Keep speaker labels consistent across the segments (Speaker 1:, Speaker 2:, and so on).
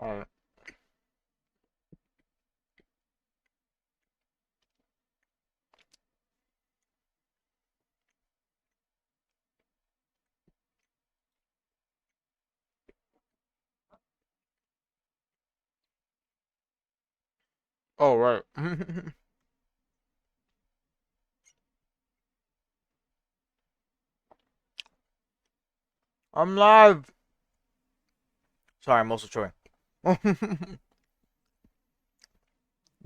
Speaker 1: Alright. Oh, right. I'm live. Sorry, I'm also chewing. But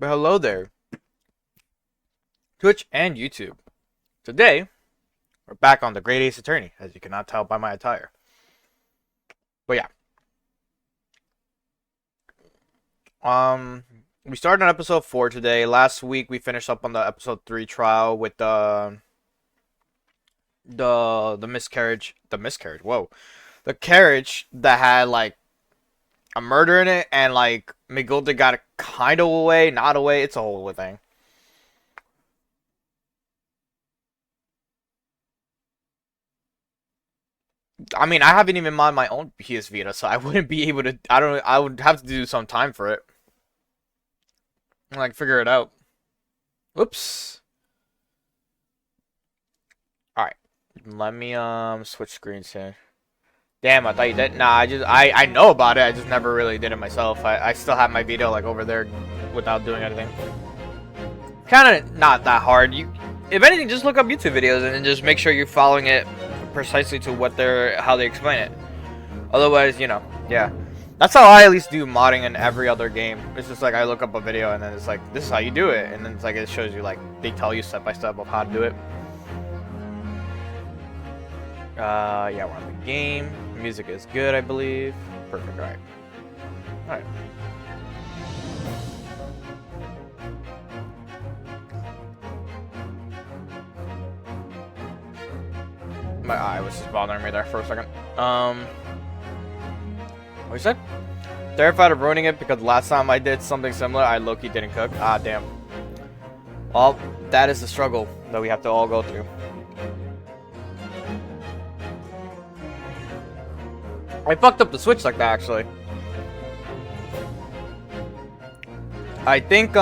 Speaker 1: hello there, Twitch and YouTube. Today, we're back on the Great Ace Attorney, as you cannot tell by my attire. But yeah. Um, we started on episode 4 today. Last week, we finished up on the episode 3 trial with the miscarriage. The miscarriage, whoa. The carriage that had, like, a murder in it, and, like, Migulda got it kind of away, not away. It's a whole thing. I mean, I haven't even modded my own PS Vita, so I wouldn't be able to. I don't. I would have to do some time for it, like figure it out. Whoops. All right, let me switch screens here. Damn, I thought you did. Nah, I know about it. I just never really did it myself. I still have my Vita like over there, without doing anything. Kind of not that hard. If anything, just look up YouTube videos and then just make sure you're following it precisely to how they explain it. Otherwise, yeah. That's how I at least do modding in every other game. It's just like I look up a video and then it's like, this is how you do it. And then it's like it shows you, like, they tell you step by step of how to do it. Yeah, we're on the game. Music is good, I believe. Perfect, alright. Alright. My eye was just bothering me there for a second. What you said? Terrified of ruining it because last time I did something similar, I low-key didn't cook. Ah, damn. Well, that is the struggle that we have to all go through. I fucked up the Switch like that, actually. I think,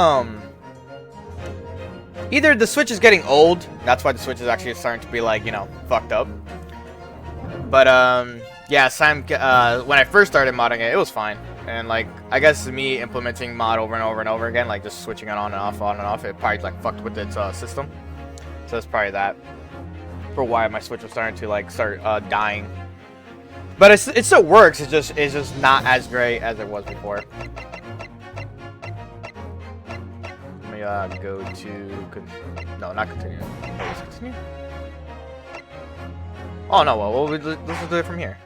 Speaker 1: either the Switch is getting old, that's why the Switch is actually starting to be, like, fucked up. But, yeah, when I first started modding it, it was fine. And, like, I guess me implementing mod over and over and over again, like, just switching it on and off, it probably, like, fucked with its, system. So that's probably that. For why my Switch was starting to, like, start, dying. But it still works, it's just not as great as it was before. Let me, go to... No, not continue. Oh, is continue? Oh, no, well, let's just do it from here.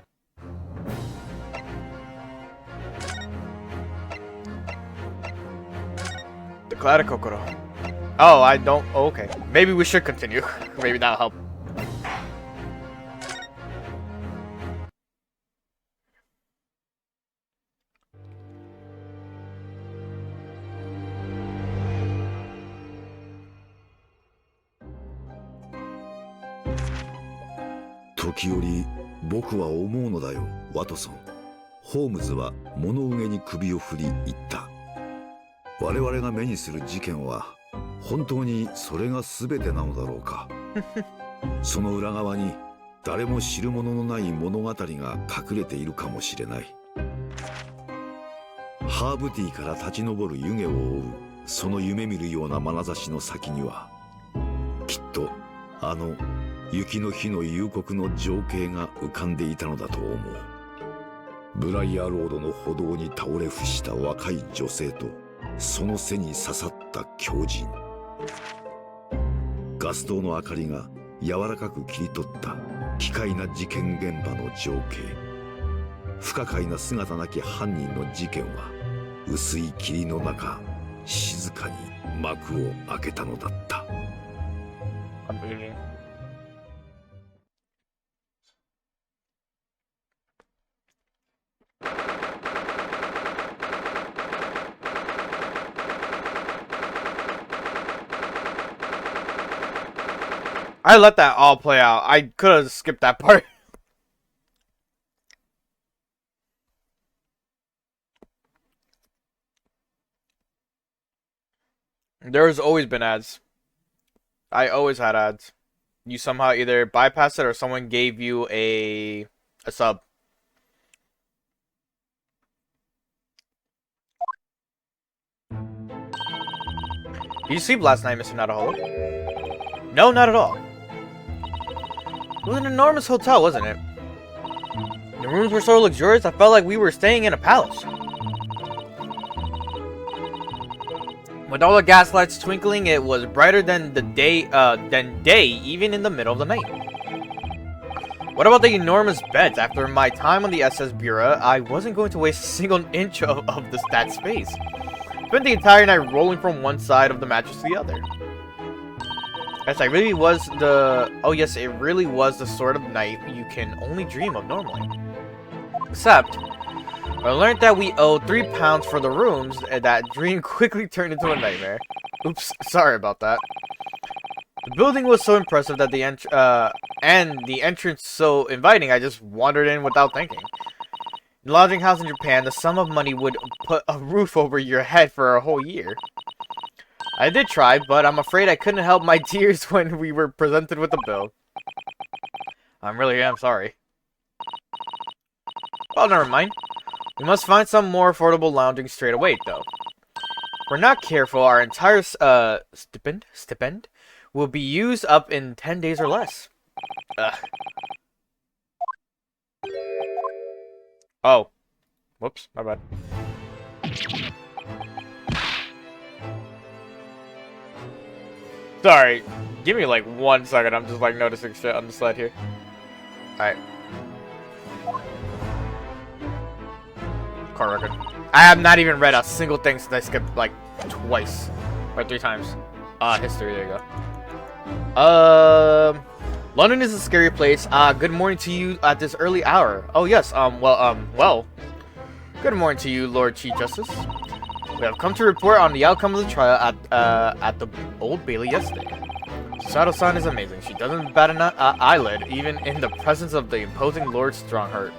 Speaker 1: The Clara Kokoro. Oh, I don't... Oh, okay. Maybe we should continue. Maybe that'll help.
Speaker 2: 時折僕は思うのだよ、ワトソン。ホームズは物憂げに首を振り言った。我々が目にする事件は本当にそれが全てなのだろうか。その裏側に誰も知るもののない物語が隠れているかもしれない。ハーブティーから立ち上る湯気を追うその夢見るような眼差しの先にはきっとあの雪の日の夕刻の情景が浮かんでいたのだと思う。ブライアロードの歩道に倒れ伏した若い女性とその背に刺さった狂人。ガス灯の明かりが柔らかく切り取った奇怪な事件現場の情景。不可解な姿なき犯人の事件は薄い霧の中静かに幕を開けたのだった。
Speaker 1: I let that all play out. I could have skipped that part. There's always been ads. I always had ads. You somehow either bypassed it or someone gave you a sub. Did you sleep last night, Mr. Nadahola? No, not at all. It was an enormous hotel, wasn't it? The rooms were so luxurious, I felt like we were staying in a palace. With all the gaslights twinkling, it was brighter than day, even in the middle of the night. What about the enormous beds? After my time on the SS Bureau, I wasn't going to waste a single inch of that space. Spent the entire night rolling from one side of the mattress to the other. Yes, it really was the sort of night you can only dream of normally. Except, I learned that we owed £3 for the rooms, and that dream quickly turned into a nightmare. Oops, sorry about that. The building was so impressive that and the entrance so inviting, I just wandered in without thinking. In a lodging house in Japan, the sum of money would put a roof over your head for a whole year. I did try, but I'm afraid I couldn't help my tears when we were presented with the bill. I really am sorry. Well, never mind. We must find some more affordable lounging straight away, though. If we're not careful, our entire stipend will be used up in 10 days or less. Ugh. Oh. Whoops, my bad. Sorry. Give me like 1 second. I'm just like noticing shit on the slide here. Alright. Car record. I have not even read a single thing since I skipped like twice. Or 3 times. History, there you go. London is a scary place. Good morning to you at this early hour. Oh yes, well. Good morning to you, Lord Chief Justice. We have come to report on the outcome of the trial at the Old Bailey yesterday. Sato-san is amazing. She doesn't bat an eyelid, even in the presence of the imposing Lord Strongheart.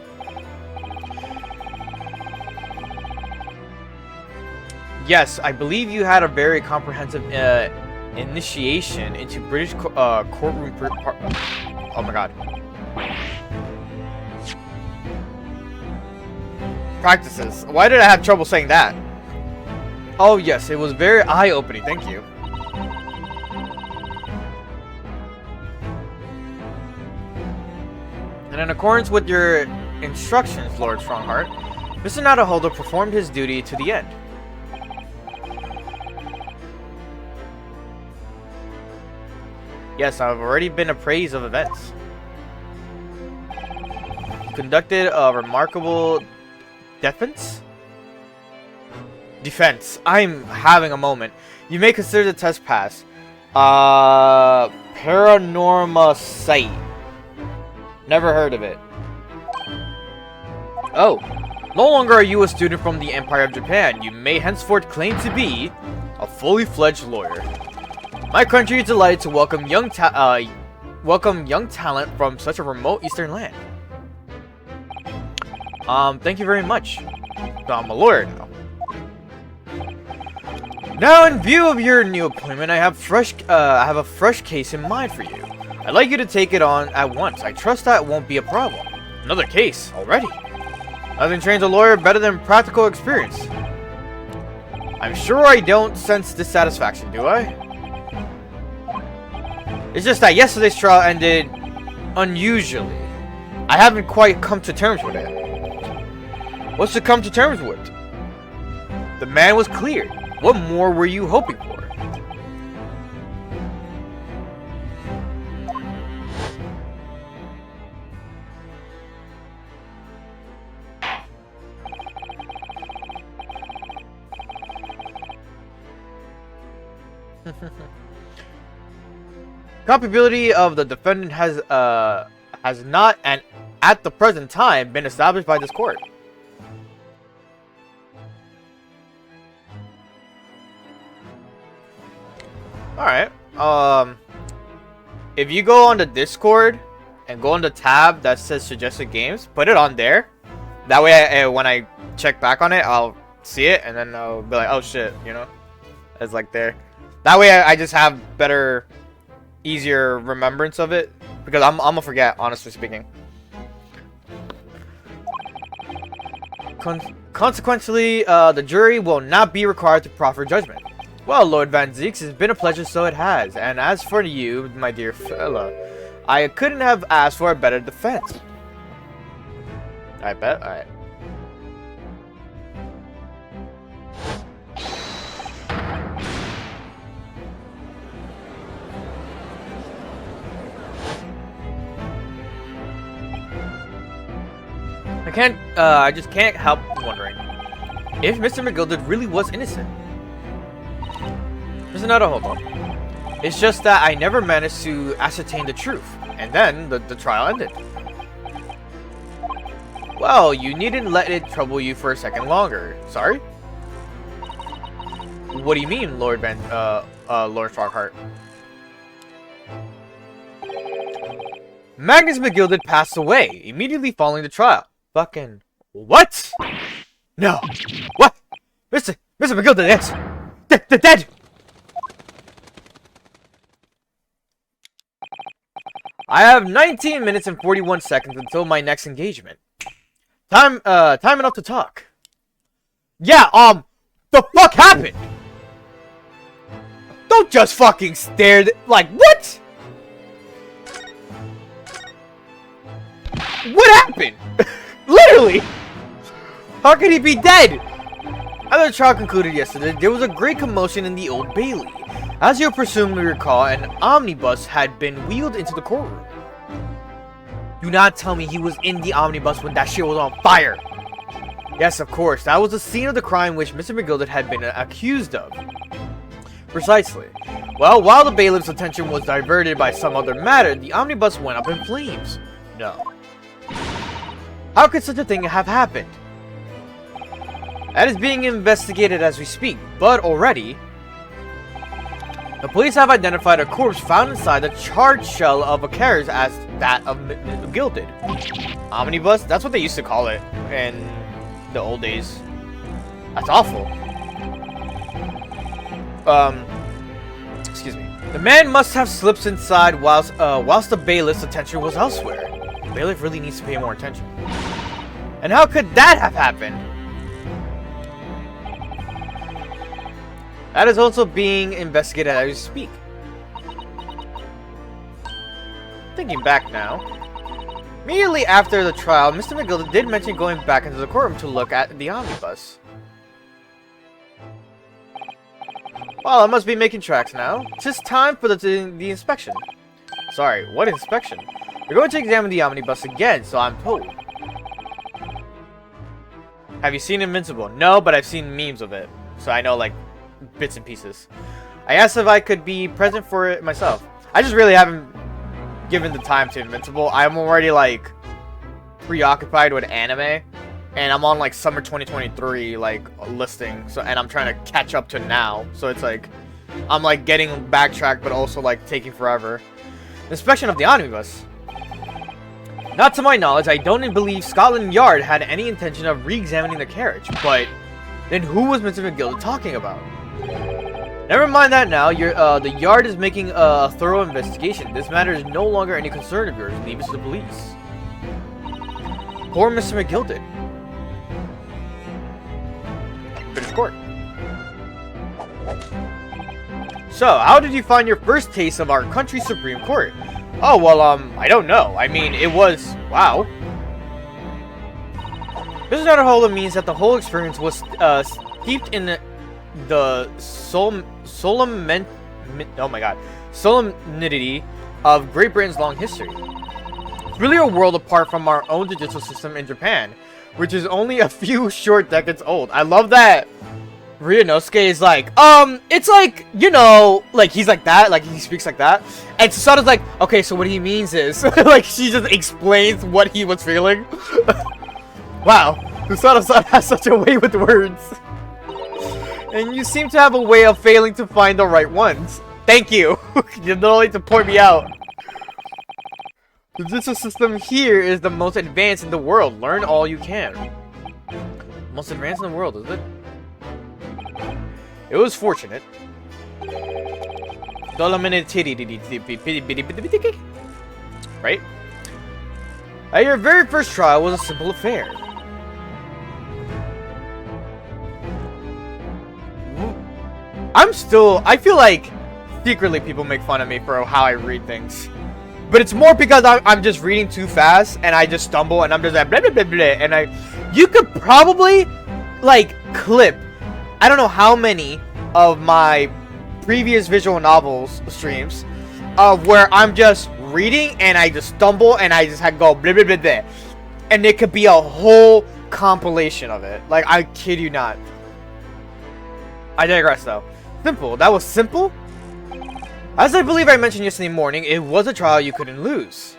Speaker 1: Yes, I believe you had a very comprehensive initiation into British courtroom. Oh my god. Practices. Why did I have trouble saying that? Oh yes, it was very eye-opening. Thank you. And in accordance with your instructions, Lord Strongheart, Mr. Nadahola performed his duty to the end. Yes, I've already been appraised of events. Conducted a remarkable defense. I'm having a moment. You may consider the test pass. Paranorma Sight. Never heard of it. Oh. No longer are you a student from the Empire of Japan. You may henceforth claim to be a fully fledged lawyer. My country is delighted to welcome young talent from such a remote eastern land. Thank you very much. I'm a lawyer now. Now, in view of your new appointment, I have a fresh case in mind for you. I'd like you to take it on at once. I trust that won't be a problem. Another case already. Nothing trains a lawyer better than practical experience. I'm sure I don't sense dissatisfaction, do I? It's just that yesterday's trial ended unusually. I haven't quite come to terms with it. What's to come to terms with? The man was cleared. What more were you hoping for? Culpability of the defendant has not, and at the present time, been established by this court. Alright, if you go on the Discord and go on the tab that says suggested games, put it on there. That way, when I check back on it, I'll see it, and then I'll be like, oh shit, you know? It's like there. That way I just have better, easier remembrance of it. Because I'm gonna forget, honestly speaking. Consequently, the jury will not be required to proffer judgment. Well, Lord Van Zieks, it's been a pleasure, so it has. And as for you, my dear fella, I couldn't have asked for a better defense. I bet. Alright. I just can't help wondering if Mr. McGilded really was innocent. There's another hold on. It's just that I never managed to ascertain the truth, and then the trial ended. Well, you needn't let it trouble you for a second longer. Sorry? What do you mean, Lord Farquhar? Magnus McGilded passed away immediately following the trial. Fucking what? No. What? Mr. McGilded, yes. Dead. I have 19 minutes and 41 seconds until my next engagement. Time enough to talk. Yeah, the fuck happened? Don't just fucking stare like, what? What happened? Literally! How could he be dead? After the trial concluded yesterday, there was a great commotion in the Old Bailey. As you'll presumably recall, an omnibus had been wheeled into the courtroom. Do not tell me he was in the omnibus when that shit was on fire! Yes, of course, that was the scene of the crime which Mr. McGilded had been accused of. Precisely. Well, while the bailiff's attention was diverted by some other matter, the omnibus went up in flames. No. How could such a thing have happened? That is being investigated as we speak, but already, the police have identified a corpse found inside the charred shell of a carriage as that of McGilded. Omnibus? That's what they used to call it in the old days. That's awful. Excuse me. The man must have slipped inside whilst the bailiff's attention was elsewhere. The bailiff really needs to pay more attention. And how could that have happened? That is also being investigated as we speak. Thinking back now. Immediately after the trial, Mr. McGilded did mention going back into the courtroom to look at the omnibus. Well, I must be making tracks now. It's just time for the inspection. Sorry, what inspection? We're going to examine the omnibus again, so I'm told. Have you seen Invincible? No, but I've seen memes of it. So I know, like, bits and pieces. I asked if I could be present for it myself. I just really haven't given the time to Invincible. I'm already, like, preoccupied with anime. And I'm on, like, summer 2023, like, listing. So, and I'm trying to catch up to now. So it's like, I'm, like, getting backtracked, but also, like, taking forever. Inspection of the omnibus. Not to my knowledge, I don't believe Scotland Yard had any intention of re-examining the carriage. But then who was Mr. McGilded talking about? Never mind that now. The Yard is making a thorough investigation. This matter is no longer any concern of yours. Leave it to the police. Poor Mr. McGilded. British court. So, how did you find your first taste of our country's Supreme Court? Oh, well, I don't know. I mean, it was... Wow. This Netherholder means that the whole experience was steeped in the solemnity of Great Britain's long history. It's really a world apart from our own judicial system in Japan, which is only a few short decades old. I love that Ryunosuke is like, it's like, you know, like, he's like that, like, he speaks like that. And Susano's like, okay, so what he means is, like, she just explains what he was feeling. Wow, Susano-san has such a way with words. And you seem to have a way of failing to find the right ones. Thank you. You don't need to point me out. The judicial system here is the most advanced in the world. Learn all you can. Most advanced in the world, is it? It was fortunate. Right? Your very first trial was a simple affair. I feel like secretly people make fun of me for how I read things. But it's more because I'm just reading too fast and I just stumble and I'm just like blah blah blah blah and you could probably like clip I don't know how many of my previous visual novels streams of where I'm just reading and I just stumble and I just had to go blah blah blah blah and it could be a whole compilation of it. Like, I kid you not. I digress though. Simple. That was simple? As I believe I mentioned yesterday morning, it was a trial you couldn't lose.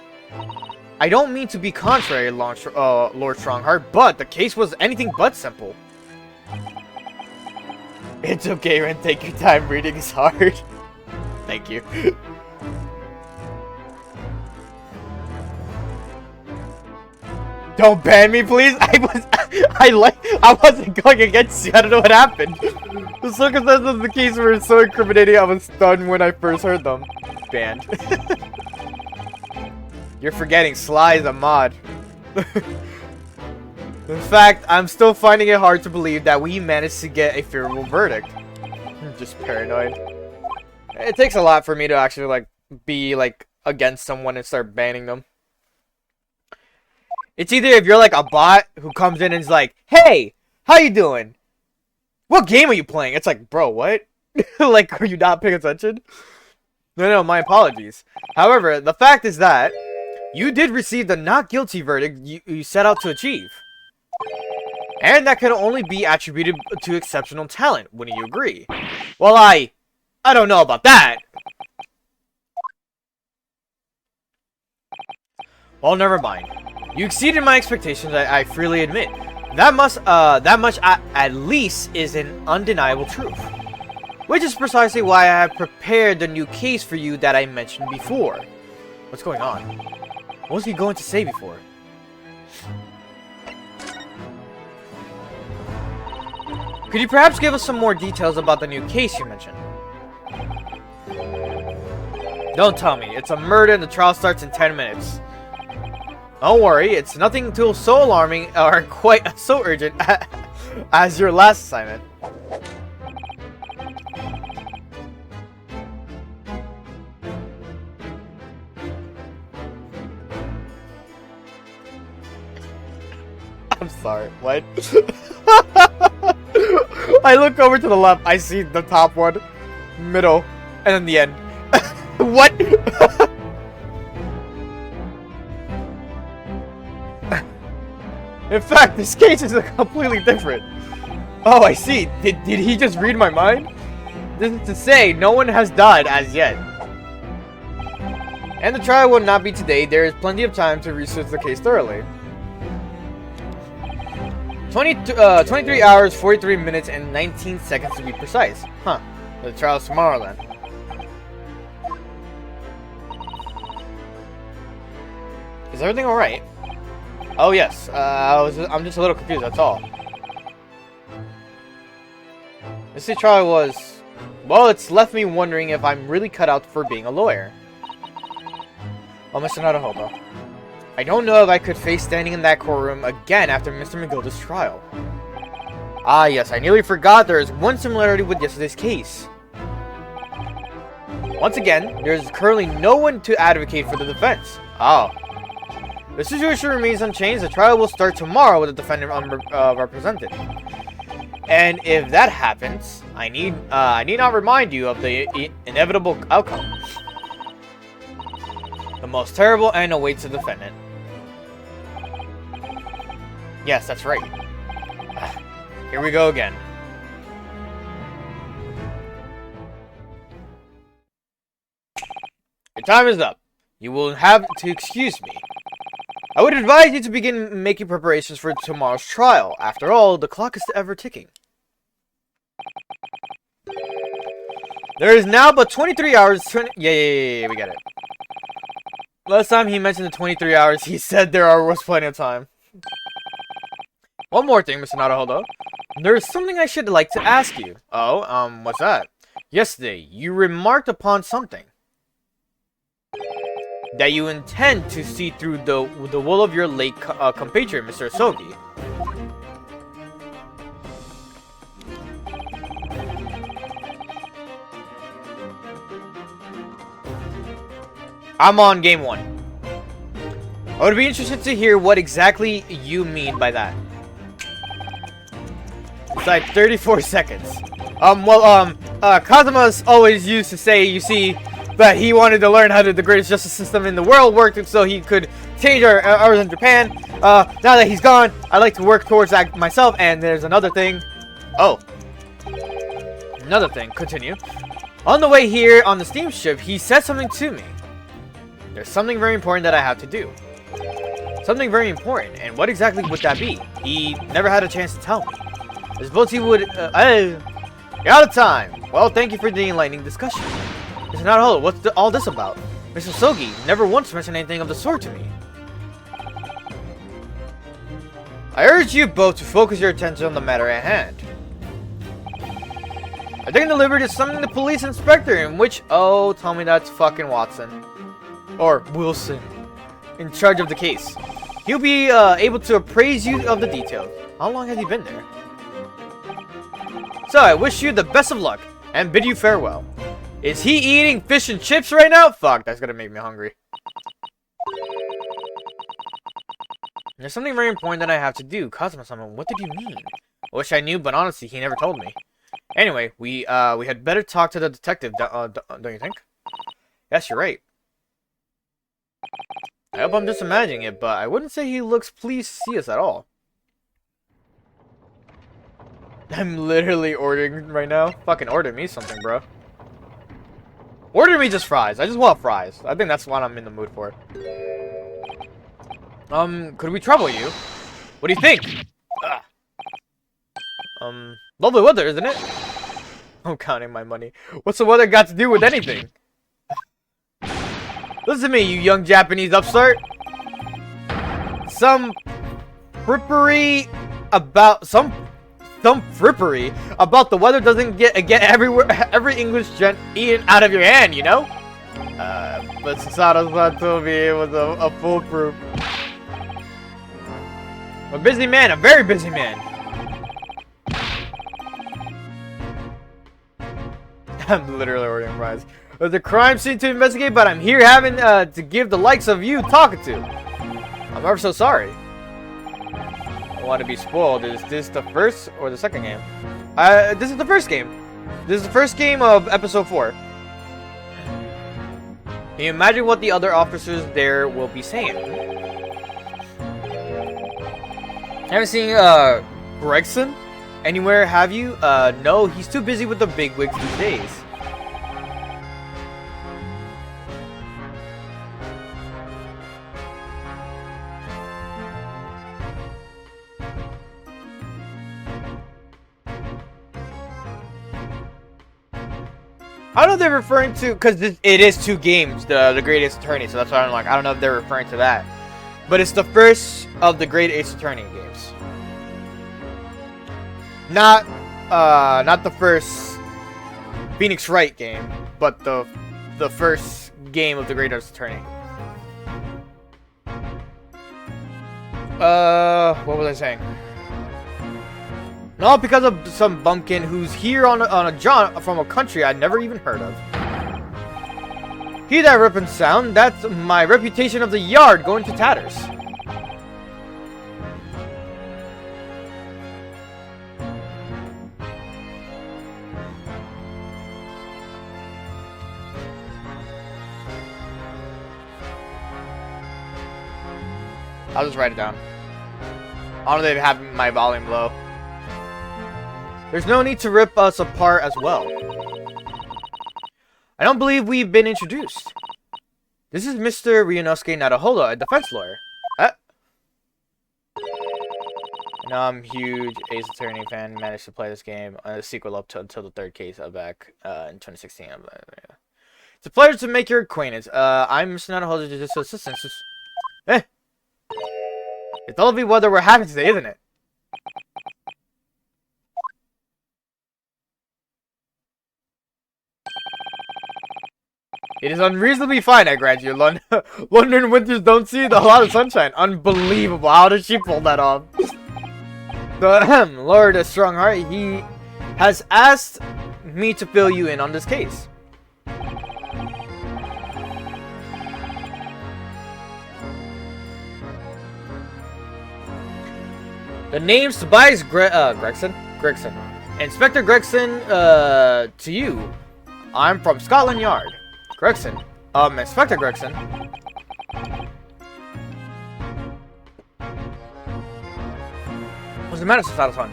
Speaker 1: I don't mean to be contrary, Lord Strongheart, but the case was anything but simple. It's okay, Ren. Take your time. Reading is hard. Thank you. Don't ban me, please. I wasn't going against you. I don't know what happened. The circumstances of the case were so incriminating. I was stunned when I first heard them. Banned. You're forgetting Sly is a mod. In fact, I'm still finding it hard to believe that we managed to get a favorable verdict. I'm just paranoid. It takes a lot for me to actually like be like against someone and start banning them. It's either if you're like a bot who comes in and is like, "Hey, how you doing? What game are you playing?" It's like, bro, what? Like, are you not paying attention? No, my apologies. However, the fact is that you did receive the not guilty verdict you set out to achieve. And that can only be attributed to exceptional talent, wouldn't you agree? Well, I don't know about that. Well, never mind. You exceeded my expectations, I freely admit. That much at least is an undeniable truth. Which is precisely why I have prepared the new case for you that I mentioned before. What's going on? What was he going to say before? Could you perhaps give us some more details about the new case you mentioned? Don't tell me. It's a murder and the trial starts in 10 minutes. Don't worry, it's nothing too so alarming or quite so urgent as your last assignment. I'm sorry, what? I look over to the left, I see the top one, middle, and then the end. What? In fact, this case is completely different. Oh, I see. Did he just read my mind? This is to say, no one has died as yet. And the trial will not be today. There is plenty of time to research the case thoroughly. 23 hours, 43 minutes, and 19 seconds to be precise. Huh. The trial's tomorrow then. Is everything alright? Oh yes, I'm just a little confused, that's all. This trial was... Well, it's left me wondering if I'm really cut out for being a lawyer. Oh, Mr. Naruhodo. I don't know if I could face standing in that courtroom again after Mr. McGilda's trial. Ah yes, I nearly forgot there is one similarity with yesterday's case. Once again, there is currently no one to advocate for the defense. Oh. The situation remains unchanged. The trial will start tomorrow with the defendant represented. And if that happens, I need not remind you of the inevitable outcome. The most terrible end awaits the defendant. Yes, that's right. Here we go again. Your time is up. You will have to excuse me. I would advise you to begin making preparations for tomorrow's trial. After all, the clock is ever ticking. There is now but 23 hours. Yeah, we got it. Last time he mentioned the 23 hours, he said was plenty of time. One more thing, Mr. Naruhodo. There is something I should like to ask you. Oh, what's that? Yesterday, you remarked upon something. That you intend to see through the will of your late compatriot, Mr. Asogi. I'm on game 1. I would be interested to hear what exactly you mean by that. It's like 34 seconds. Kazuma's always used to say, you see, that he wanted to learn how the greatest justice system in the world worked, and so he could change ours in Japan. Now that he's gone, I like to work towards that myself, and there's another thing. Oh. Another thing, continue. On the way here on the steamship, he said something to me. There's something very important that I have to do. Something very important, and what exactly would that be? He never had a chance to tell me. I suppose he would, you're out of time. Well, thank you for the enlightening discussion. Mr. Naruhodo, what's all this about? Mr. Sogi never once mentioned anything of the sort to me. I urge you both to focus your attention on the matter at hand. I think the liberty is summoning the police inspector in which, oh, tell me that's fucking Watson. Or Wilson. In charge of the case. He'll be able to appraise you of the details. How long has he been there? So, I wish you the best of luck, and bid you farewell. Is he eating fish and chips right now? Fuck, that's gonna make me hungry. There's something very important that I have to do. Kazuma-sama, what did you mean? I wish I knew, but honestly, he never told me. Anyway, we had better talk to the detective, don't you think? Yes, you're right. I hope I'm just imagining it, but I wouldn't say he looks pleased to see us at all. I'm literally ordering right now. Fucking order me something, bro. Order me just fries. I just want fries. I think that's what I'm in the mood for. Could we trouble you? What do you think? Lovely weather, isn't it? I'm counting my money. What's the weather got to do with anything? Listen to me, you young Japanese upstart. Some frippery about the weather doesn't get every English gent eaten out of your hand, you know? But Susato-san told me it was a foolproof. A busy man, a very busy man. I'm literally ordering fries. There's a crime scene to investigate, but I'm here having to give the likes of you talking to. I'm ever so sorry. I want to be spoiled. Is this the first or the second game? This is the first game. This is the first game of episode 4. Can you imagine what the other officers there will be saying? Haven't seen Gregson anywhere, have you? No, he's too busy with the bigwigs these days. I don't know if they're referring to, because it is 2 games, the Great Ace Attorney, so that's why I'm like, I don't know if they're referring to that. But it's the first of the Great Ace Attorney games. Not the first Phoenix Wright game, but the first game of the Great Ace Attorney. What was I saying? Not because of some bumpkin who's here on a jaunt from a country I'd never even heard of. Hear that rip and sound? That's my reputation of the yard going to tatters. I'll just write it down. I don't know if they have my volume low. There's no need to rip us apart as well. I don't believe we've been introduced. This is Mr. Ryunosuke Naruhodo, a defense lawyer. I know I'm a huge Ace Attorney fan. Managed to play this game, a sequel up until the 3rd case back in 2016. It's a pleasure to make your acquaintance. I'm Mr. Naruhodo's judicial assistant. It's lovely weather we're having today, isn't it? It is unreasonably fine, I grant you. London winters don't see a lot of sunshine. Unbelievable. How did she pull that off? The Lord of Strongheart, he has asked me to fill you in on this case. The name's Tobias Gregson. Inspector Gregson, to you. I'm from Scotland Yard. Gregson. Inspector Gregson. What's the matter, Sato-san?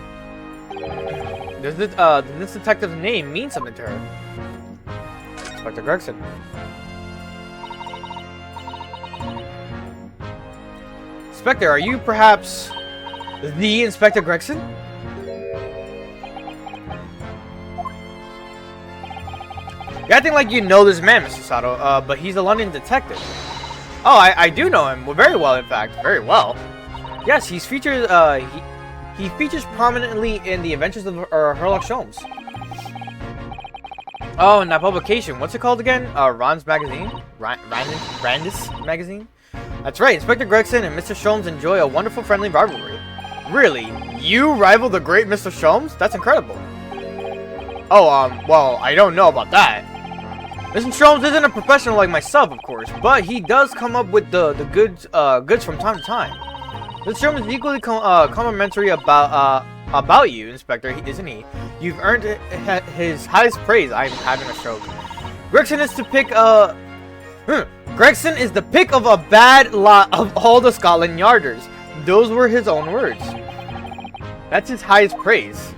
Speaker 1: Does this detective's name mean something to her? Inspector Gregson. Inspector, are you perhaps the Inspector Gregson? You're acting like you know this man, Mr. Sato, but he's a London detective. Oh, I do know him. Well, very well, in fact. Very well. Yes, he's featured, he features prominently in the Adventures of Sherlock Holmes. Oh, and that publication, what's it called again? Ron's Magazine? Randis Magazine? That's right, Inspector Gregson and Mr. Sholmes enjoy a wonderful friendly rivalry. Really? You rival the great Mr. Sholmes? That's incredible. Oh, well, I don't know about that. Mr. Sholmes isn't a professional like myself, of course, but he does come up with the goods from time to time. Mr. Sholmes is equally complimentary about you, Inspector, isn't he? You've earned his highest praise. I'm having a stroke. Gregson is the pick of a bad lot of all the Scotland Yarders. Those were his own words. That's his highest praise.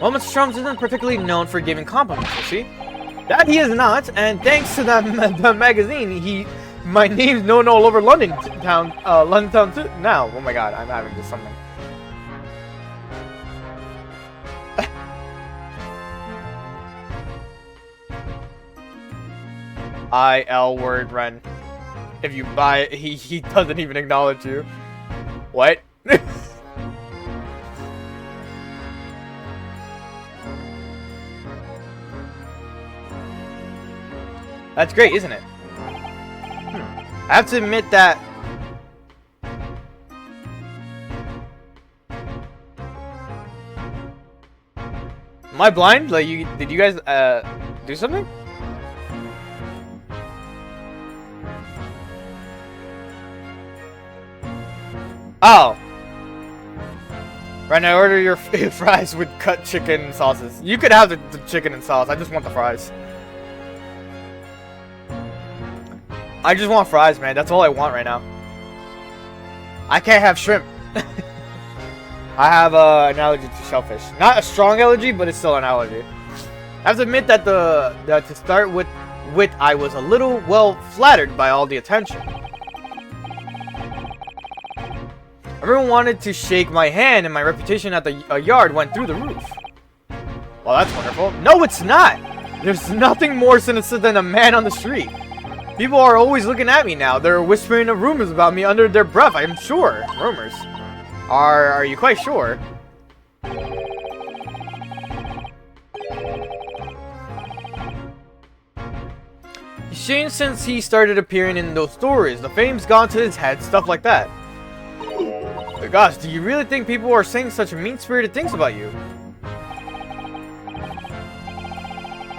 Speaker 1: Well, Mr. Sholmes isn't particularly known for giving compliments, you see? That he is not, and thanks to that the magazine, my name's known all over London town too. Now, oh my God, I'm having just something. I-L word, Ren. If you buy it, he doesn't even acknowledge you. What? That's great, isn't it? I have to admit that... Am I blind? Like, did you guys, do something? Oh. Right now, order your fries with cut chicken sauces. You could have the chicken and sauce. I just want the fries. I just want fries, man. That's all I want right now. I can't have shrimp. I have an allergy to shellfish. Not a strong allergy, but it's still an allergy. I have to admit that to start with, I was a little, well, flattered by all the attention. Everyone wanted to shake my hand, and my reputation at the yard went through the roof. Well, that's wonderful. No, it's not! There's nothing more sinister than a man on the street. People are always looking at me now. They're whispering rumors about me under their breath, I'm sure. Rumors. Are you quite sure? He's changed since he started appearing in those stories. The fame's gone to his head, stuff like that. Gosh, do you really think people are saying such mean-spirited things about you?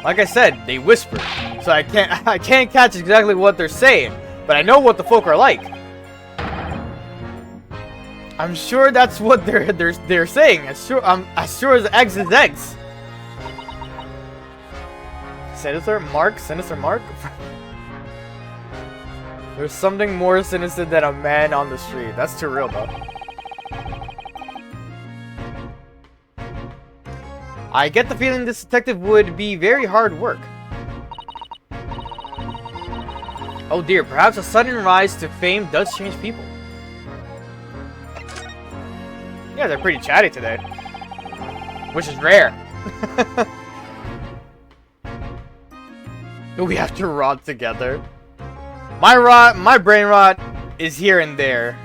Speaker 1: Like I said, they whisper, so I can't catch exactly what they're saying, but I know what the folk are like. I'm sure that's what they're saying. As sure as eggs is eggs. Sinister Mark? There's something more sinister than a man on the street. That's too real, though. I get the feeling this detective would be very hard work. Oh dear, perhaps a sudden rise to fame does change people. Yeah, they're pretty chatty today. Which is rare. We have to rot together. My brain rot is here and there.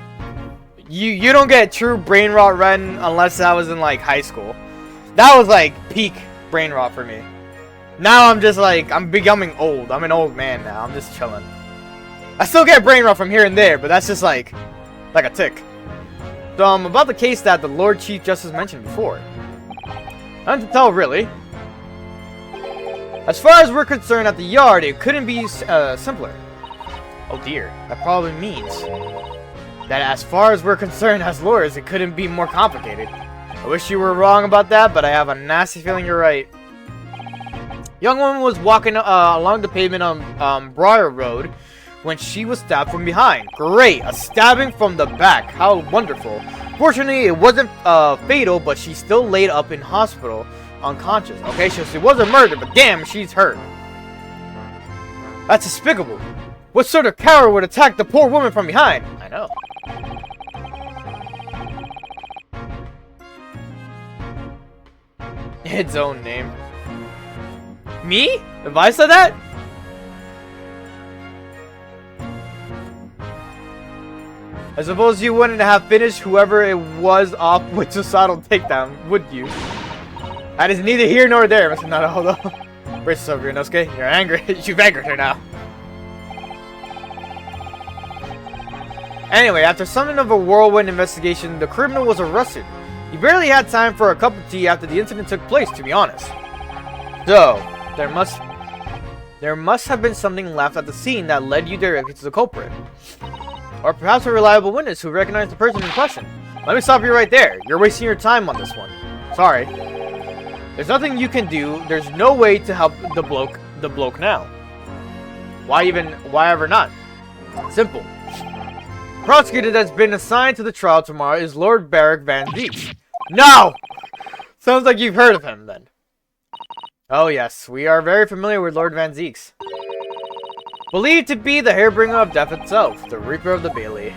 Speaker 1: You don't get true brain rot, Ren, unless I was in like high school. That was like peak brain rot for me. Now I'm just like, I'm becoming old. I'm an old man now. I'm just chilling. I still get brain rot from here and there, but that's just like a tick. So about the case that the Lord Chief Justice mentioned before. Nothing to tell, really. As far as we're concerned at the yard, it couldn't be simpler. Oh dear, that probably means that as far as we're concerned as lawyers, it couldn't be more complicated. I wish you were wrong about that, but I have a nasty feeling you're right. Young woman was walking along the pavement on Briar Road when she was stabbed from behind. Great, a stabbing from the back. How wonderful. Fortunately, it wasn't fatal, but she's still laid up in hospital, unconscious. Okay, so she wasn't murdered, but damn, she's hurt. That's despicable. What sort of coward would attack the poor woman from behind? I know. Its own name. Me? Have I said that? I suppose you wouldn't have finished whoever it was off with suicidal takedown, would you? That is neither here nor there, Mr. Naruhodo. Brace yourself, Ryunosuke. You're angry. You've angered her now. Anyway, after something of a whirlwind investigation, the criminal was arrested. He barely had time for a cup of tea after the incident took place, to be honest. So, there must have been something left at the scene that led you directly to the culprit. Or perhaps a reliable witness who recognized the person in question. Let me stop you right there. You're wasting your time on this one. Sorry. There's nothing you can do. There's no way to help the bloke now. Why ever not? Simple. The prosecutor that's been assigned to the trial tomorrow is Lord Barrick Van Zieks. No! Sounds like you've heard of him, then. Oh yes, we are very familiar with Lord Van Zieks. Believed to be the hairbringer of death itself, the Reaper of the Bailey.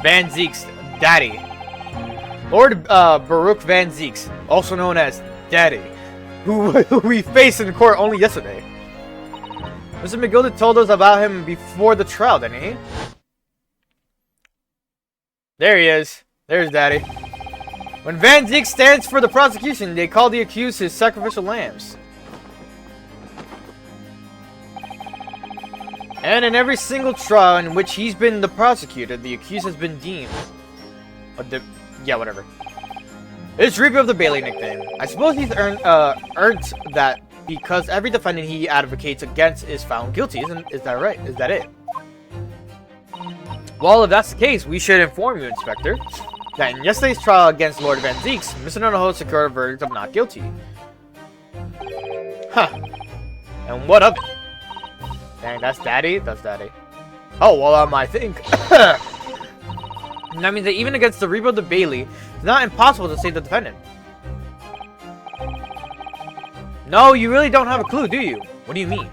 Speaker 1: Van Zieks, Daddy. Lord Baruch Van Zieks, also known as Daddy, who we faced in court only yesterday. Mr. McGilda told us about him before the trial, didn't he? There he is. There's Daddy. When Van Zieks stands for the prosecution, they call the accused his sacrificial lambs. And in every single trial in which he's been the prosecutor, the accused has been deemed. Yeah, whatever. It's Reaper of the Bailey nickname. I suppose he's earned that because every defendant he advocates against is found guilty, is that right? Is that it? Well, if that's the case, we should inform you, Inspector, that in yesterday's trial against Lord Van Zieks, Mr. Naruhodo secured a verdict of not guilty. Huh. And what of it? Dang, that's Daddy? That's Daddy. Oh, well, I think... that means that even against the Reaper of the Bailey, it's not impossible to save the defendant. No, you really don't have a clue, do you? What do you mean?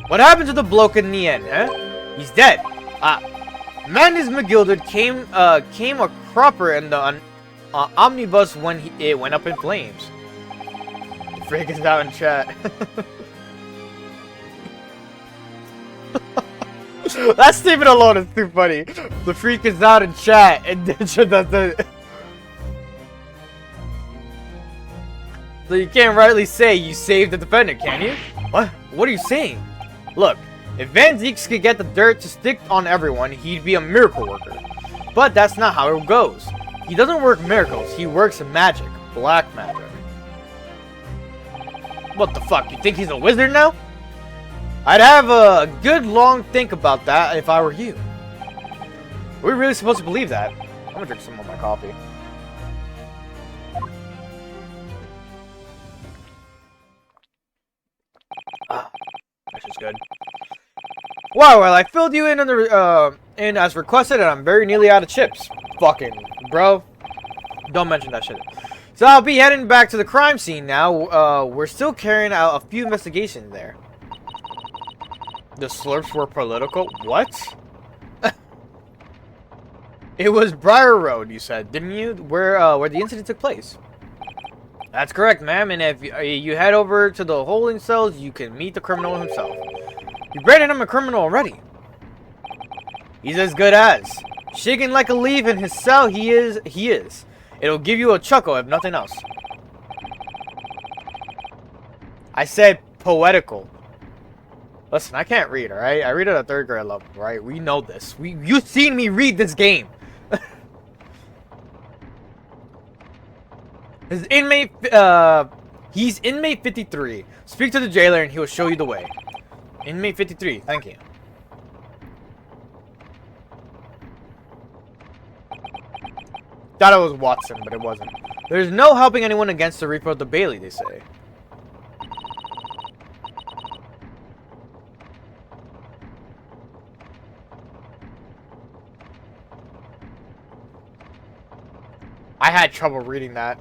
Speaker 1: What happened to the bloke in the end, eh? He's dead. Magnus McGilded came a cropper in the omnibus when it went up in flames. The freak is out in chat. That statement alone is too funny. The freak is out in chat, and then so you can't rightly say you saved the defendant, can you? What? What are you saying? Look, if Van Zieks could get the dirt to stick on everyone, he'd be a miracle worker. But that's not how it goes. He doesn't work miracles, he works magic. Black magic. What the fuck, you think he's a wizard now? I'd have a good long think about that if I were you. Are we really supposed to believe that? I'm gonna drink some more of my coffee. That's just good. Wow, well, I filled you in on the in as requested, and I'm very nearly out of chips. Fucking bro, don't mention that shit. So I'll be heading back to the crime scene now. We're still carrying out a few investigations there. The slurps were political? What? It was Briar Road, you said, didn't you? Where the incident took place. That's correct, ma'am, and if you head over to the holding cells, you can meet the criminal himself. You branded him a criminal already. He's as good as. Shaking like a leaf in his cell, he is. It'll give you a chuckle, if nothing else. I said poetical. Listen, I can't read, alright? I read at a 3rd grade level, right? We know this. You've seen me read this game. His inmate, he's inmate 53. Speak to the jailer and he will show you the way. Inmate 53, thank you. Thought it was Watson, but it wasn't. There's no helping anyone against the Reaper of the Bailey, they say. I had trouble reading that.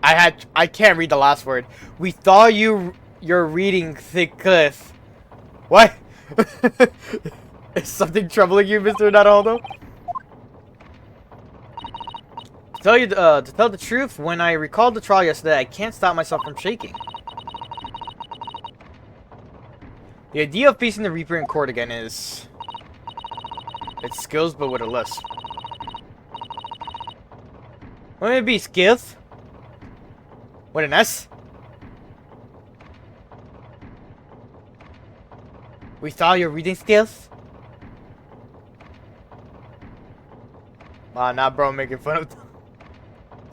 Speaker 1: I can't read the last word. We thought you're reading Thick Cliff. What? Is something troubling you, Mr. Naruto? To tell the truth, when I recalled the trial yesterday, I can't stop myself from shaking. The idea of facing the Reaper in court again is... It's skills, but with a lisp. Wouldn't it be skills? With an S? We saw your reading skills? Nah, bro, making fun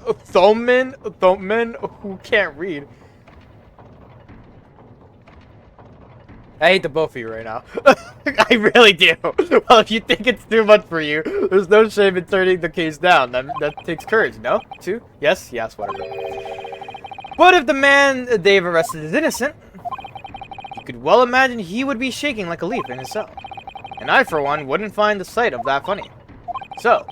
Speaker 1: of Thomen who can't read. I hate the both of you right now. I really do. Well, if you think it's too much for you, there's no shame in turning the case down. That takes courage, no? Too? Yes, whatever. But if the man they've arrested is innocent, you could well imagine he would be shaking like a leaf in his cell. And I, for one, wouldn't find the sight of that funny. So,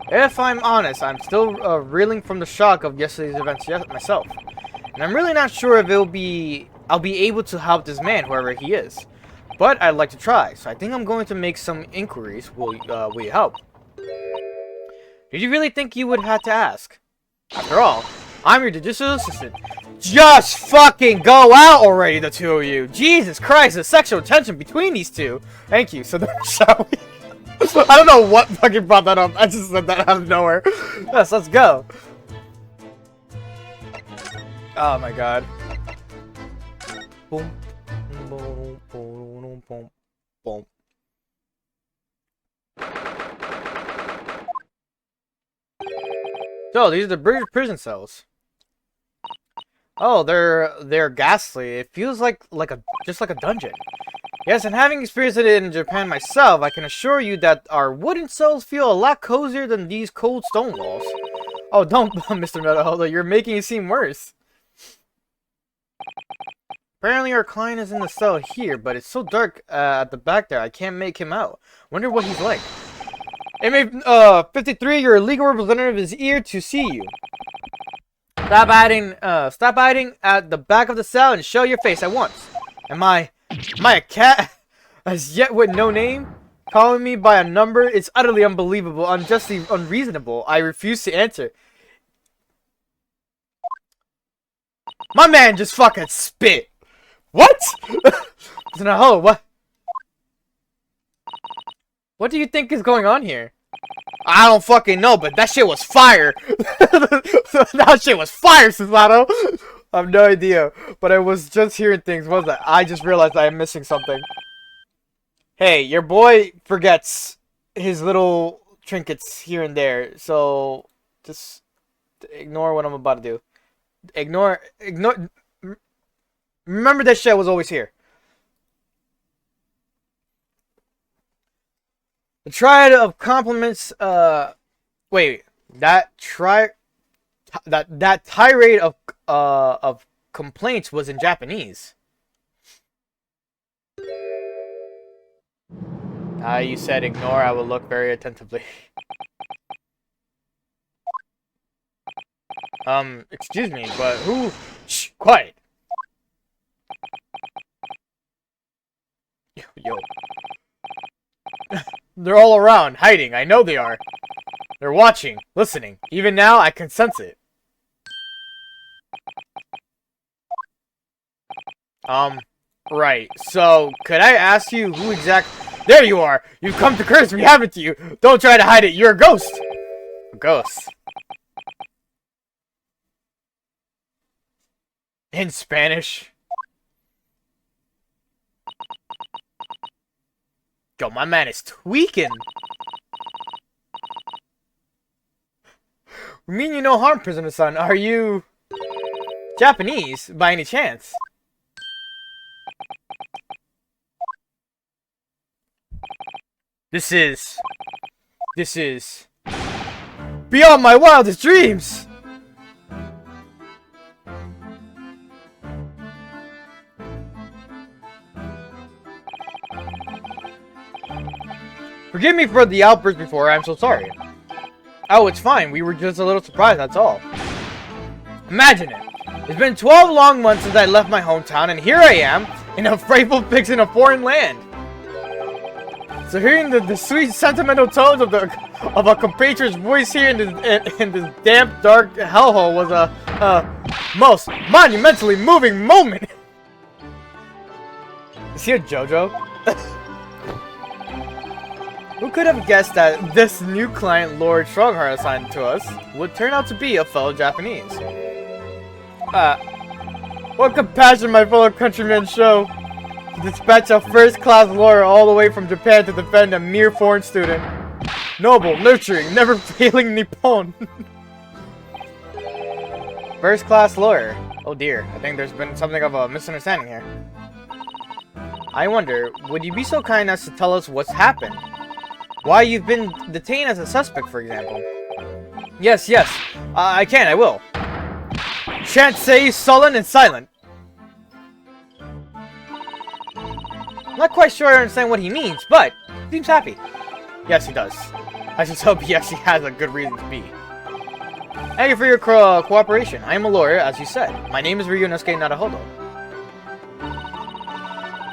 Speaker 1: if I'm honest, I'm still reeling from the shock of yesterday's events myself. And I'm really not sure if I'll be able to help this man, whoever he is. But I'd like to try, so I think I'm going to make some inquiries. Will you help? Did you really think you would have to ask? After all, I'm your judicial assistant. Just fucking go out already, the two of you! Jesus Christ, the sexual tension between these two! Thank you, so then shall we? I don't know what fucking brought that up, I just said that out of nowhere. Yes, let's go. Oh my god. Boom. Boom. Boom. Boom. Boom. So, these are the British prison cells. Oh, they're ghastly. It feels just like a dungeon. Yes, and having experienced it in Japan myself, I can assure you that our wooden cells feel a lot cozier than these cold stone walls. Oh, don't, Mr. Metalholder, you're making it seem worse. Apparently our client is in the cell here, but it's so dark at the back there, I can't make him out. Wonder what he's like. Inmate 53, your legal representative is here to see you. Stop hiding at the back of the cell and show your face at once. Am I a cat? As yet with no name? Calling me by a number? It's utterly unbelievable, unjustly unreasonable. I refuse to answer. My man just fucking spit. What? No, what? What do you think is going on here? I don't fucking know, but that shit was fire. That shit was fire, Susato. I have no idea, but I was just hearing things. What was that? I just realized I am missing something. Hey, your boy forgets his little trinkets here and there, so just ignore what I'm about to do. Ignore. Remember that shit was always here. The triad of compliments, wait, that tirade of complaints was in Japanese. You said ignore, I will look very attentively. Excuse me, but who? Shh, quiet. Yo. They're all around, hiding. I know they are. They're watching, listening. Even now, I can sense it. Right, so, could I ask you who There you are! You've come to curse me, haven't you? Don't try to hide it, you're a ghost! A ghost. In Spanish. Yo, my man is tweaking! We mean you no harm, prisoner-san. Are you... Japanese, by any chance? This is beyond my wildest dreams! Forgive me for the outburst before, I'm so sorry. Oh, it's fine, we were just a little surprised, that's all. Imagine it. It's been 12 long months since I left my hometown, and here I am, in a frightful fix in a foreign land. So hearing the sweet, sentimental tones of a compatriot's voice here in this damp, dark hellhole was a most monumentally moving moment. Is he a JoJo? Who could have guessed that this new client Lord Strongheart assigned to us would turn out to be a fellow Japanese? What compassion my fellow countrymen show. Dispatch a first-class lawyer all the way from Japan to defend a mere foreign student. Noble, nurturing, never failing Nippon. First-class lawyer. Oh dear, I think there's been something of a misunderstanding here. I wonder, would you be so kind as to tell us what's happened? Why you've been detained as a suspect, for example? Yes, I can, I will. Shan't say sullen and silent. Not quite sure I understand what he means, but seems happy. Yes, he does. I just hope he actually has a good reason to be. Thank you for your cooperation. I am a lawyer, as you said. My name is Ryunosuke Naruhodo.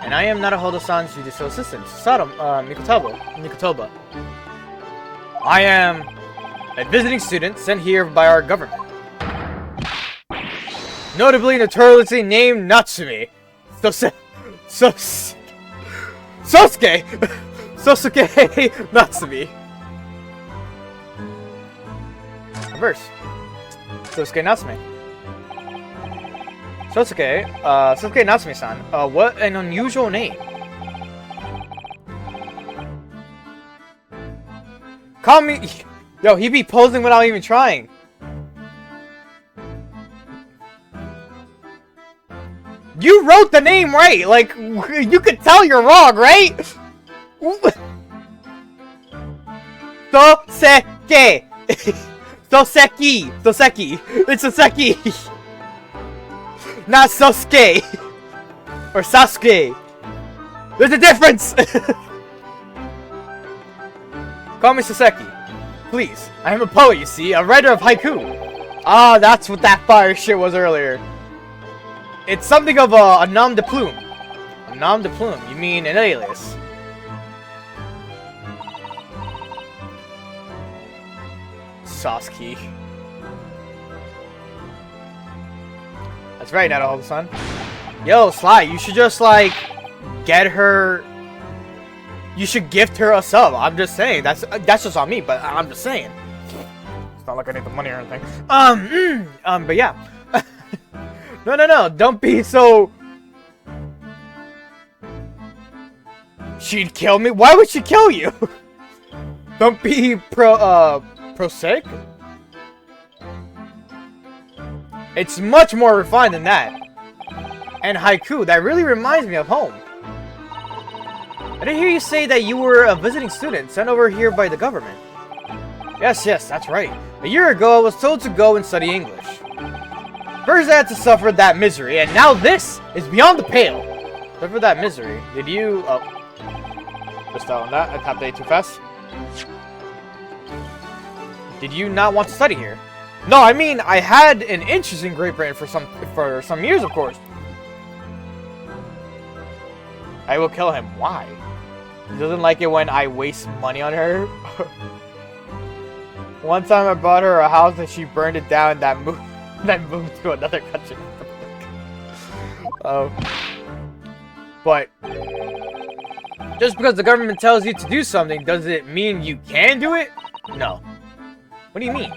Speaker 1: And I am Naruhodo-san's judicial assistant, Mikotoba. I am a visiting student sent here by our government. Notably, notoriously named Natsume. Sosuke Natsume. Reverse. Sosuke Natsume. Sosuke Natsume-san. What an unusual name. Call me... Yo, he be posing without even trying. You wrote the name right! Like, you could tell you're wrong, right? Soseki! Soseki! It's Soseki! Not Sosuke! Or Sasuke! There's a difference! Call me Soseki. Please. I am a poet, you see. A writer of haiku. Ah, that's what that fire shit was earlier. It's something of a nom de plume. A nom de plume? You mean an alias? Sasuke. That's right, Naruhodo-san. Yo, Sly, you should just, like, get her... You should gift her a sub. I'm just saying. That's just on me, but I'm just saying. It's not like I need the money or anything. But yeah. No. Don't be so... She'd kill me? Why would she kill you? Don't be prosaic? It's much more refined than that. And haiku, that really reminds me of home. I didn't hear you say that you were a visiting student sent over here by the government. Yes, that's right. A year ago, I was told to go and study English. First, I had to suffer that misery, and now this is beyond the pale. Suffer that misery. Did you... Oh. Just on that. I tapped A too fast. Did you not want to study here? No, I mean, I had an interest in Great Britain for some years, of course. I will kill him. Why? He doesn't like it when I waste money on her. One time I bought her a house and she burned it down and moved to another country. Oh. But just because the government tells you to do something, does it mean you can do it? No. What do you mean?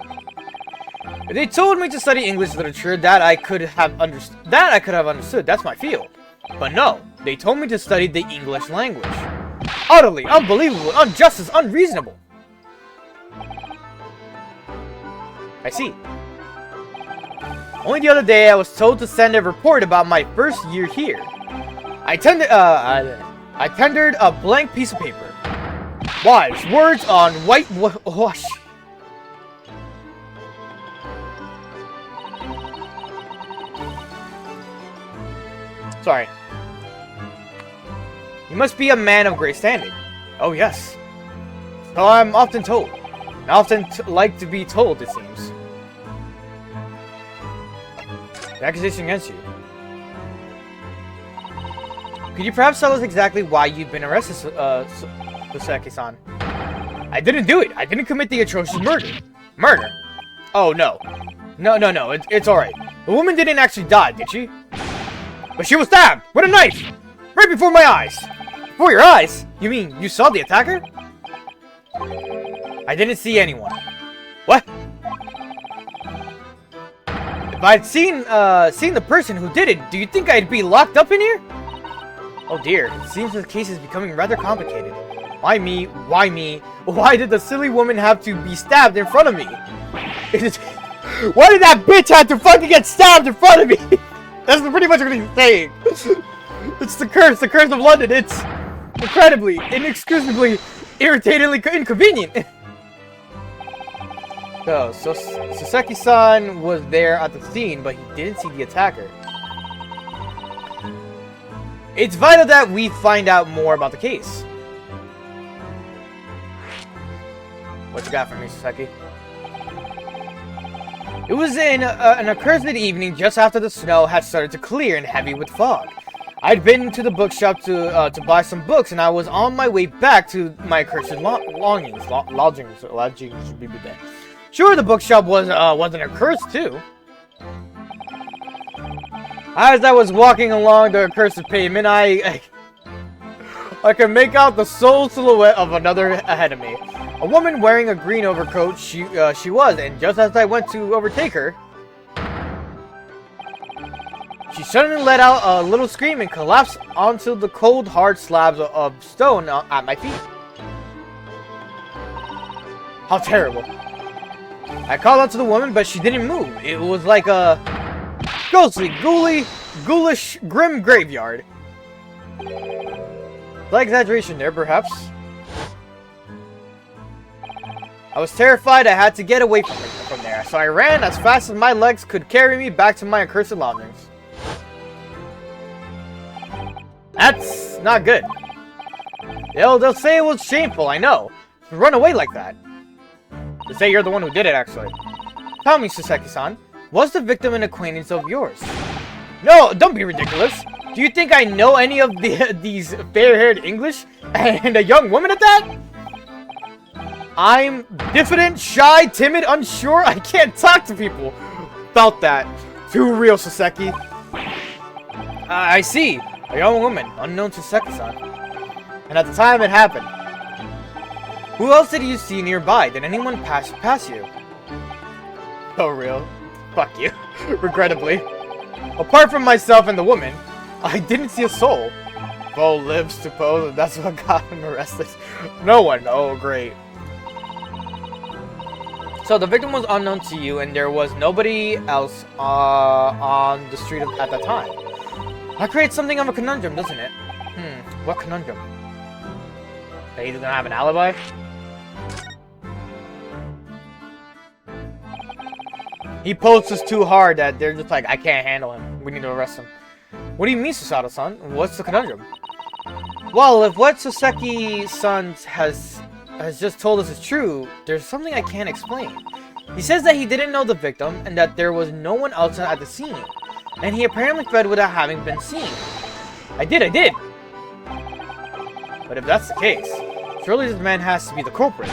Speaker 1: If they told me to study English literature, that I could have understood. That's my field. But no, they told me to study the English language. Utterly unbelievable, unjust, unreasonable. I see. Only the other day I was told to send a report about my first year here. I tendered a blank piece of paper. Wise words on whitewash. Sorry. You must be a man of great standing. Oh yes. So I'm often told. I often like to be told, it seems. The accusation against you. Could you perhaps tell us exactly why you've been arrested, Soseki-san? I didn't do it. I didn't commit the atrocious murder. Murder? Oh, no. No. It's alright. The woman didn't actually die, did she? But she was stabbed with a knife! Right before my eyes! Before your eyes? You mean you saw the attacker? I didn't see anyone. What? If I'd seen the person who did it, do you think I'd be locked up in here? Oh dear, it seems the case is becoming rather complicated. Why me? Why me? Why did the silly woman have to be stabbed in front of me? Why did that bitch have to fucking get stabbed in front of me? That's pretty much what he's saying. It's the curse of London. It's incredibly, inexcusably, irritatingly inconvenient. So Soseki-san was there at the scene, but he didn't see the attacker. It's vital that we find out more about the case. What you got for me, Soseki? It was an accursed evening just after the snow had started to clear and heavy with fog. I'd been to the bookshop to buy some books, and I was on my way back to my accursed lodgings. Sure, the bookshop wasn't accursed too. As I was walking along the accursed pavement, I could make out the sole silhouette of another ahead of me. A woman wearing a green overcoat, she was, and just as I went to overtake her, she suddenly let out a little scream and collapsed onto the cold, hard slabs of stone at my feet. How terrible. I called out to the woman, but she didn't move. It was like a ghostly, ghoulish, grim graveyard. Slight exaggeration there, perhaps. I was terrified. I had to get away from there, so I ran as fast as my legs could carry me back to my accursed lodgings. That's not good. They'll say it was shameful, I know. To run away like that. They say you're the one who did it, actually. Tell me, Soseki-san, was the victim an acquaintance of yours? No, don't be ridiculous. Do you think I know any of these fair-haired English? And a young woman at that? I'm diffident, shy, timid, unsure. I can't talk to people. Felt that. Too real, Soseki. I see. A young woman, unknown to Soseki-san. And at the time it happened. Who else did you see nearby? Did anyone pass you? Oh, real? Fuck you. Regrettably. Apart from myself and the woman, I didn't see a soul. Bo lives to pose, and that's what got him arrested. No one. Oh, great. So the victim was unknown to you, and there was nobody else on the street at that time. That creates something of a conundrum, doesn't it? What conundrum? That he doesn't have an alibi? He poses too hard that they're just like, I can't handle him. We need to arrest him. What do you mean, Susato-san? What's the conundrum? Well, if what Soseki-san has just told us is true, there's something I can't explain. He says that he didn't know the victim and that there was no one else at the scene. And he apparently fled without having been seen. I did. But if that's the case, surely this man has to be the culprit.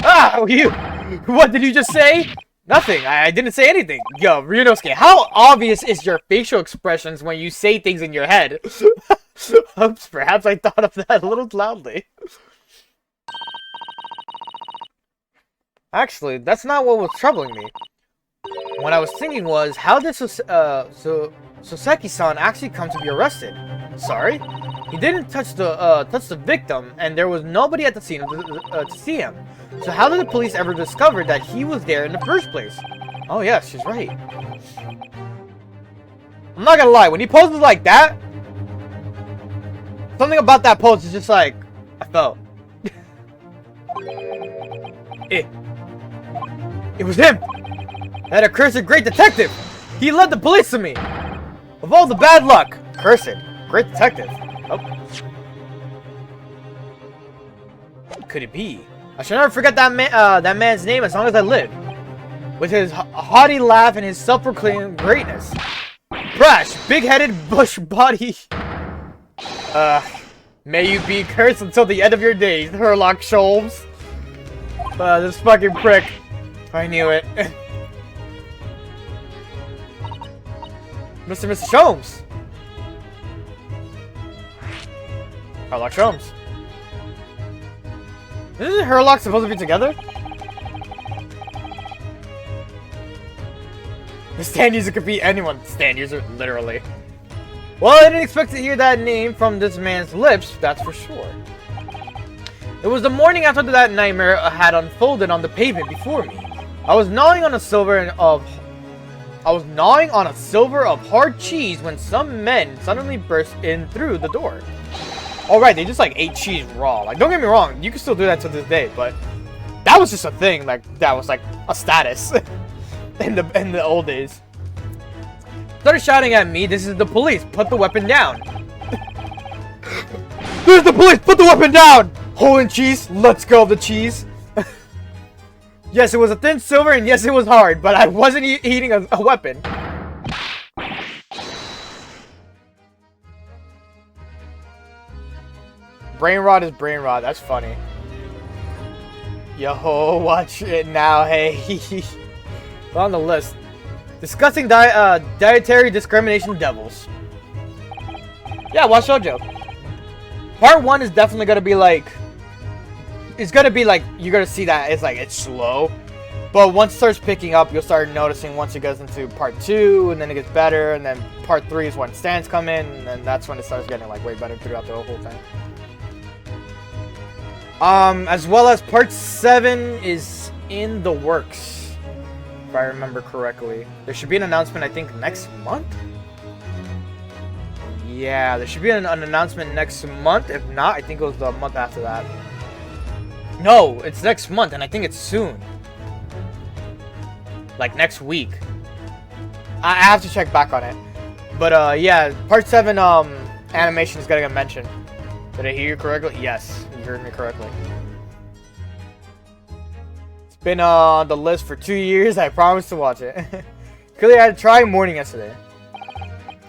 Speaker 1: Ah, you! What did you just say? Nothing. I didn't say anything. Yo, Ryunosuke, how obvious is your facial expressions when you say things in your head? Oops, perhaps I thought of that a little loudly. Actually, that's not what was troubling me. What I was thinking was, how did Soseki-san actually come to be arrested? Sorry? He didn't touch the victim, and there was nobody at the scene to see him. So how did the police ever discover that he was there in the first place? Oh yeah, she's right. I'm not gonna lie, when he poses like that, something about that pose is just like, I felt. It was him! That accursed great detective! He led the police to me! Of all the bad luck! Cursed. Great detective. Oh. Could it be? I shall never forget that man's name as long as I live. With his haughty laugh and his self-proclaimed greatness. Brash, big-headed, bush body. May you be cursed until the end of your days, Herlock Sholmes. This fucking prick. I knew it. Mr. Sholmes. Herlock Sholmes. Isn't Herlock supposed to be together? The stand user could be anyone. Stand user, literally. Well, I didn't expect to hear that name from this man's lips, that's for sure. It was the morning after that nightmare had unfolded on the pavement before me. I was gnawing on a silver of hard cheese when some men suddenly burst in through the door. Alright, they just like ate cheese raw. Like, don't get me wrong, you can still do that to this day, but that was just a thing, like, that was like a status in the old days. Started shouting at me, "This is the police, put the weapon down." This is the police, put the weapon down! Hole in cheese, let's go the cheese. Yes, it was a thin silver, and yes, it was hard, but I wasn't eating a weapon. Brain rot is brain rot, that's funny. Yo, watch it now, hey. On the list. Discussing dietary discrimination devils. Yeah, watch JoJo. Part 1 is definitely gonna be like... It's gonna be like, you're gonna see that it's slow. But once it starts picking up, you'll start noticing once it goes into part 2, and then it gets better, and then part 3 is when stands come in, and then that's when it starts getting like way better throughout the whole thing. As well as part 7 is in the works, if I remember correctly. There should be an announcement, I think, next month? Yeah, there should be an announcement next month. If not, I think it was the month after that. No, it's next month, and I think it's soon. Like, next week. I have to check back on it. But, yeah, part 7, animation is gonna get mentioned. Did I hear you correctly? Yes, you heard me correctly. It's been on the list for 2 years. I promised to watch it. Clearly, I had to try morning yesterday.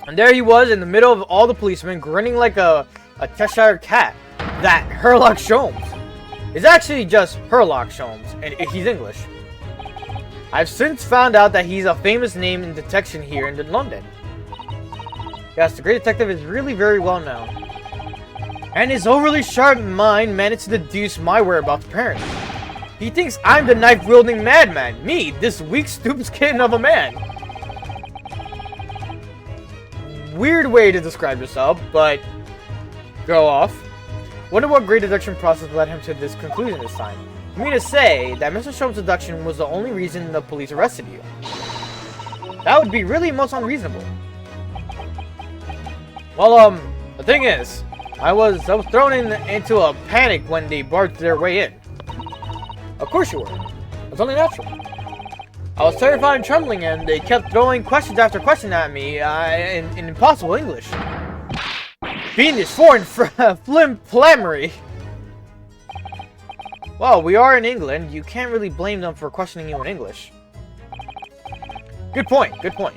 Speaker 1: And there he was in the middle of all the policemen, grinning like a Cheshire cat. That Herlock Sholmes. It's actually just Herlock Sholmes, and he's English. I've since found out that he's a famous name in detection here in London. Yes, the great detective is really very well known. And his overly sharp mind managed to deduce my whereabouts apparently. He thinks I'm the knife-wielding madman. Me, this weak, stupid skin of a man. Weird way to describe yourself, but go off. Wonder what great deduction process led him to this conclusion this time. You mean to say that Mr. Sholmes' deduction was the only reason the police arrested you? That would be really most unreasonable. Well, the thing is, I was thrown into a panic when they barged their way in. Of course you were. It's only natural. I was terrified and trembling, and they kept throwing questions after question at me in impossible English. Fiendish, foreign, flammery. Well, we are in England. You can't really blame them for questioning you in English. Good point. Good point.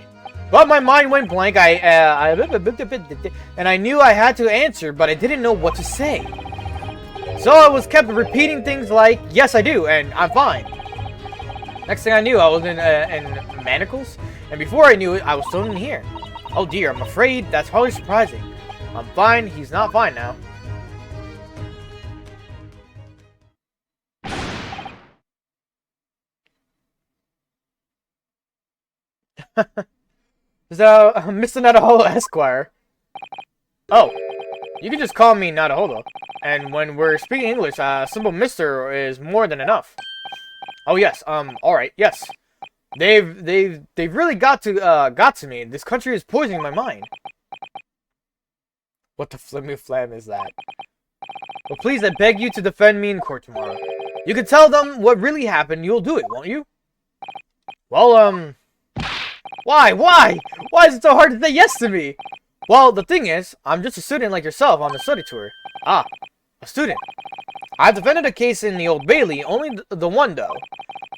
Speaker 1: But my mind went blank. And I knew I had to answer, but I didn't know what to say. So I was kept repeating things like, "Yes, I do," and "I'm fine." Next thing I knew, I was in manacles, and before I knew it, I was still in here. Oh dear, I'm afraid that's hardly surprising. I'm fine. He's not fine now. So, Mr. Nadahodo Esquire. Oh, you can just call me Nadahodo. And when we're speaking English, simple Mister is more than enough. Oh yes, alright, yes. They've really got to me. This country is poisoning my mind. What the flimmy flam is that? Well, please, I beg you to defend me in court tomorrow. You can tell them what really happened. You'll do it, won't you? Well, why? Why is it so hard to say yes to me? Well, the thing is, I'm just a student like yourself on the study tour. Ah, a student. I've defended a case in the Old Bailey, only the one though.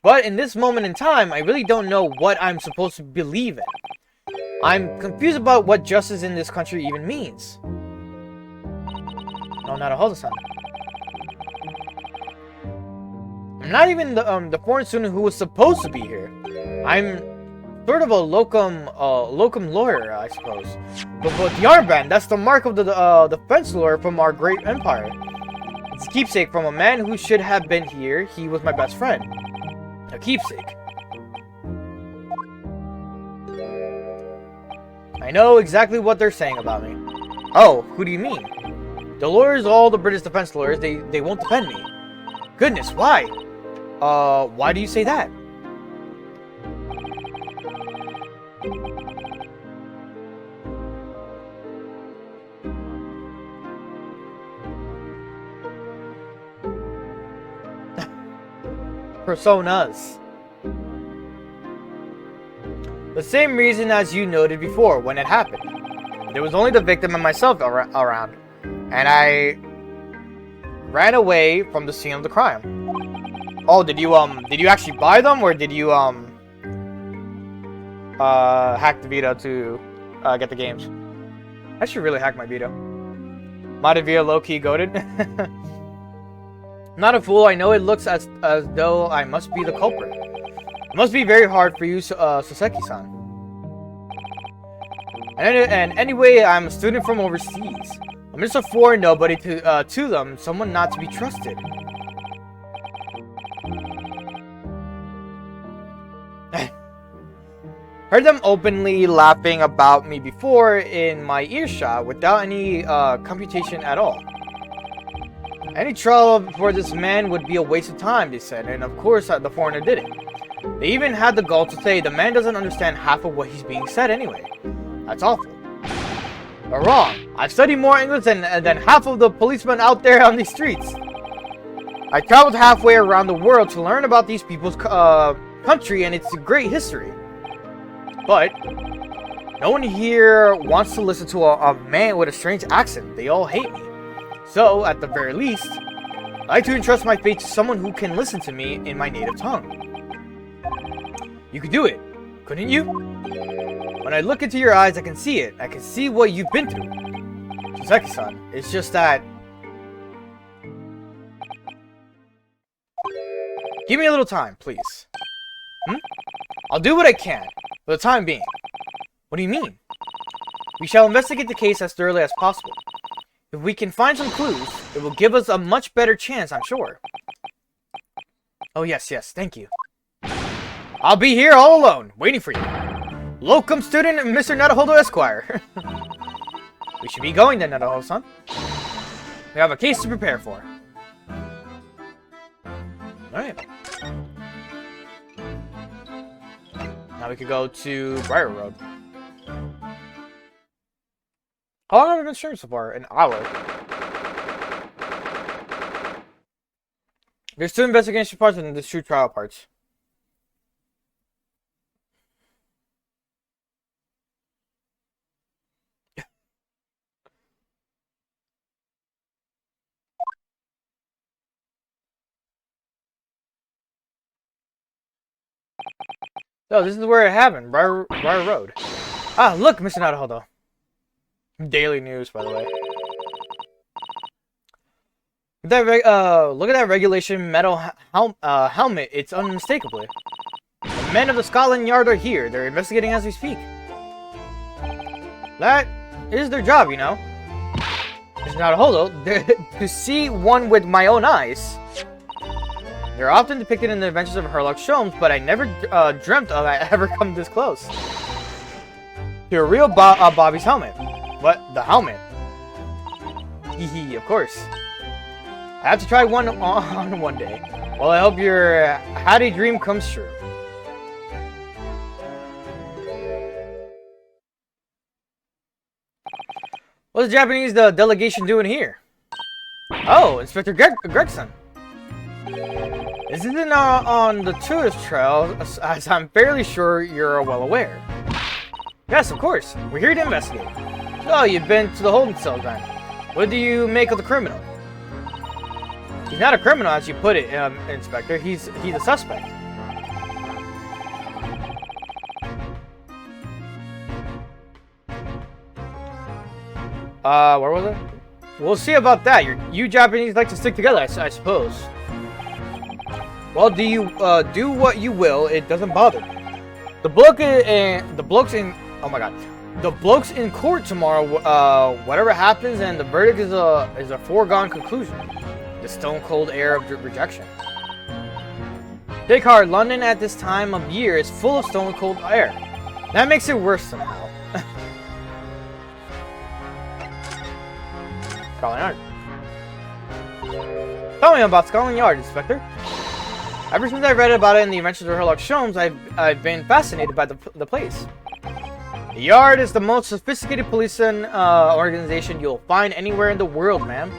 Speaker 1: But in this moment in time, I really don't know what I'm supposed to believe in. I'm confused about what justice in this country even means. No, Nadahodo-san. I'm not even the foreign student who was supposed to be here. I'm sort of a locum lawyer, I suppose. But the armband, that's the mark of the fence lawyer from our great empire. It's a keepsake from a man who should have been here. He was my best friend. A keepsake. I know exactly what they're saying about me. Oh, who do you mean? The lawyers, all the British defense lawyers, they won't defend me. Goodness, why? Why do you say that? Personas. The same reason as you noted before when it happened. There was only the victim and myself around, and I ran away from the scene of the crime. Oh, did you actually buy them, or did you hack the Vita to get the games? I should really hack my Vita. Madavia low-key goated. Not a fool, I know it looks as though I must be the culprit. It must be very hard for you, Soseki-san. And anyway, I'm a student from overseas. I'm just a foreign nobody to them, someone not to be trusted. Heard them openly laughing about me before in my earshot without any computation at all. Any trial for this man would be a waste of time, they said, and of course the foreigner did it. They even had the gall to say the man doesn't understand half of what he's being said anyway. That's awful. But wrong. I've studied more English than half of the policemen out there on these streets. I traveled halfway around the world to learn about these people's country and its great history. But no one here wants to listen to a man with a strange accent. They all hate me. So, at the very least, I'd like to entrust my fate to someone who can listen to me in my native tongue. You could do it, couldn't you? When I look into your eyes, I can see it. I can see what you've been through. Soseki-san, it's just that... Give me a little time, please. I'll do what I can, for the time being. What do you mean? We shall investigate the case as thoroughly as possible. If we can find some clues, it will give us a much better chance, I'm sure. Oh yes, thank you. I'll be here all alone, waiting for you. Locum student, Mr. Nadahodo Esquire. We should be going then, Nadahodo-san. We have a case to prepare for. Alright. Now we could go to Briar Road. How long have I been streaming so far? An hour. There's 2 investigation parts and there's 2 trial parts. Oh, this is where it happened. Briar Road. Ah, look, Mr. Nadahodo. Daily news, by the way. Look at that regulation metal helmet. It's unmistakably. The men of the Scotland Yard are here. They're investigating as we speak. That is their job, you know. It's not a holo. To see one with my own eyes. They're often depicted in the adventures of Sherlock Holmes, but I never dreamt of I ever come this close. To a real Bobby's helmet. What? The helmet? Hee, of course. I have to try one on one day. Well, I hope your Hattie dream comes true. What's the Japanese delegation doing here? Oh, Inspector Gregson. This isn't on the tourist trail, as I'm fairly sure you're well aware. Yes, of course. We're here to investigate. So, you've been to the holding cell then. What do you make of the criminal? He's not a criminal, as you put it, Inspector. He's a suspect. Where was it? We'll see about that. You Japanese like to stick together, I suppose. Well, do what you will. It doesn't bother me. The blokes in court tomorrow. Whatever happens, and the verdict is a foregone conclusion. The stone cold air of rejection. Take heart. London at this time of year is full of stone cold air. That makes it worse somehow. Scotland Yard. Tell me about Scotland Yard, Inspector. Ever since I read about it in the Adventures of Sherlock Holmes, I've been fascinated by the place. The Yard is the most sophisticated policing organization you'll find anywhere in the world, ma'am.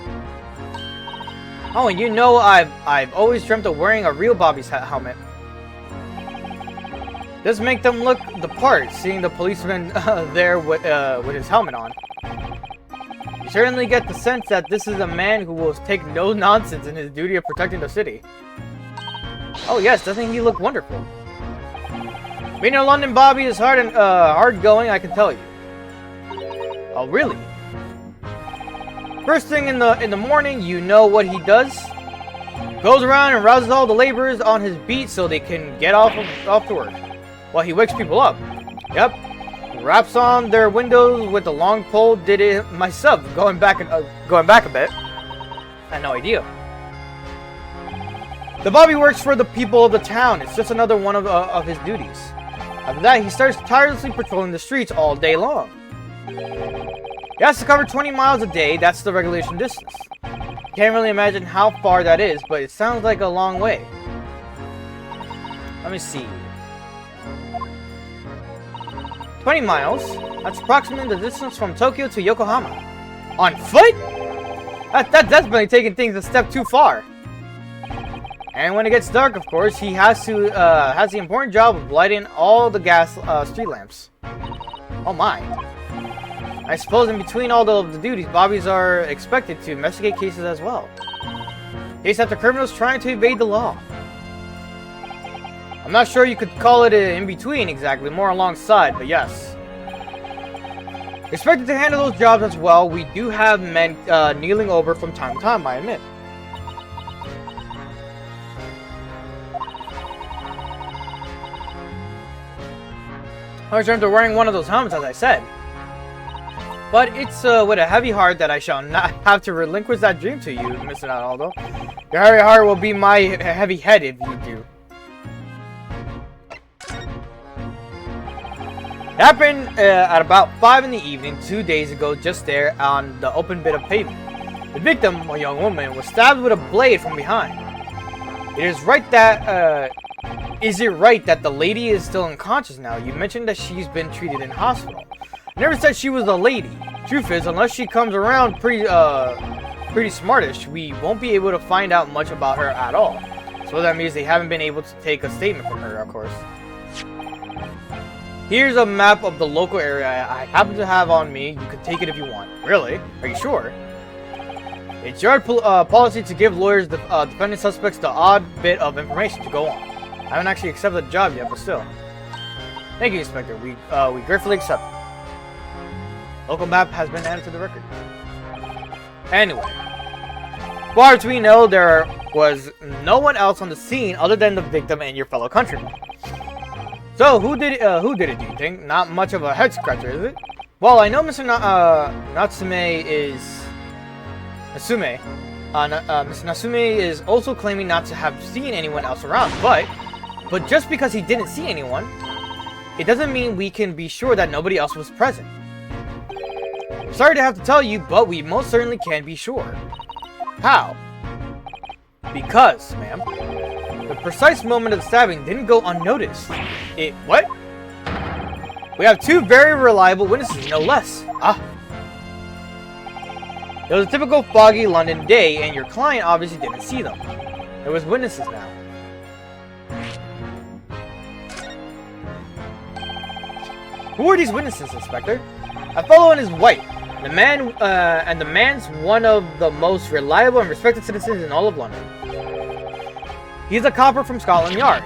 Speaker 1: Oh, and you know I've always dreamt of wearing a real Bobby's helmet. Does make them look the part, seeing the policeman there with his helmet on. You certainly get the sense that this is a man who will take no nonsense in his duty of protecting the city. Oh yes, doesn't he look wonderful? Being a London Bobby is hard going, I can tell you. Oh really? First thing in the morning, you know what he does? Goes around and rouses all the laborers on his beat so they can get off to work. Well, he wakes people up. Yep. Raps on their windows with a long pole. Did it myself. Going back a bit. I had no idea. The Bobby works for the people of the town. It's just another one of his duties. After that, he starts tirelessly patrolling the streets all day long. He has to cover 20 miles a day. That's the regulation distance. Can't really imagine how far that is, but it sounds like a long way. Let me see. 20 miles. That's approximately the distance from Tokyo to Yokohama. On foot? That's definitely taking things a step too far. And when it gets dark, of course, he has the important job of lighting all the gas street lamps. Oh my. I suppose in between all the duties, Bobbies are expected to investigate cases as well. Case after criminals trying to evade the law. I'm not sure you could call it in between exactly, more alongside, but yes. Expected to handle those jobs as well. We do have men kneeling over from time to time, I admit. I was dreamt of wearing one of those helmets, as I said. But it's with a heavy heart that I shall not have to relinquish that dream to you, Mr. Ronaldo. Your heavy heart will be my heavy head if you do. It happened at about 5 in the evening 2 days ago, just there on the open bit of pavement. The victim, a young woman, was stabbed with a blade from behind. Is it right that the lady is still unconscious now? You mentioned that she's been treated in hospital. I never said she was a lady. Truth is, unless she comes around pretty smartish, we won't be able to find out much about her at all. So that means they haven't been able to take a statement from her, of course. Here's a map of the local area I happen to have on me. You can take it if you want. Really? Are you sure? It's your policy to give lawyers the defending suspects the odd bit of information to go on. I haven't actually accepted the job yet, but still. Thank you, Inspector. We gratefully accept it. Local map has been added to the record. Anyway. Far as we know, there was no one else on the scene other than the victim and your fellow countrymen. So, who did it, do you think? Not much of a head-scratcher, is it? Well, I know Mr. Natsume is Nasume. Mr. Nasume is also claiming not to have seen anyone else around, but just because he didn't see anyone, it doesn't mean we can be sure that nobody else was present. Sorry to have to tell you, but we most certainly can be sure. How? Because, ma'am, the precise moment of the stabbing didn't go unnoticed. What? We have two very reliable witnesses, no less. It was a typical foggy London day, and your client obviously didn't see them. There was witnesses now. Who are these witnesses, Inspector? A fellow and his wife. The man's one of the most reliable and respected citizens in all of London. He's a copper from Scotland Yard.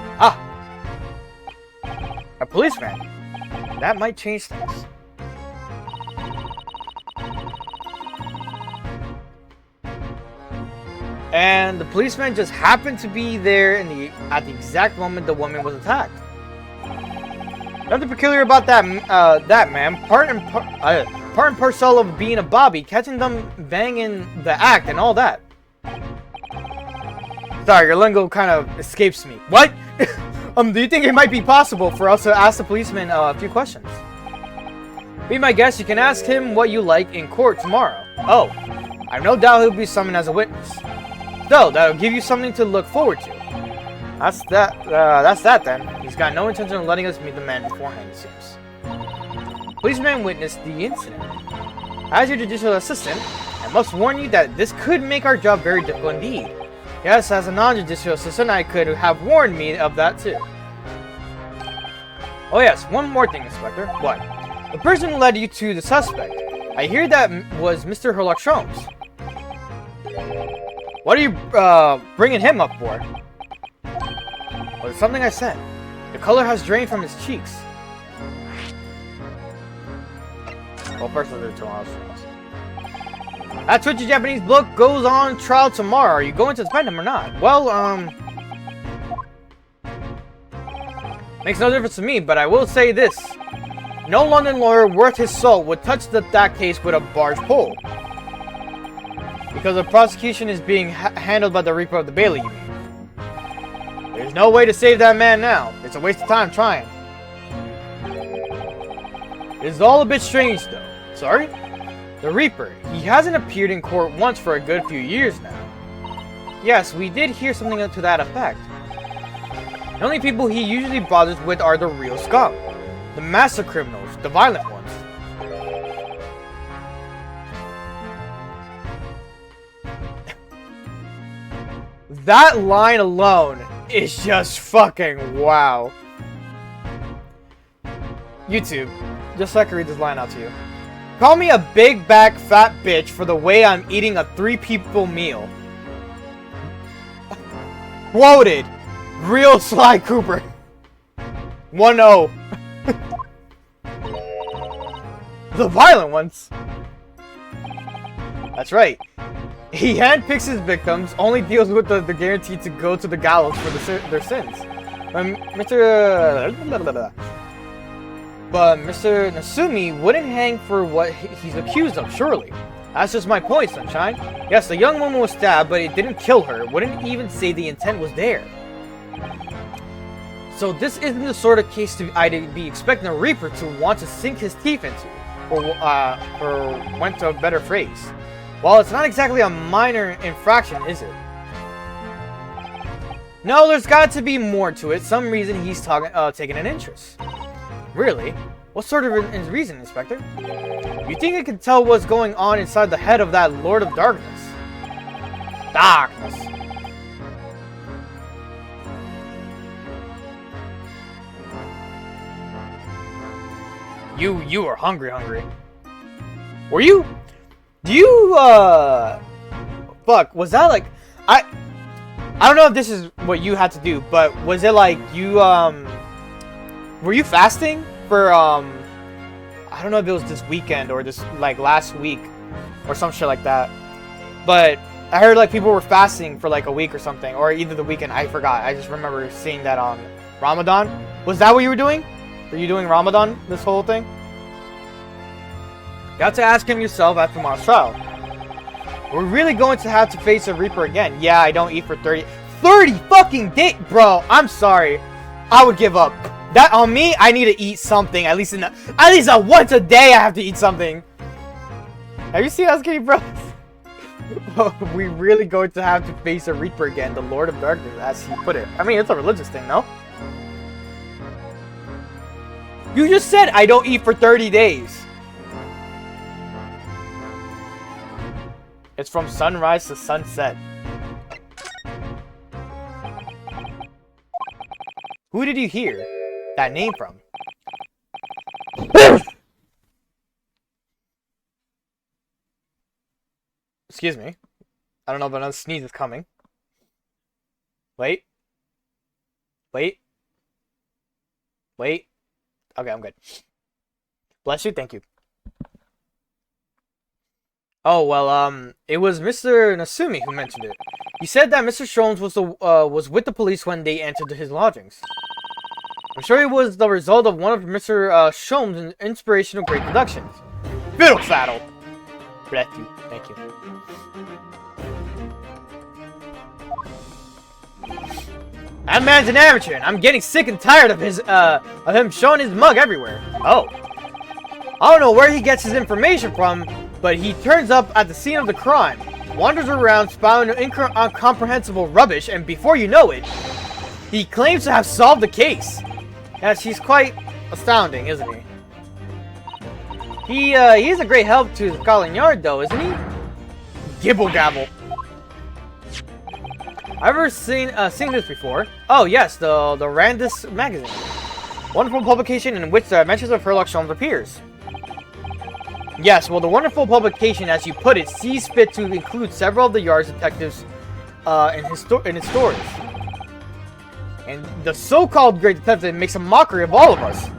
Speaker 1: A policeman. That might change things. And the policeman just happened to be there at the exact moment the woman was attacked. Nothing peculiar about that, ma'am. Part and parcel of being a bobby, catching them banging the act and all that. Sorry, your lingo kind of escapes me. What? Do you think it might be possible for us to ask the policeman a few questions? Be my guest, you can ask him what you like in court tomorrow. Oh, I have no doubt he'll be summoned as a witness. So, that'll give you something to look forward to. That's that then. He's got no intention of letting us meet the man beforehand, it seems. Policeman witnessed the incident. As your judicial assistant, I must warn you that this could make our job very difficult indeed. Yes, as a non-judicial assistant, I could have warned me of that too. Oh yes, one more thing, Inspector. What? The person who led you to the suspect. I hear that was Mr. Herlock Sholmes. What are you, bringing him up for? Well, it's something I said. The color has drained from his cheeks. Well, first let's do tomorrow's trials. That twitchy Japanese bloke goes on trial tomorrow. Are you going to defend him or not? Well, makes no difference to me, but I will say this. No London lawyer worth his salt would touch that case with a barge pole. Because the prosecution is being handled by the Reaper of the Bailey, you mean? There's no way to save that man now. It's a waste of time trying. It's all a bit strange, though. Sorry? The Reaper. He hasn't appeared in court once for a good few years now. Yes, we did hear something to that effect. The only people he usually bothers with are the real scum. The master criminals, the violent ones. That line alone is just fucking wow. YouTube, just so I can read this line out to you. Call me a big back fat bitch for the way I'm eating a 3-people meal. Quoted, real Sly Cooper. 1-0. The violent ones. That's right. He handpicks his victims, only deals with the guarantee to go to the gallows for their sins. But Mr. Nasumi wouldn't hang for what he's accused of, surely. That's just my point, Sunshine. Yes, the young woman was stabbed, but it didn't kill her. Wouldn't even say the intent was there. So this isn't the sort of case I'd be expecting a Reaper to want to sink his teeth into, or went to a better phrase. Well, it's not exactly a minor infraction, is it? No, there's got to be more to it. Some reason he's taking an interest. Really? What sort of reason, Inspector? You think I can tell what's going on inside the head of that Lord of Darkness? Darkness. You are hungry. Were you? Do you, fuck, was that like, I don't know if this is what you had to do, but was it like you, were you fasting for, I don't know if it was this weekend or this, like, last week or some shit like that, but I heard, like, people were fasting for, like, a week or something, or either the weekend, I forgot, I just remember seeing that on Ramadan. Was that what you were doing? Were you doing Ramadan, this whole thing? You have to ask him yourself at tomorrow's trial. We're really going to have to face a Reaper again. Yeah, I don't eat for 30 fucking days, bro. I'm sorry. I would give up. That on me, I need to eat something. At least once a day I have to eat something. Have you seen us, Kitty Bros? We really going to have to face a Reaper again, the Lord of Darkness, as he put it. I mean, it's a religious thing, no? You just said I don't eat for 30 days. It's from sunrise to sunset. Who did you hear that name from? Excuse me. I don't know, but another sneeze is coming. Wait. Wait. Wait. Okay, I'm good. Bless you, thank you. Oh, well, it was Mr. Nasumi who mentioned it. He said that Mr. Sholmes was with the police when they entered his lodgings. I'm sure it was the result of one of Mr. Sholmes' inspirational great deductions. Fiddle faddle! Bless you, thank you. That man's an amateur, and I'm getting sick and tired of him showing his mug everywhere. Oh. I don't know where he gets his information from, but he turns up at the scene of the crime, wanders around spouting incomprehensible rubbish, and before you know it, he claims to have solved the case. Yes, he's quite astounding, isn't he? He's a great help to Scotland Yard, though, isn't he? Gibble gabble. I've ever seen this before. Oh yes, the Randus magazine, wonderful publication in which the Adventures of Sherlock Holmes appears. Yes, well, the wonderful publication, as you put it, sees fit to include several of the Yard's detectives in its stories. And the so-called great detective makes a mockery of all of us.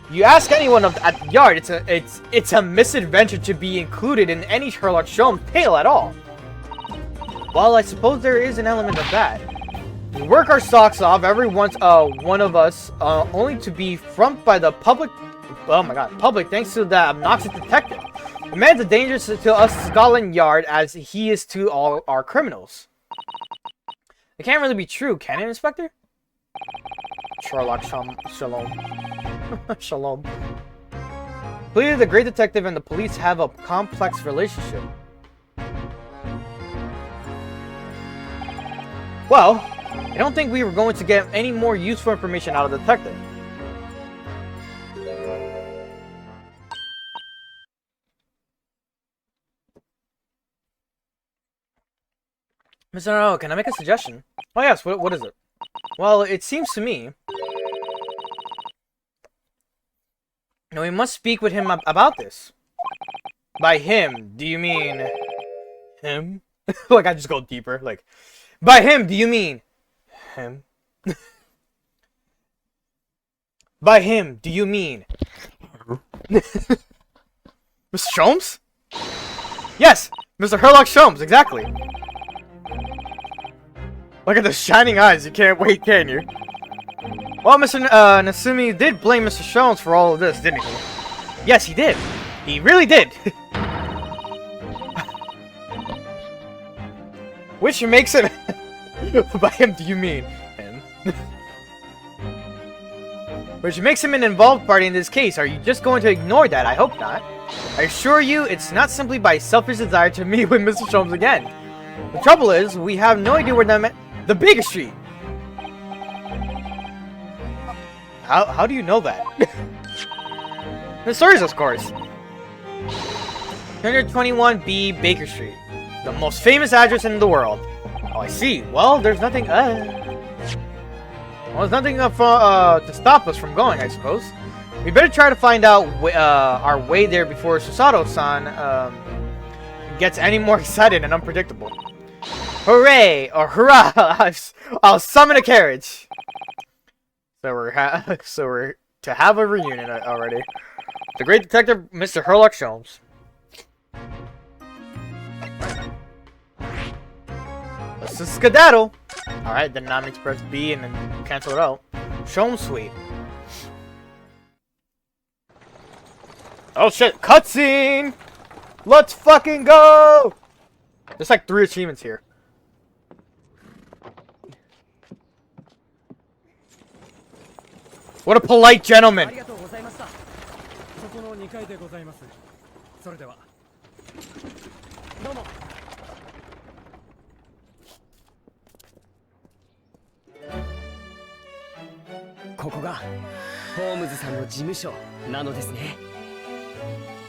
Speaker 1: You ask anyone at the Yard, it's a misadventure to be included in any Sherlock Holmes tale at all. Well, I suppose there is an element of that. We work our socks off, every one of us, only to be frumped by the public. Oh my god, public, thanks to that obnoxious detective. The man's a danger to us Scotland Yard as he is to all our criminals. It can't really be true, can it, Inspector? Sherlock Shalom. Shalom. Clearly, the great detective and the police have a complex relationship. Well, I don't think we were going to get any more useful information out of the detective. Mr. Naruto, can I make a suggestion? Oh yes, what is it? Well, it seems to me... No, we must speak with him about this. By him, do you mean... him? Like, I just go deeper, like... By him, do you mean... him? By him, do you mean... Mr. Sholmes? Yes! Mr. Sherlock Holmes, exactly! Look at the shining eyes, you can't wait, can you? Well, Mr. Nasumi did blame Mr. Sholmes for all of this, didn't he? Yes, he did. He really did. Which makes him... By him, do you mean him? Which makes him an involved party in this case. Are you just going to ignore that? I hope not. I assure you, it's not simply by selfish desire to meet with Mr. Sholmes again. The trouble is, we have no idea where them... The Baker Street! How do you know that? The stories, of course. 121B Baker Street. The most famous address in the world. Oh, I see. Well, there's nothing... Well, there's nothing to stop us from going, I suppose. We better try to find out our way there before Susato-san gets any more excited and unpredictable. Hooray! Or hurrah! I'll summon a carriage! So we're to have a reunion already. The great detective, Mr. Sherlock Holmes. Let's just skedaddle! Alright, then now I need to press B and then cancel it out. Sholmes Suite. Oh shit, cutscene! Let's fucking go! There's like 3 achievements here. What a polite gentleman.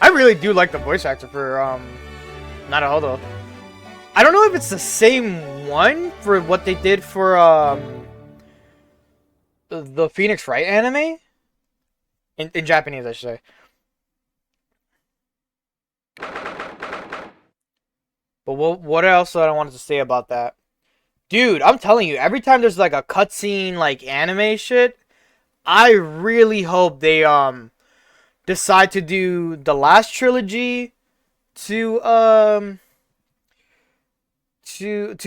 Speaker 1: I really do like the voice actor for Naruhodo. I don't know if it's the same one for what they did for the Phoenix Wright anime in Japanese, I should say. But what else I wanted to say about that? Dude, I'm telling you, every time there's like a cutscene like anime shit, I really hope they decide to do the last trilogy to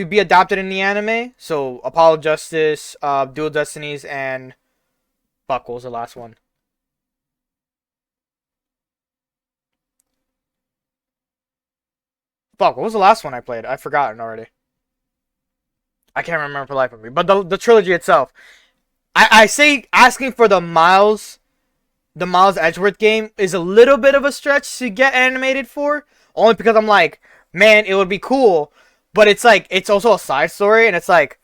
Speaker 1: be adapted in the anime. So Apollo Justice, Dual Destinies, and fuck, what was the last one? Fuck, what was the last one I played? I've forgotten already. I can't remember for the life of me. But the trilogy itself. I say asking for the Miles Edgeworth game is a little bit of a stretch to get animated for. Only because I'm like, man, it would be cool. But it's like, it's also a side story. And it's like,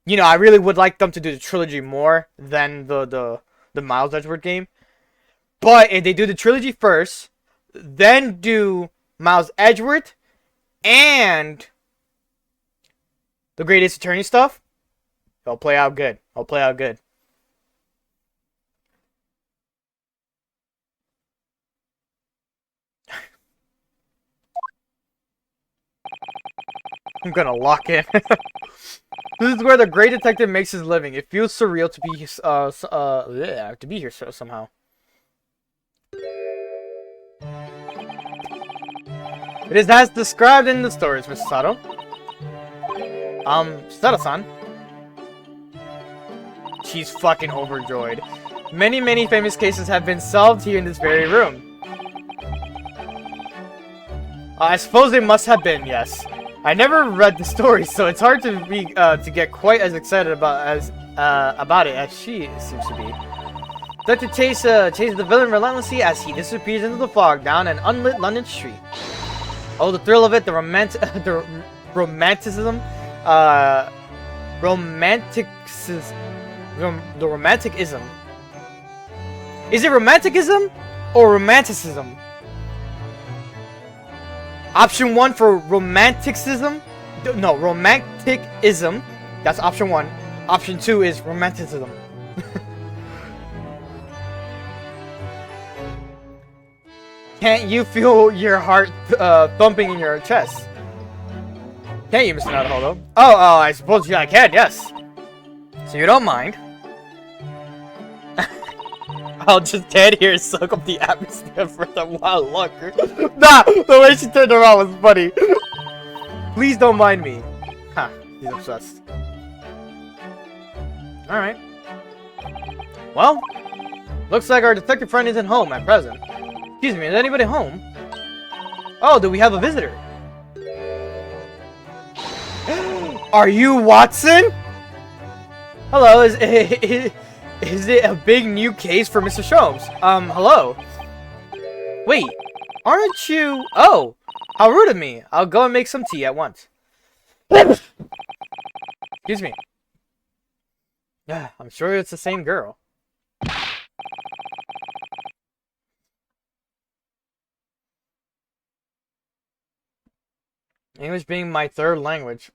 Speaker 1: you know, I really would like them to do the trilogy more than the Miles Edgeworth game. But if they do the trilogy first, then do Miles Edgeworth and the Great Ace Attorney stuff, it'll play out good. It'll play out good. I'm gonna lock in. This is where the great detective makes his living. It feels surreal to be here somehow. It is as described in the stories, Mr. Sato. Sato-san. She's fucking overjoyed. Many famous cases have been solved here in this very room. I suppose they must have been, yes. I never read the story, so it's hard to get quite as excited about it as she seems to be. Detective chases the villain relentlessly as he disappears into the fog down an unlit London street. Oh, the thrill of it, the romanticism, the romanticism. Is it romanticism or romanticism? Option 1 for romanticism. No, romanticism. That's option 1. Option 2 is romanticism. Can't you feel your heart thumping in your chest? Can't you, Mr. Naruhodo? Oh, I suppose I can, yes. So you don't mind. I'll just stand here and soak up the atmosphere for a while longer. Nah, the way she turned around was funny. Please don't mind me. Ha, he's obsessed. Alright. Well, looks like our detective friend isn't home at present. Excuse me, is anybody home? Oh, do we have a visitor? Are you Watson? Hello, is it a big new case for Mr. Sholmes? Hello? Wait, aren't you... Oh, how rude of me. I'll go and make some tea at once. Excuse me. I'm sure it's the same girl. English being my third language.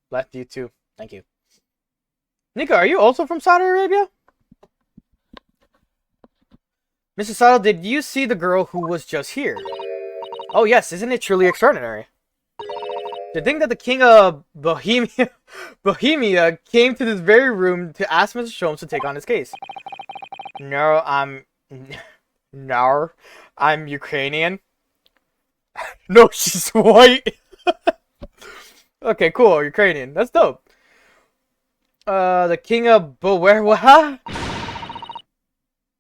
Speaker 1: Left you too. Thank you. Nika, are you also from Saudi Arabia? Mr. Sato, did you see the girl who was just here? Oh yes, isn't it truly extraordinary? To think that the king of Bohemia came to this very room to ask Mr. Sholmes to take on his case. No, I'm Ukrainian. No, she's white. Okay, cool, Ukrainian. That's dope. The king of what?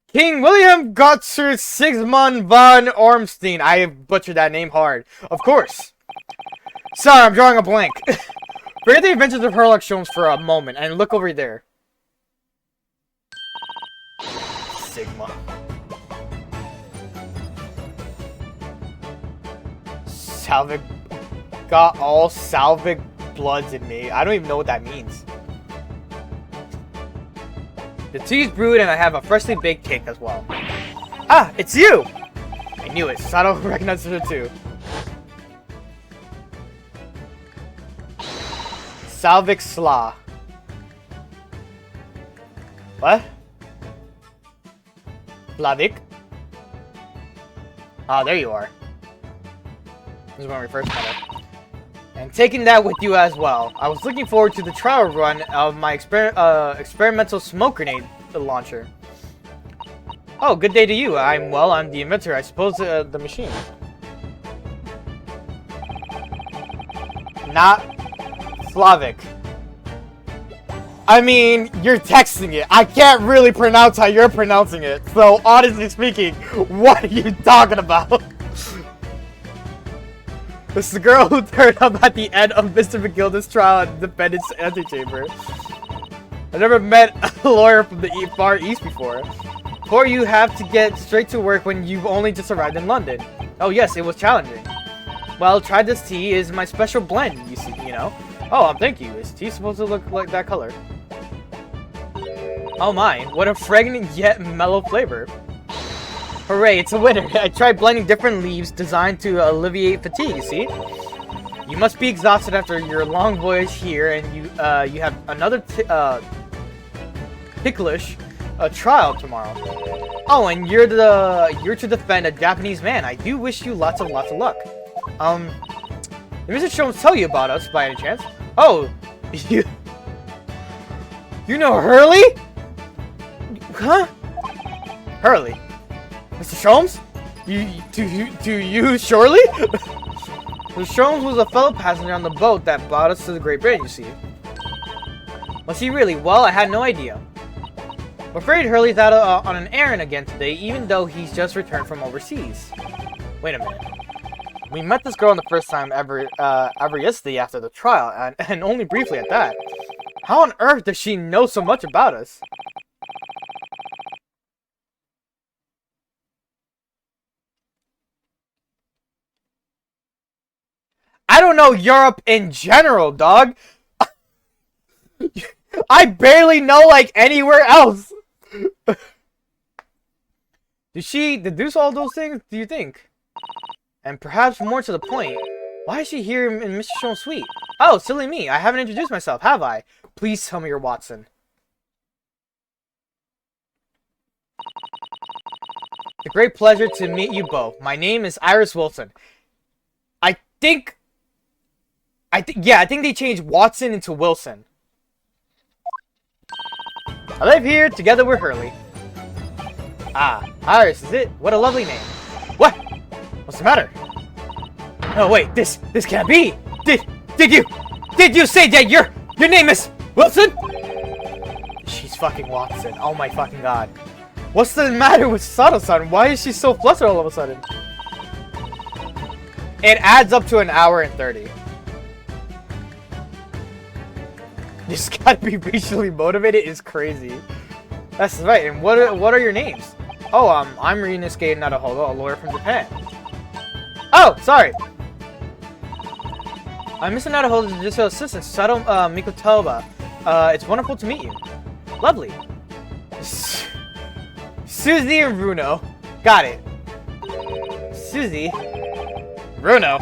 Speaker 1: King William Gottscher Sigismund von Ormstein. I butchered that name hard. Of course. Sorry, I'm drawing a blank. Forget the adventures of Herlock Sholmes for a moment and look over there. Sigma. Salvic. Got all Salvic bloods in me. I don't even know what that means. The tea's brewed and I have a freshly baked cake as well. Ah, it's you! I knew it. Sato recognizes her too. Salvic Slaw. What? Slavic? Ah, there you are. This is when we first met her. And taking that with you as well. I was looking forward to the trial run of my experimental smoke grenade launcher. Oh, good day to you. I'm the inventor. I suppose the machine. Not Slavic. I mean, you're texting it. I can't really pronounce how you're pronouncing it. So, honestly speaking, what are you talking about? This is the girl who turned up at the end of Mr. McGilda's trial at the defendant's antechamber. I never met a lawyer from the far east before. Or you have to get straight to work when you've only just arrived in London. Oh yes, it was challenging. Well, try this tea. Is my special blend, you know. Oh, thank you. Is tea supposed to look like that color? Oh my, what a fragrant yet mellow flavor. Hooray, it's a winner. I tried blending different leaves designed to alleviate fatigue, you see? You must be exhausted after your long voyage here, and you have another ticklish trial tomorrow. Oh, and you're to defend a Japanese man. I do wish you lots of luck. Did Mr. Sholmes tell you about us by any chance? Oh, you know Hurley? Huh? Hurley? Mr. Sholmes? Do you surely? Mr. Sholmes was a fellow passenger on the boat that brought us to the Great Britain, you see. Was he really? Well, I had no idea. I'm afraid Hurley's out on an errand again today, even though he's just returned from overseas. Wait a minute. We met this girl the first time ever yesterday after the trial, and only briefly at that. How on earth does she know so much about us? I don't know Europe in general, dog. I barely know, like, anywhere else. Did she deduce all those things, do you think? And perhaps more to the point, why is she here in Mr. Sholmes' suite? Oh, silly me. I haven't introduced myself, have I? Please tell me you're Watson. It's a great pleasure to meet you both. My name is Iris Wilson. I think they changed Watson into Wilson. I live here together with Hurley. Ah, Iris, is it? What a lovely name. What? What's the matter? No, wait, this can't be. Did you say that your name is Wilson? She's fucking Watson. Oh my fucking god. What's the matter with Sato-san? Why is she so flustered all of a sudden? It adds up to 1 hour and 30. This gotta be racially motivated is crazy. That's right. And what are your names? Oh, I'm Ryunosuke Naruhodo, a lawyer from Japan. Oh, sorry. I'm Mr. Naruhodo's judicial assistant, Sato Mikotoba. It's wonderful to meet you. Lovely. Susie and Bruno. Got it. Susie. Bruno.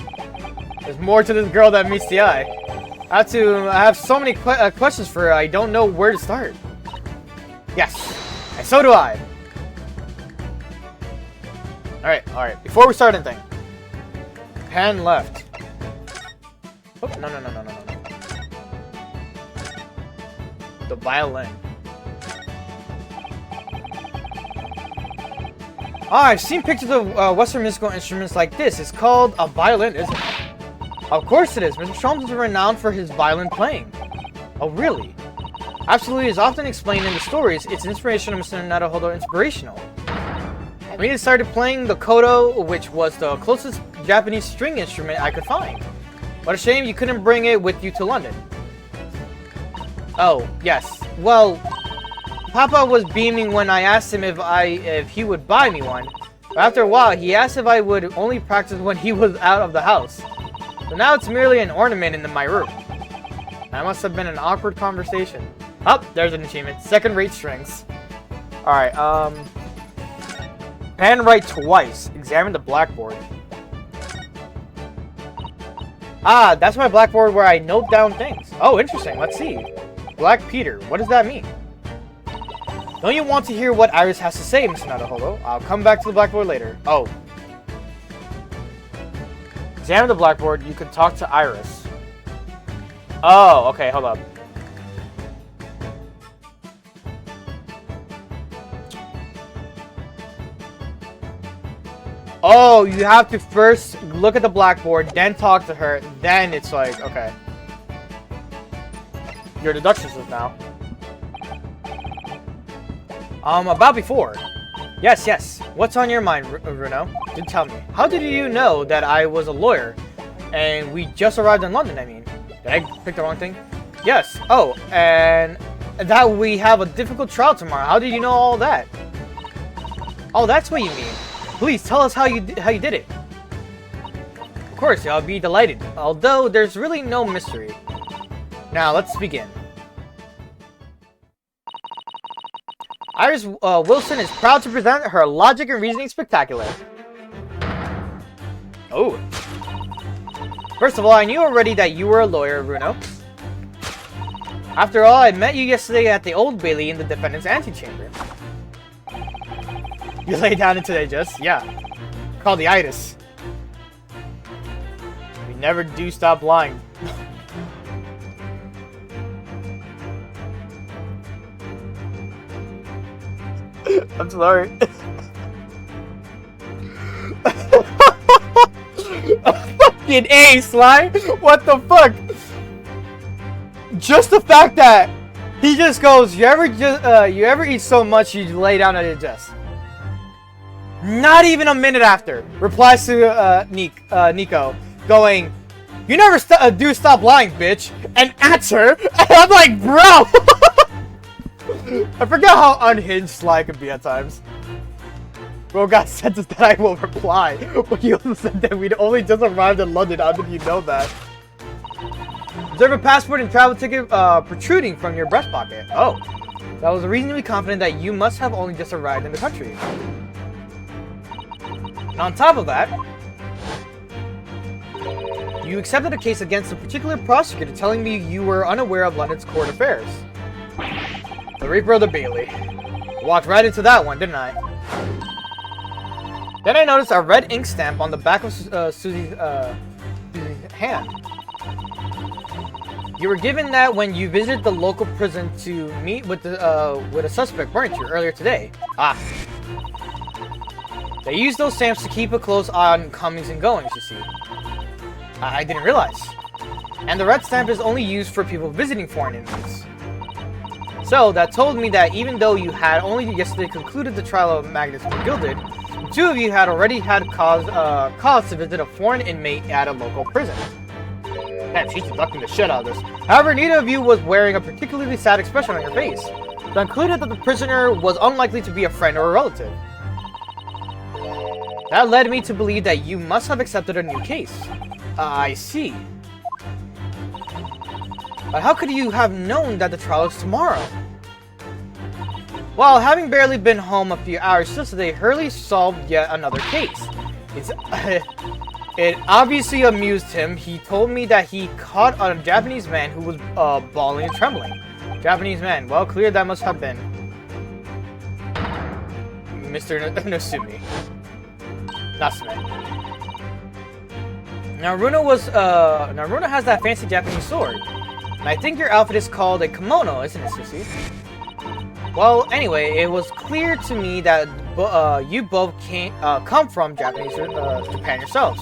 Speaker 1: There's more to this girl than meets the eye. I have so many questions for her, I don't know where to start. Yes, and so do I. Alright. Before we start anything. Pen left. Oh, no. The violin. I've seen pictures of Western musical instruments like this. It's called a violin, isn't it? Of course it is. Mr. Sholmes is renowned for his violin playing. Oh, really? Absolutely, as often explained in the stories, it's inspirational, Mr. Naruhodo, inspirational. We started playing the koto, which was the closest Japanese string instrument I could find. What a shame you couldn't bring it with you to London. Oh, yes. Well, Papa was beaming when I asked him if he would buy me one. But after a while, he asked if I would only practice when he was out of the house. So now it's merely an ornament in my room. That must have been an awkward conversation. Oh, there's an achievement. Second-rate strings. Alright, pen write twice. Examine the blackboard. Ah, that's my blackboard where I note down things. Oh, interesting. Let's see. Black Peter. What does that mean? Don't you want to hear what Iris has to say, Mr. Nadaholo? I'll come back to the blackboard later. Oh. Examine the blackboard. You can talk to Iris. Oh, okay. Hold up. Oh, you have to first look at the blackboard, then talk to her, then it's like, okay. Your deductions is now. About before. Yes. What's on your mind, Runo? Do tell me. How did you know that I was a lawyer? And we just arrived in London, I mean. Did I pick the wrong thing? Yes. Oh, and that we have a difficult trial tomorrow. How did you know all that? Oh, that's what you mean. Please tell us how you did it. Of course, I'll be delighted. Although there's really no mystery. Now let's begin. Iris Wilson is proud to present her logic and reasoning spectacular. Oh. First of all, I knew already that you were a lawyer, Runo. After all, I met you yesterday at the Old Bailey in the defendant's antechamber. You lay down it today, Jess? Yeah. Called the itis. We never do stop lying. I'm sorry. Fucking A, Sly! What the fuck? Just the fact that he just goes, you ever eat so much you lay down at your desk. Not even a minute after, replies to Nico, going, you never do stop lying, bitch, and at her, and I'm like, bro! I forget how unhinged Sly can be at times. Bro got sentences that I will reply, but he also said that we'd only just arrived in London. How did you know that? Observe a passport and travel ticket protruding from your breast pocket. Oh, that was reasonably confident that you must have only just arrived in the country. And on top of that, you accepted a case against a particular prosecutor telling me you were unaware of London's court affairs. The Reaper of the Bailey. Walked right into that one, didn't I? Then I noticed a red ink stamp on the back of Susie's hand. You were given that when you visited the local prison to meet with a suspect, weren't you, earlier today? Ah. They use those stamps to keep a close eye on comings and goings, you see. I didn't realize. And the red stamp is only used for people visiting foreign inmates. So, that told me that even though you had only yesterday concluded the trial of Magnus McGilded, the two of you had already had cause to visit a foreign inmate at a local prison. Man, she's deducting the shit out of this. However, neither of you was wearing a particularly sad expression on your face. So I concluded that the prisoner was unlikely to be a friend or a relative. That led me to believe that you must have accepted a new case. I see. But how could you have known that the trial is tomorrow? Well, having barely been home a few hours yesterday, Hurley solved yet another case. It obviously amused him. He told me that he caught a Japanese man who was bawling and trembling. Japanese man. Well, clear that must have been Mr. Nasumi. Natsume. Now Runo has that fancy Japanese sword. And I think your outfit is called a kimono, isn't it, Susie? Well, anyway, it was clear to me that you both come from Japan yourselves.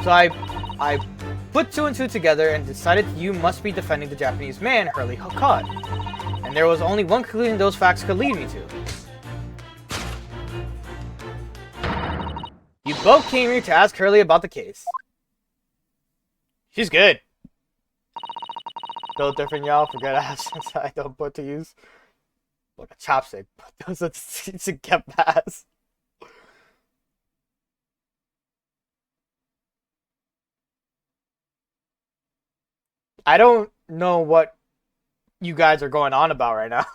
Speaker 1: So I put two and two together and decided you must be defending the Japanese man Hurley caught. And there was only one conclusion those facts could lead me to. You both came here to ask Hurley about the case. She's good. Still different, y'all. Forget accents I don't put to use. Like a chopstick. But those are to get past. I don't know what you guys are going on about right now.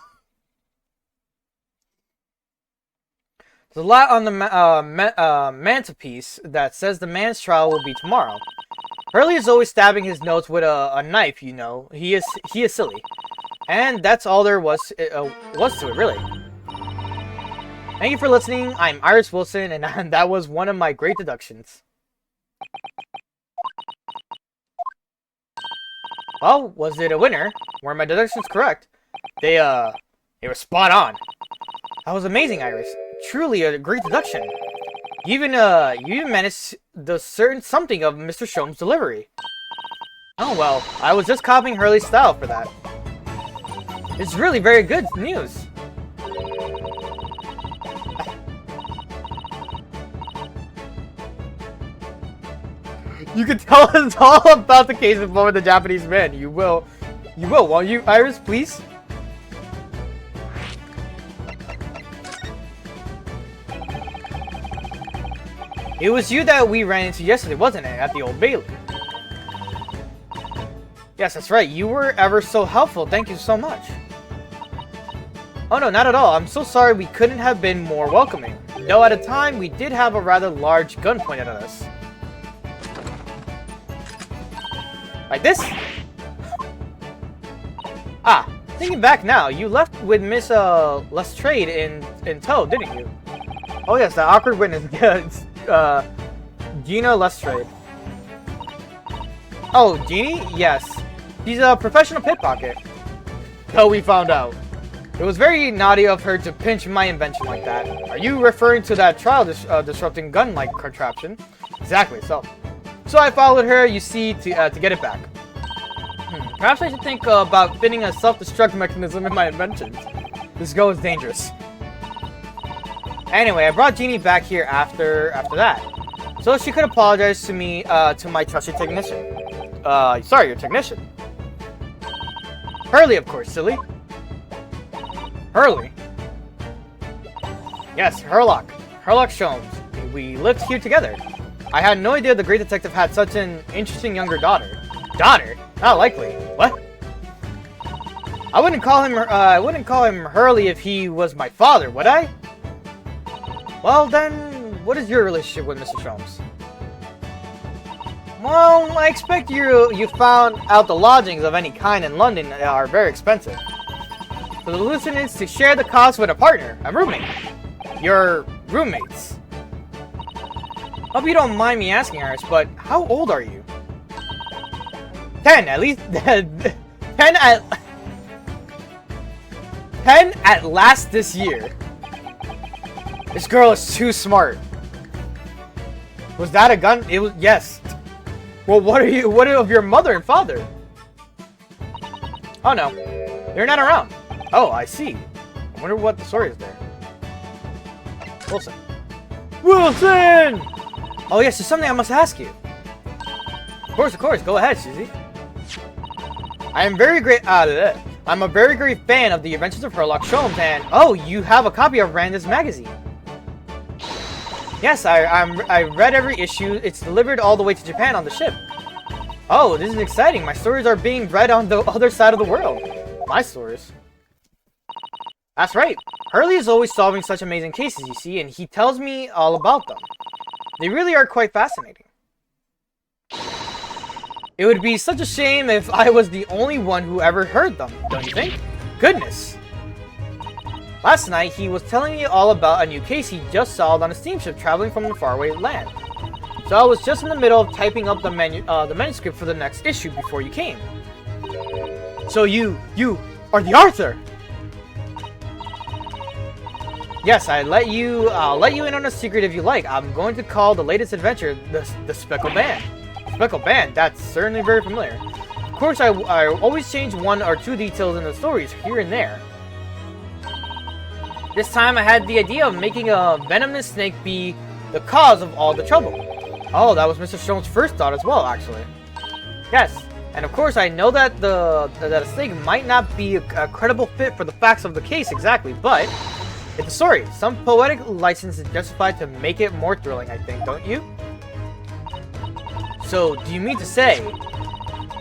Speaker 1: There's a lot on the mantelpiece that says the man's trial will be tomorrow. Hurley is always stabbing his notes with a knife, you know. He is silly. And that's all there was to it, really. Thank you for listening. I'm Iris Wilson, and that was one of my great deductions. Well, was it a winner? Were my deductions correct? They were spot on. That was amazing, Iris. Truly a great deduction. You even managed the certain something of Mr. Sholmes' delivery. Oh well, I was just copying Hurley's style for that. It's really very good news. You can tell us all about the case involving the Japanese man. You will, won't you, Iris, please? It was you that we ran into yesterday, wasn't it? At the Old Bailey. Yes, that's right. You were ever so helpful. Thank you so much. Oh no, not at all. I'm so sorry we couldn't have been more welcoming. Though at a time, we did have a rather large gun pointed at us. Like this? Ah, thinking back now, you left with Miss Lestrade in tow, didn't you? Oh yes, the awkward witness, Gina Lestrade. Oh, Jeannie? Yes. She's a professional pickpocket. So we found out. It was very naughty of her to pinch my invention like that. Are you referring to that trial disrupting gun-like contraption? Exactly, so I followed her, you see, to get it back. Perhaps I should think about fitting a self-destruct mechanism in my inventions. This girl is dangerous. Anyway, I brought Jeannie back here after that, so she could apologize to me, to my trusty technician. Sorry, your technician. Hurley, of course, silly. Hurley? Yes, Herlock. Herlock Sholmes. We lived here together. I had no idea the great detective had such an interesting younger daughter. Daughter? Not likely. What? I wouldn't call him Hurley if he was my father, would I? Well then, what is your relationship with Mr. Sholmes? Well, I expect you found out the lodgings of any kind in London are very expensive. So the solution is to share the cost with a partner, a roommate. Your roommates. Hope you don't mind me asking, Iris, but how old are you? 10, at least. 10 at last this year. This girl is too smart. Was that a gun? It was, yes. Well, what of your mother and father? Oh no, they're not around. Oh, I see. I wonder what the story is there. Wilson. Wilson! Oh yes, there's something I must ask you. Of course. Go ahead, Susie. I'm a very great fan of the Adventures of Herlock Sholmes, and oh, you have a copy of Rand's magazine. Yes, I read every issue. It's delivered all the way to Japan on the ship. Oh, this is exciting. My stories are being read on the other side of the world. My stories. That's right. Hurley is always solving such amazing cases, you see, and he tells me all about them. They really are quite fascinating. It would be such a shame if I was the only one who ever heard them, don't you think? Goodness! Last night, he was telling me all about a new case he just solved on a steamship traveling from a faraway land. So I was just in the middle of typing up the manuscript for the next issue before you came. So you are the Arthur! Yes, I'll let you in on a secret if you like. I'm going to call the latest adventure the Speckled Band. Speckled Band, that's certainly very familiar. Of course, I always change one or two details in the stories here and there. This time I had the idea of making a venomous snake be the cause of all the trouble. Oh, that was Mr. Sholmes' first thought as well, actually. Yes, and of course I know that that a snake might not be a credible fit for the facts of the case exactly, but it's a story. Some poetic license is justified to make it more thrilling, I think, don't you? So, do you mean to say,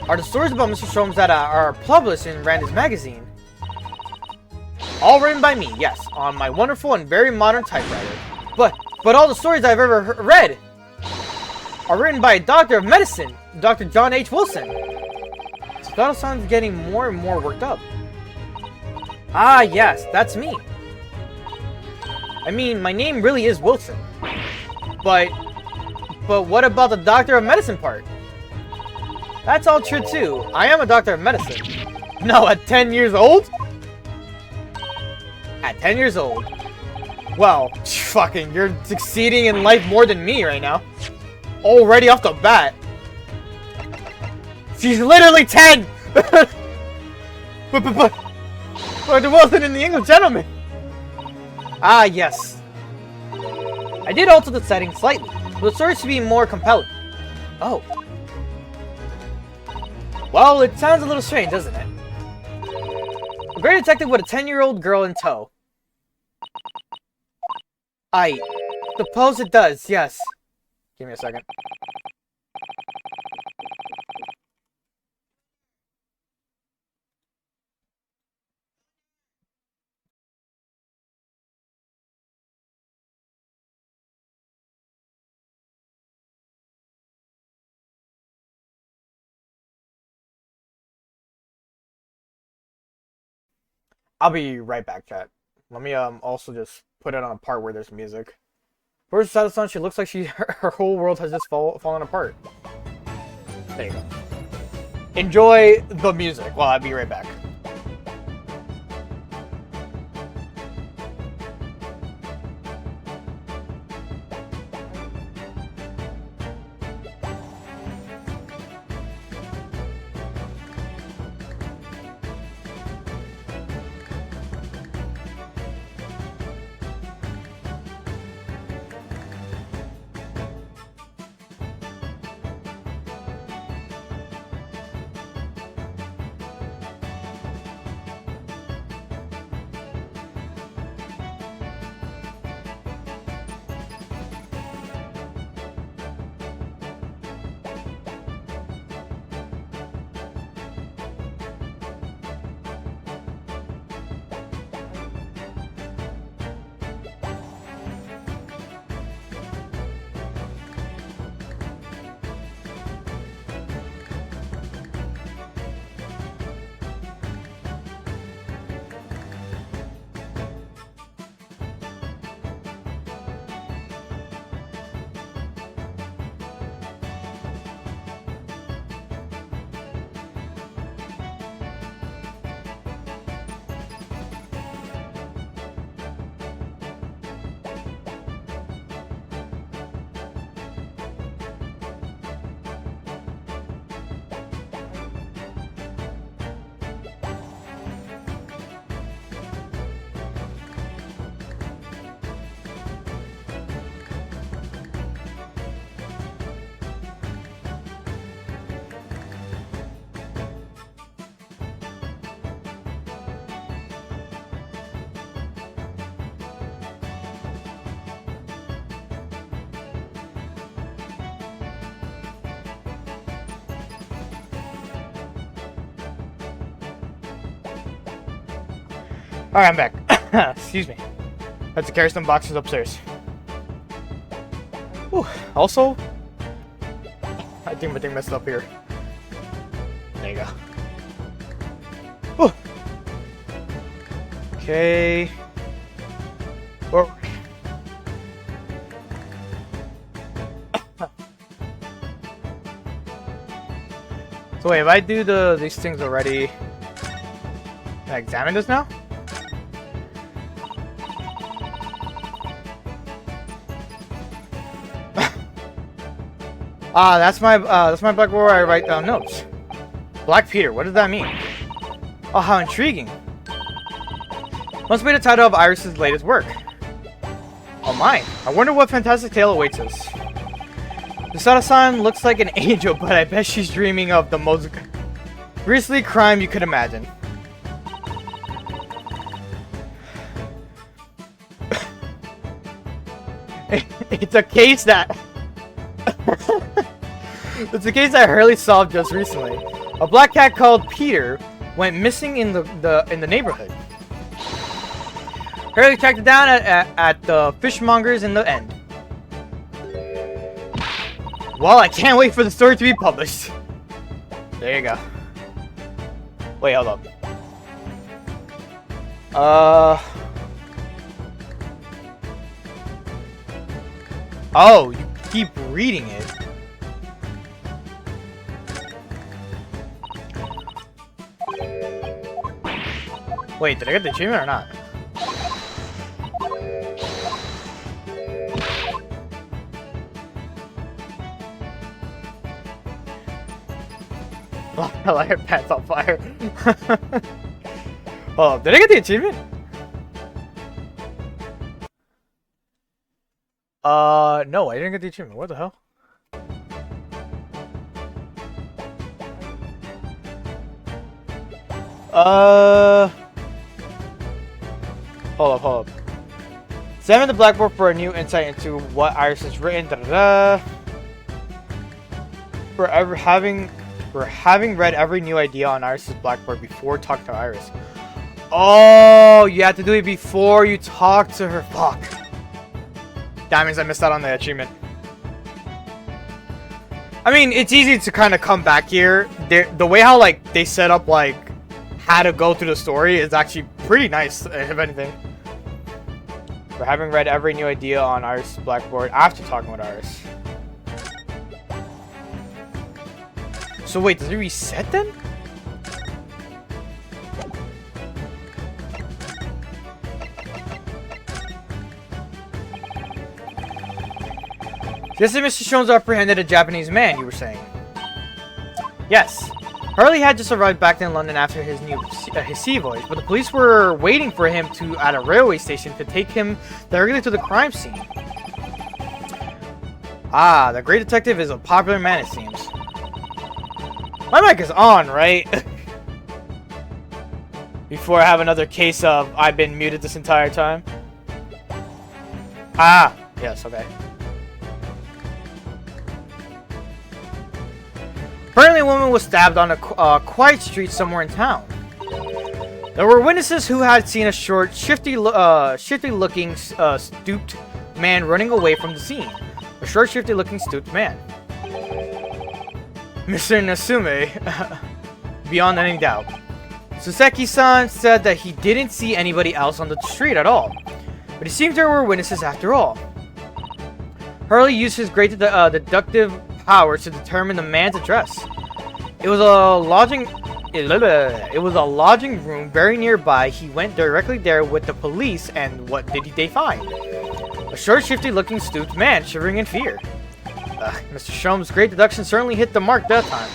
Speaker 1: are the stories about Mr. Sholmes that are published in Randa's magazine all written by me? Yes, on my wonderful and very modern typewriter. But all the stories I've ever read are written by a doctor of medicine, Dr. John H. Wilson. Scuttle-san's getting more and more worked up. Ah, yes, that's me. I mean, my name really is Wilson. But what about the doctor of medicine part? That's all true too. I am a doctor of medicine. No, at 10 years old? At 10 years old. Well, fucking, you're succeeding in life more than me right now. Already off the bat. She's literally 10! but the Wilson and the English gentleman. Ah, yes. I did alter the setting slightly, for the story to be more compelling. Oh. Well, it sounds a little strange, doesn't it? A great detective with a 10-year-old girl in tow. I suppose it does, yes. Give me a second. I'll be right back, chat. Let me also just put it on a part where there's music. Where's Sato-san? She looks like her whole world has just fallen apart. There you go. Enjoy the music while I'll be right back. Alright, I'm back. Excuse me. Had to carry some boxes upstairs. Whew. Also, I think my thing messed up here. There you go. Whew. Okay. Whoa. So wait, if I do these things already, can I examine this now? Ah, that's my blackboard where I write down notes. Black Peter, what does that mean? Oh, how intriguing. Must be the title of Iris's latest work. Oh my, I wonder what fantastic tale awaits us. Misata-san looks like an angel, but I bet she's dreaming of the most grisly crime you could imagine. It's a case that it's a case that Hurley solved just recently. A black cat called Peter went missing in the neighborhood. Hurley tracked it down at the fishmongers in the end. Well, I can't wait for the story to be published. There you go. Wait, hold up. Oh, you keep reading it. Wait, did I get the achievement or not? I like her pants on fire. Oh, did I get the achievement? No, I didn't get the achievement. What the hell? Hold up. Examine the blackboard for a new insight into what Iris has written. For having read every new idea on Iris's blackboard before talking to Iris. Oh, you have to do it before you talk to her. Fuck. That means I missed out on the achievement. I mean, it's easy to kind of come back here. The way how like they set up like how to go through the story is actually pretty nice, if anything. For having read every new idea on Iris' blackboard after talking with Iris. So wait, does it reset then? Just as Mr. Jones apprehended a Japanese man, you were saying? Yes. Hurley had just arrived back in London after his sea voyage, but the police were waiting for him at a railway station to take him directly to the crime scene. Ah, the great detective is a popular man, it seems. My mic is on, right? Before I have another case of I've been muted this entire time. Ah, yes, okay. Apparently, a woman was stabbed on a quiet street somewhere in town. There were witnesses who had seen a short, shifty-looking, stooped man running away from the scene. A short, shifty-looking, stooped man. Mr. Natsume, beyond any doubt. Soseki-san said that he didn't see anybody else on the street at all, but it seems there were witnesses after all. Hurley used his great deductive powers to determine the man's address. It was a lodging room very nearby. He went directly there with the police, and what did they find? A short, shifty-looking, stooped man shivering in fear. Mr. Sholmes' great deduction certainly hit the mark that time.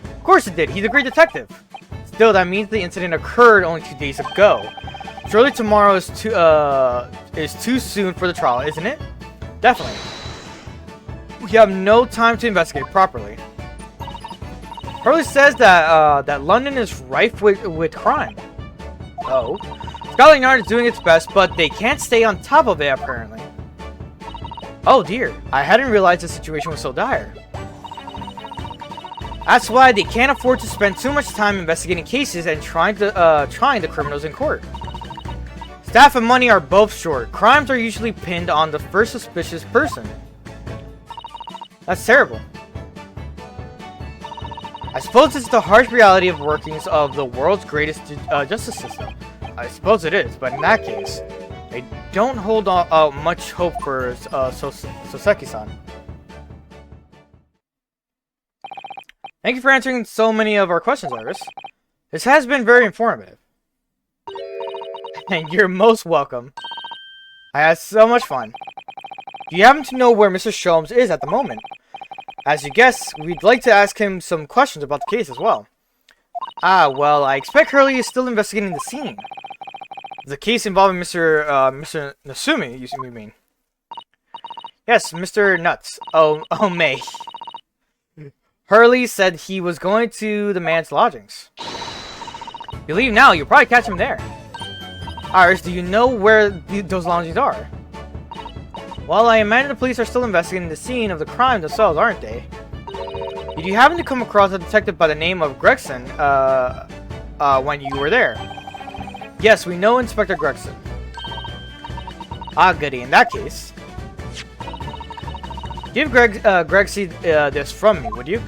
Speaker 1: Of course it did. He's a great detective. Still, that means the incident occurred only 2 days ago. Surely tomorrow is too soon for the trial, isn't it? Definitely. We have no time to investigate properly. Hurley says that London is rife with crime. Oh. Scotland Yard is doing its best, but they can't stay on top of it, apparently. Oh dear, I hadn't realized the situation was so dire. That's why they can't afford to spend too much time investigating cases and trying the criminals in court. Staff and money are both short. Crimes are usually pinned on the first suspicious person. That's terrible. I suppose it's the harsh reality of workings of the world's greatest justice system. I suppose it is, but in that case, I don't hold out much hope for Soseki-san. Thank you for answering so many of our questions, Iris. This has been very informative. And you're most welcome. I had so much fun. Do you happen to know where Mr. Sholmes is at the moment? As you guess, we'd like to ask him some questions about the case as well. Ah, well, I expect Hurley is still investigating the scene. The case involving Mr. Natsume, you mean? Yes, Mr. Nuts. Oh, May. Hurley said he was going to the man's lodgings. You leave now, you'll probably catch him there. Iris, do you know where those lodgings are? Well, I imagine the police are still investigating the scene of the crime themselves, aren't they? Did you happen to come across a detective by the name of Gregson, when you were there? Yes, we know Inspector Gregson. Ah, goody. In that case, give Gregsy this from me, would you?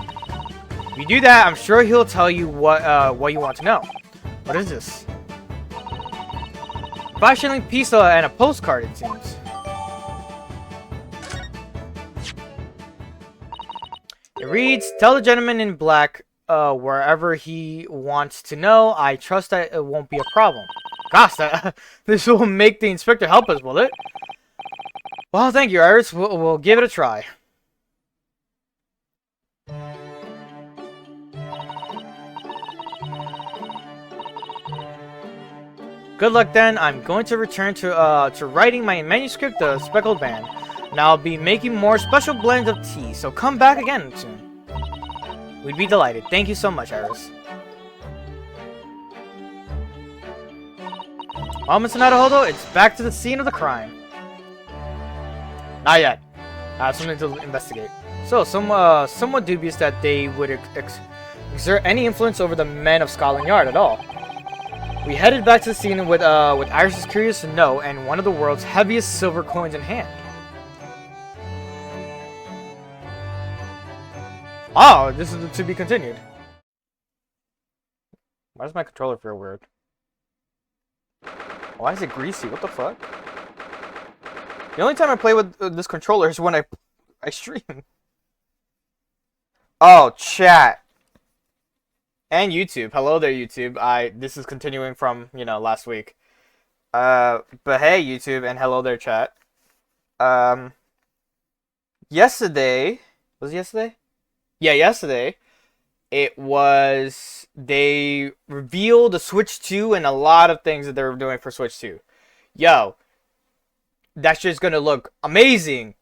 Speaker 1: If you do that, I'm sure he'll tell you what you want to know. What is this? 5-shilling piece and a postcard, it seems. It reads, "Tell the gentleman in black wherever he wants to know. I trust that it won't be a problem." Gosh, this will make the inspector help us, will it? Well, thank you, Iris. We'll give it a try. Good luck then. I'm going to return to writing my manuscript, The Speckled Band. And I'll be making more special blends of tea, so come back again soon. We'd be delighted. Thank you so much, Iris. Well, Mr. Naruhodo, it's back to the scene of the crime. Not yet. I have something to investigate. So, somewhat dubious that they would exert any influence over the men of Scotland Yard at all. We headed back to the scene with Iris' curious to know and one of the world's heaviest silver coins in hand. Oh, this is to be continued. Why does my controller feel weird? Why is it greasy? What the fuck? The only time I play with this controller is when I stream. Oh, chat. And YouTube. Hello there, YouTube. This is continuing from, last week. But hey, YouTube, and hello there, chat. Yesterday... Was it yesterday? Yeah, yesterday. They revealed the Switch 2 and a lot of things that they were doing for Switch 2. Yo. That shit's gonna look amazing.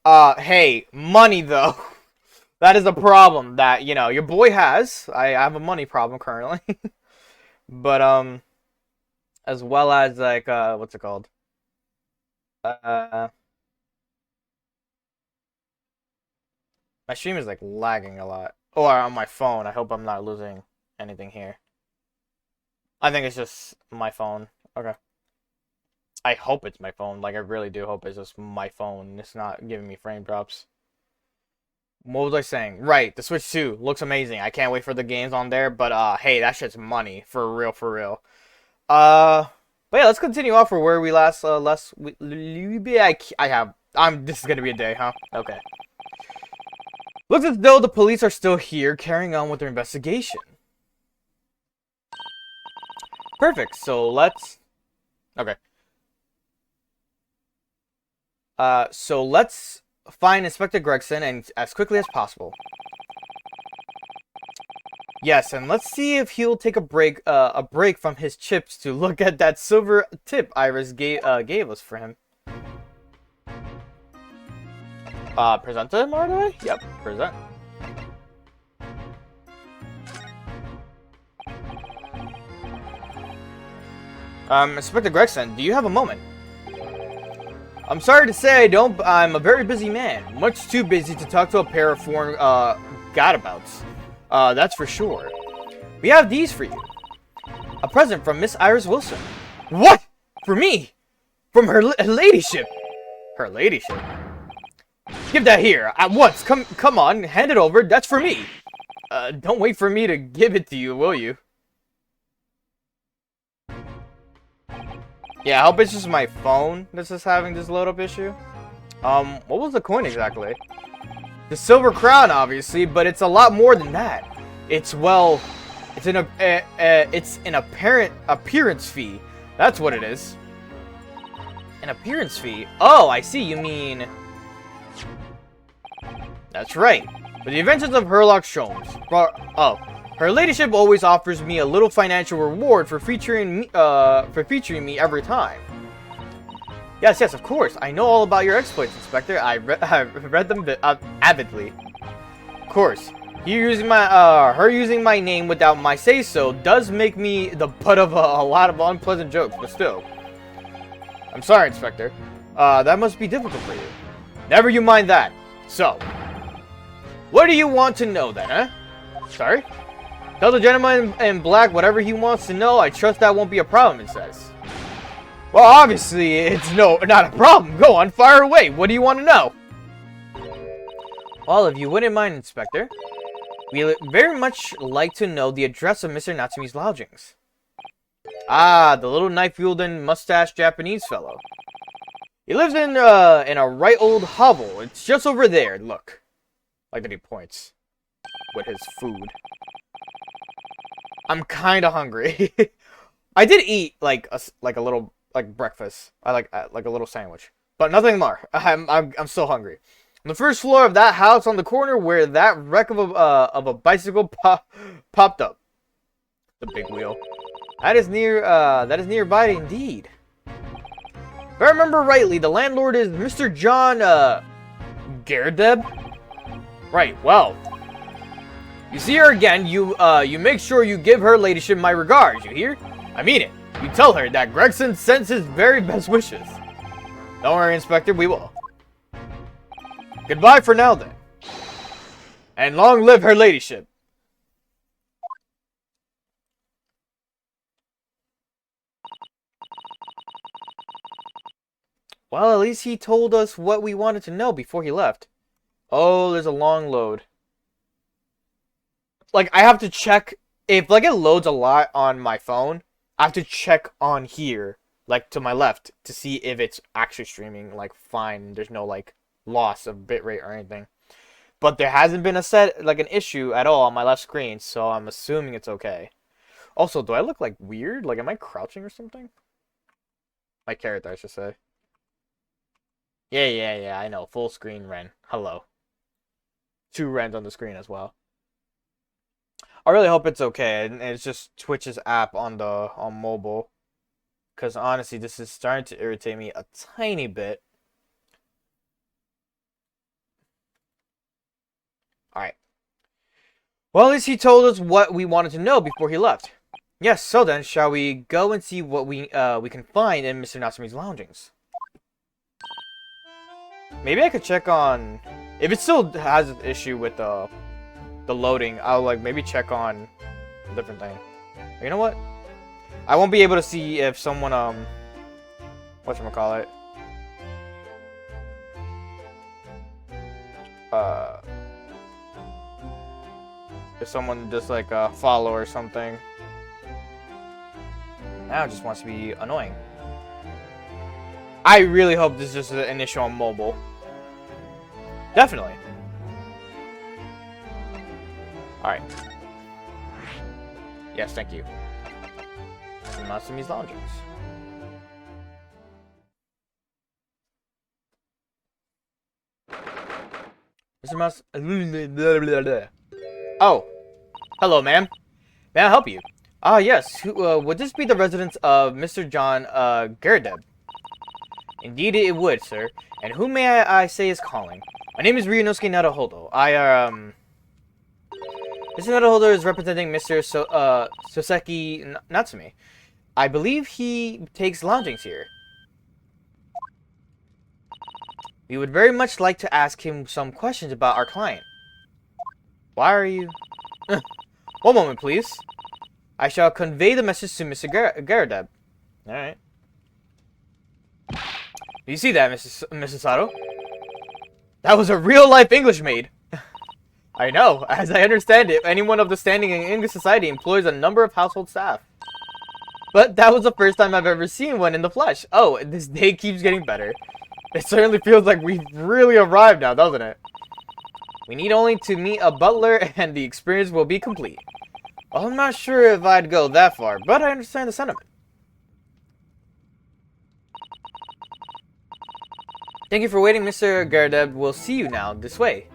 Speaker 1: Hey, money though. That is a problem that, your boy has. I have a money problem currently. But, as well as, like, what's it called? My stream is, like, lagging a lot. Or on my phone. I hope I'm not losing anything here. I think it's just my phone. Okay. I hope it's my phone. Like, I really do hope it's just my phone. It's not giving me frame drops. What was I saying? Right, the Switch 2 looks amazing. I can't wait for the games on there, but hey, that shit's money. For real, for real. But yeah, let's continue off for where we this is gonna be a day, huh? Okay. Looks as though the police are still here, carrying on with their investigation. Perfect, so let's... Okay. So let's find Inspector Gregson and as quickly as possible. Yes, and let's see if he'll take a break from his chips to look at that silver tip Iris gave us for him. Present to him, right away? Yep, present. Inspector Gregson, do you have a moment? I'm sorry to say I don't, I'm a very busy man. Much too busy to talk to a pair of foreign, gadabouts. That's for sure. We have these for you. A present from Miss Iris Wilson. What? For me? From her ladyship? Her ladyship? Give that here, at once. Come on, hand it over. That's for me. Don't wait for me to give it to you, will you? Yeah, I hope it's just my phone that's just having this load-up issue. What was the coin exactly? The silver crown, obviously, but it's a lot more than that. It's, well, it's an appearance fee. That's what it is. An appearance fee? Oh, I see, you mean... That's right. For the adventures of Herlock Sholmes. Her ladyship always offers me a little financial reward for featuring me every time. Yes, yes, of course. I know all about your exploits, Inspector. I've read them avidly. Of course. Her using my name without my say-so does make me the butt of a lot of unpleasant jokes, but still. I'm sorry, Inspector. That must be difficult for you. Never you mind that. So, what do you want to know then, huh? Sorry? Tell the gentleman in black whatever he wants to know. I trust that won't be a problem, it says. Well, obviously, it's not a problem. Go on, fire away. What do you want to know? Well, if you wouldn't mind, Inspector, we'd very much like to know the address of Mr. Natsume's lodgings. Ah, the little knife-wielding, mustache Japanese fellow. He lives in a right old hovel. It's just over there, look. Like that he points with his food. I'm kind of hungry. I did eat like a little breakfast. I like a little sandwich, but nothing more. I'm still hungry. On the first floor of that house on the corner where that wreck of a bicycle popped up. The big wheel. That is nearby indeed. If I remember rightly, the landlord is Mr. John Gerdeb. Right. Well, you see her again. You make sure you give her ladyship my regards. You hear? I mean it. You tell her that Gregson sends his very best wishes. Don't worry, Inspector. We will. Goodbye for now, then. And long live her ladyship. Well, at least he told us what we wanted to know before he left. Oh, there's a long load. Like, I have to check. If, like, it loads a lot on my phone, I have to check on here, like, to my left, to see if it's actually streaming, like, fine. There's no, like, loss of bitrate or anything. But there hasn't been an issue at all on my left screen, so I'm assuming it's okay. Also, do I look, like, weird? Like, am I crouching or something? My character, I should say. Yeah, I know. Full screen Ren. Hello. 2 Rens on the screen as well. I really hope it's okay, and it's just Twitch's app on mobile. Because honestly, this is starting to irritate me a tiny bit. Alright. Well, at least he told us what we wanted to know before he left. Yes, so then, shall we go and see what we can find in Mr. Natsume's loungings? Maybe I could check on... If it still has an issue with the loading, I'll like maybe check on a different thing. You know what? I won't be able to see if someone whatchamacallit? If someone just like follow or something. Now it just wants to be annoying. I really hope this is just an issue on mobile. Definitely. Alright. Yes, thank you. Natsume's loungings. Mr. Mas... Oh. Hello, ma'am. May I help you? Ah, yes. Would this be the residence of Mr. John Gerdeb? Indeed it would, sir. And who may I say is calling? My name is Ryunosuke Naruhodo. Mr. Naruhodo is representing Mr. Soseki Natsume. I believe he takes lodgings here. We would very much like to ask him some questions about our client. Why are you... One moment, please. I shall convey the message to Mr. Gerdeb. Alright. Do you see that, Mrs. Sato? That was a real-life English maid. I know. As I understand it, anyone of the standing in English society employs a number of household staff. But that was the first time I've ever seen one in the flesh. Oh, this day keeps getting better. It certainly feels like we've really arrived now, doesn't it? We need only to meet a butler and the experience will be complete. Well, I'm not sure if I'd go that far, but I understand the sentiment. Thank you for waiting, Mr. Gerdeb. We'll see you now. This way.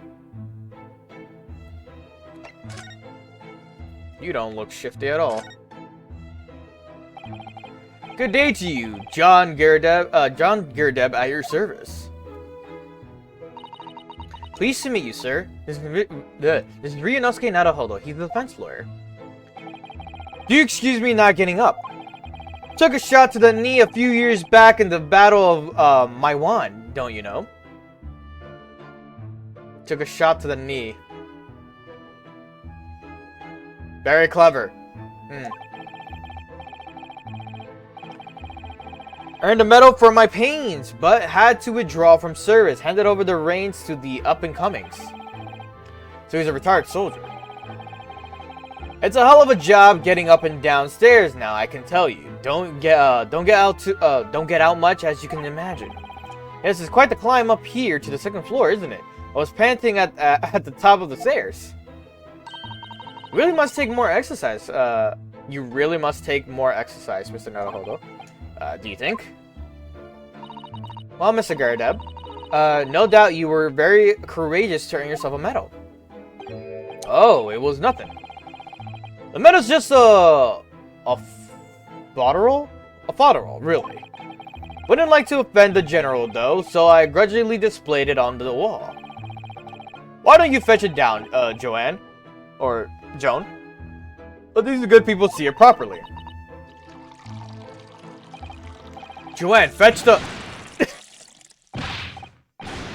Speaker 1: You don't look shifty at all. Good day to you, John Girdeb at your service. Pleased to meet you, sir. This is Ryunosuke Naruhodo. He's the defense lawyer. Do you excuse me not getting up? Took a shot to the knee a few years back in the Battle of Maiwan, don't you know? Took a shot to the knee. Very clever. Earned a medal for my pains, but had to withdraw from service. Handed over the reins to the up-and-comings. So he's a retired soldier. It's a hell of a job getting up and down stairs now, I can tell you. Don't get out much, as you can imagine. Yes, it's quite the climb up here to the second floor, isn't it? I was panting at the top of the stairs. You really must take more exercise. You really must take more exercise, Mr. Naruhodo. Do you think? Well, Mr. Girdeb, no doubt you were very courageous to earn yourself a medal. Oh, it was nothing. The medal's just a fodderall? A fodderall, really. Wouldn't like to offend the general, though, so I grudgingly displayed it on the wall. Why don't you fetch it down, Joanne? Or Joan? Let these good people see it properly. Joanne, fetch the...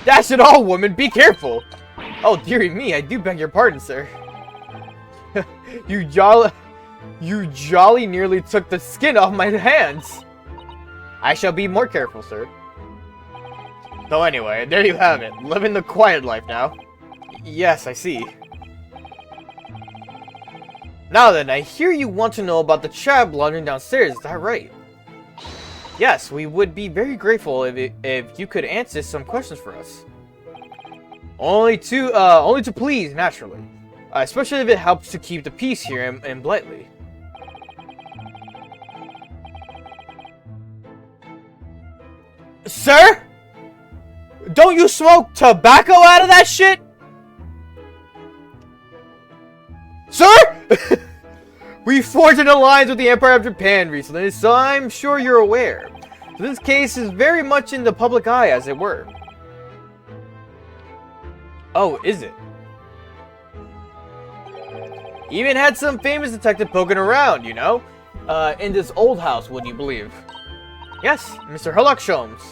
Speaker 1: Dash it all, woman! Be careful! Oh, dearie me, I do beg your pardon, sir. You jolly nearly took the skin off my hands. I shall be more careful, sir. So anyway, there you have it. Living the quiet life now. Yes, I see. Now then, I hear you want to know about the chap laundering downstairs, is that right? Yes, we would be very grateful if you could answer some questions for us. Only to please, naturally. Especially if it helps to keep the peace here in Blightly. Sir? Don't you smoke tobacco out of that shit? Sir? We forged an alliance with the Empire of Japan recently, so I'm sure you're aware. This case is very much in the public eye, as it were. Oh, is it? Even had some famous detective poking around, you know? In this old house, would you believe? Yes, Mr. Herlock Sholmes.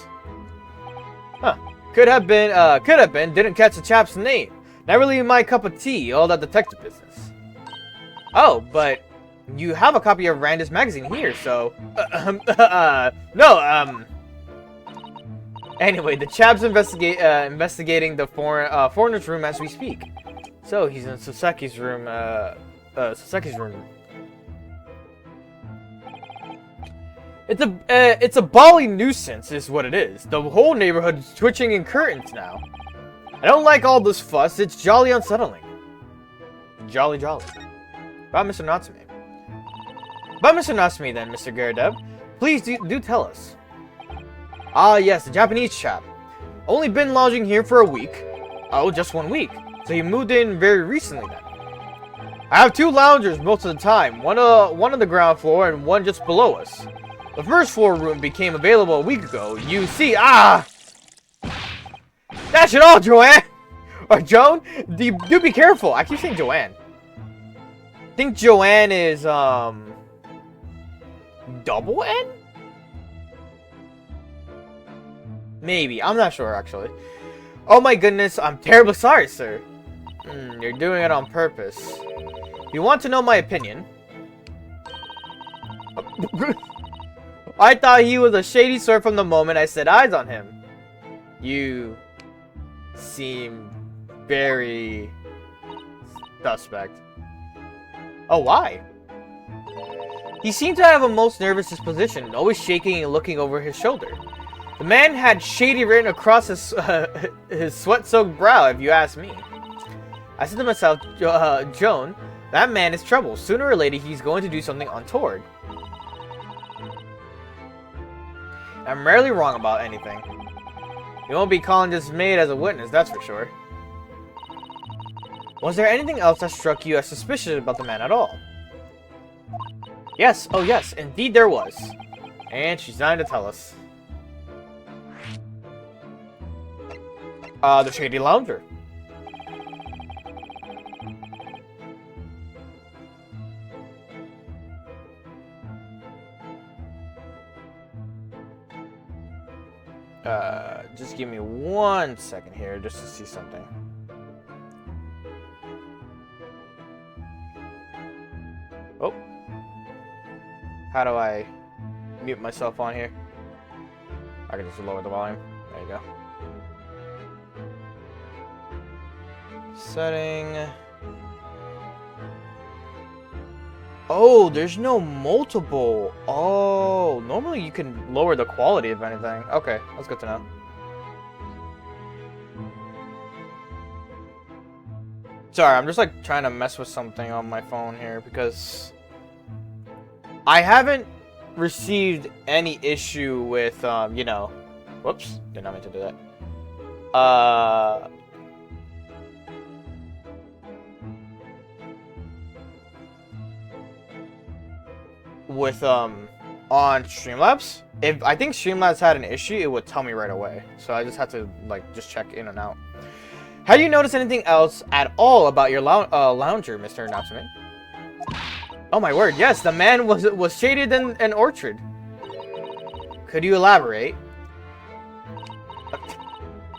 Speaker 1: Huh. Could have been, didn't catch the chap's name. Not really my cup of tea, all that detective business. Oh, but you have a copy of Randus magazine here, so... Anyway, the chap's investigating the foreigner's room as we speak. So, he's in Sasaki's room, It's a bally nuisance, is what it is. The whole neighborhood is twitching in curtains now. I don't like all this fuss, it's jolly unsettling. Jolly. About Mr. Natsume. About Mr. Natsume then, Mr. Girdeb. Please do tell us. Ah yes, the Japanese chap. Only been lodging here for a week. Oh, just 1 week. So he moved in very recently then. I have 2 loungers most of the time. One on the ground floor and one just below us. The first floor room became available a week ago. You see, Dash it all, Joanne! Or Joan? Do be careful. I keep saying Joanne. I think Joanne is, double N? Maybe. I'm not sure, actually. Oh my goodness, I'm terribly sorry, sir. You're doing it on purpose. You want to know my opinion? I thought he was a shady sort from the moment I set eyes on him. You seem very suspect. Oh, why? He seemed to have a most nervous disposition, always shaking and looking over his shoulder. The man had shady written across his sweat-soaked brow, if you ask me. I said to myself, Joan, that man is trouble. Sooner or later, he's going to do something untoward. I'm rarely wrong about anything. You won't be calling this maid as a witness, that's for sure. Was there anything else that struck you as suspicious about the man at all? Yes, oh yes, indeed there was. And she's dying to tell us. The Shady Lounger. Just give me 1 second here just to see something. Oh. How do I mute myself on here? I can just lower the volume. There you go. Setting. Oh, there's no multiple. Oh, normally you can lower the quality of anything. Okay, that's good to know. Sorry, I'm just like trying to mess with something on my phone here because I haven't received any issue with, you know, whoops, did not mean to do that. With, on Streamlabs. If I think Streamlabs had an issue, it would tell me right away. So I just had to, like, just check in and out. Have you noticed anything else at all about your lounger, Mr. Natsume? Oh my word, yes, the man was shaded in an orchard. Could you elaborate?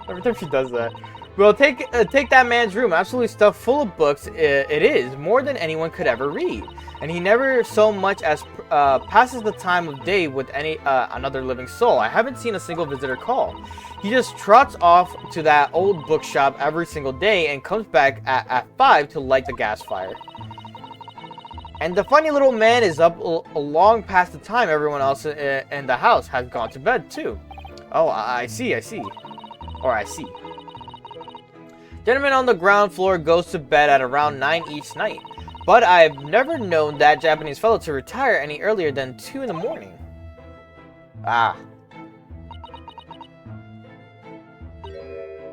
Speaker 1: Every time she does that. Well, take that man's room, absolutely stuffed full of books. It is more than anyone could ever read, and he never so much as passes the time of day with any another living soul. I haven't seen a single visitor call. He just trots off to that old bookshop every single day and comes back at 5 to light the gas fire. And the funny little man is up long past the time everyone else in the house has gone to bed too. Oh, I see. Or I see. Gentleman on the ground floor goes to bed at around 9 each night. But I've never known that Japanese fellow to retire any earlier than 2 in the morning. Ah.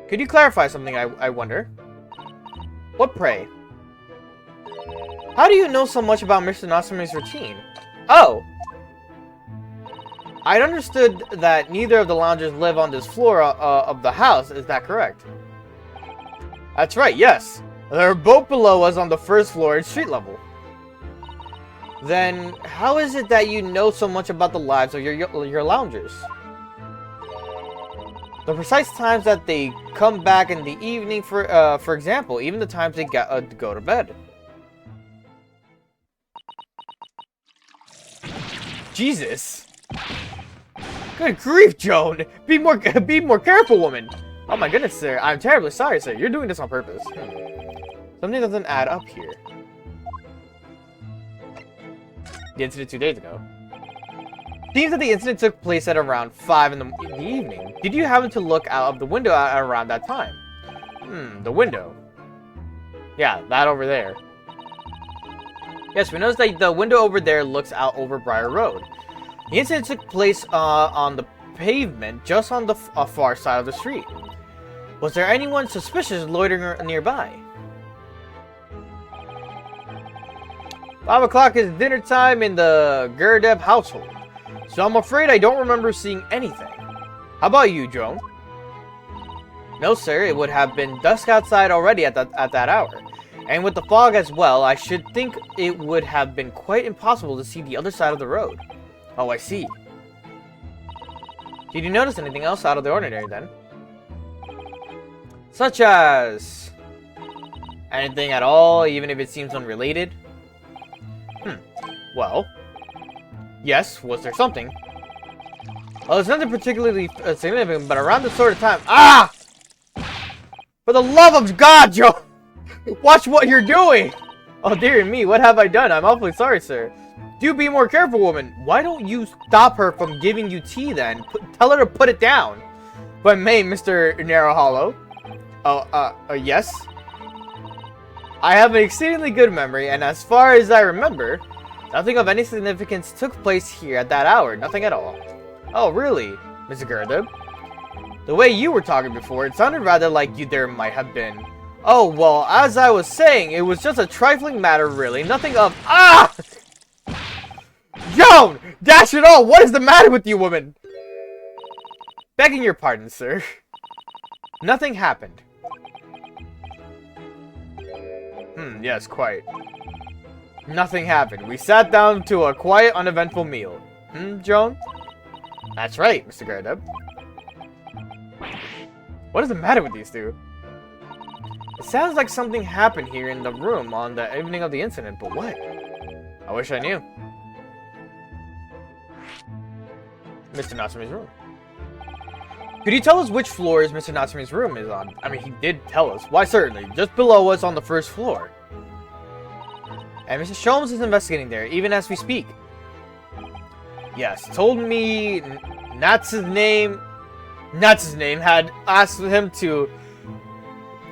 Speaker 1: Could you clarify something, I wonder? What pray? How do you know so much about Mr. Natsume's routine? Oh! I'd understood that neither of the loungers live on this floor of the house, is that correct? That's right, yes. They're both below us on the first floor at street level. Then, how is it that you know so much about the lives of your loungers? The precise times that they come back in the evening, for example, even the times they go to bed. Jesus! Good grief, Joan! Be more careful, woman! Oh my goodness, sir. I'm terribly sorry, sir. You're doing this on purpose. Something doesn't add up here. The incident 2 days ago. Seems that the incident took place at around 5 in the evening. Did you happen to look out of the window at around that time? The window. Yeah, that over there. Yes, we noticed that the window over there looks out over Briar Road. The incident took place on the pavement just on the far side of the street. Was there anyone suspicious loitering nearby? 5 o'clock is dinner time in the Gurdeb household, so I'm afraid I don't remember seeing anything. How about you, Joan? No, sir, it would have been dusk outside already at that hour. And with the fog as well, I should think it would have been quite impossible to see the other side of the road. Oh, I see. Did you notice anything else out of the ordinary then? Such as... anything at all, even if it seems unrelated? Well... yes, was there something? Well, it's nothing particularly significant, but around this sort of time... ah! For the love of God, Joe! Watch what you're doing! Oh, dear me, what have I done? I'm awfully sorry, sir. Do be more careful, woman. Why don't you stop her from giving you tea, then? Tell her to put it down. But may, Mr. Narrow Hollow. Yes? I have an exceedingly good memory, and as far as I remember, nothing of any significance took place here at that hour. Nothing at all. Oh, really, Mr. Gurdeb? The way you were talking before, it sounded rather like there might have been... oh, well, as I was saying, it was just a trifling matter, really. Nothing of... ah! Joan! Dash it all! What is the matter with you, woman? Begging your pardon, sir. Nothing happened. Yes, quite. Nothing happened. We sat down to a quiet, uneventful meal. Joan? That's right, Mr. Gardup. What is the matter with these two? It sounds like something happened here in the room on the evening of the incident, but what? I wish I knew. Mr. Natsume's room. Could you tell us which floors Mr. Natsume's room is on? I mean, he did tell us. Why, certainly. Just below us on the first floor. And Mr. Sholmes is investigating there, even as we speak. Yes, told me Nats's name had asked him to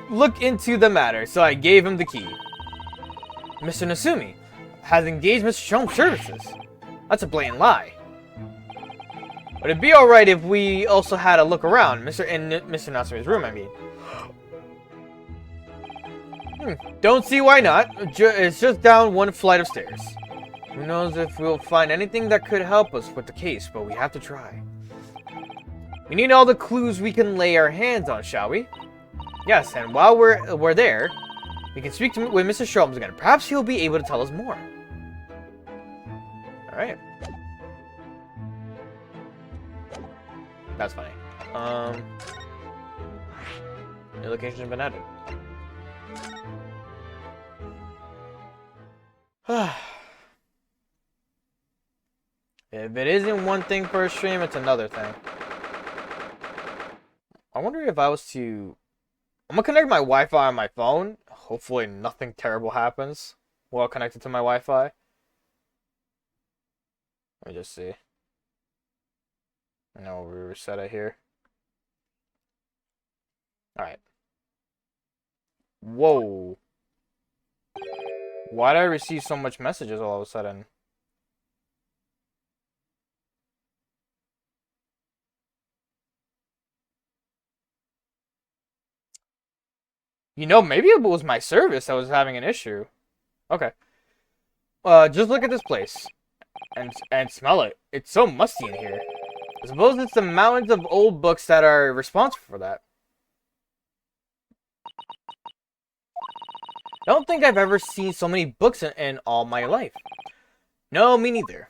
Speaker 1: look into the matter, so I gave him the key. Mr. Natsumi has engaged Mr. Sholmes' services. That's a blatant lie. Would it be alright if we also had a look around? Mr. Natsume's room, I mean. Don't see why not. It's just down one flight of stairs. Who knows if we'll find anything that could help us with the case, but we have to try. We need all the clues we can lay our hands on, shall we? Yes, and while we're there, we can speak with Mr. Sholmes again. Perhaps he'll be able to tell us more. Alright. That's funny. New location has been added. If it isn't one thing for a stream, it's another thing. I wonder if I was to... I'm gonna connect my Wi-Fi on my phone. Hopefully nothing terrible happens while connected to my Wi-Fi. Let me just see. I know we reset it here. Alright. Whoa. Why did I receive so much messages all of a sudden? You know, maybe it was my service that was having an issue. Okay. Just look at this place. And smell it. It's so musty in here. I suppose it's the mountains of old books that are responsible for that. I don't think I've ever seen so many books in all my life. No, me neither.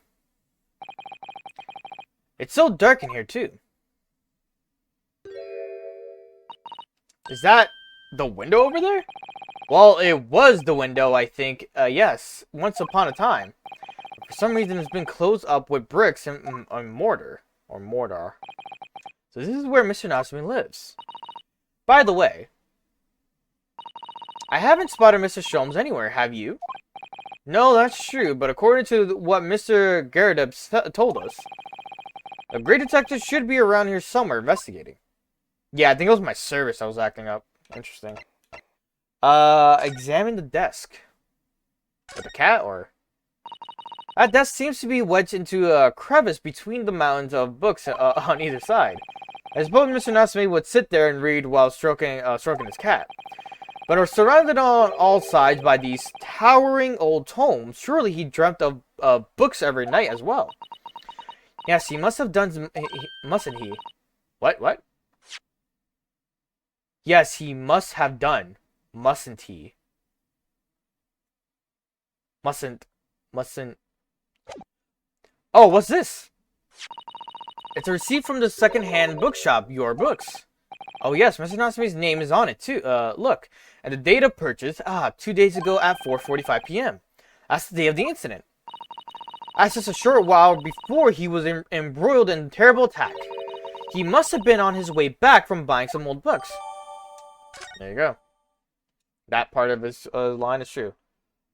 Speaker 1: It's so dark in here, too. Is that the window over there? Well, it was the window, I think. Yes, once upon a time. For some reason, it's been closed up with bricks and mortar. Or mortar. So this is where Mr. Natsume lives. By the way, I haven't spotted Mr. Sholmes anywhere, have you? No, that's true, but according to what Mr. Gardup told us, a great detective should be around here somewhere investigating. Yeah, I think it was my service that was acting up. Interesting. Examine the desk. With a cat, or? That desk seems to be wedged into a crevice between the mountains of books on either side. I suppose Mr. Natsume would sit there and read while stroking his cat. But are surrounded on all sides by these towering old tomes. Surely he dreamt of books every night as well. Yes, he must have done, mustn't he? What? Yes, he must have done, mustn't he? Mustn't. Oh, what's this? It's a receipt from the second-hand bookshop, Your Books. Oh yes, Mr. Natsume's name is on it too. Look. And the date of purchase, 2 days ago at 4:45 p.m. That's the day of the incident. That's just a short while before he was embroiled in a terrible attack. He must have been on his way back from buying some old books. There you go. That part of his line is true.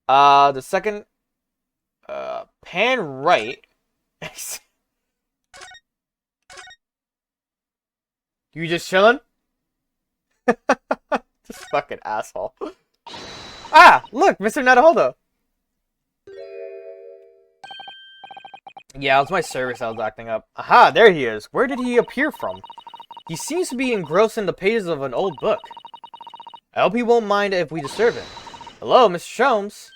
Speaker 1: The second, pan right. You just chilling? This fucking asshole. Ah, look, Mr. Nadaholdo. Yeah, it was my service that was acting up. Aha, there he is. Where did he appear from? He seems to be engrossed in the pages of an old book. I hope he won't mind if we disturb him. Hello, Mr. Sholmes.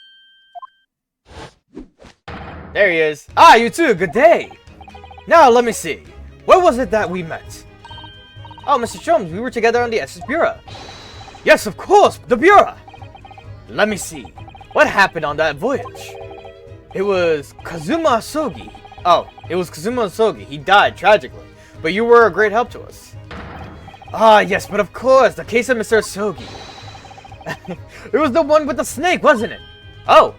Speaker 1: There he is. Ah, you too. Good day. Now, let me see. Where was it that we met? Oh, Mr. Sholmes, we were together on the SS Bureau. Yes, of course, the Bureau. Let me see. What happened on that voyage? It was Kazuma Asogi. Oh, it was Kazuma Asogi. He died tragically. But you were a great help to us. Ah, yes, but of course, the case of Mr. Asogi. It was the one with the snake, wasn't it? Oh.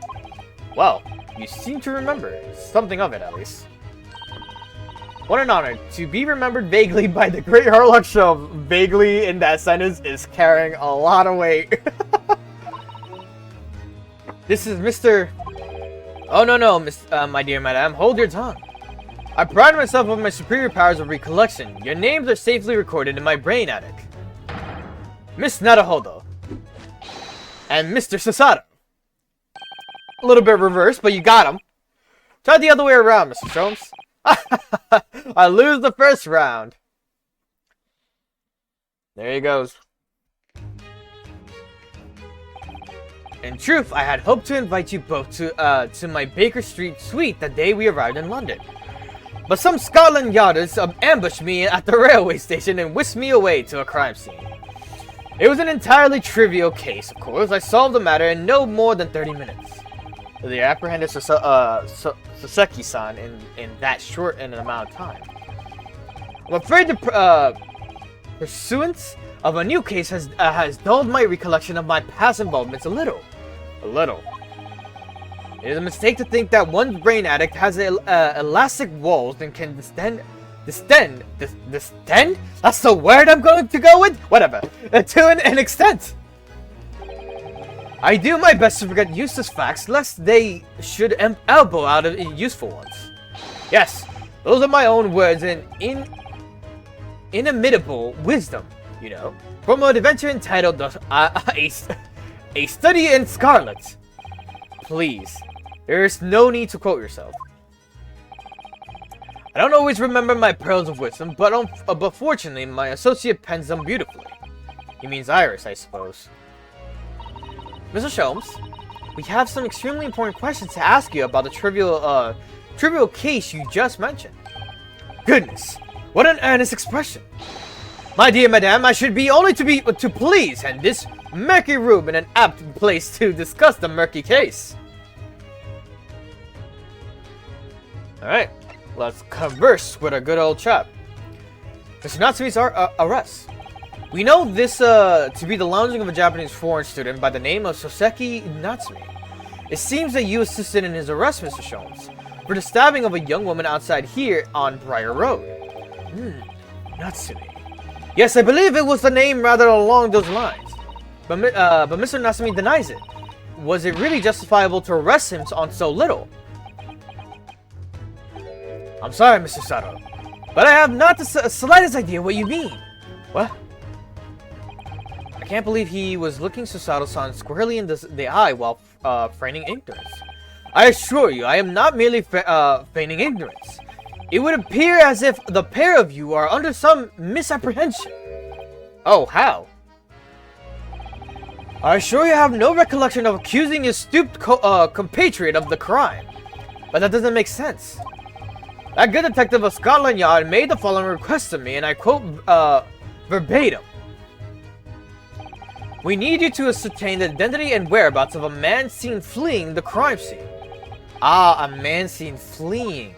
Speaker 1: Well, you seem to remember. Something of it, at least. What an honor to be remembered vaguely by the great Harlock Sholmes. Vaguely in that sentence is carrying a lot of weight. This is Mr. Oh, no, my dear madam. Hold your tongue. I pride myself on my superior powers of recollection. Your names are safely recorded in my brain attic. Miss Naruhodo. And Mr. Sasato. A little bit reversed, but you got him. Try the other way around, Mr. Sholmes. I lose the first round. There he goes. In truth, I had hoped to invite you both to my Baker Street suite the day we arrived in London. But some Scotland Yarders ambushed me at the railway station and whisked me away to a crime scene. It was an entirely trivial case, of course. I solved the matter in no more than 30 minutes. They apprehended Saseki-san in that short an amount of time. I'm afraid the pursuance of a new case has dulled my recollection of my past involvements a little. It is a mistake to think that one's brain attic has elastic walls and can distend? That's the word I'm going to go with? Whatever. To an extent. I do my best to forget useless facts, lest they should elbow out of useful ones. Yes, those are my own words and inimitable wisdom, you know, from an adventure entitled A Study in Scarlet. Please, there is no need to quote yourself. I don't always remember my pearls of wisdom, but fortunately my associate pens them beautifully. He means Iris, I suppose. Mr. Sholmes, we have some extremely important questions to ask you about the trivial case you just mentioned. Goodness, what an earnest expression. My dear madame, I should be only to please, and this murky room in an apt place to discuss the murky case. Alright, let's converse with a good old chap. Mr. Natsume's arrest. We know this to be the lounging of a Japanese foreign student by the name of Soseki Natsume. It seems that you assisted in his arrest, Mr. Sholmes, for the stabbing of a young woman outside here on Briar Road. Natsume. Yes, I believe it was the name rather along those lines. But Mr. Natsume denies it. Was it really justifiable to arrest him on so little? I'm sorry, Mr. Sato, but I have not the slightest idea what you mean. What? I can't believe he was looking Susato-san squarely in the eye while feigning ignorance. I assure you, I am not merely feigning ignorance. It would appear as if the pair of you are under some misapprehension. Oh, how? I assure you I have no recollection of accusing your stooped compatriot of the crime. But that doesn't make sense. That good detective of Scotland Yard made the following request to me, and I quote verbatim. We need you to ascertain the identity and whereabouts of a man seen fleeing the crime scene. Ah, a man seen fleeing.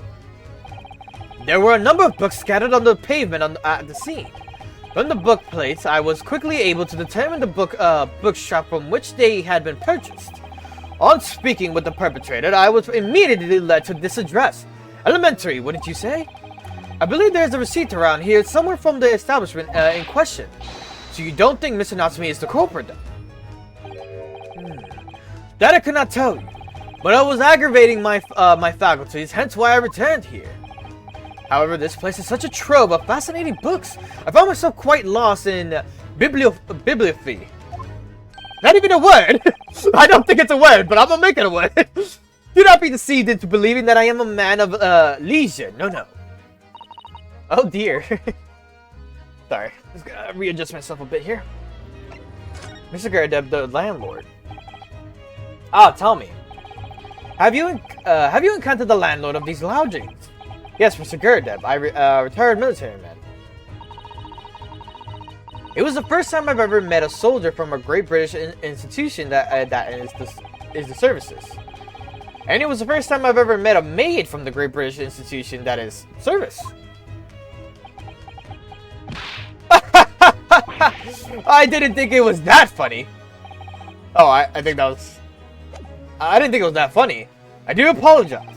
Speaker 1: There were a number of books scattered on the pavement at the scene. From the book plates, I was quickly able to determine the bookshop from which they had been purchased. On speaking with the perpetrator, I was immediately led to this address. Elementary, wouldn't you say? I believe there's a receipt around here somewhere from the establishment in question. So you don't think Mr. Natsume is the culprit, then? That I could not tell you. But I was aggravating my faculties, hence why I returned here. However, this place is such a trove of fascinating books. I found myself quite lost in bibliophilia. Not even a word! I don't think it's a word, but I'm gonna make it a word. Do not be deceived into believing that I am a man of leisure. No. Oh dear. Sorry, just gotta readjust myself a bit here. Mr. Garadeb, the landlord. Ah, tell me. Have you encountered the landlord of these lodgings? Yes, Mr. Gurdeb, retired military man. It was the first time I've ever met a soldier from a great British institution that is the services. And it was the first time I've ever met a maid from the great British institution that is service. I didn't think it was that funny. Oh, I think that was... I didn't think it was that funny. I do apologize.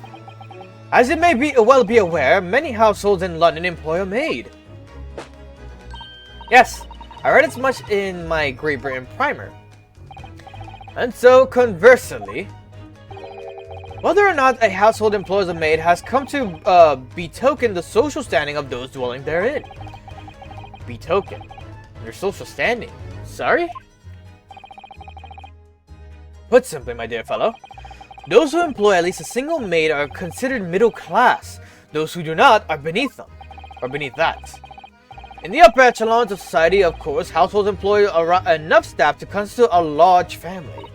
Speaker 1: As it may well be aware, many households in London employ a maid. Yes, I read as much in my Great Britain primer. And so, conversely, whether or not a household employs a maid has come to betoken the social standing of those dwelling therein. Betoken? Their social standing? Sorry? Put simply, my dear fellow, those who employ at least a single maid are considered middle class. Those who do not are beneath them, or beneath that. In the upper echelons of society, of course, households employ enough staff to constitute a large family.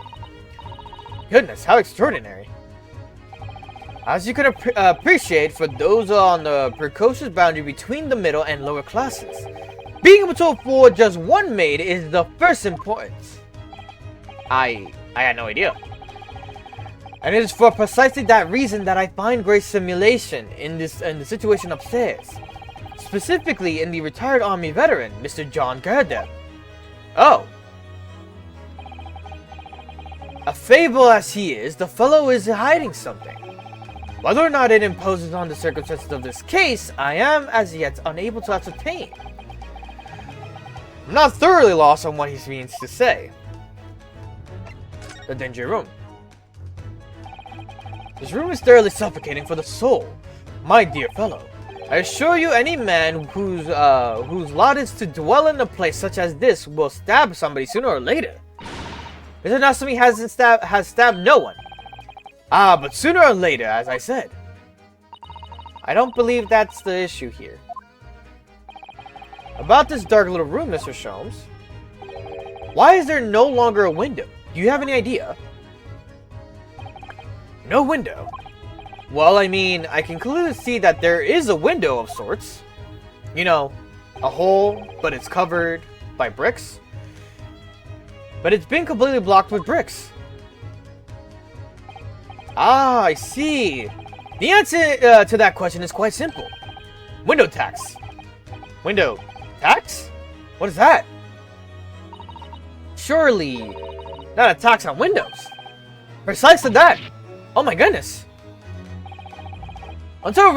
Speaker 1: Goodness, how extraordinary. As you can appreciate, for those on the precocious boundary between the middle and lower classes, being able to afford just one maid is the first importance. I had no idea. And it is for precisely that reason that I find great stimulation in the situation upstairs. Specifically in the retired army veteran, Mr. John Gurdeb. Oh. A fable as he is, the fellow is hiding something. Whether or not it imposes on the circumstances of this case, I am as yet unable to ascertain. I'm not thoroughly lost on what he means to say. The danger room. This room is thoroughly suffocating for the soul, my dear fellow. I assure you, any man whose lot is to dwell in a place such as this will stab somebody sooner or later. Mr. Nasumi has stabbed no one. Ah, but sooner or later, as I said. I don't believe that's the issue here. About this dark little room, Mr. Sholmes. Why is there no longer a window? Do you have any idea? No window? Well, I mean, I can clearly see that there is a window of sorts. You know, a hole, but it's covered by bricks. But it's been completely blocked with bricks. Ah, I see. The answer to that question is quite simple. Window tax. Window tax? What is that? Surely not a tax on windows. Precisely that. Oh my goodness. Until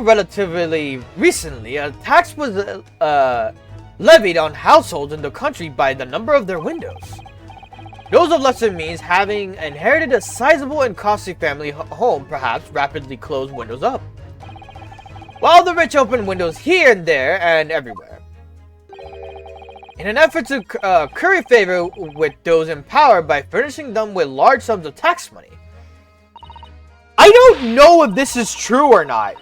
Speaker 1: relatively recently, a tax was levied on households in the country by the number of their windows. Those of lesser means, having inherited a sizable and costly family home, perhaps rapidly closed windows up, while the rich opened windows here and there and everywhere. In an effort to curry favor with those in power by furnishing them with large sums of tax money. I don't know if this is true or not.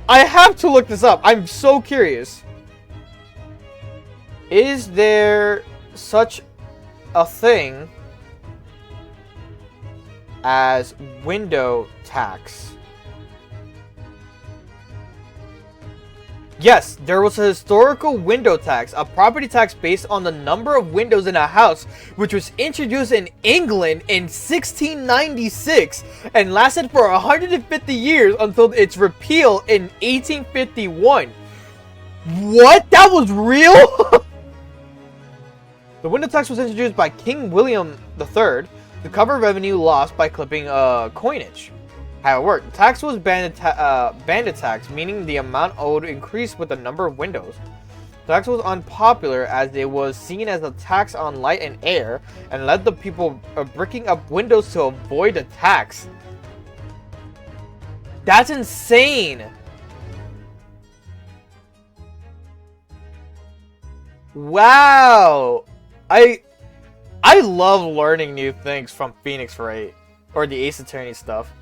Speaker 1: I have to look this up. I'm so curious. Is there such a thing as window tax? Yes, there was a historical window tax, a property tax based on the number of windows in a house, which was introduced in England in 1696 and lasted for 150 years until its repeal in 1851. What? That was real? The window tax was introduced by King William III to cover revenue lost by clipping coinage. How it worked. The tax was bandit tax, meaning the amount owed increased with the number of windows. The tax was unpopular as it was seen as a tax on light and air and led the people bricking up windows to avoid the tax. That's insane! Wow! I love learning new things from Phoenix Wright or the Ace Attorney stuff.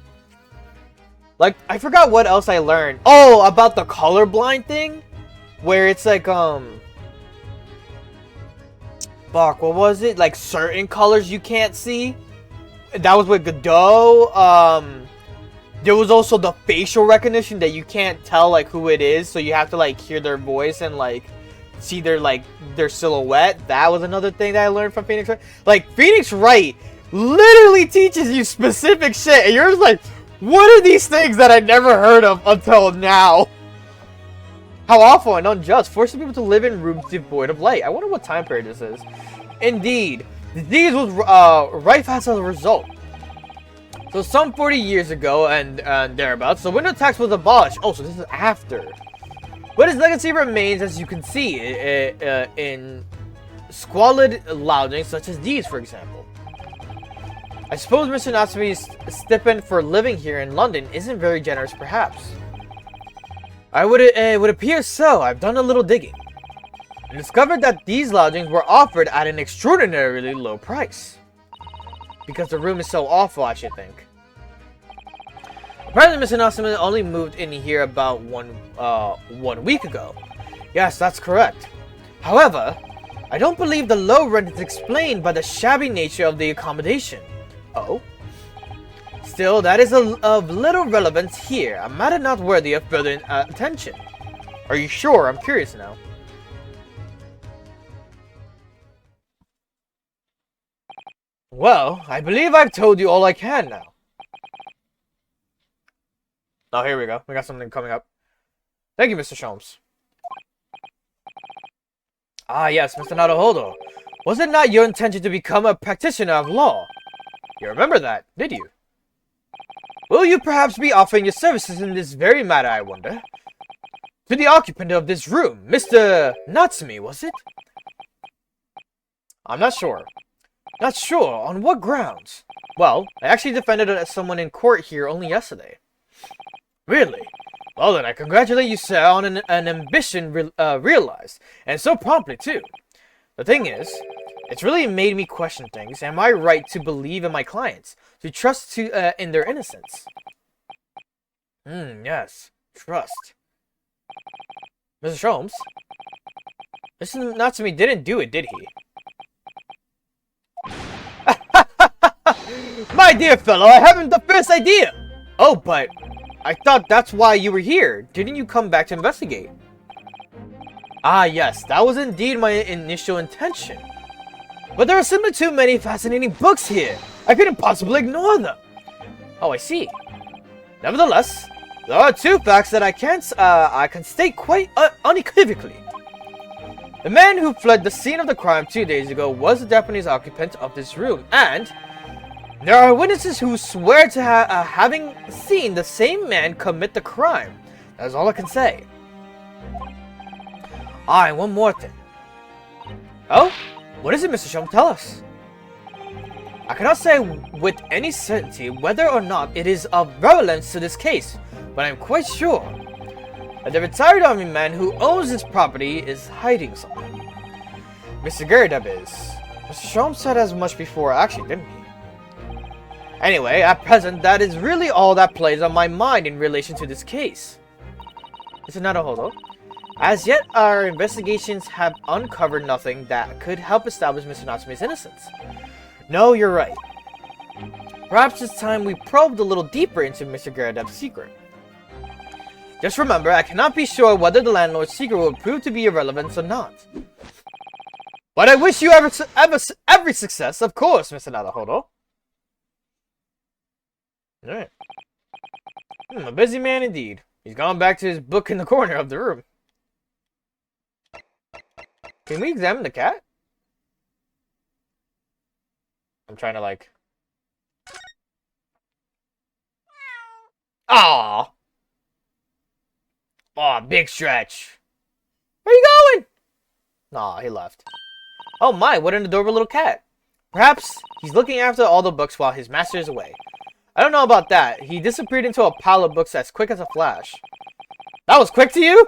Speaker 1: Like, I forgot what else I learned. Oh, about the colorblind thing? Where it's like, fuck, what was it? Like, certain colors you can't see? that was with Godot. There was also the facial recognition that you can't tell like who it is, so you have to like hear their voice and like see their silhouette. That was another thing that I learned from Phoenix Wright. Like Phoenix Wright literally teaches you specific shit, and you're just like, what are these things that I never heard of until now? How awful and unjust, forcing people to live in rooms devoid of light. I wonder what time period this is. Indeed, disease was rife as a result. So some 40 years ago and thereabouts, the window tax was abolished. Oh, so this is after. But its legacy remains, as you can see, in squalid lodgings such as these, for example. I suppose Mr. Natsumi's stipend for living here in London isn't very generous, perhaps. It would appear so. I've done a little digging and discovered that these lodgings were offered at an extraordinarily low price. Because the room is so awful, I should think. Apparently, Mr. Natsumi only moved in here about one week ago. Yes, that's correct. However, I don't believe the low rent is explained by the shabby nature of the accommodation. Oh? Still, that is of little relevance here. A matter not worthy of further attention. Are you sure? I'm curious now. Well, I believe I've told you all I can now. Oh, here we go. We got something coming up. Thank you, Mr. Sholmes. Ah, yes, Mr. Naruhodo. Was it not your intention to become a practitioner of law? You remember that, did you? Will you perhaps be offering your services in this very matter, I wonder? To the occupant of this room, Mr. Natsumi, was it? I'm not sure. Not sure? On what grounds? Well, I actually defended someone in court here only yesterday. Really? Well then, I congratulate you, sir, on an ambition realized, and so promptly, too. The thing is, it's really made me question things. Am I right to believe in my clients? To trust in their innocence? Yes. Trust. Mr. Sholmes? Mr. Natsumi didn't do it, did he? My dear fellow, I haven't the first idea! Oh, but I thought that's why you were here. Didn't you come back to investigate? Ah, yes, that was indeed my initial intention. But there are simply too many fascinating books here. I couldn't possibly ignore them. Oh, I see. Nevertheless, there are two facts that I can state quite unequivocally. The man who fled the scene of the crime 2 days ago was the Japanese occupant of this room, and there are witnesses who swear to having seen the same man commit the crime. That's all I can say. Ah, and one more thing. Oh? What is it, Mr. Sholmes? Tell us. I cannot say with any certainty whether or not it is of relevance to this case, but I'm quite sure that the retired army man who owns this property is hiding something. Mr. Garrideb is. Mr. Sholmes said as much before, actually, didn't he? Anyway, at present, that is really all that plays on my mind in relation to this case. Mr. Naruhodo, as yet, our investigations have uncovered nothing that could help establish Mr. Natsumi's innocence. No, you're right. Perhaps it's time we probed a little deeper into Mr. Garrideb's secret. Just remember, I cannot be sure whether the landlord's secret will prove to be irrelevant or not. But I wish you every success, of course, Mr. Naruhodo. Alright. A busy man indeed. He's gone back to his book in the corner of the room. Can we examine the cat? I'm trying to like... Aww! Aw, big stretch. Where you going? Aw, he left. Oh my, what an adorable little cat. Perhaps he's looking after all the books while his master is away. I don't know about that. He disappeared into a pile of books as quick as a flash. That was quick to you?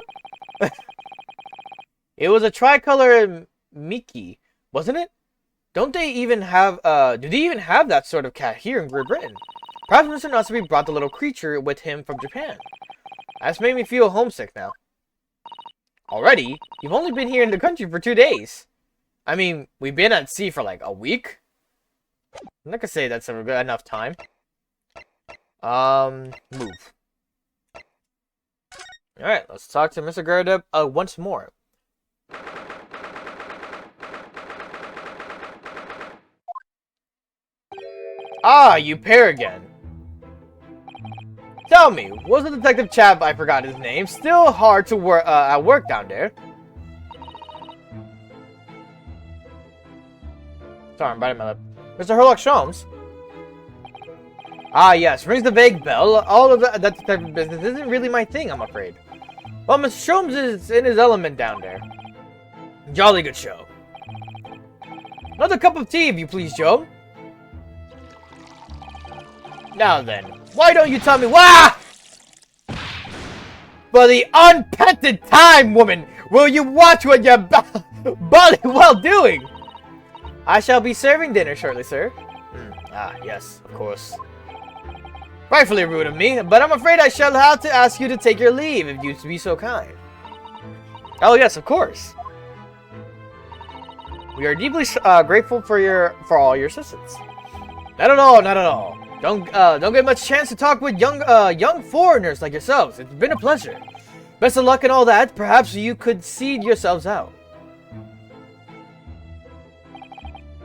Speaker 1: It was a tricolor Mickey, wasn't it? Don't they even have, do they even have that sort of cat here in Great Britain? Perhaps Mr. Natsume brought the little creature with him from Japan. That's made me feel homesick now. Already? You've only been here in the country for 2 days. I mean, we've been at sea for like a week. I'm not gonna say that's a good enough time. Move. Alright, let's talk to Mr. Garda once more. Ah, you pair again. Tell me, was the detective chap, I forgot his name, still hard to work at work down there? Sorry, I'm biting my lip. Mr. Sherlock Sholmes? Ah, yes, rings the vague bell. All of that detective business isn't really my thing, I'm afraid. Well, Mr. Sholmes is in his element down there. Jolly good show. Another cup of tea, if you please, Joe. Now then, why don't you tell me why? For the unpetted time, woman, will you watch what you're body well doing? I shall be serving dinner shortly, sir. Yes, of course. Rightfully rude of me, but I'm afraid I shall have to ask you to take your leave if you'd be so kind. Oh yes, of course. We are deeply grateful for all your assistance. Not at all, not at all. Don't get much chance to talk with young foreigners like yourselves. It's been a pleasure. Best of luck and all that. Perhaps you could seed yourselves out.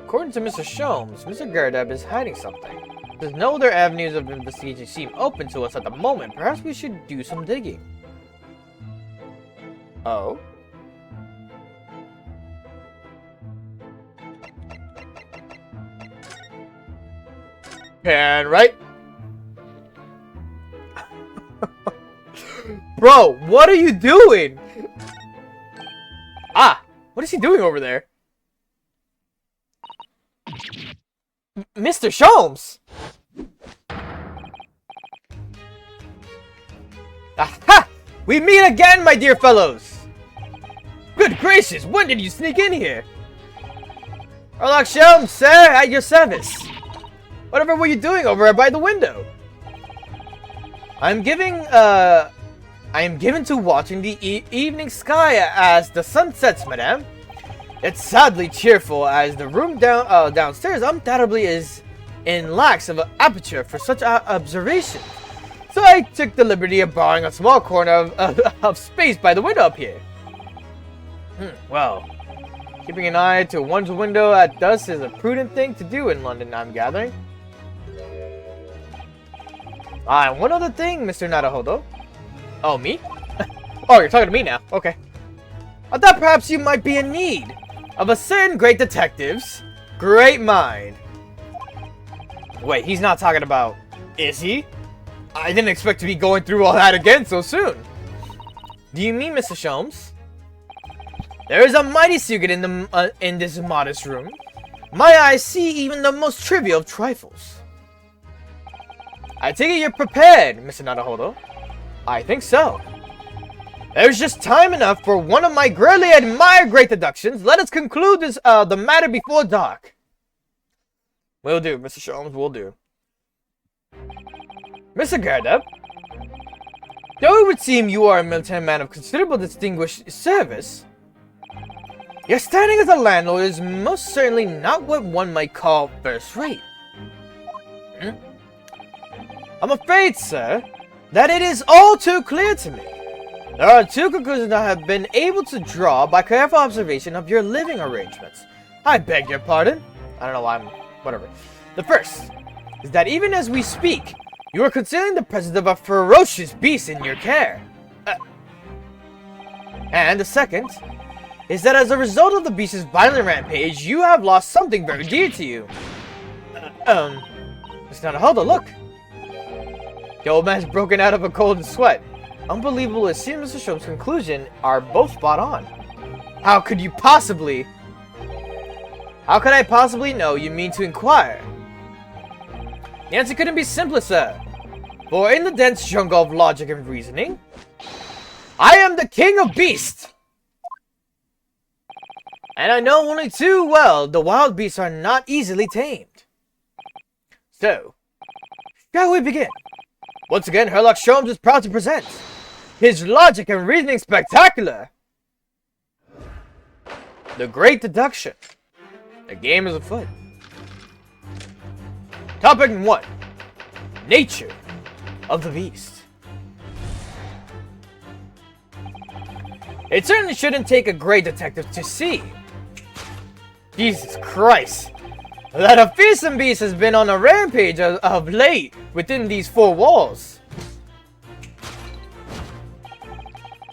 Speaker 1: According to Mr. Sholmes, Mr. Gardeb is hiding something. Since no other avenues of investigation seem open to us at the moment, perhaps we should do some digging. Oh? Pan right? Bro, what are you doing? Ah, what is he doing over there? Mr. Sholmes! Aha! We meet again, my dear fellows! Good gracious, when did you sneak in here? Sherlock Sholmes, sir, at your service. Whatever were you doing over by the window? I am given to watching the evening sky as the sun sets, madame. It's sadly cheerful, as the room downstairs undoubtedly is in lacks of an aperture for such observation. So I took the liberty of borrowing a small corner of space by the window up here. Well, keeping an eye to one's window at dusk is a prudent thing to do in London, I'm gathering. And one other thing, Mr. Naruhodo. Oh, me? Oh, you're talking to me now. Okay. I thought perhaps you might be in need of a certain great detective's great mind. Wait, he's not talking about... Is he? I didn't expect to be going through all that again so soon. Do you mean, Mr. Sholmes? There is a mighty secret in this modest room. My eyes see even the most trivial of trifles. I take it you're prepared, Mr. Naruhodo. I think so. There's just time enough for one of my greatly admired great deductions. Let us conclude this the matter before dark. Will do, Mr. Sholmes, will do. Mr. Gardeb, though it would seem you are a military man of considerable distinguished service, your standing as a landlord is most certainly not what one might call first-rate. I'm afraid, sir, that it is all too clear to me. There are two conclusions I have been able to draw by careful observation of your living arrangements. I beg your pardon. I don't know why whatever. The first is that even as we speak, you are concealing the presence of a ferocious beast in your care. And the second is that as a result of the beast's violent rampage, you have lost something very dear to you. It's not a hold on, look. The old man's broken out of a cold sweat. Unbelievable as seems Mr. Sholmes' conclusion are both spot on. How could I possibly know you mean to inquire? The answer couldn't be simpler, sir. For in the dense jungle of logic and reasoning, I am the king of beasts! And I know only too well the wild beasts are not easily tamed. So, shall we begin? Once again, Sherlock Sholmes is proud to present his logic and reasoning spectacular. The Great Deduction. The game is afoot. Topic 1. Nature of the beast. It certainly shouldn't take a great detective to see. Jesus Christ. That a fearsome beast has been on a rampage of late within these four walls.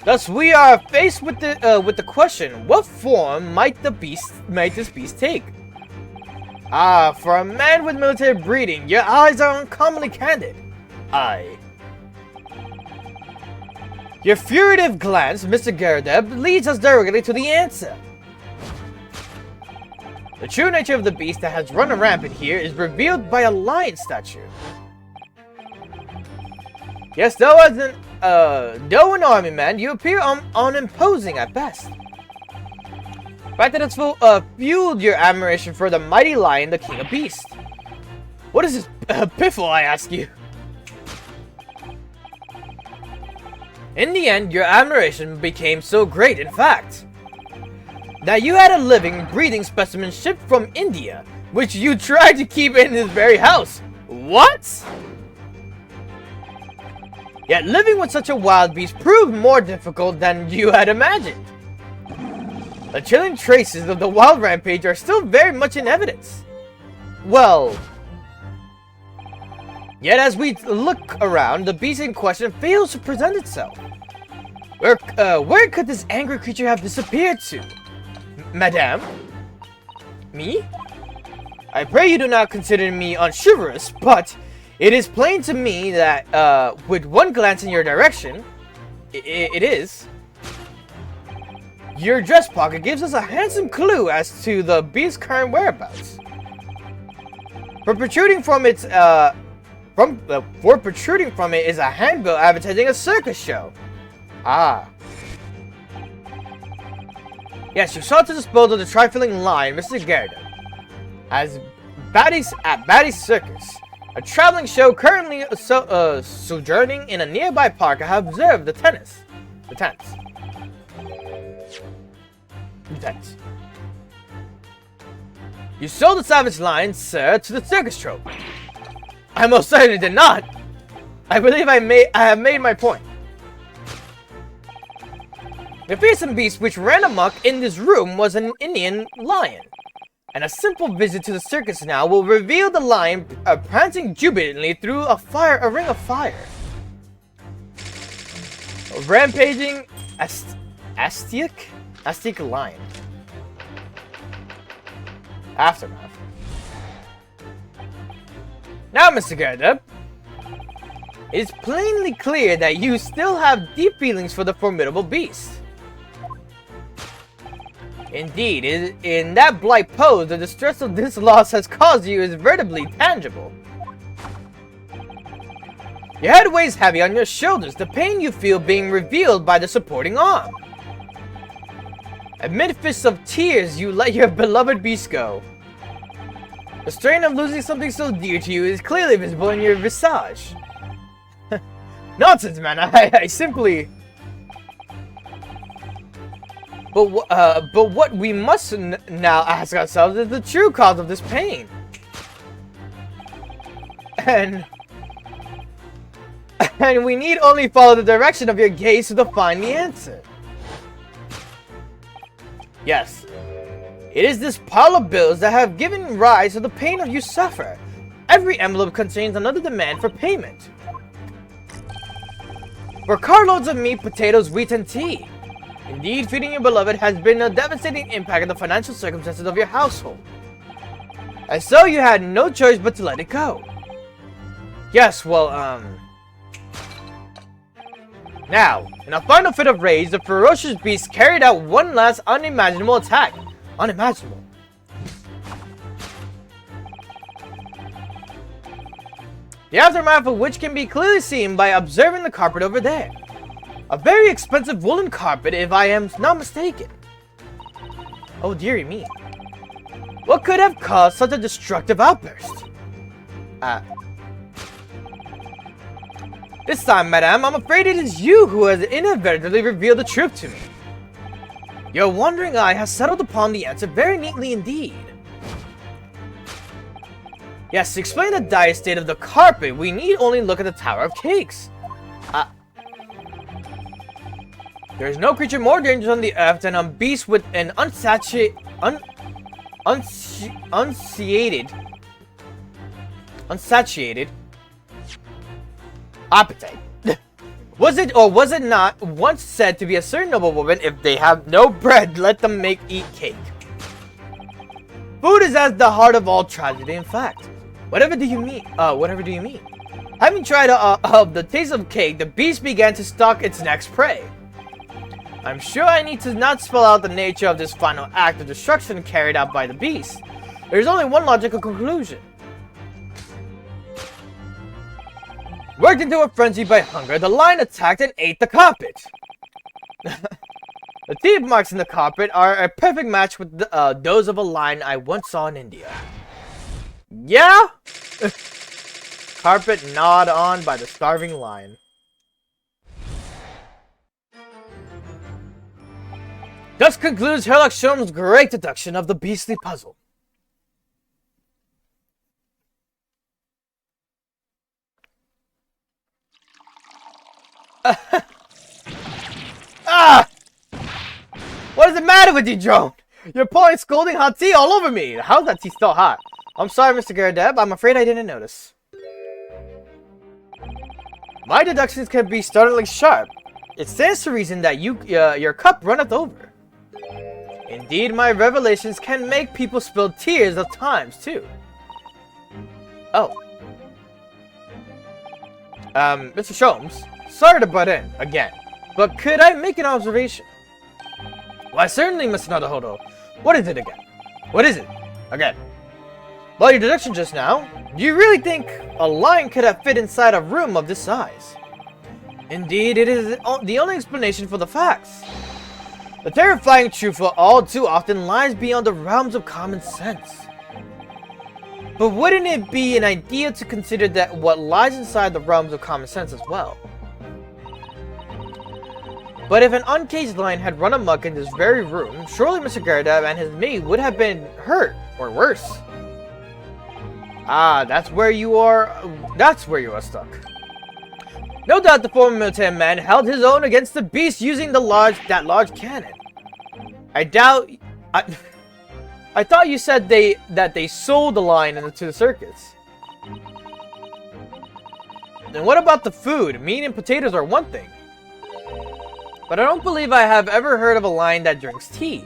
Speaker 1: Thus, we are faced with the question: what form might this beast take? Ah, for a man with military breeding, your eyes are uncommonly candid. Aye. Your furtive glance, Mr. Garradeb, leads us directly to the answer. The true nature of the beast that has run rampant here is revealed by a lion statue. Yes, though an army man, you appear unimposing at best. The fact that it's fueled your admiration for the mighty lion, the king of beasts. What is this piffle, I ask you? In the end, your admiration became so great, in fact, that you had a living, breathing specimen shipped from India, which you tried to keep in this very house. What? Yet living with such a wild beast proved more difficult than you had imagined. The chilling traces of the wild rampage are still very much in evidence. Well, yet as we look around, the beast in question fails to present itself. Where could this angry creature have disappeared to? Madame? Me? I pray you do not consider me unchivalrous, but it is plain to me that, with one glance in your direction, it is. Your dress pocket gives us a handsome clue as to the beast's current whereabouts. For protruding from it is a handbill advertising a circus show. Ah. Yes, you sought to dispose of the trifling lion, Mr. Garradeb, at Batty's Circus, a traveling show currently sojourning in a nearby park. I have observed the tents. You sold the savage lion, sir, to the circus troupe. I most certainly did not. I believe I have made my point. The fearsome beast which ran amok in this room was an Indian lion, and a simple visit to the circus now will reveal the lion prancing jubilantly through a ring of fire. A rampaging Aztec lion. Aftermath. Now, Mr. Garradeb, it is plainly clear that you still have deep feelings for the formidable beast. Indeed, in that blight pose, the distress of this loss has caused you is veritably tangible. Your head weighs heavy on your shoulders, the pain you feel being revealed by the supporting arm. Amid fists of tears, you let your beloved beast go. The strain of losing something so dear to you is clearly visible in your visage. Nonsense, man, I simply... But what we must now ask ourselves is the true cause of this pain. And we need only follow the direction of your gaze to find the answer. Yes, it is this pile of bills that have given rise to the pain you suffer. Every envelope contains another demand for payment. For carloads of meat, potatoes, wheat, and tea. Indeed, feeding your beloved has been a devastating impact on the financial circumstances of your household. And so you had no choice but to let it go. Yes, well, Now, in a final fit of rage, the ferocious beast carried out one last unimaginable attack. Unimaginable. The aftermath of which can be clearly seen by observing the carpet over there. A very expensive woolen carpet, if I am not mistaken. Oh dearie me. What could have caused such a destructive outburst? This time, madame, I'm afraid it is you who has inadvertently revealed the truth to me. Your wandering eye has settled upon the answer very neatly indeed. Yes, to explain the dire state of the carpet, we need only look at the Tower of Cakes. There is no creature more dangerous on the earth than a beast with an unsatiated appetite. Was it or was it not once said to be a certain noblewoman, if they have no bread, let them eat cake? Food is at the heart of all tragedy, in fact. Whatever do you mean? Having tried the taste of cake, the beast began to stalk its next prey. I'm sure I need to not spell out the nature of this final act of destruction carried out by the beast. There's only one logical conclusion. Worked into a frenzy by hunger, the lion attacked and ate the carpet. The teeth marks in the carpet are a perfect match with those of a lion I once saw in India. Yeah? Carpet gnawed on by the starving lion. Thus concludes Sherlock Sholmes' great deduction of the beastly puzzle. What is the matter with you, Drone? You're pouring scalding hot tea all over me. How's that tea still hot? I'm sorry, Mr. Garadeb. I'm afraid I didn't notice. My deductions can be startlingly sharp. It stands to reason that your cup runneth over. Indeed, my revelations can make people spill tears at times, too. Oh. Mr. Sholmes, sorry to butt in, again, but could I make an observation? Why, certainly, Mr. Naruhodo. What is it again? What is it? Again. Well, your deduction just now, do you really think a lion could have fit inside a room of this size? Indeed, it is the only explanation for the facts. The terrifying truth all too often lies beyond the realms of common sense. But wouldn't it be an idea to consider that what lies inside the realms of common sense as well? But if an uncaged lion had run amok in this very room, surely Mr. Garadeb and his mate would have been hurt, or worse. Ah, that's where you are stuck. No doubt the former military man held his own against the beast using that large cannon. I thought you said that they sold the lion into the circus. Then what about the food? Meat and potatoes are one thing. But I don't believe I have ever heard of a lion that drinks tea.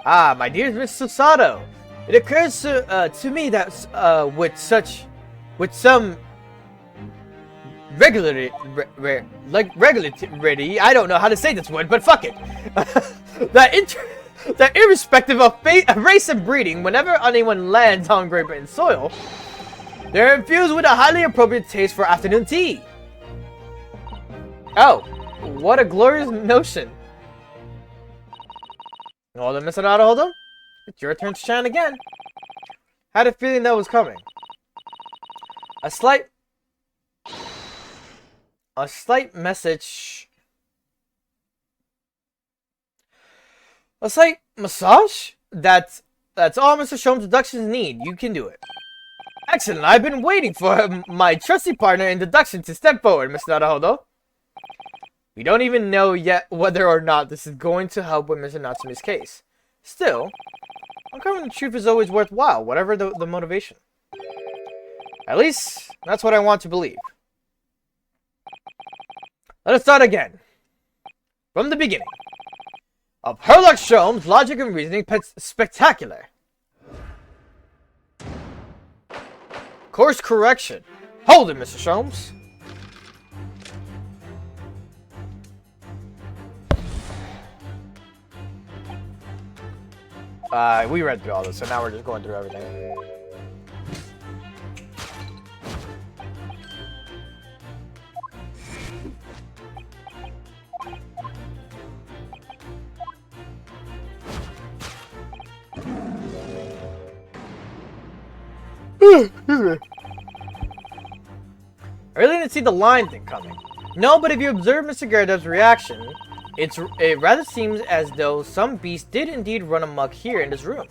Speaker 1: Ah, my dear Miss Susato, it occurs to me that with some regularity, I don't know how to say this word, but fuck it. that irrespective of race and breeding, whenever anyone lands on Great Britain soil, they're infused with a highly appropriate taste for afternoon tea. Oh, what a glorious notion. Well then, Mr. Naruhodo, it's your turn to shine again. Had a feeling that was coming. A slight massage? That's all Mr. Sholmes' deductions need. You can do it. Excellent. I've been waiting for my trusty partner in deduction to step forward, Mr. Naruhodo. We don't even know yet whether or not this is going to help with Mr. Natsume's case. Still, uncovering the truth is always worthwhile, whatever the motivation. At least, that's what I want to believe. Let us start again. From the beginning. Of Sherlock Sholmes' logic and reasoning spectacular. Course correction. Hold it, Mr. Sholmes. We read through all this, so now we're just going through everything. I really didn't see the line thing coming. No, but if you observe Mr. Garadeb's reaction, it rather seems as though some beast did indeed run amok here in this room.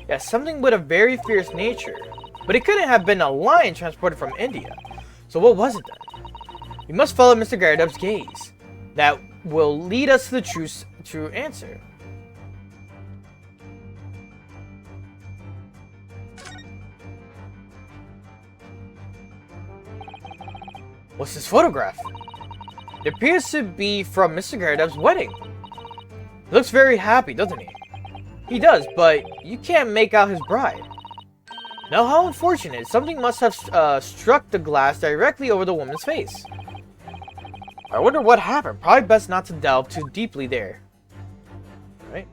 Speaker 1: Yes, something with a very fierce nature. But it couldn't have been a lion transported from India. So what was it then? We must follow Mr. Garridub's gaze. That will lead us to the true answer. What's this photograph? It appears to be from Mr. Garridub's wedding. He looks very happy, doesn't he? He does, but you can't make out his bride. Now, how unfortunate. Something must have struck the glass directly over the woman's face. I wonder what happened. Probably best not to delve too deeply there. Right?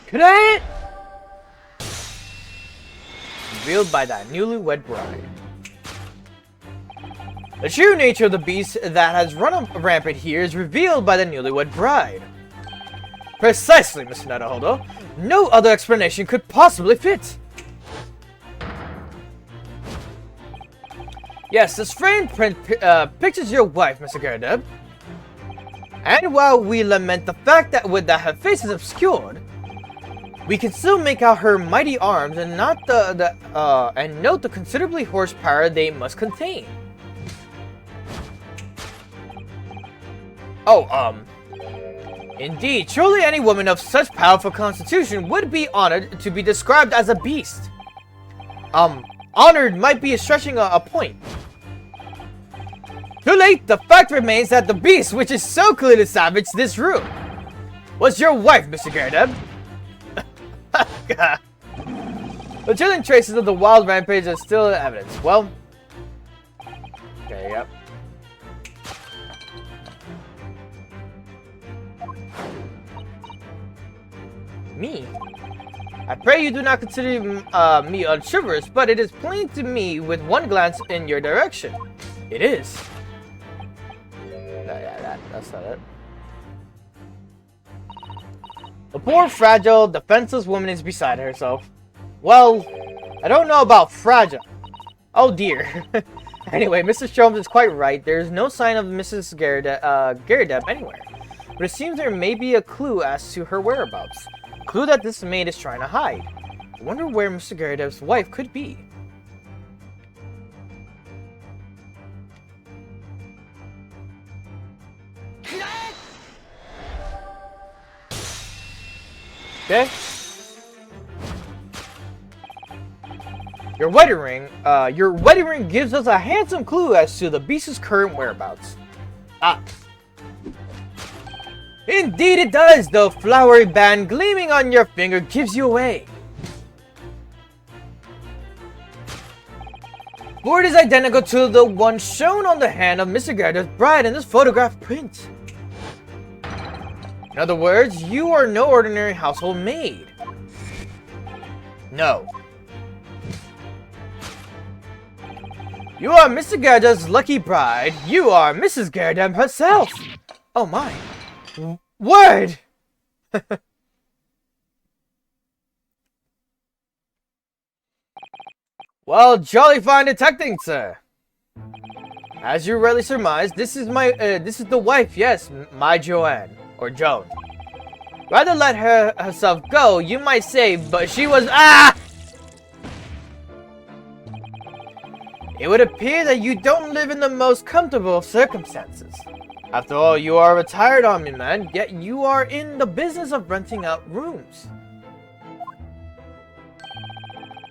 Speaker 1: Cadet! Revealed by that newlywed bride. The true nature of the beast that has run rampant here is revealed by the newlywed bride. Precisely, Mr. Naruhodo. No other explanation could possibly fit. Yes, this framed print pictures your wife, Mr. Garridub. And while we lament the fact that her face is obscured, we can still make out her mighty arms and not and note the considerably horsepower they must contain. Oh, indeed, surely any woman of such powerful constitution would be honored to be described as a beast. Honored might be stretching a point. Too late, the fact remains that the beast, which is so clearly savage this room, was your wife, Mr. Garridub. The chilling traces of the wild rampage are still in evidence. Well, okay, yep. Me? I pray you do not consider me unchivalrous, but it is plain to me with one glance in your direction. It is. Yeah, that's not it. The poor, fragile, defenseless woman is beside herself. Well, I don't know about fragile. Oh dear. Anyway, Mrs. Sholmes is quite right. There is no sign of Mrs. Garridub anywhere. But it seems there may be a clue as to her whereabouts. A clue that this maid is trying to hide. I wonder where Mr. Garridub's wife could be. Okay. Your wedding ring gives us a handsome clue as to the beast's current whereabouts. Indeed it does! The flowery band gleaming on your finger gives you away. For it is identical to the one shown on the hand of Mr. Garridub's bride in this photograph print. In other words, you are no ordinary household maid. No. You are Mr. Garridub's lucky bride. You are Mrs. Garridub herself. Oh my. Word! Well, jolly fine detecting, sir. As you rightly surmised, this is the wife, yes, my Joanne. Or Joan. Rather let herself go, you might say, but she was It would appear that you don't live in the most comfortable of circumstances. After all, you are a retired army man, yet you are in the business of renting out rooms.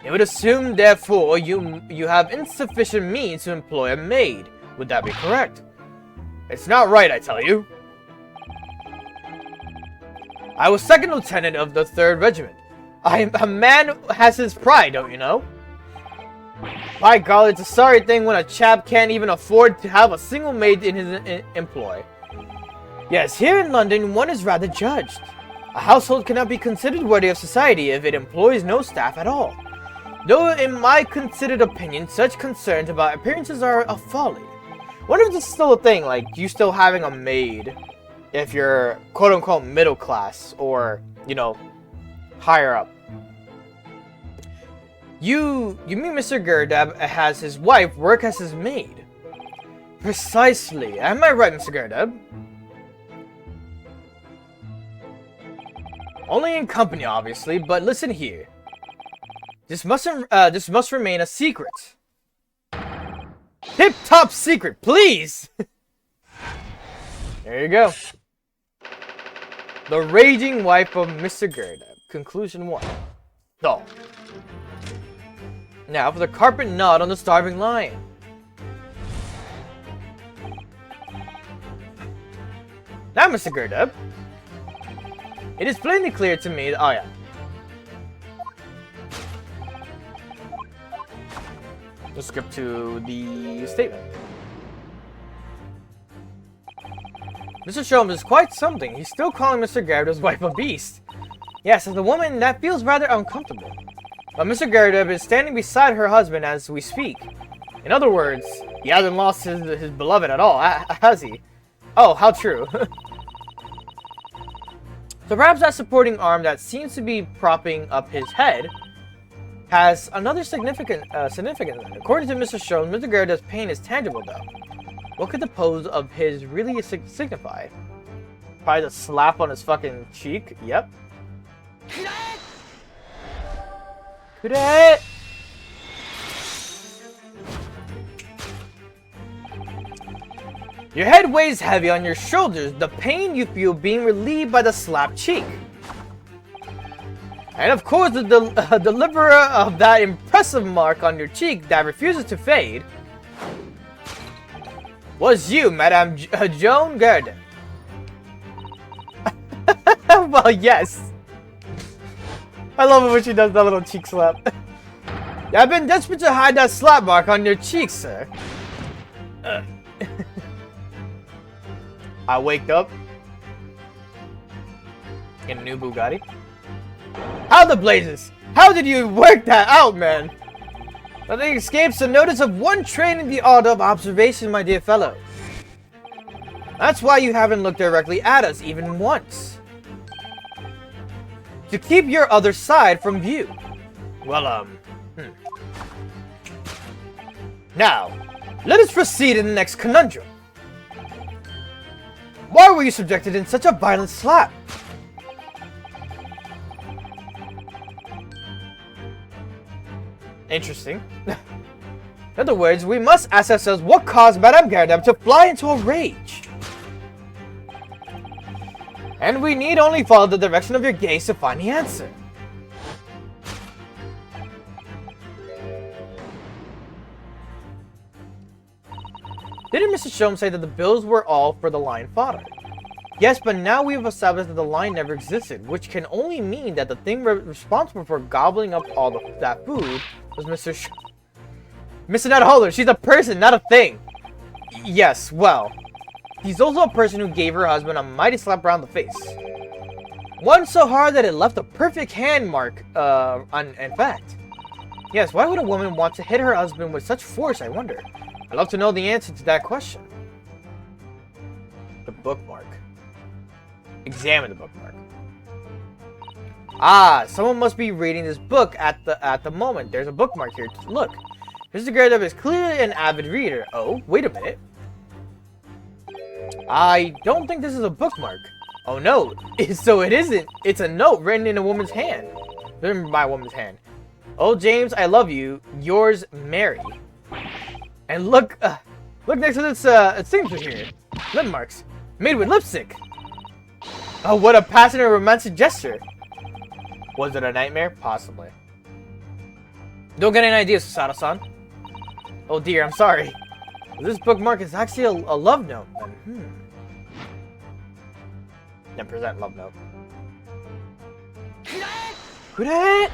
Speaker 1: It would assume, therefore, you have insufficient means to employ a maid. Would that be correct? It's not right, I tell you. I was second lieutenant of the 3rd Regiment. A man has his pride, don't you know? By golly, it's a sorry thing when a chap can't even afford to have a single maid in his employ. Yes, here in London, one is rather judged. A household cannot be considered worthy of society if it employs no staff at all. Though, in my considered opinion, such concerns about appearances are a folly. Wonder if this is still a thing, like you still having a maid if you're quote-unquote middle class or, you know, higher up. You mean Mr. Garridub has his wife work as his maid? Precisely. Am I right, Mr. Garridub? Only in company, obviously, but listen here. This must remain a secret. Tip-top secret, please! There you go. The raging wife of Mr. Gerda. Conclusion 1. So. Now for the carpet nod on the starving lion. Now, Mr. Gerda, it is plainly clear to me that, oh yeah. Let's skip to the statement. Mr. Sholmes is quite something. He's still calling Mr. Gerda's wife a beast. Yes, as a woman, that feels rather uncomfortable. But Mr. Gerda is standing beside her husband as we speak. In other words, he hasn't lost his beloved at all, has he? Oh, how true. So perhaps that supporting arm that seems to be propping up his head has another significance. According to Mr. Sholmes, Mr. Gerda's pain is tangible though. What could the pose of his really signify? Probably the slap on his fucking cheek. Yep. Kure! Your head weighs heavy on your shoulders, the pain you feel being relieved by the slapped cheek. And of course, the deliverer of that impressive mark on your cheek that refuses to fade was you, Madame Joan Gerda. Well, yes. I love it when she does that little cheek slap. I've been desperate to hide that slap mark on your cheek, sir. I waked up in a new Bugatti. How the blazes? How did you work that out, man? Nothing escapes the notice of one trained in the art of observation, my dear fellow. That's why you haven't looked directly at us even once. To keep your other side from view. Well, Now, let us proceed in the next conundrum. Why were you subjected in such a violent slap? Interesting. In other words, we must ask ourselves what caused Madame Gerda to fly into a rage. And we need only follow the direction of your gaze to find the answer. Didn't Mr. Sholmes say that the bills were all for the lion fodder? Yes, but now we've established that the lion never existed, which can only mean that the thing responsible for gobbling up all that food was Mr. Mr. Nutholder. She's a person, not a thing. Yes, well, he's also a person who gave her husband a mighty slap around the face. One so hard that it left a perfect hand mark, in fact. Yes, why would a woman want to hit her husband with such force, I wonder? I'd love to know the answer to that question. The bookmark. Examine the bookmark. Ah, someone must be reading this book at the moment. There's a bookmark here. Look, Mr. Gerda is clearly an avid reader. Oh, wait a minute. I don't think this is a bookmark. Oh no, so it isn't. It's a note written in a woman's hand. Written by a woman's hand. Oh, James, I love you. Yours, Mary. And look next to this signature here. Lip marks. Made with lipstick. Oh, what a passionate romantic gesture. Was it a nightmare? Possibly. Don't get any ideas, Susato-san. Oh dear, I'm sorry. This bookmark is actually a love note. Then present love note. Kure!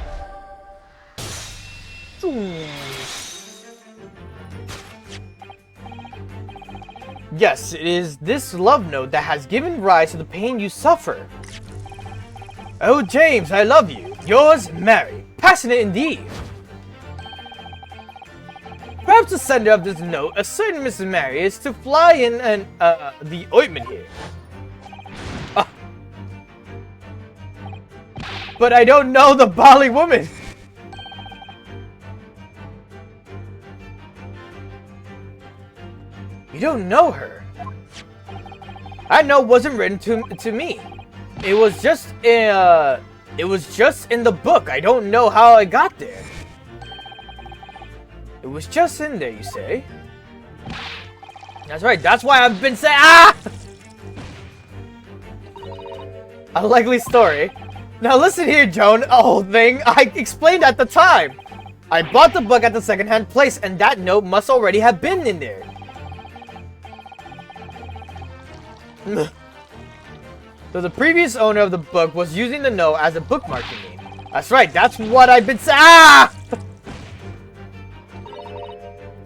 Speaker 1: Yes, it is this love note that has given rise to the pain you suffer. Oh, James, I love you. Yours, Mary. Passionate indeed. Perhaps the sender of this note, a certain Mrs. Mary, is to fly in the ointment here. But I don't know the Bali woman. You don't know her. I know it wasn't written to me. It was just in the book. I don't know how I got there. It was just in there, you say? That's right. That's why I've been saying a likely story. Now listen here, Joan. A whole thing I explained at the time. I bought the book at the secondhand place, and that note must already have been in there. So the previous owner of the book was using the note as a bookmarking name. That's right. That's what I've been saying.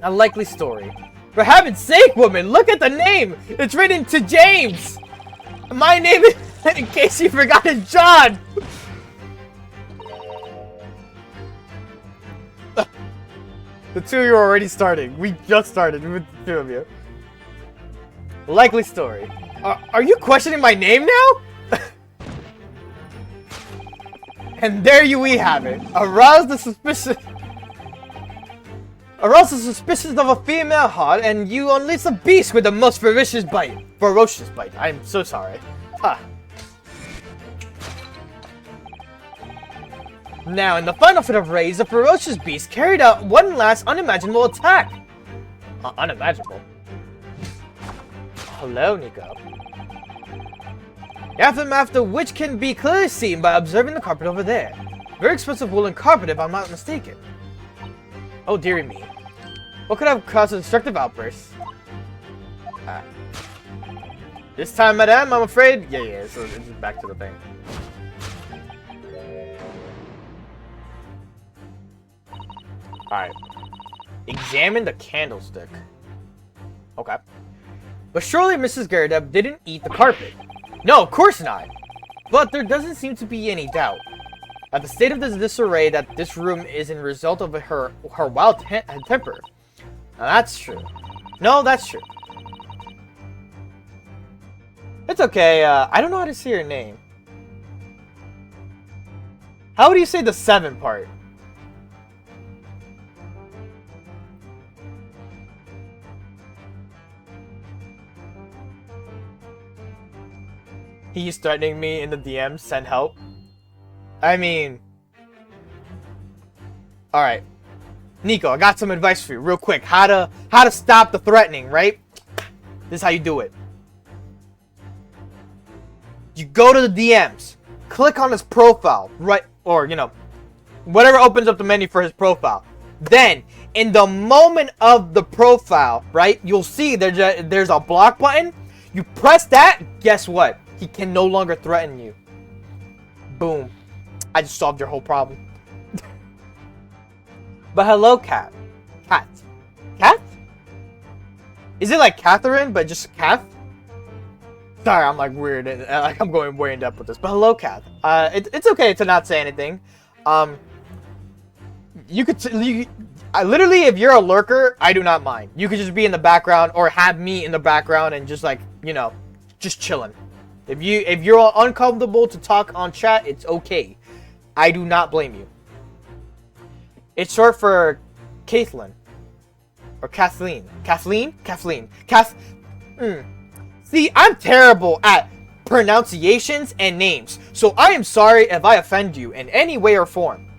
Speaker 1: A likely story. For heaven's sake, woman, look at the name! It's written to James! My name is, in case you forgot, is John! The two of you are already starting. We just started with the two of you. Likely story. Are you questioning my name now? And there we have it. Arouse the suspicion of a female heart, and you unleash a beast with the most ferocious bite. Ferocious bite. I'm so sorry. Ha. Now, in the final fit of rage, the ferocious beast carried out one last unimaginable attack. Unimaginable? Hello, Nico. The aftermath of which can be clearly seen by observing the carpet over there. Very expensive woolen carpet, if I'm not mistaken. Oh, dearie me. What could have caused a destructive outburst? This time, madame, I'm afraid... Yeah, so it's back to the thing. Alright. Examine the candlestick. Okay. But surely Mrs. Garrett didn't eat the carpet. No, of course not. But there doesn't seem to be any doubt. At the state of this disarray that this room is in result of her wild temper. Now that's true. No, that's true. It's okay, I don't know how to say your name. How would you say the 7 part? He's threatening me in the DM, send help. I mean... Alright. Nico, I got some advice for you, real quick. How to stop the threatening, right? This is how you do it. You go to the DMs, click on his profile, right, or, you know, whatever opens up the menu for his profile. Then, in the moment of the profile, right, you'll see there's a block button. You press that, guess what? He can no longer threaten you. Boom. I just solved your whole problem. But hello, Cat. Cat? Is it like Catherine, but just Kath? Sorry, I'm like weird, and like I'm going way in depth with this. But hello, Kath. It's okay to not say anything. You could literally, if you're a lurker, I do not mind. You could just be in the background or have me in the background and just like, you know, just chilling. If you're uncomfortable to talk on chat, it's okay. I do not blame you. It's short for Caitlin. Or Kathleen. Kathleen? See, I'm terrible at pronunciations and names, so I am sorry if I offend you in any way or form.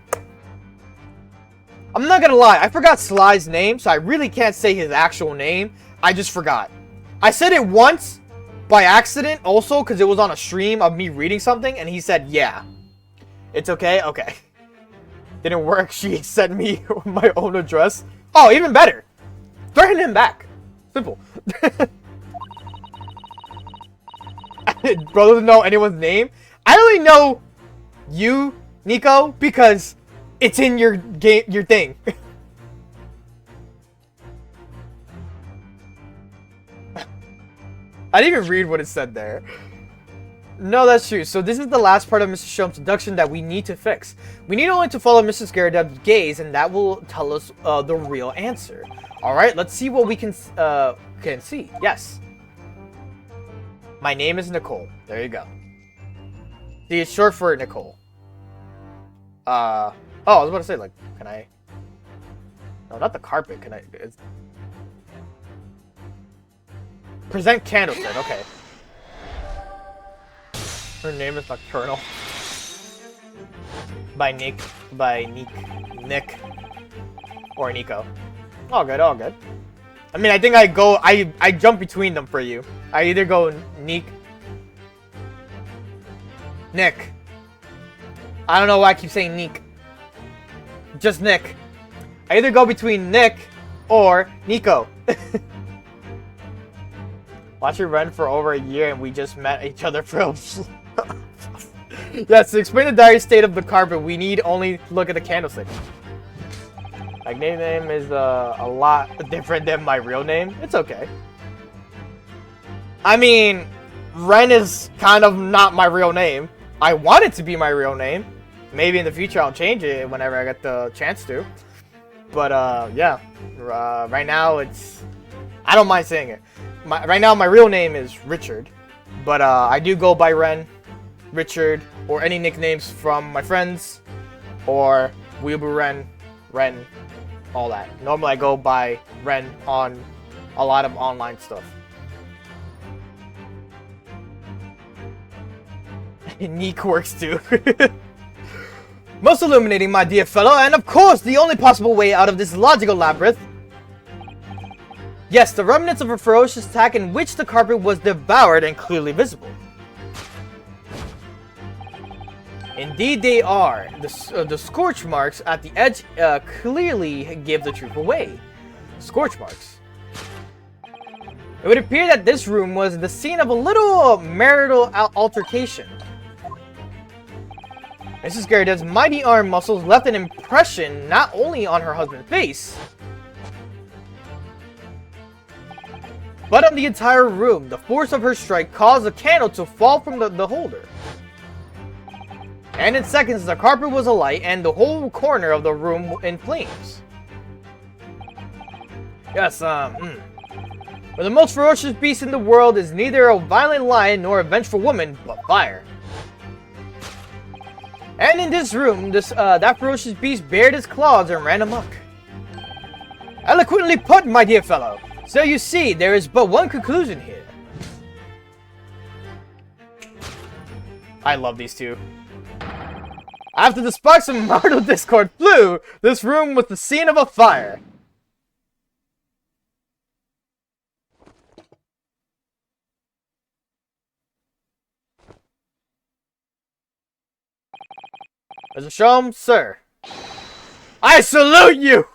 Speaker 1: I'm not gonna lie, I forgot Sly's name, so I really can't say his actual name. I just forgot. I said it once by accident also because it was on a stream of me reading something, and he said, yeah. It's okay? Okay. Didn't work. She sent me my own address. Oh, even better. Threaten him back. Simple. Bro doesn't know anyone's name. I only know you, Nico, because it's in your game, your thing. I didn't even read what it said there. No, that's true. So this is the last part of Mr. Shum's introduction that we need to fix. We need only to follow Mrs. Garredeb's gaze, and that will tell us the real answer. All right, let's see what we can see. Yes. My name is Nicole. There you go. See, it's short for Nicole. Oh, I was about to say, like, can I? No, not the carpet. Can I? Present candlestick. Okay. Her name is Nocturnal. By Nick. Or Nico. All good, all good. I mean, I think I jump between them for you. I either go Nick. I don't know why I keep saying Nick. Just Nick. I either go between Nick or Nico. Watch her run for over a year and we just met each other for Yes, to explain the dire state of the carpet, we need only look at the candlestick. My nickname is a lot different than my real name. It's okay. I mean, Ren is kind of not my real name. I want it to be my real name. Maybe in the future I'll change it whenever I get the chance to. But yeah, right now it's... I don't mind saying it. Right now my real name is Richard. But I do go by Ren, Richard, or any nicknames from my friends. Or Weeaboo Ren, all that. Normally I go by Ren on a lot of online stuff. Neek works too. Most illuminating, my dear fellow, and of course the only possible way out of this logical labyrinth. Yes, the remnants of a ferocious attack in which the carpet was devoured and clearly visible. Indeed they are. The scorch marks at the edge clearly give the truth away. Scorch marks. It would appear that this room was the scene of a little marital altercation. Mrs. Gerda's mighty arm muscles left an impression not only on her husband's face, but on the entire room. The force of her strike caused the candle to fall from the holder. And in seconds, the carpet was alight and the whole corner of the room in flames. Yes, But the most ferocious beast in the world is neither a violent lion nor a vengeful woman, but fire. And in this room, that ferocious beast bared his claws and ran amok. Eloquently put, my dear fellow. So you see, there is but one conclusion here. I love these two. After the sparks of marital discord flew, this room was the scene of a fire. Mr. Shum, sir, I salute you!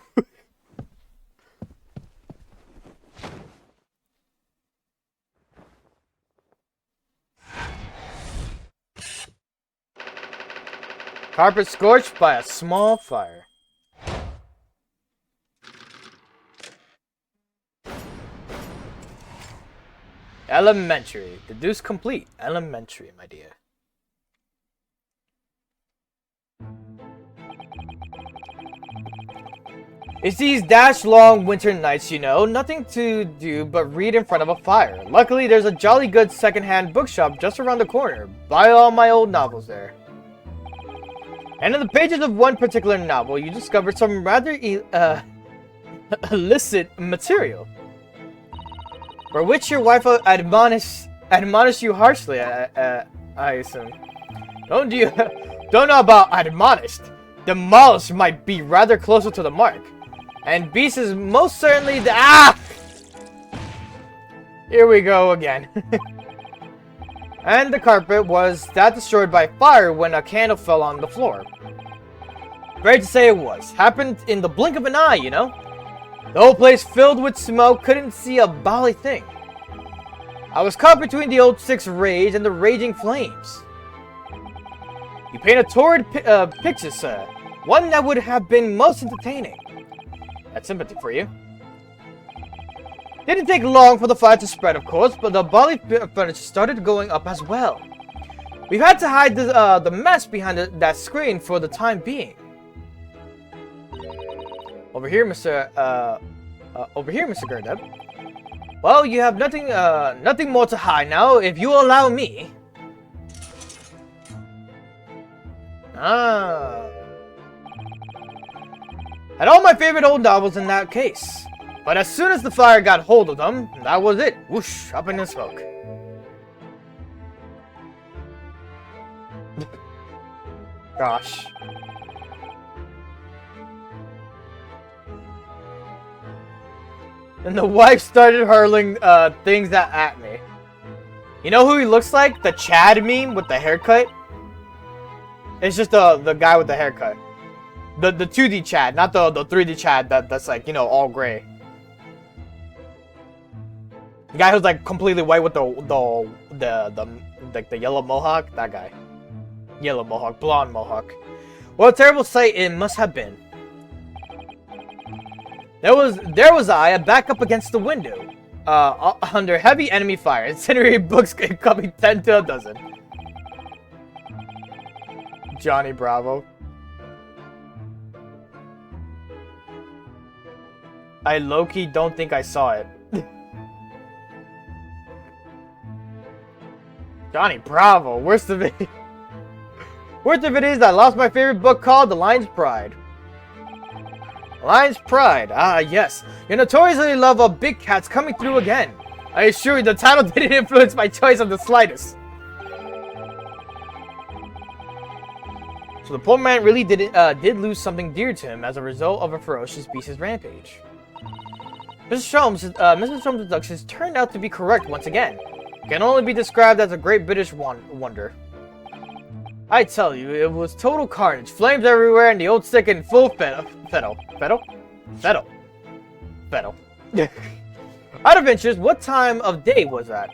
Speaker 1: Carpet scorched by a small fire. Elementary. Deduce complete. Elementary, my dear. It's these long winter nights, you know, nothing to do but read in front of a fire. Luckily, there's a jolly good second-hand bookshop just around the corner. Buy all my old novels there. And in the pages of one particular novel, you discover some rather illicit material, for which your wife admonish you harshly. I assume. Don't know about admonished. Demolished might be rather closer to the mark. And Beast is most certainly the Here we go again. And the carpet was that destroyed by fire when a candle fell on the floor. Great to say it was. Happened in the blink of an eye, you know? The whole place filled with smoke, couldn't see a bally thing. I was caught between the old stick's rage and the raging flames. You paint a torrid picture, sir. One that would have been most entertaining. That's sympathy for you. Didn't take long for the fire to spread, of course, but the bally furniture started going up as well. We've had to hide the mess behind that screen for the time being. Over here, Mr. Gerdeb. Well, you have nothing more to hide now, if you will allow me. Had all my favorite old novels in that case. But as soon as the fire got hold of them, that was it. Whoosh, up in the smoke. Gosh. And the wife started hurling things at me. You know who he looks like? The Chad meme with the haircut? It's just the guy with the haircut. The 2D Chad, not the 3D Chad that's like, you know, all gray. The guy who's like completely white with the yellow mohawk, that guy. Yellow mohawk, blonde mohawk. What a terrible sight it must have been. There was I back up against the window, under heavy enemy fire. Incendiary books coming 10 to a dozen. Johnny Bravo. I low-key don't think I saw it. Johnny Bravo. Worst of it is I lost my favorite book called The Lion's Pride. Lion's Pride. Ah, yes. Your notoriously love of big cats coming through again. I assure you the title didn't influence my choice of the slightest. So the poor man really did lose something dear to him as a result of a ferocious beast's rampage. Mrs. Sholmes' deductions turned out to be correct once again. Can only be described as a great British wonder. I tell you, it was total carnage. Flames everywhere and the old stick in full fettle. Out of interest, what time of day was that?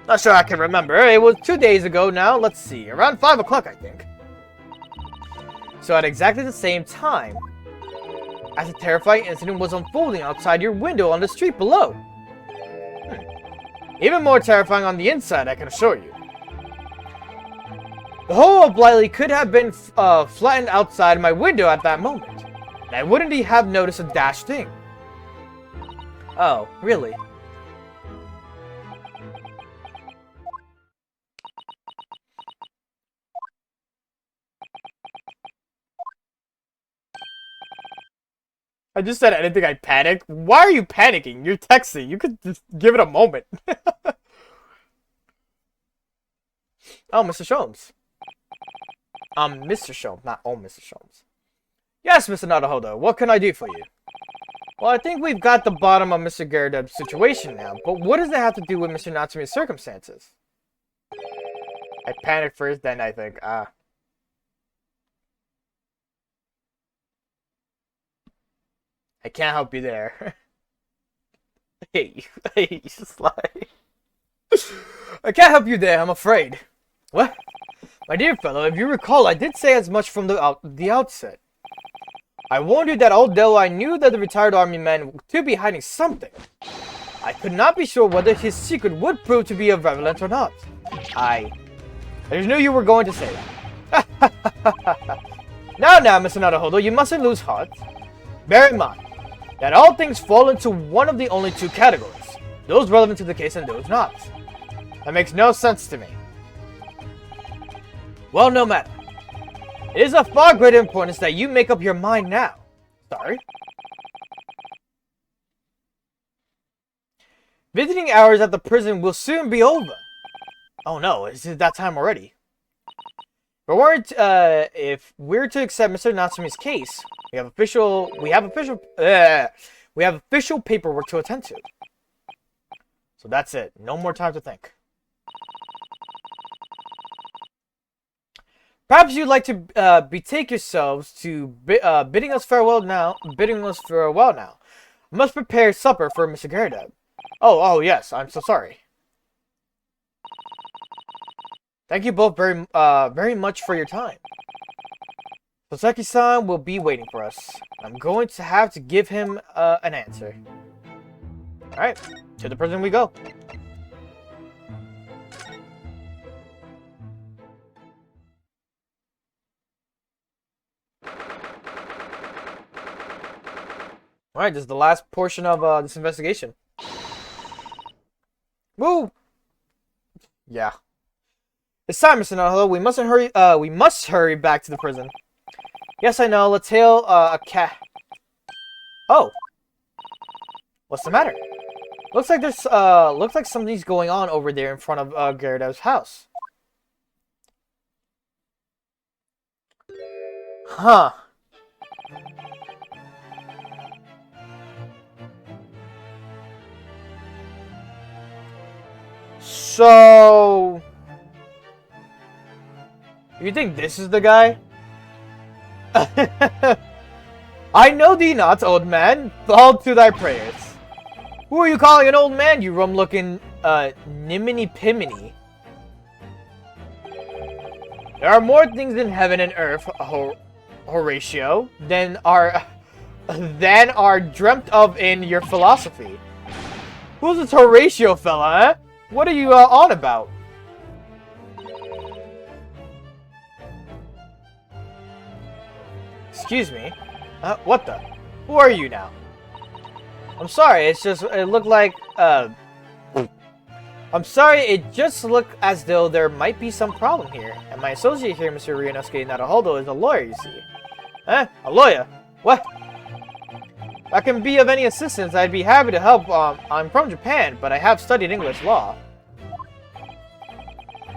Speaker 1: Not sure I can remember. It was 2 days ago now. Let's see. Around 5 o'clock, I think. So at exactly the same time, as a terrifying incident was unfolding outside your window on the street below. Even more terrifying on the inside, I can assure you. The whole of Blightly could have been flattened outside my window at that moment, and I wouldn't have noticed a dash thing. Oh, really? I just said anything, I panicked. Why are you panicking? You're texting. You could just give it a moment. Oh, Mr. Sholmes. Mr. Sholmes, not Mr. Sholmes. Yes, Mr. Naruhodo, what can I do for you? Well, I think we've got the bottom of Mr. Garrud's situation now, but what does it have to do with Mr. Natsume's circumstances? I panicked first, then I think, I can't help you there. Hey, Sly. I can't help you there, I'm afraid. What? My dear fellow, if you recall, I did say as much from the outset. I warned you that although I knew that the retired army man to be hiding something, I could not be sure whether his secret would prove to be of relevance or not. I just knew you were going to say that. Now, Mr. Naruhodo, you mustn't lose heart. Bear in mind that all things fall into one of the only two categories, those relevant to the case and those not. That makes no sense to me. Well, no matter. It is of far greater importance that you make up your mind now. Sorry? Visiting hours at the prison will soon be over. Oh no, is it that time already? If we're to accept Mr. Natsume's case, we have official paperwork to attend to. So that's it. No more time to think. Perhaps you'd like to betake yourselves to bidding us farewell now. I must prepare supper for Mr. Garrud. Oh yes. I'm so sorry. Thank you both very much for your time. Soseki-san will be waiting for us. I'm going to have to give him an answer. All right, to the prison we go. Alright, this is the last portion of this investigation. Woo! Yeah. It's time, Mr. Naruhodo. We must hurry back to the prison. Yes, I know. Let's hail a cat. Oh. What's the matter? Looks like something's going on over there in front of Garrud's house. Huh. So... You think this is the guy? I know thee not, old man. Fall to thy prayers. Who are you calling an old man, you rum-looking, niminy-piminy? There are more things in heaven and earth, Horatio, than are dreamt of in your philosophy. Who's this Horatio fella, eh? What are you, on about? Excuse me? What the? Who are you now? I'm sorry, it looked like, I'm sorry, it just looked as though there might be some problem here. And my associate here, Mr. Ryunosuke Naruhodo, is a lawyer, you see. Eh? A lawyer? What? If I can be of any assistance, I'd be happy to help. I'm from Japan, but I have studied English law.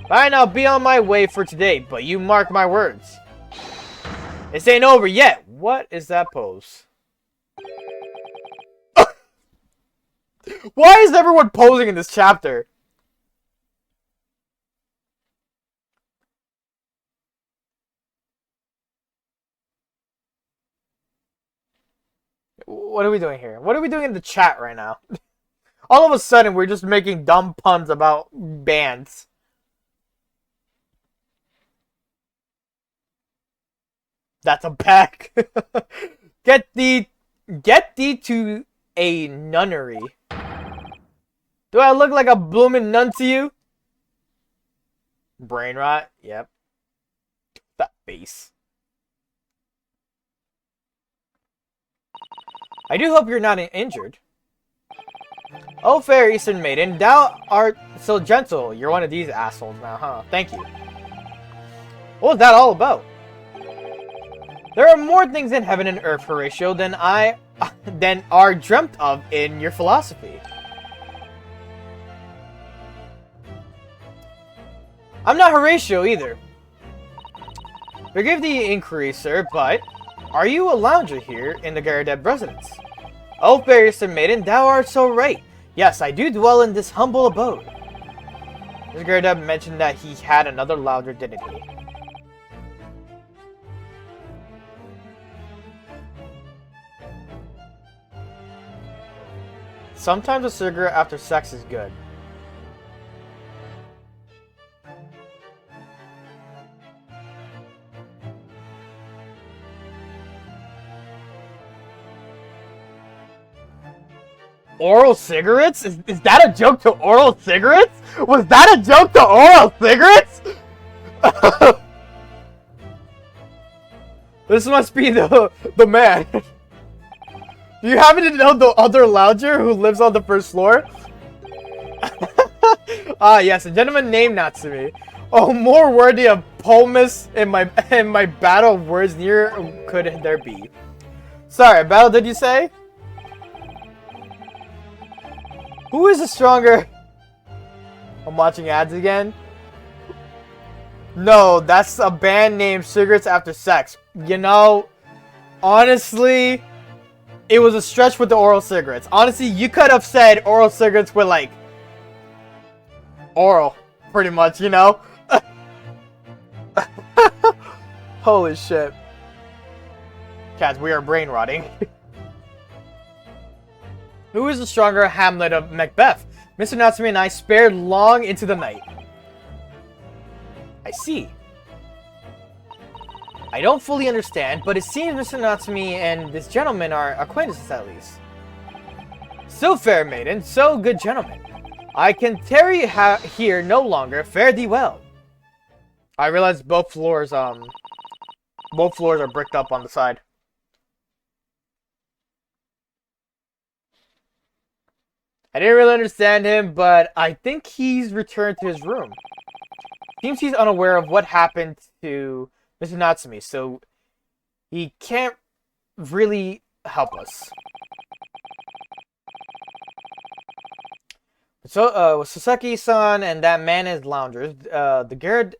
Speaker 1: Fine, I'll be on my way for today, but you mark my words. This ain't over yet. What is that pose? Why is everyone posing in this chapter? What are we doing here? What are we doing in the chat right now? All of a sudden, we're just making dumb puns about bands. That's a pack. Get thee to a nunnery. Do I look like a bloomin' nun to you? Brain rot? Yep. That face. I do hope you're not injured. Oh, fair Eastern maiden, thou art so gentle. You're one of these assholes now, huh? Thank you. What was that all about? There are more things in heaven and earth, Horatio, than are dreamt of in your philosophy. I'm not Horatio either. Forgive the inquiry, sir, but are you a lounger here in the Garudeb residence? Oh, fairest maiden, thou art so right. Yes, I do dwell in this humble abode. Mr. Garudeb mentioned that he had another lounger, didn't he? Sometimes a cigarette after sex is good. Oral cigarettes? Is that a joke to oral cigarettes? Was that a joke to oral cigarettes? This must be the man. Do you happen to know the other lounger who lives on the first floor? Ah, yes, a gentleman named Natsumi. Oh, more worthy of poemus in my battle of words near could there be. Sorry, battle did you say? Who is the stronger? I'm watching ads again. No, that's a band named Cigarettes After Sex. You know, honestly, it was a stretch with the oral cigarettes. Honestly, you could have said oral cigarettes with like oral, pretty much, you know? Holy shit. Cats, we are brain rotting. Who is the stronger Hamlet of Macbeth? Mr. Natsumi and I spared long into the night. I see. I don't fully understand, but it seems Mr. Natsumi and this gentleman are acquaintances at least. So fair maiden, so good gentleman. I can tarry here no longer. Fare thee well. I realize both floors are bricked up on the side. I didn't really understand him, but I think he's returned to his room. Seems he's unaware of what happened to Mr. Natsumi, so he can't really help us. So, Sasaki-san and that man as loungers, the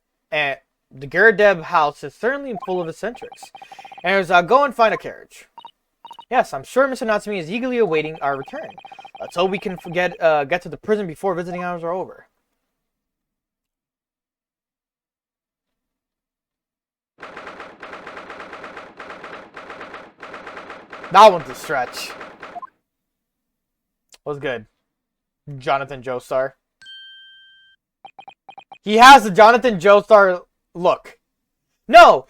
Speaker 1: Garudeb house is certainly full of eccentrics. And go and find a carriage. Yes, I'm sure Mr. Natsumi is eagerly awaiting our return. Let's hope we can get to the prison before visiting hours are over. That one's a stretch. Was good. Jonathan Joestar. He has the Jonathan Joestar look. No!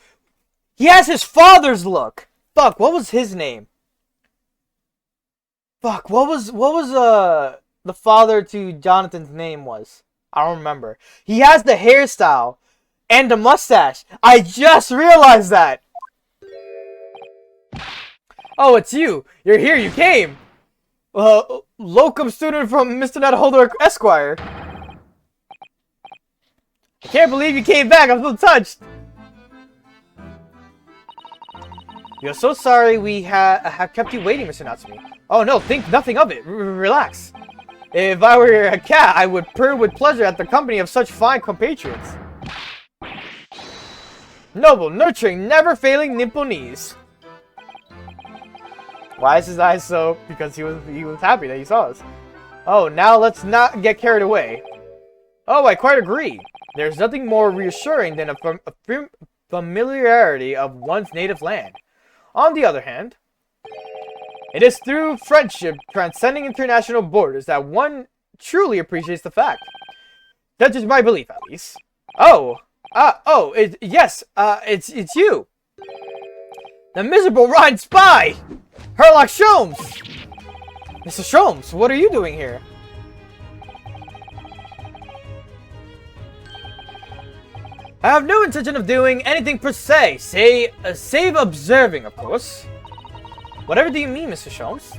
Speaker 1: He has his father's look! Fuck, what was his name? Fuck, what was the father to Jonathan's name was? I don't remember. He has the hairstyle and the mustache. I just realized that! Oh, it's you! You're here, you came! Locum student from Mr. Nataholder Esquire. I can't believe you came back, I'm so touched! We are so sorry we have kept you waiting, Mr. Natsumi. Oh no, think nothing of it. Relax. If I were a cat, I would purr with pleasure at the company of such fine compatriots. Noble, nurturing, never failing Nipponese. Why is his eyes so? Because he was happy that he saw us. Oh, now let's not get carried away. Oh, I quite agree. There's nothing more reassuring than a familiarity of one's native land. On the other hand, it is through friendship transcending international borders that one truly appreciates the fact. That is my belief, at least. It's you. The miserable Rhine spy! Herlock Sholmes! Mr. Sholmes, what are you doing here? I have no intention of doing anything per se, save observing, of course. Whatever do you mean, Mr. Sholmes?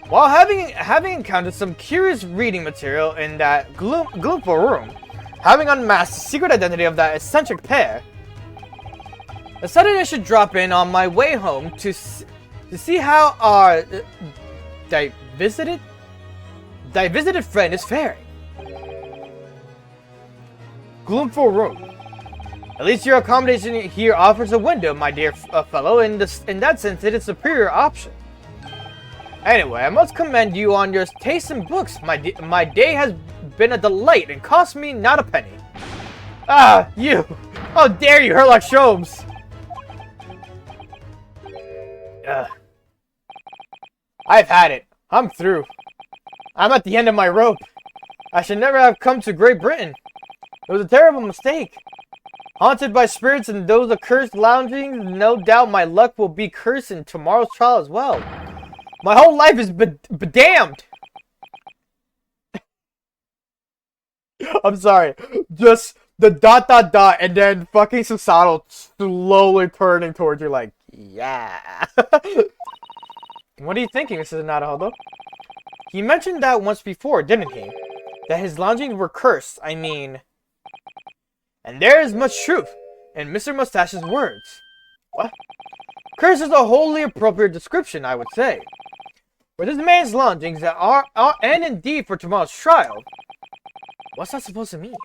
Speaker 1: While having encountered some curious reading material in that gloomful room, having unmasked the secret identity of that eccentric pair, decided I should drop in on my way home to see how our visited friend is faring. Gloomful room. At least your accommodation here offers a window, my dear fellow. In that sense, it is a superior option. Anyway, I must commend you on your taste in books. My day has been a delight and cost me not a penny. Ah, you! How dare you, Herlock Sholmes! I've had it. I'm through. I'm at the end of my rope. I should never have come to Great Britain. It was a terrible mistake. Haunted by spirits and those accursed lounging, no doubt my luck will be cursed in tomorrow's trial as well. My whole life is bedamned. I'm sorry. Just the ... and then fucking Susanoo slowly turning towards you like, yeah. What are you thinking, Mrs. Nataholder? He mentioned that once before, didn't he? That his loungings were cursed, I mean... And there is much truth in Mr. Mustache's words. What? Curse is a wholly appropriate description, I would say. For this man's loungings are and indeed for tomorrow's trial. What's that supposed to mean?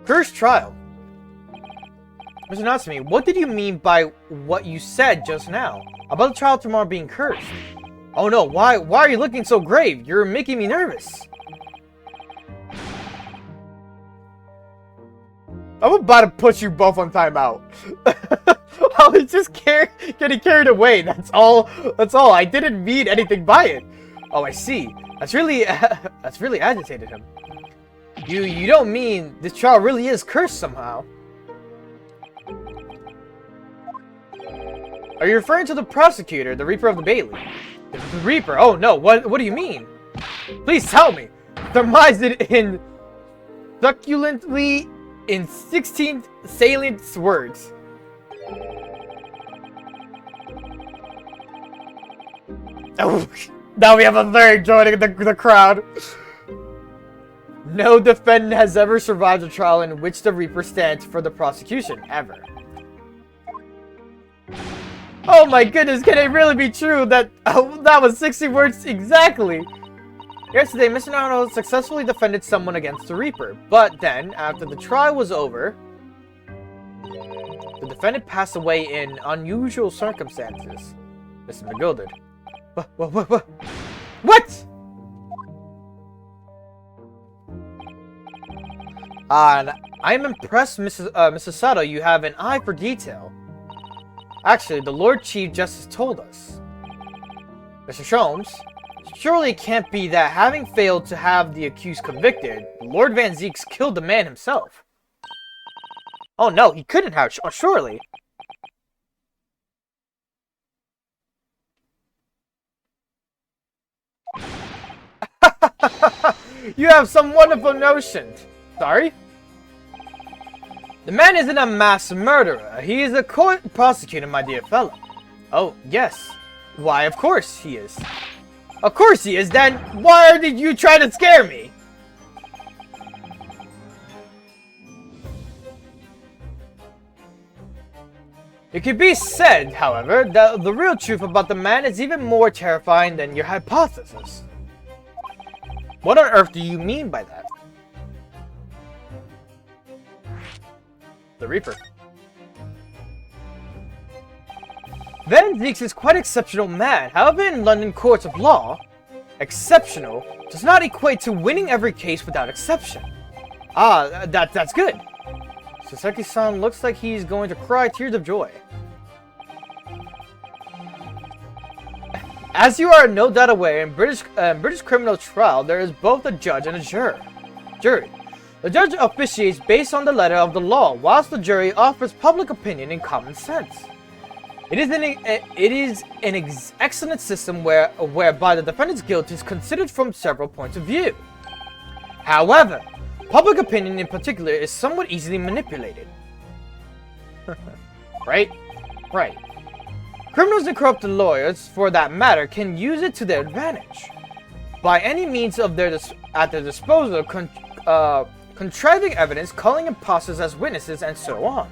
Speaker 1: Cursed trial. Mr. Natsumi, what did you mean by what you said just now? About the trial tomorrow being cursed? Oh no, why are you looking so grave? You're making me nervous. I'm about to put you both on timeout. I was just getting carried away. That's all. I didn't mean anything by it. Oh, I see. That's really agitated him. You don't mean this trial really is cursed somehow? Are you referring to the prosecutor, the Reaper of the Bailey? The Reaper? Oh no, what do you mean? Please tell me. Surmise it in succulently in 16 salient words. Oh, now we have a third joining the crowd. No defendant has ever survived a trial in which the Reaper stands for the prosecution, ever. Oh my goodness, can it really be true that that was 60 words exactly? Yesterday, Mr. Naruto successfully defended someone against the Reaper, but then, after the trial was over, the defendant passed away in unusual circumstances. Mr. bewildered. What? And I'm impressed, Mrs. Sato, you have an eye for detail. Actually, the Lord Chief Justice told us. Mr. Sholmes, surely it can't be that having failed to have the accused convicted, Lord Van Zieks killed the man himself. Oh no, he couldn't have, surely. You have some wonderful notions. Sorry? The man isn't a mass murderer. He is a court prosecutor, my dear fellow. Oh, yes. Why, of course he is. Of course he is, then why did you try to scare me? It could be said, however, that the real truth about the man is even more terrifying than your hypothesis. What on earth do you mean by that? The Reaper. Van Zieks is quite an exceptional man. However, in London courts of law, exceptional does not equate to winning every case without exception. Ah, that's good. Saseki-san looks like he's going to cry tears of joy. As you are no doubt aware, in British criminal trial, there is both a judge and a jury. The judge officiates based on the letter of the law, whilst the jury offers public opinion and common sense. It is an excellent system whereby the defendant's guilt is considered from several points of view. However, public opinion in particular is somewhat easily manipulated. Right? Right. Criminals and corrupt lawyers, for that matter, can use it to their advantage. By any means at their disposal, contriving evidence, calling imposters as witnesses, and so on.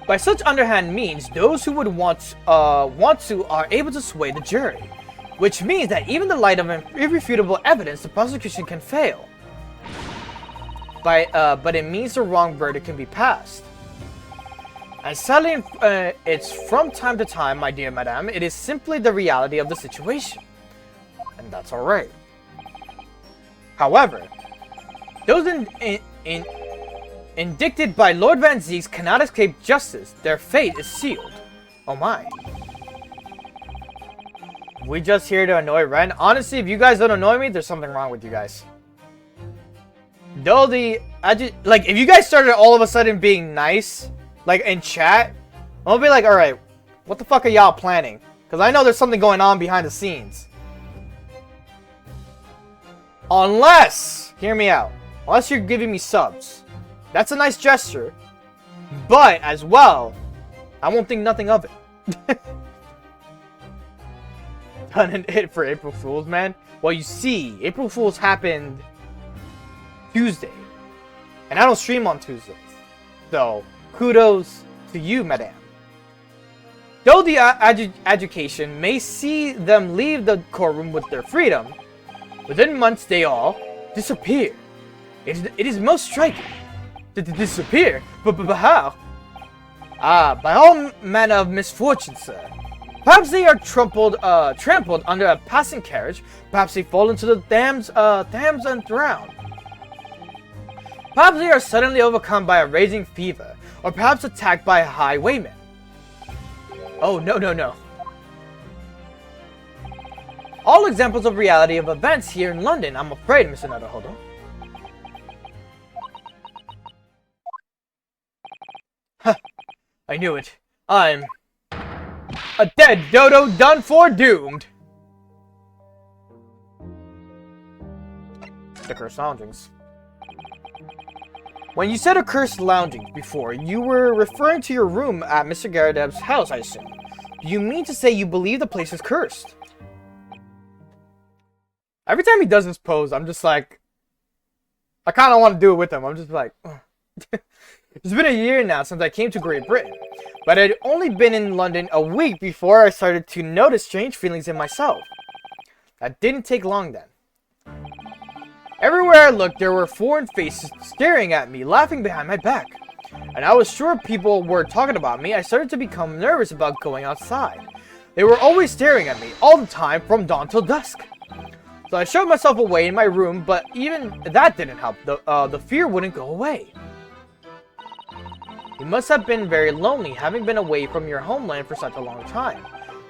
Speaker 1: By such underhand means, those who would want to are able to sway the jury, which means that even in the light of irrefutable evidence, the prosecution can fail. But it means the wrong verdict can be passed. And sadly, it's from time to time, my dear madame, it is simply the reality of the situation. And that's alright. However, those indicted by Lord Van Zieks cannot escape justice. Their fate is sealed. Oh my. We just here to annoy Ren. Honestly, if you guys don't annoy me, there's something wrong with you guys. Though like, if you guys started all of a sudden being nice, like in chat, I'll be like, alright, what the fuck are y'all planning? Because I know there's something going on behind the scenes. Unless, hear me out, unless you're giving me subs. That's a nice gesture. But, as well, I won't think nothing of it. Done an hit for April Fools, man. Well, you see, April Fools happened Tuesday. And I don't stream on Tuesdays. So, kudos to you, madame. Though the education may see them leave the courtroom with their freedom, within months they all disappear. It is most striking. To disappear? But how? Ah, by all manner of misfortune, sir. Perhaps they are trampled under a passing carriage. Perhaps they fall into the dams and drown. Perhaps they are suddenly overcome by a raging fever, or perhaps attacked by highwaymen. Oh, no. All examples of reality of events here in London, I'm afraid, Mr. Naruhodo. Huh, I knew it. I'm a dead dodo, done for, doomed. The cursed loungings. When you said accursed loungings before, you were referring to your room at Mr. Garadeb's house, I assume. Do you mean to say you believe the place is cursed? Every time he does this pose, I'm just like, I kind of want to do it with him. I'm just like, it's been a year now since I came to Great Britain, but I'd only been in London a week before I started to notice strange feelings in myself. That didn't take long then. Everywhere I looked, there were foreign faces staring at me, laughing behind my back. And I was sure people were talking about me. I started to become nervous about going outside. They were always staring at me, all the time, from dawn till dusk. So I shoved myself away in my room, but even that didn't help. The fear wouldn't go away. You must have been very lonely, having been away from your homeland for such a long time.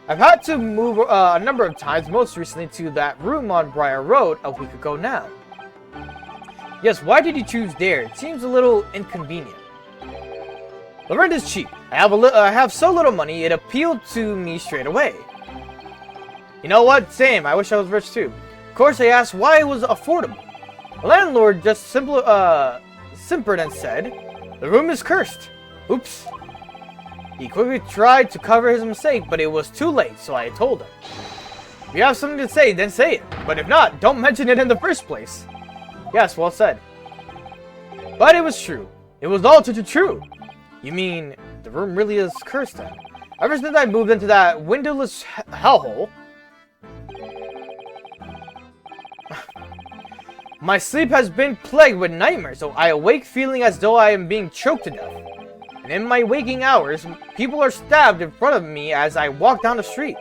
Speaker 1: I've had to move a number of times, most recently to that room on Briar Road a week ago now. Yes, why did you choose there? It seems a little inconvenient. The rent is cheap. I have so little money, it appealed to me straight away. You know what? Same. I wish I was rich too. Of course, I asked why it was affordable. The landlord just simpered and said, "The room is cursed." Oops. He quickly tried to cover his mistake, but it was too late, so I told him. If you have something to say, then say it. But if not, don't mention it in the first place. Yes, well said. But it was true. It was all too true. You mean, the room really is cursed then? Ever since I moved into that windowless hellhole, my sleep has been plagued with nightmares, so I awake feeling as though I am being choked to death. And in my waking hours, people are stabbed in front of me as I walk down the street.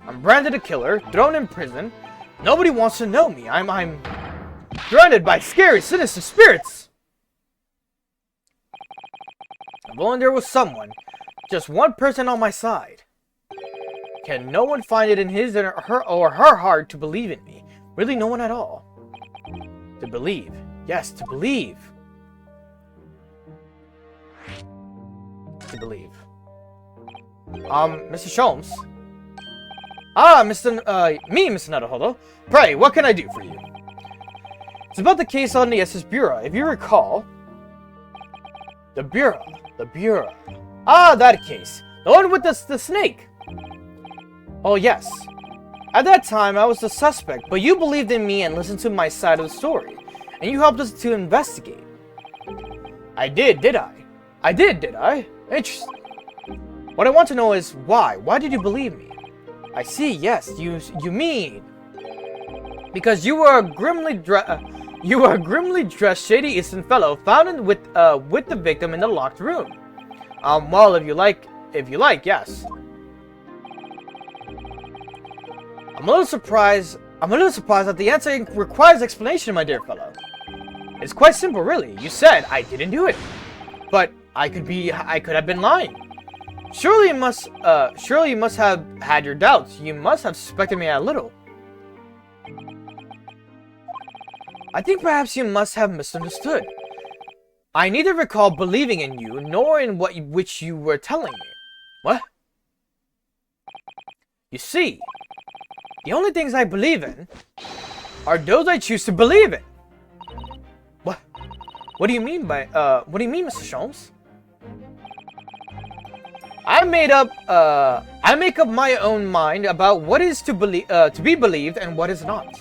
Speaker 1: I'm branded a killer, thrown in prison. Nobody wants to know me. I'm surrounded by scary, sinister spirits. If only there was someone, just one person on my side. Can no one find it in his or her heart to believe in me? Really, no one at all. To believe. Yes, to believe. To believe. Mr. Sholmes? Ah, Mr. Naruhodo. Pray, what can I do for you? It's about the case on the SS Bureau. If you recall... The Bureau. Ah, that case. The one with the snake. Oh, yes. At that time, I was the suspect, but you believed in me and listened to my side of the story. And you helped us to investigate. I did I? I did I? Interesting. What I want to know is why? Why did you believe me? I see, yes, you mean... Because you were a grimly dressed shady Eastern fellow found with the victim in the locked room. Well, if you like, yes. I'm a little surprised that the answer requires explanation, my dear fellow. It's quite simple, really. You said I didn't do it, but I could have been lying. Surely you must have had your doubts. You must have suspected me a little. I think perhaps you must have misunderstood. I neither recall believing in you, nor in which you were telling me. What? You see, the only things I believe in are those I choose to believe in. What? What do you mean, Mr. Sholmes? I make up my own mind about what is to be believed and what is not.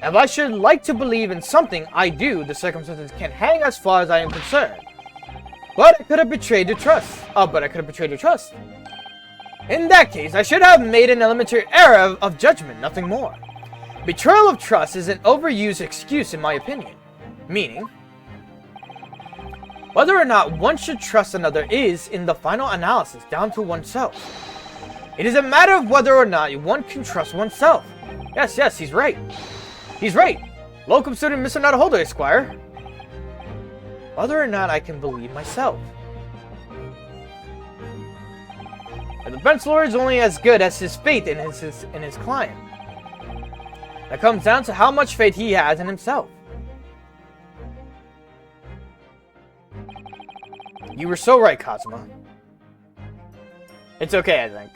Speaker 1: If I should like to believe in something, I do. The circumstances can hang as far as I am concerned. But I could have betrayed your trust. In that case, I should have made an elementary error of judgment, nothing more. Betrayal of trust is an overused excuse in my opinion. Meaning, whether or not one should trust another is, in the final analysis, down to oneself. It is a matter of whether or not one can trust oneself. Yes, he's right. He's right. Locum student Mr. Naruhodo, Esquire. Whether or not I can believe myself. And the bench lawyer is only as good as his faith in his client. That comes down to how much faith he has in himself. You were so right, Kazuma. It's okay, I think.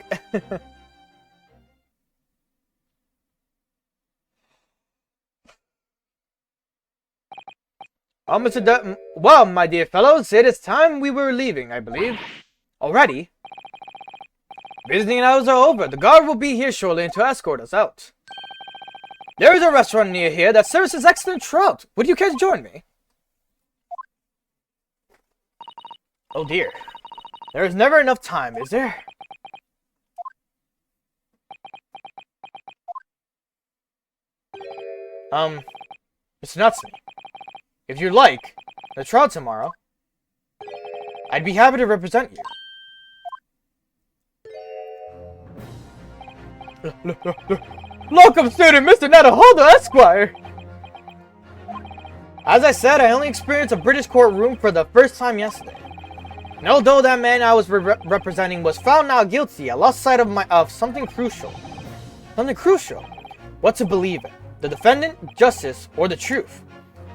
Speaker 1: Well, my dear fellows, it is time we were leaving, I believe. Already? Visiting hours are over. The guard will be here shortly to escort us out. There is a restaurant near here that serves excellent trout. Would you care to join me? Oh dear. There is never enough time, is there? Mr. Natsume, if you'd like the trial tomorrow, I'd be happy to represent you. Locum student Mr. Natahodo, Esquire! As I said, I only experienced a British courtroom for the first time yesterday. And although that man I was representing was found not guilty, I lost sight of something crucial. Something crucial. What to believe in. The defendant, justice, or the truth.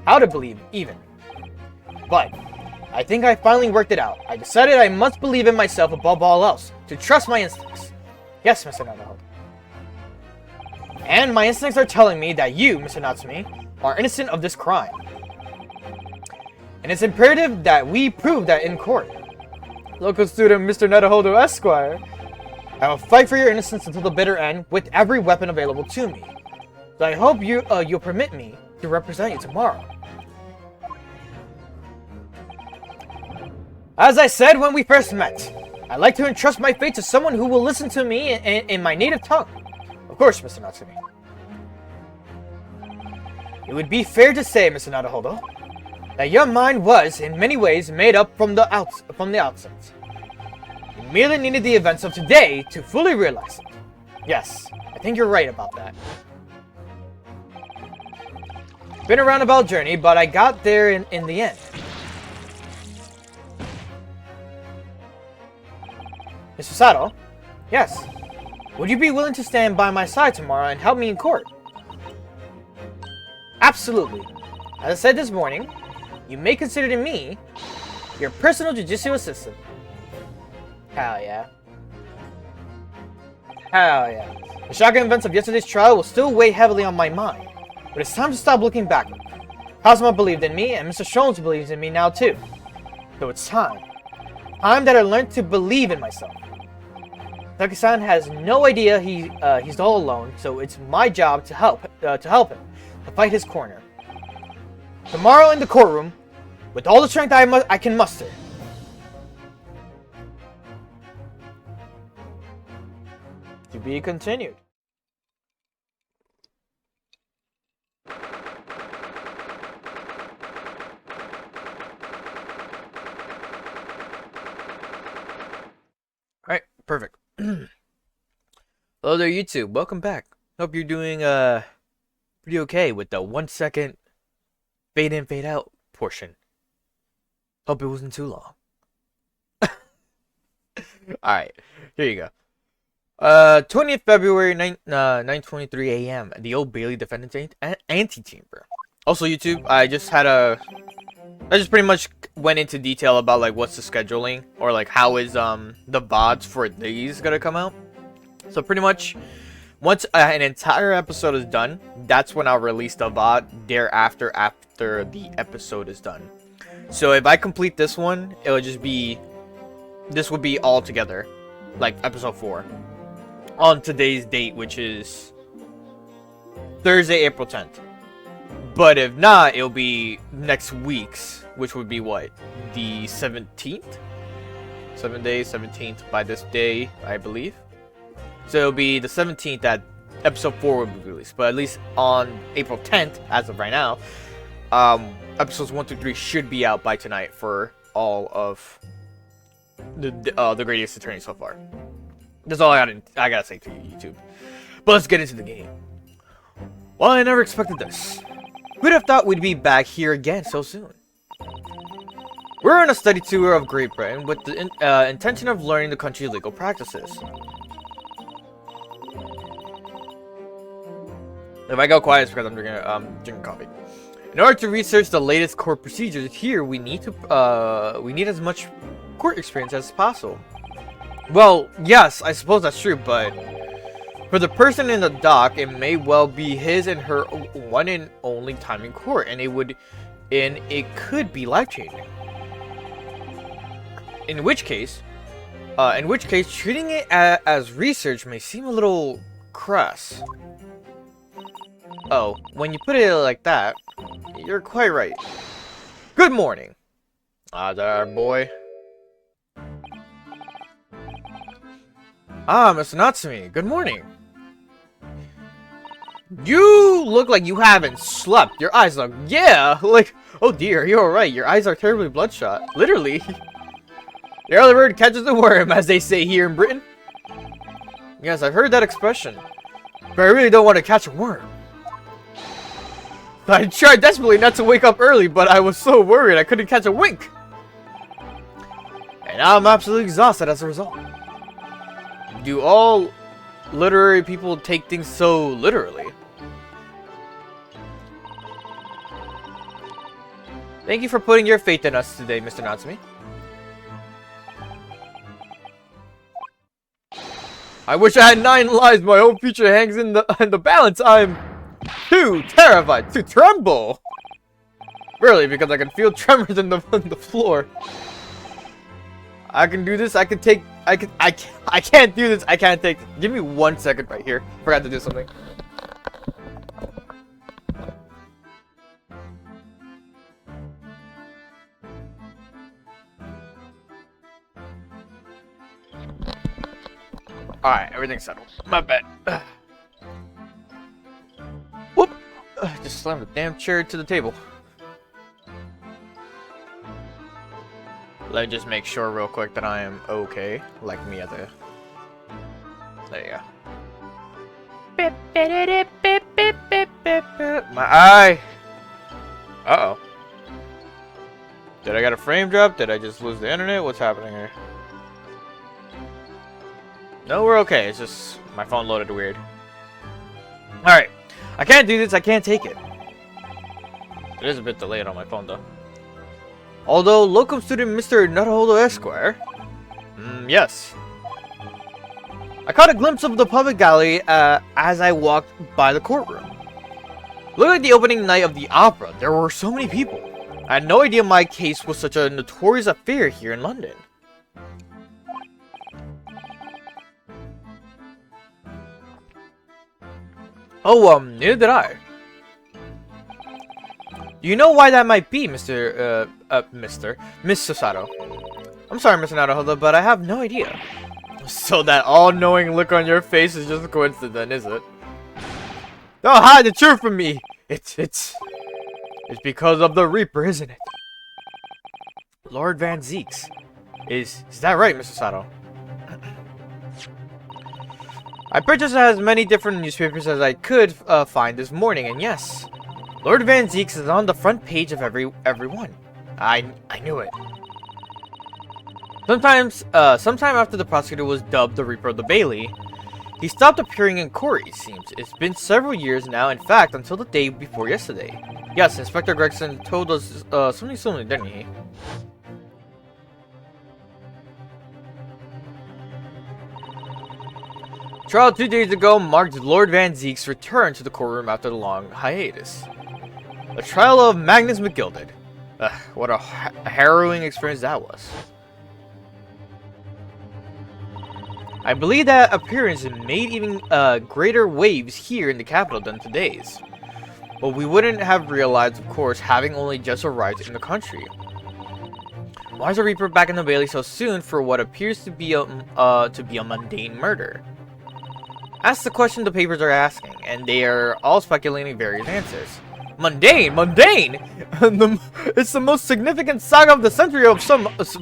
Speaker 1: How to believe, even. But I think I finally worked it out. I decided I must believe in myself above all else. To trust my instincts. Yes, Mr. Natahodo. And my instincts are telling me that you, Mr. Natsume, are innocent of this crime. And it's imperative that we prove that in court. Local student Mr. Natahodo, Esquire. I will fight for your innocence until the bitter end with every weapon available to me. So I hope you'll permit me to represent you tomorrow. As I said when we first met, I'd like to entrust my fate to someone who will listen to me in my native tongue. Of course, Mr. Natsume. It would be fair to say, Mr. Natahodo, that your mind was, in many ways, made up from the outset. You merely needed the events of today to fully realize it. Yes, I think you're right about that. Been a roundabout journey, but I got there in the end. Mr. Sato? Yes. Would you be willing to stand by my side tomorrow and help me in court? Absolutely. As I said this morning, you may consider me your personal jujitsu assistant. Hell yeah. Hell yeah. The shocking events of yesterday's trial will still weigh heavily on my mind, but it's time to stop looking backward. Cosmo believed in me, and Mr. Shones believes in me now too. So it's time. Time that I learned to believe in myself. Taki-san has no idea he's all alone, so it's my job to help him, to fight his corner. Tomorrow in the courtroom, with all the strength I can muster. To be continued. Alright, perfect. Hello there, YouTube. Welcome back. Hope you're doing pretty okay with the 1 second fade in, fade out portion. Hope it wasn't too long. Alright, here you go. 20th February, 9:23 a.m. The Old Bailey Defendant's Antechamber. Also, YouTube, I just pretty much went into detail about like what's the scheduling or like how is the VODs for these gonna come out. So pretty much once an entire episode is done, that's when I'll release the VOD thereafter after the episode is done. So if I complete this one, it would be all together, like episode 4 on today's date, which is Thursday, April 10th. But if not, it'll be next week's, which would be what? The 17th? 7 days, 17th by this day, I believe. So it'll be the 17th that episode 4 will be released. But at least on April 10th, as of right now, episodes 1 through 3 should be out by tonight for all of the Greatest Attorney so far. That's all I gotta say to you, YouTube. But let's get into the game. Well, I never expected this. Who'd have thought we'd be back here again so soon? We're on a study tour of Great Britain with the intention of learning the country's legal practices. If I go quiet, it's because I'm drinking coffee. In order to research the latest court procedures here, we need as much court experience as possible. Well, yes, I suppose that's true, but for the person in the dock, it may well be his and her one and only time in court, and it could be life-changing. In which case, treating it as research may seem a little crass. Oh, when you put it like that, you're quite right. Good morning. Ah, there, boy. Ah, Mr. Natsume, good morning. You look like you haven't slept. Your eyes look, yeah, like, oh dear, you're alright. Your eyes are terribly bloodshot. Literally. The early bird catches the worm, as they say here in Britain. Yes, I've heard that expression. But I really don't want to catch a worm. I tried desperately not to wake up early, but I was so worried I couldn't catch a wink. And now I'm absolutely exhausted as a result. Do all literary people take things so literally? Thank you for putting your faith in us today, Mr. Natsumi. I wish I had 9 lives. My whole future hangs in the balance. I'm too terrified to tremble. Really, because I can feel tremors in the floor. I can do this. I can't do this. I can't take. Give me 1 second right here. Forgot to do something. Alright, everything's settled. My bad. Whoop! Just slammed the damn chair to the table. Let me just make sure real quick that I am okay. Like me at the... There you go. My eye! Uh-oh. Did I get a frame drop? Did I just lose the internet? What's happening here? No, we're okay. It's just my phone loaded weird. Alright. I can't do this. I can't take it. It is a bit delayed on my phone, though. Although, locum student Mr. Naruhodo Esquire. Yes. I caught a glimpse of the public gallery as I walked by the courtroom. Looking at the opening night of the opera, there were so many people. I had no idea my case was such a notorious affair here in London. Oh, neither did I. Do you know why that might be, Miss Susato? I'm sorry, Mr. Naruhodo, but I have no idea. So that all-knowing look on your face is just a coincidence, is it? Don't hide the truth from me! It's because of the Reaper, isn't it? Lord Van Zeeks. Is that right, Mr. Sato? I purchased as many different newspapers as I could find this morning, and yes, Lord Van Zeeks is on the front page of every one. I knew it. Sometime after the prosecutor was dubbed the Reaper of the Bailey, he stopped appearing in court, it seems. It's been several years now, in fact, until the day before yesterday. Yes, Inspector Gregson told us something similar, didn't he? Trial 2 days ago marked Lord Van Zeek's return to the courtroom after the long hiatus. The trial of Magnus McGilded. What a harrowing experience that was. I believe that appearance made even greater waves here in the capital than today's. But we wouldn't have realized, of course, having only just arrived in the country. Why is the Reaper back in the Bailey so soon for what appears to be a mundane murder? Ask the question the papers are asking, and they are all speculating various answers. Mundane? Mundane? It's the most significant saga of the century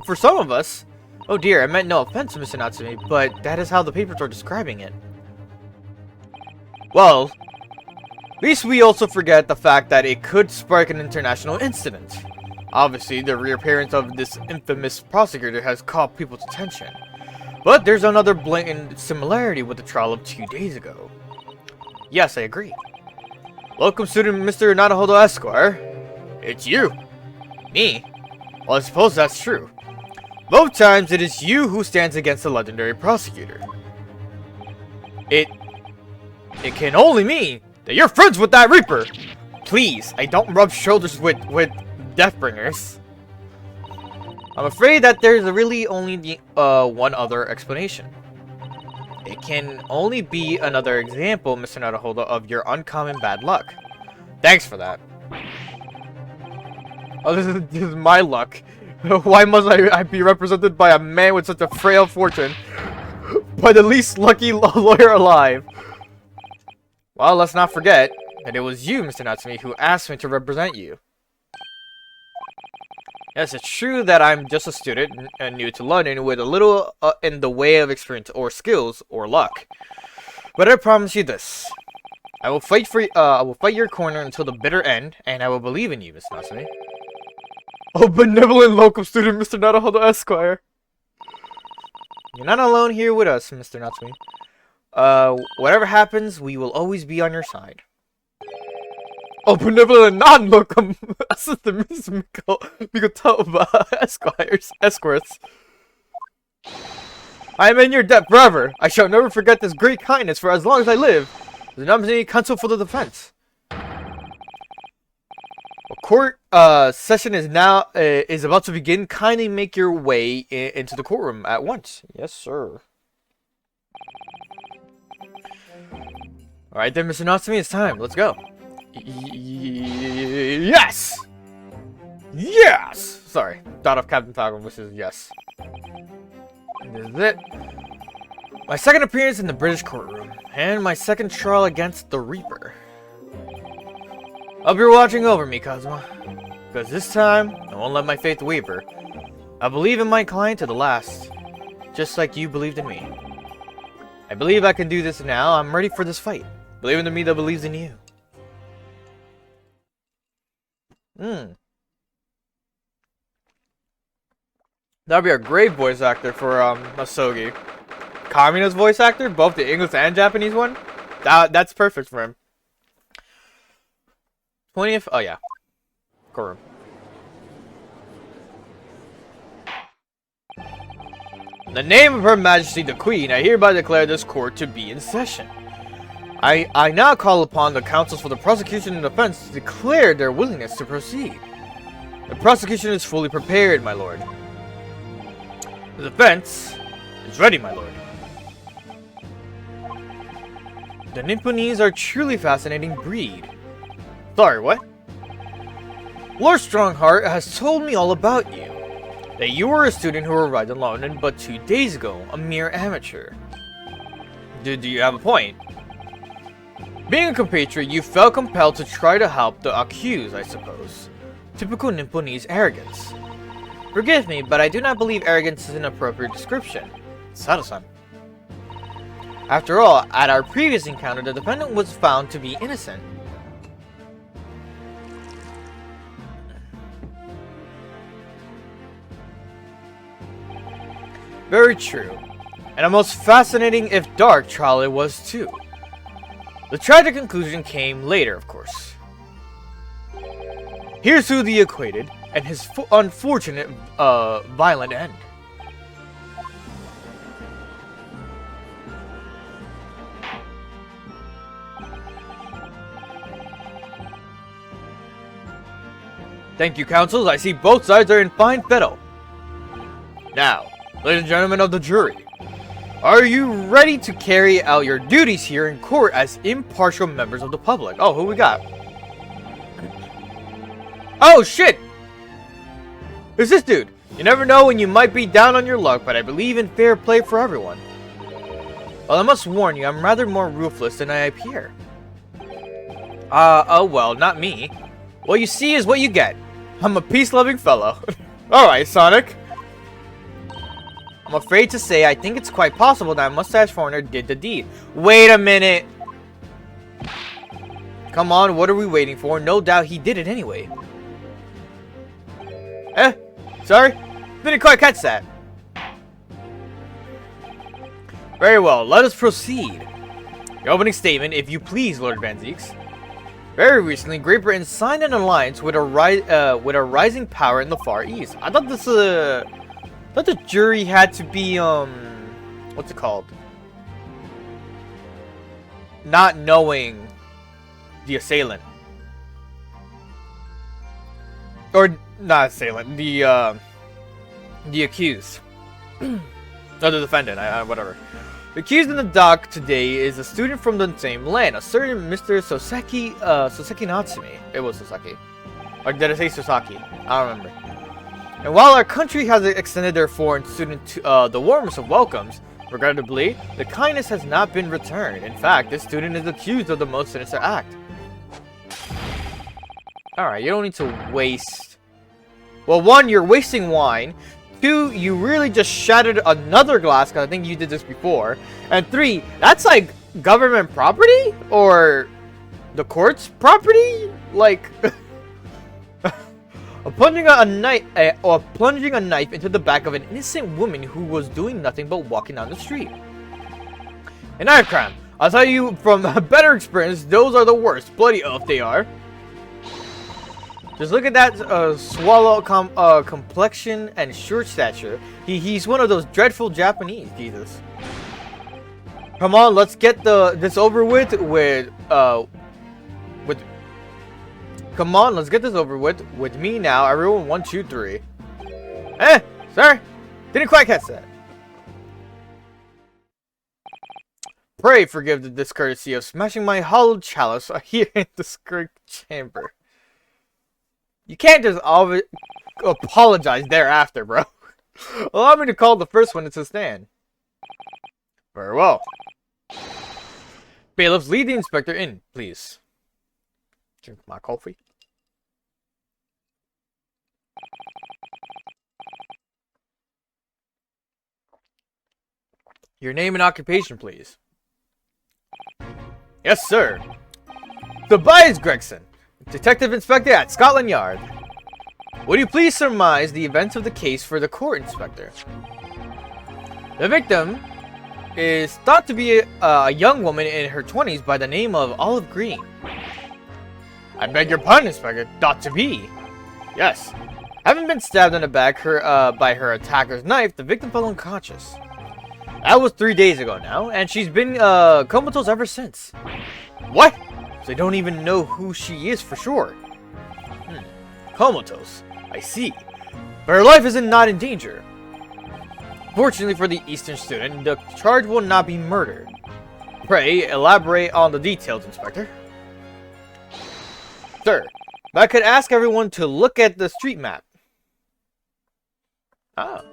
Speaker 1: for some of us. Oh dear, I meant no offense, Mr. Natsumi, but that is how the papers are describing it. Well, at least we also forget the fact that it could spark an international incident. Obviously, the reappearance of this infamous prosecutor has caught people's attention. But there's another blatant similarity with the trial of 2 days ago. Yes, I agree. Welcome, student Mr. Naruhodo Esquire. It's you. Me? Well, I suppose that's true. Both times, it is you who stands against the legendary prosecutor. It can only mean that you're friends with that Reaper. Please, I don't rub shoulders with Deathbringers. I'm afraid that there's really only one other explanation. It can only be another example, Mr. Naruhodo, of your uncommon bad luck. Thanks for that. Oh, this is my luck. Why must I be represented by a man with such a frail fortune? By the least lucky lawyer alive. Well, let's not forget that it was you, Mr. Natsumi, who asked me to represent you. Yes, it's true that I'm just a student and new to London with a little in the way of experience or skills or luck. But I promise you this. I will fight your corner until the bitter end, and I will believe in you, Mr. Natsumi. Oh, benevolent locum student, Mr. Naruhodo Esquire. You're not alone here with us, Mr. Natsumi. Whatever happens, we will always be on your side. Oh, benevolent non-locum assistant Mrs. Mikotoba Esquires. I am in your debt forever. I shall never forget this great kindness for as long as I live. The nominee counsel for the defense. A court session is about to begin. Kindly make your way into the courtroom at once. Yes, sir. Alright then, Mr. Natsumi, it's time. Let's go. Yes! Yes! Sorry. Thought of Captain Falcon, which is yes. This is it. My second appearance in the British courtroom, and my second trial against the Reaper. Hope you're watching over me, Kazuma. Because this time, I won't let my faith waver. I believe in my client to the last. Just like you believed in me. I believe I can do this now. I'm ready for this fight. Believe in me that believes in you. That'd be a great voice actor for Asogi. Kamina's voice actor, both the English and Japanese one. That's perfect for him. 20th. Oh yeah, courtroom. In the name of Her Majesty the Queen, I hereby declare this court to be in session. I now call upon the counsels for the prosecution and defense to declare their willingness to proceed. The prosecution is fully prepared, my lord. The defense is ready, my lord. The Nipponese are truly fascinating breed. Sorry, what? Lord Strongheart has told me all about you. That you were a student who arrived in London but 2 days ago, a mere amateur. Do you have a point? Being a compatriot, you felt compelled to try to help the accused, I suppose. Typical Nipponese arrogance. Forgive me, but I do not believe arrogance is an appropriate description. Sato-san. After all, at our previous encounter, the defendant was found to be innocent. Very true. And a most fascinating, if dark, trial it was too. The tragic conclusion came later, of course. Here's to the acquainted and his unfortunate, violent end. Thank you, counsels. I see both sides are in fine fettle. Now, ladies and gentlemen of the jury, are you ready to carry out your duties here in court as impartial members of the public? Oh, who we got? Oh, shit! Who's this dude? You never know when you might be down on your luck, but I believe in fair play for everyone. Well, I must warn you, I'm rather more ruthless than I appear. Oh well, not me. What you see is what you get. I'm a peace-loving fellow. Alright, Sonic. I'm afraid to say I think it's quite possible that Mustache Foreigner did the deed. Wait a minute! Come on, what are we waiting for? No doubt he did it anyway. Sorry? Didn't quite catch that. Very well, let us proceed. Your opening statement, if you please, Lord Van Zieks. Very recently, Great Britain signed an alliance with a rising power in the Far East. I thought this, I thought the jury had to be, what's it called? Not knowing the assailant. Or, not assailant, the accused. Or the defendant, whatever. The accused in the dock today is a student from the same land, a certain Mr. Soseki Natsumi. It was Soseki. Or did I say Sosaki? I don't remember. And while our country has extended their foreign student to, the warmest of welcomes, Regrettably, the kindness has not been returned. In fact, this student is accused of the most sinister act. Alright, you don't need to waste... Well, 1, you're wasting wine. 2, you really just shattered another glass, because I think you did this before. And 3, that's like government property? Or the court's property? Like... plunging a knife into the back of an innocent woman who was doing nothing but walking down the street. A knife crime. I'll tell you from better experience, those are the worst. Bloody oath they are. Just look at that swallow complexion and short stature. He's one of those dreadful Japanese. Jesus. Come on, let's get this over with. Come on, let's get this over with me now. Everyone, 1, 2, 3. Sorry, didn't quite catch that. Pray forgive the discourtesy of smashing my hollow chalice here in the skirt chamber. You can't just always apologize thereafter, bro. Allow me to call the first one to stand. Very well. Bailiffs, lead the inspector in, please. Drink my coffee. Your name and occupation, please. Yes, sir. Tobias Gregson, Detective Inspector at Scotland Yard. Would you please surmise the events of the case for the court inspector? The victim is thought to be a young woman in her 20s by the name of Olive Green. I beg your pardon, Inspector. Thought to be. Yes. Having been stabbed in the back by her attacker's knife, the victim fell unconscious. That was 3 days ago now, and she's been comatose ever since. What? So they don't even know who she is for sure. Comatose. I see. But her life is not in danger. Fortunately for the Eastern student, the charge will not be murder. Pray, elaborate on the details, Inspector. Sir, if I could ask everyone to look at the street map. Ah.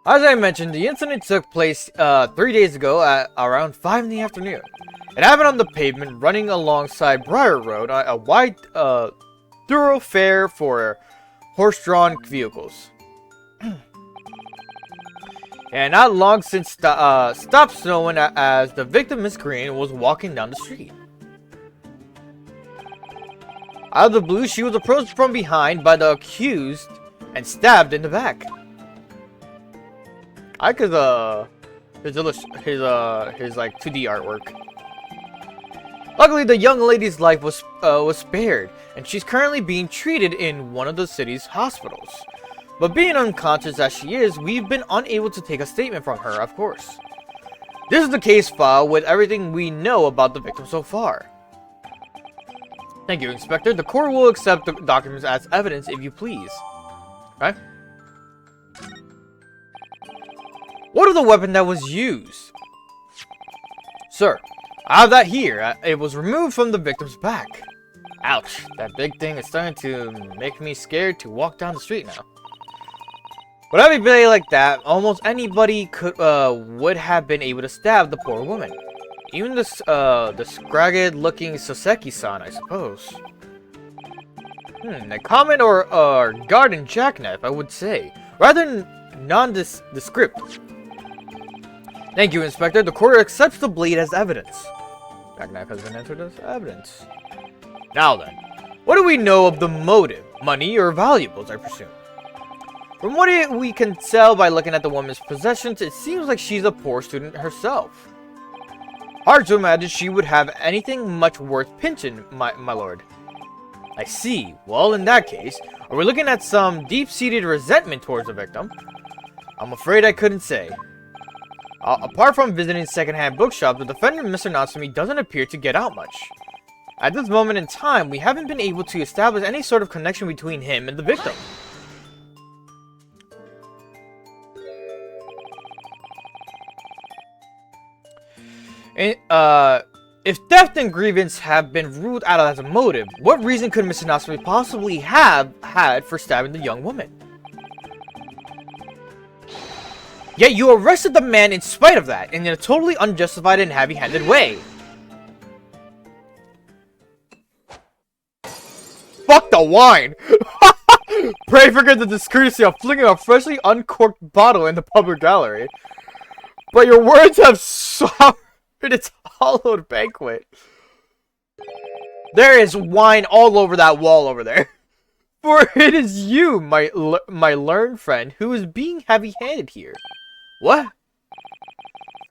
Speaker 1: As I mentioned, the incident took place 3 days ago at around 5 in the afternoon. It happened on the pavement running alongside Briar Road, a wide thoroughfare for horse-drawn vehicles. And not long since stopped snowing as the victim, Miss Green, was walking down the street. Out of the blue, she was approached from behind by the accused and stabbed in the back. I could his like 2D artwork. Luckily, the young lady's life was spared, and she's currently being treated in one of the city's hospitals. But being unconscious as she is, we've been unable to take a statement from her, of course. This is the case file with everything we know about the victim so far. Thank you, Inspector. The court will accept the documents as evidence if you please. Okay? What of the weapon that was used? Sir, I have that here. It was removed from the victim's back. Ouch, that big thing is starting to make me scared to walk down the street now. With every blade like that, almost anybody would have been able to stab the poor woman. Even the scragged-looking Soseki-san, I suppose. A common or garden jackknife, I would say. Rather nondescript. Thank you, Inspector. The court accepts the blade as evidence. Jackknife has been entered as evidence. Now then, what do we know of the motive? Money or valuables, I presume? From what we can tell by looking at the woman's possessions, it seems like she's a poor student herself. Hard to imagine she would have anything much worth pinching, my lord. I see. Well, in that case, are we looking at some deep-seated resentment towards the victim? I'm afraid I couldn't say. Apart from visiting second-hand bookshops, the defendant, Mr. Natsumi, doesn't appear to get out much. At this moment in time, we haven't been able to establish any sort of connection between him and the victim. If theft and grievance have been ruled out as a motive, what reason could Mr. Natsumi possibly have had for stabbing the young woman? Yet you arrested the man in spite of that, in a totally unjustified and heavy-handed way. Fuck the wine! Pray forget the discourtesy of flinging a freshly uncorked bottle in the public gallery. But your words have soured its hallowed banquet. There is wine all over that wall over there. For it is you, my learned friend, who is being heavy-handed here. What?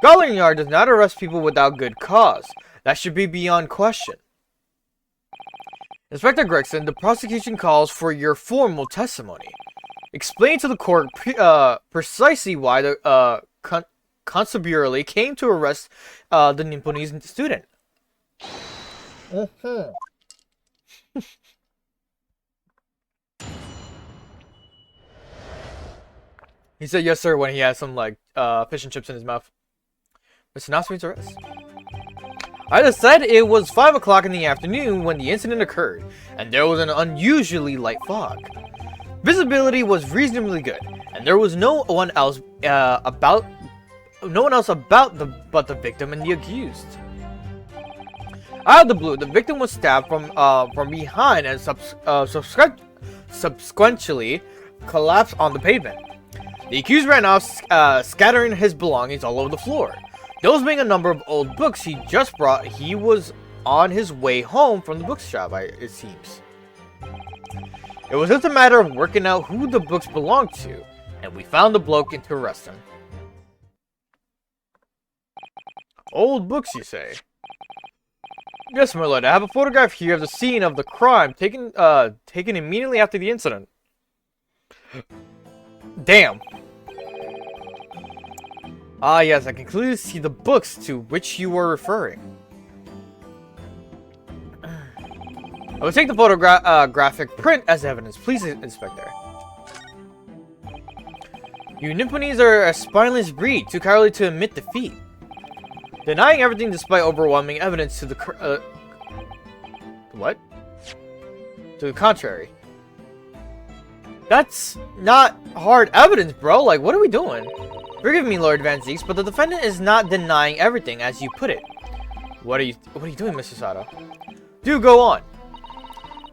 Speaker 1: Scotland Yard does not arrest people without good cause. That should be beyond question. Inspector Gregson, the prosecution calls for your formal testimony. Explain to the court precisely why the constabulary came to arrest the Nipponese student. He said yes, sir, when he had some, like, fish and chips in his mouth. Mr. Natsume's arrest. I just said it was 5 o'clock in the afternoon when the incident occurred, and there was an unusually light fog. Visibility was reasonably good, and there was no one else about but the victim and the accused. Out of the blue, the victim was stabbed from behind and subsequently collapsed on the pavement. The accused ran off, scattering his belongings all over the floor. Those being a number of old books he just brought, he was on his way home from the bookshop, it seems. It was just a matter of working out who the books belonged to, and we found the bloke to arrest him. Old books, you say? Yes, my lord. I have a photograph here of the scene of the crime taken immediately after the incident. Damn. Ah, yes, I can clearly see the books to which you were referring. I will take the photographic print as evidence. Please, Inspector. You Nipponese are a spineless breed, too cowardly to admit defeat. Denying everything despite overwhelming evidence to the what? To the contrary. That's not hard evidence, bro. Like, what are we doing? Forgive me, Lord Van Zieks, but the defendant is not denying everything, as you put it. What are you doing, Mr. Sato? Do go on.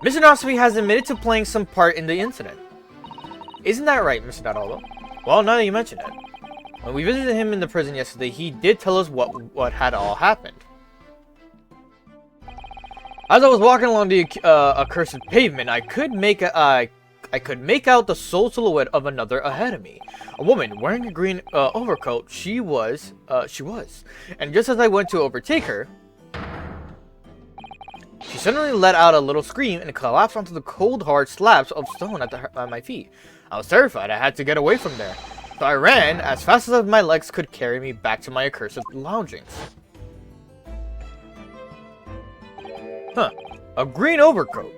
Speaker 1: Mr. Natsume has admitted to playing some part in the incident. Isn't that right, Mr. Naruto? Well, now that you mention it. When we visited him in the prison yesterday, he did tell us what had all happened. As I was walking along the accursed pavement, I could make out the sole silhouette of another ahead of me. A woman wearing a green overcoat. She was. And just as I went to overtake her, she suddenly let out a little scream and collapsed onto the cold, hard slabs of stone at my feet. I was terrified. I had to get away from there. So I ran as fast as my legs could carry me back to my accursed loungings. Huh. A green overcoat.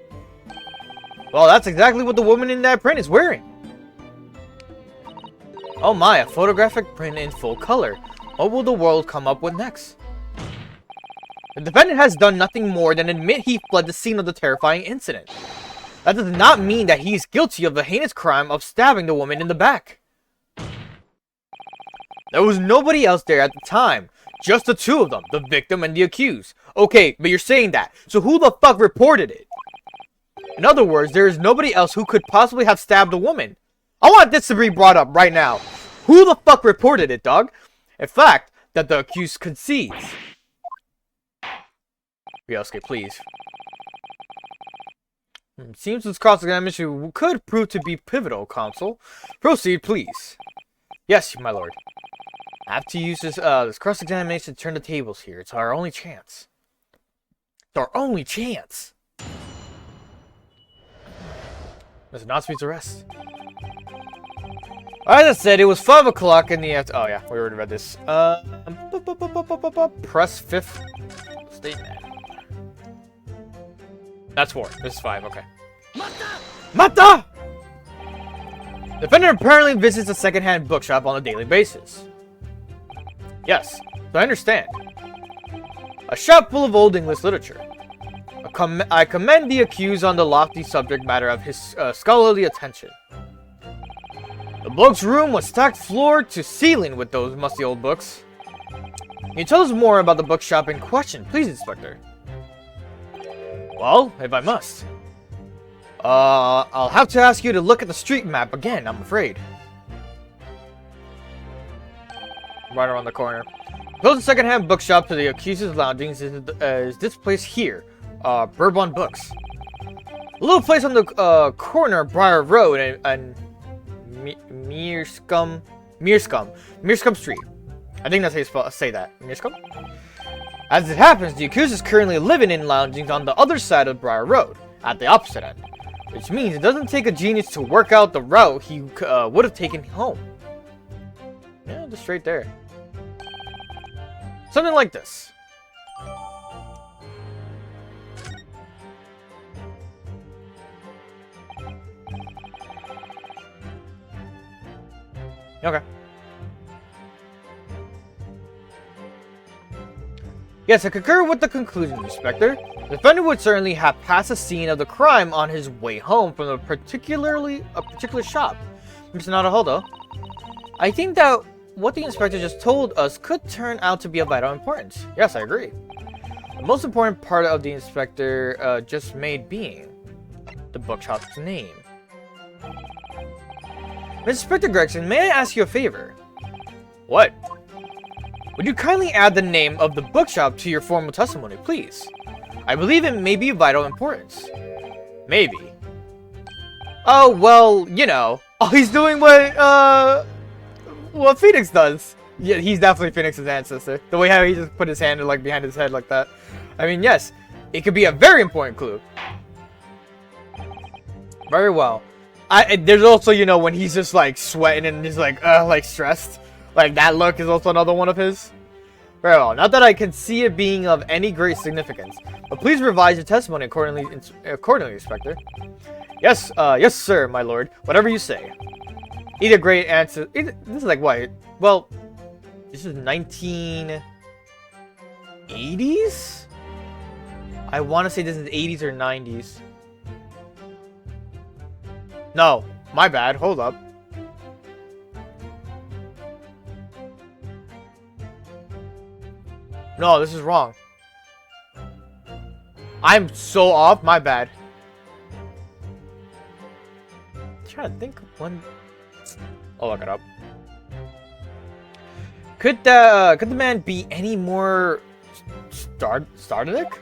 Speaker 1: Well, that's exactly what the woman in that print is wearing. Oh my, a photographic print in full color. What will the world come up with next? The defendant has done nothing more than admit he fled the scene of the terrifying incident. That does not mean that he is guilty of the heinous crime of stabbing the woman in the back. There was nobody else there at the time. Just the two of them, the victim and the accused. Okay, but you're saying that. So who the fuck reported it? In other words, there is nobody else who could possibly have stabbed a woman. I want this to be brought up right now. Who the fuck reported it, dog? In fact, that the accused concedes. Ryosuke, please. Seems this cross-examination could prove to be pivotal, Consul. Proceed, please. Yes, my lord. I have to use this cross-examination to turn the tables here. It's our only chance. It's our only chance. Mr. Natsume's arrest. As I said, it was 5 o'clock in the afternoon. Oh yeah, we already read this. Press fifth statement. That's 4. This is 5. Okay. Mata! The defendant apparently visits a second-hand bookshop on a daily basis. Yes, so I understand. A shop full of old English literature. I commend the accused on the lofty subject matter of his scholarly attention. The book's room was stacked floor to ceiling with those musty old books. Can you tell us more about the bookshop in question, please, Inspector? Well, if I must. I'll have to ask you to look at the street map again, I'm afraid. Right around the corner. Close the second-hand bookshop to the accused's loungings is this place here, Bourbon Books. A little place on the corner of Briar Road and Mearscum Street. I think that's how you say that. Mearscum? As it happens, the accused is currently living in loungings on the other side of Briar Road, at the opposite end. Which means it doesn't take a genius to work out the route he would have taken home. Yeah, just straight there. Something like this. Okay. Yes, I concur with the conclusion, Inspector. The defendant would certainly have passed the scene of the crime on his way home from a particular shop. Mr. Naruhodo, I think that what the inspector just told us could turn out to be of vital importance. Yes, I agree. The most important part of the inspector just made being the bookshop's name. Inspector Gregson, may I ask you a favor? What? Would you kindly add the name of the bookshop to your formal testimony, please? I believe it may be of vital importance. Maybe. Oh, well, you know. Oh, he's doing what Phoenix does. Yeah, he's definitely Phoenix's ancestor. The way how he just put his hand like behind his head like that. I mean, yes, it could be a very important clue. Very well. There's also, you know, when he's just like sweating and he's like stressed. Like that look is also another one of his. Very well. Not that I can see it being of any great significance, but please revise your testimony accordingly, Inspector. Yes, yes, sir, my lord. Whatever you say. Either great answer. This is like what? Well, this is 1980s. I want to say this is 80s or 90s. No, my bad. Hold up. No, this is wrong. I'm so off. My bad. I'm trying to think of when. I'll look it up. Could the man be any more Stardic?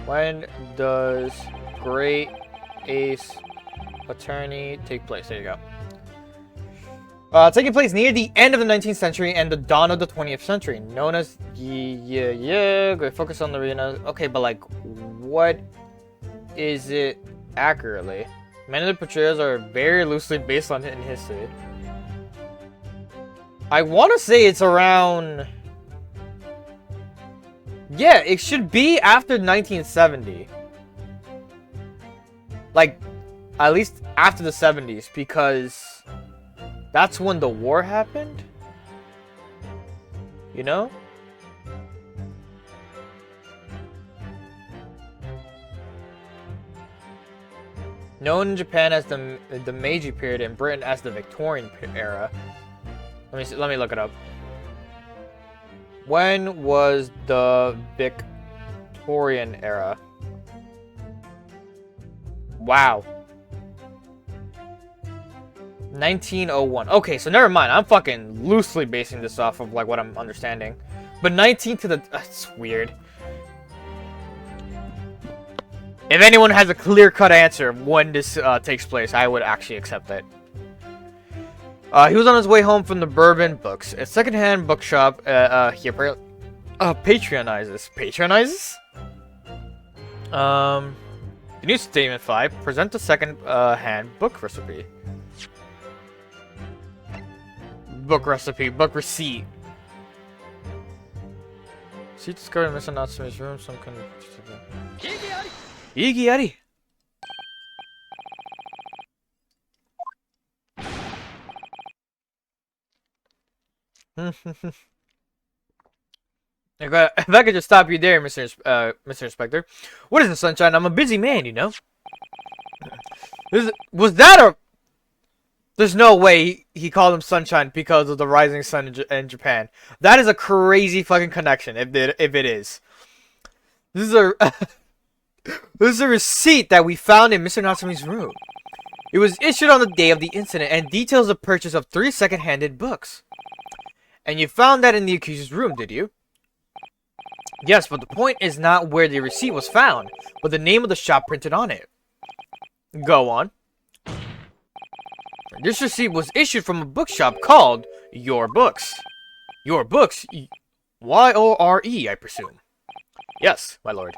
Speaker 1: When does Great Ace Attorney take place? There you go. Taking place near the end of the 19th century and the dawn of the 20th century, known as great focus on the arena. Okay, but like, what is it accurately? Many of the portrayals are very loosely based on in history. I want to say it's around. Yeah, it should be after 1970. Like, at least after the 70s, because that's when the war happened. You know? Known in Japan as the Meiji period and Britain as the Victorian era. Let me look it up. When was the Victorian era? Wow. 1901. Okay, so never mind. I'm fucking loosely basing this off of like what I'm understanding. But 19 to the... That's weird. If anyone has a clear-cut answer of when this takes place, I would actually accept it. He was on his way home from the Bourbon Books, a second-hand bookshop he patronizes. Patronizes? The new statement 5. Present the second-hand book recipe. Book recipe. Book receipt. See, discovered missing out from his room. Some kind of... Iggy Ari! If I could just stop you there, Mr. Inspector. What is it, Sunshine? I'm a busy man, you know. Was that a... There's no way he called him Sunshine because of the rising sun in Japan. That is a crazy fucking connection, if it is. This is a this is a receipt that we found in Mr. Natsume's room. It was issued on the day of the incident and details the purchase of 3 second-handed books. And you found that in the accuser's room, did you? Yes, but the point is not where the receipt was found, but the name of the shop printed on it. Go on. This receipt was issued from a bookshop called Your Books. Your Books? Y-O-R-E, I presume. Yes, my lord.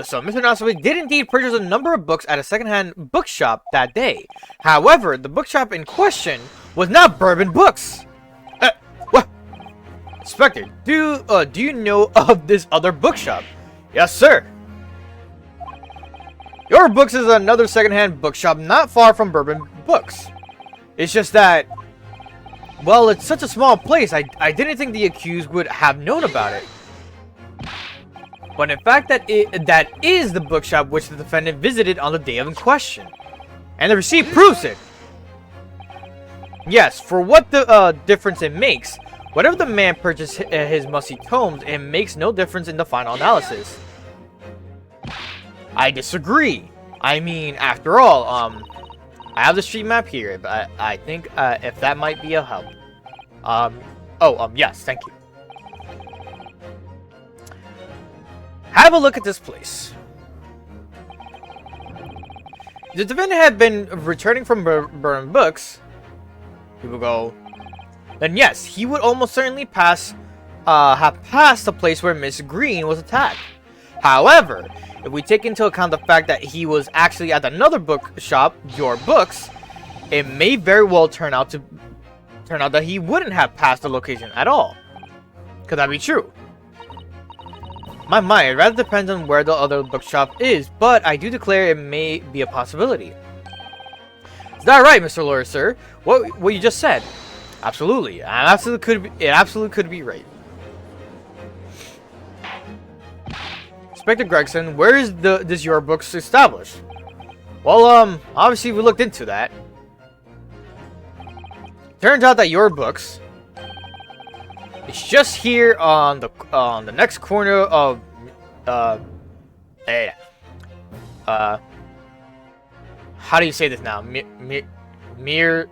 Speaker 1: So Mr. Natsume did indeed purchase a number of books at a second-hand bookshop that day. However, the bookshop in question was not Bourbon Books. What? Inspector, do you know of this other bookshop? Yes, sir. Your Books is another second-hand bookshop not far from Bourbon Books. It's just that, well, it's such a small place, I didn't think the accused would have known about it. But in fact, that is the bookshop which the defendant visited on the day of in question. And the receipt proves it. Yes, for what the difference it makes, whatever the man purchased his musty tomes, it makes no difference in the final analysis. I disagree. I mean, after all, I have the street map here, but I think if that might be a help. Yes, thank you. Have a look at this place. The defendant had been returning from Bourbon Books. People go. Then yes, he would almost certainly have passed the place where Miss Green was attacked. However, if we take into account the fact that he was actually at another bookshop, Your Books, it may very well turn out that he wouldn't have passed the location at all. Could that be true? It rather depends on where the other bookshop is, but I do declare it may be a possibility. Is that right, Mr. Lawyer, sir? What you just said? Absolutely. It absolutely could be right. Inspector Gregson, where is this Your Books established? Well, obviously we looked into that. Turns out that Your Books is just here on the next corner of how do you say this now? Mearscombe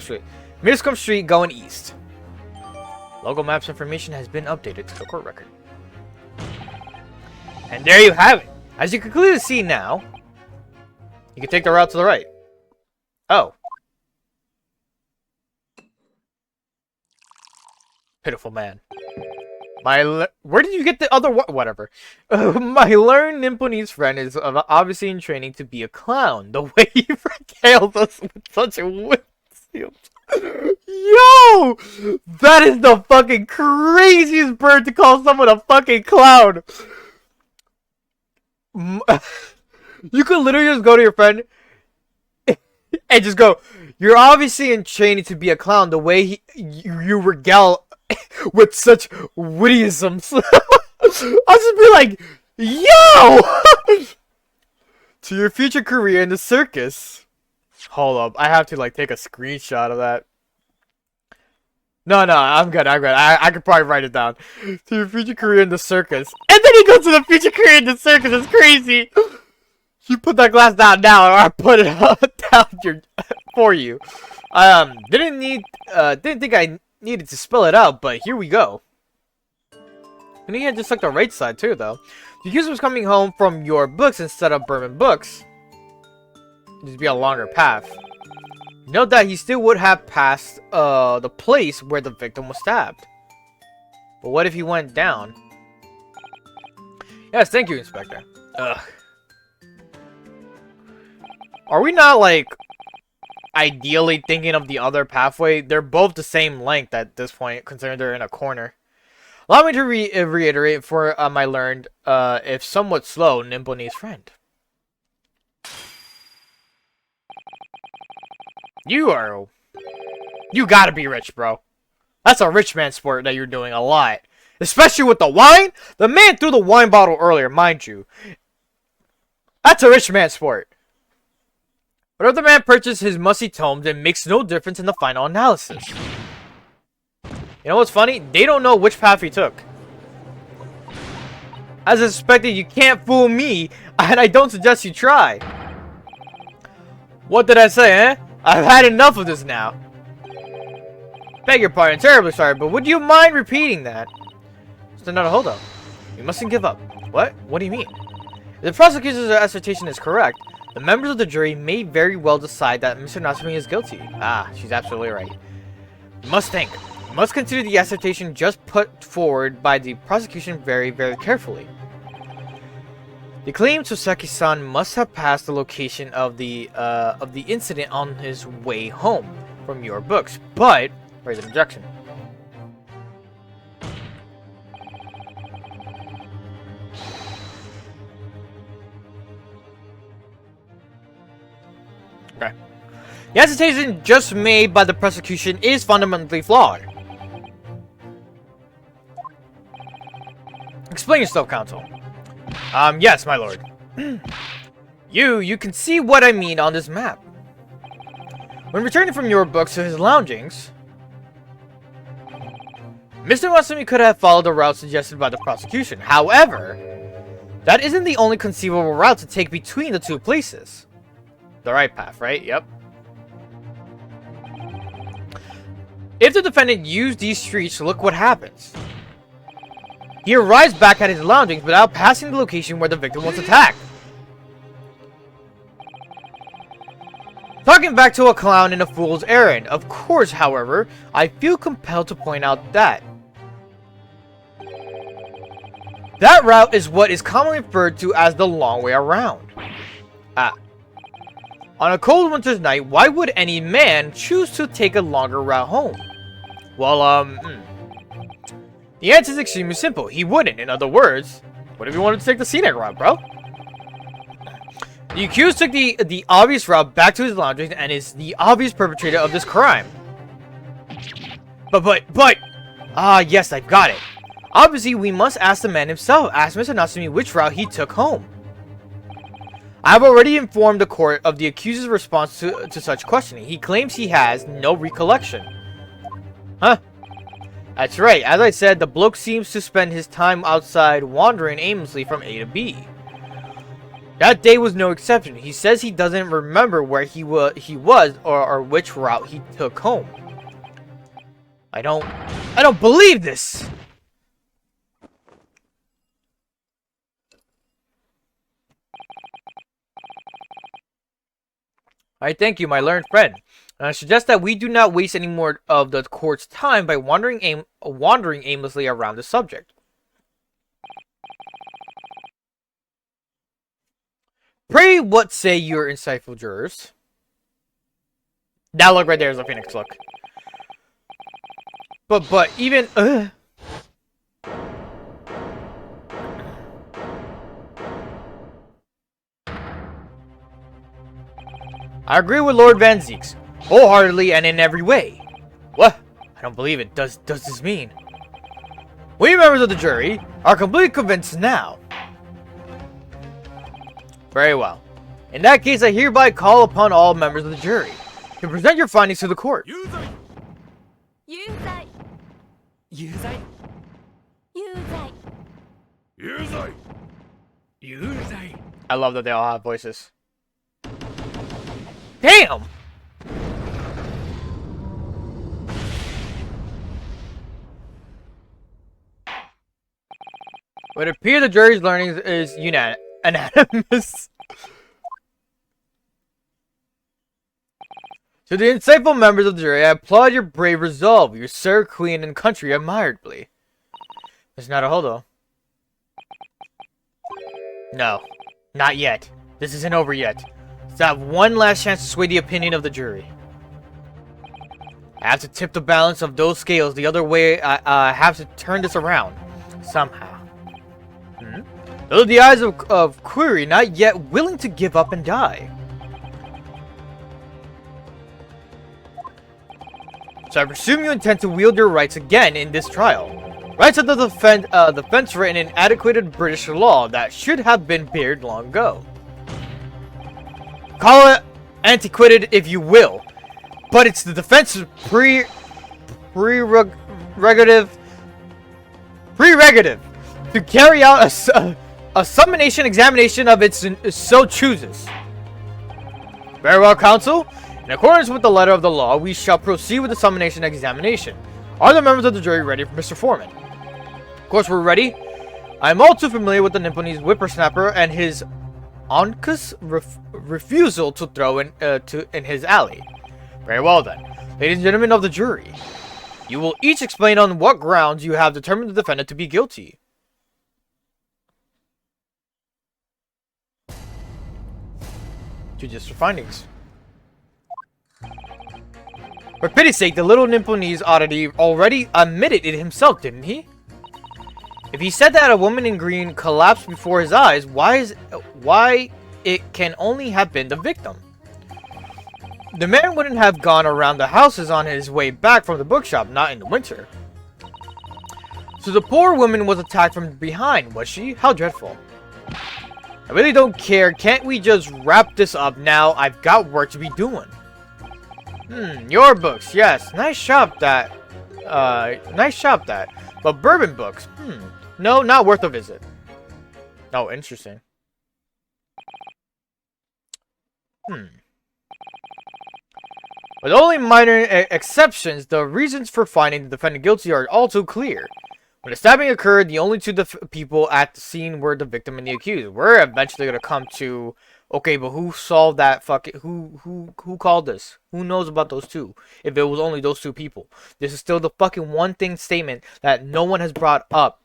Speaker 1: Street. Mearscombe Street going east. Local maps information has been updated to the court record. And there you have it. As you can clearly see now, you can take the route to the right. Oh. Pitiful man. Where did you get the other whatever? My learned Nipponese friend is obviously in training to be a clown. The way he regaled us with such a windshield. Yo! That is the fucking craziest bird to call someone a fucking clown. You could literally just go to your friend and just go, you're obviously in training to be a clown. The way you regale with such wittyisms. I'll just be like, yo! To your future career in the circus. Hold up, I have to like take a screenshot of that. No, I'm good. I could probably write it down. To your future career in the circus. And then he goes to the future career in the circus. It's crazy. You put that glass down now, or I put it down for you. Didn't think I needed to spell it out, but here we go. And he had just like the right side too, though. The user was coming home from Your Books instead of Bourbon Books. It'd be a longer path. Note that he still would have passed the place where the victim was stabbed. But what if he went down? Yes, thank you, Inspector. Ugh. Are we not, like, ideally thinking of the other pathway? They're both the same length at this point, considering they're in a corner. Allow me to reiterate for my learned, if somewhat slow, Nipponese friend. You gotta be rich, bro. That's a rich man sport that you're doing a lot. Especially with the wine. The man threw the wine bottle earlier, mind you. That's a rich man sport. But if the man purchased his musty tomes, it makes no difference in the final analysis. You know what's funny? They don't know which path he took. As I suspected, you can't fool me, and I don't suggest you try. What did I say, eh? I've had enough of this now. Beg your pardon, terribly sorry, but would you mind repeating that? So not a hold up. You mustn't give up. What? What do you mean? If the prosecutor's assertion is correct, the members of the jury may very well decide that Mr. Natsumi is guilty. Ah, she's absolutely right. You must think. You must consider the assertion just put forward by the prosecution very, very carefully. The claim Soseki-san must have passed the location of the incident on his way home from your books, but raise an objection. Okay. The assertion just made by the prosecution is fundamentally flawed. Explain yourself, counsel. Yes, my lord. You can see what I mean on this map. When returning from your books to his loungings, Mr. Natsumi could have followed the route suggested by the prosecution. However, that isn't the only conceivable route to take between the two places. The right path, right? Yep. If the defendant used these streets, look what happens. He arrives back at his loungings without passing the location where the victim was attacked. Talking back to a clown in a fool's errand. Of course, however, I feel compelled to point out that that route is what is commonly referred to as the long way around. On a cold winter's night, why would any man choose to take a longer route home? Well, the answer is extremely simple. He wouldn't. In other words, what if he wanted to take the scenic route, bro? The accused took the obvious route back to his lounging and is the obvious perpetrator of this crime. But, yes, I've got it. Obviously, we must ask the man himself. Ask Mr. Natsumi which route he took home. I have already informed the court of the accuser's response to such questioning. He claims he has no recollection. Huh? That's right. As I said, the bloke seems to spend his time outside wandering aimlessly from A to B. That day was no exception. He says he doesn't remember where he was or which route he took home. I don't believe this. I thank you, my learned friend. And I suggest that we do not waste any more of the court's time by wandering aimlessly around the subject. Pray, what say your insightful jurors? That look right there is a phoenix look. But even I agree with Lord Van Zieks, wholeheartedly and in every way. What? I don't believe it. Does this mean? We members of the jury are completely convinced now. Very well. In that case, I hereby call upon all members of the jury to present your findings to the court. I love that they all have voices. Damn! It would appear the jury's learning is unanimous. To the insightful members of the jury, I applaud your brave resolve. You serve Queen and country admirably. There's not a holdo. No, not yet. This isn't over yet. So I have one last chance to sway the opinion of the jury. I have to tip the balance of those scales the other way. I have to turn this around. Somehow. Those are the eyes of Query, not yet willing to give up and die. So I presume you intend to wield your rights again in this trial. Rights of the defense written in adequate British law that should have been buried long ago. antiquated if you will, but it's the defense's prerogative to carry out a summonation examination of its so chooses. Very well, counsel. In accordance with the letter of the law, we shall proceed with the summonation examination. Are the members of the jury ready, Mr. Foreman? Of course, we're ready. I am all too familiar with the Nipponese whippersnapper and his Onkus refusal to throw in his alley. Very well then. Ladies and gentlemen of the jury, you will each explain on what grounds you have determined the defendant to be guilty. Judicial findings. For pity's sake, the little Nipponese oddity already admitted it himself, didn't he? If he said that a woman in green collapsed before his eyes, why it can only have been the victim? The man wouldn't have gone around the houses on his way back from the bookshop, not in the winter. So the poor woman was attacked from behind, was she? How dreadful. I really don't care. Can't we just wrap this up now? I've got work to be doing. Your books, yes. Nice shop that. But bourbon books, no, not worth a visit. Oh, interesting. With only minor exceptions, the reasons for finding the defendant guilty are all too clear. When the stabbing occurred, the only two people at the scene were the victim and the accused. We're eventually gonna come to, okay, but who solved that fucking, who called this? Who knows about those two? If it was only those two people. This is still the fucking one thing statement that no one has brought up.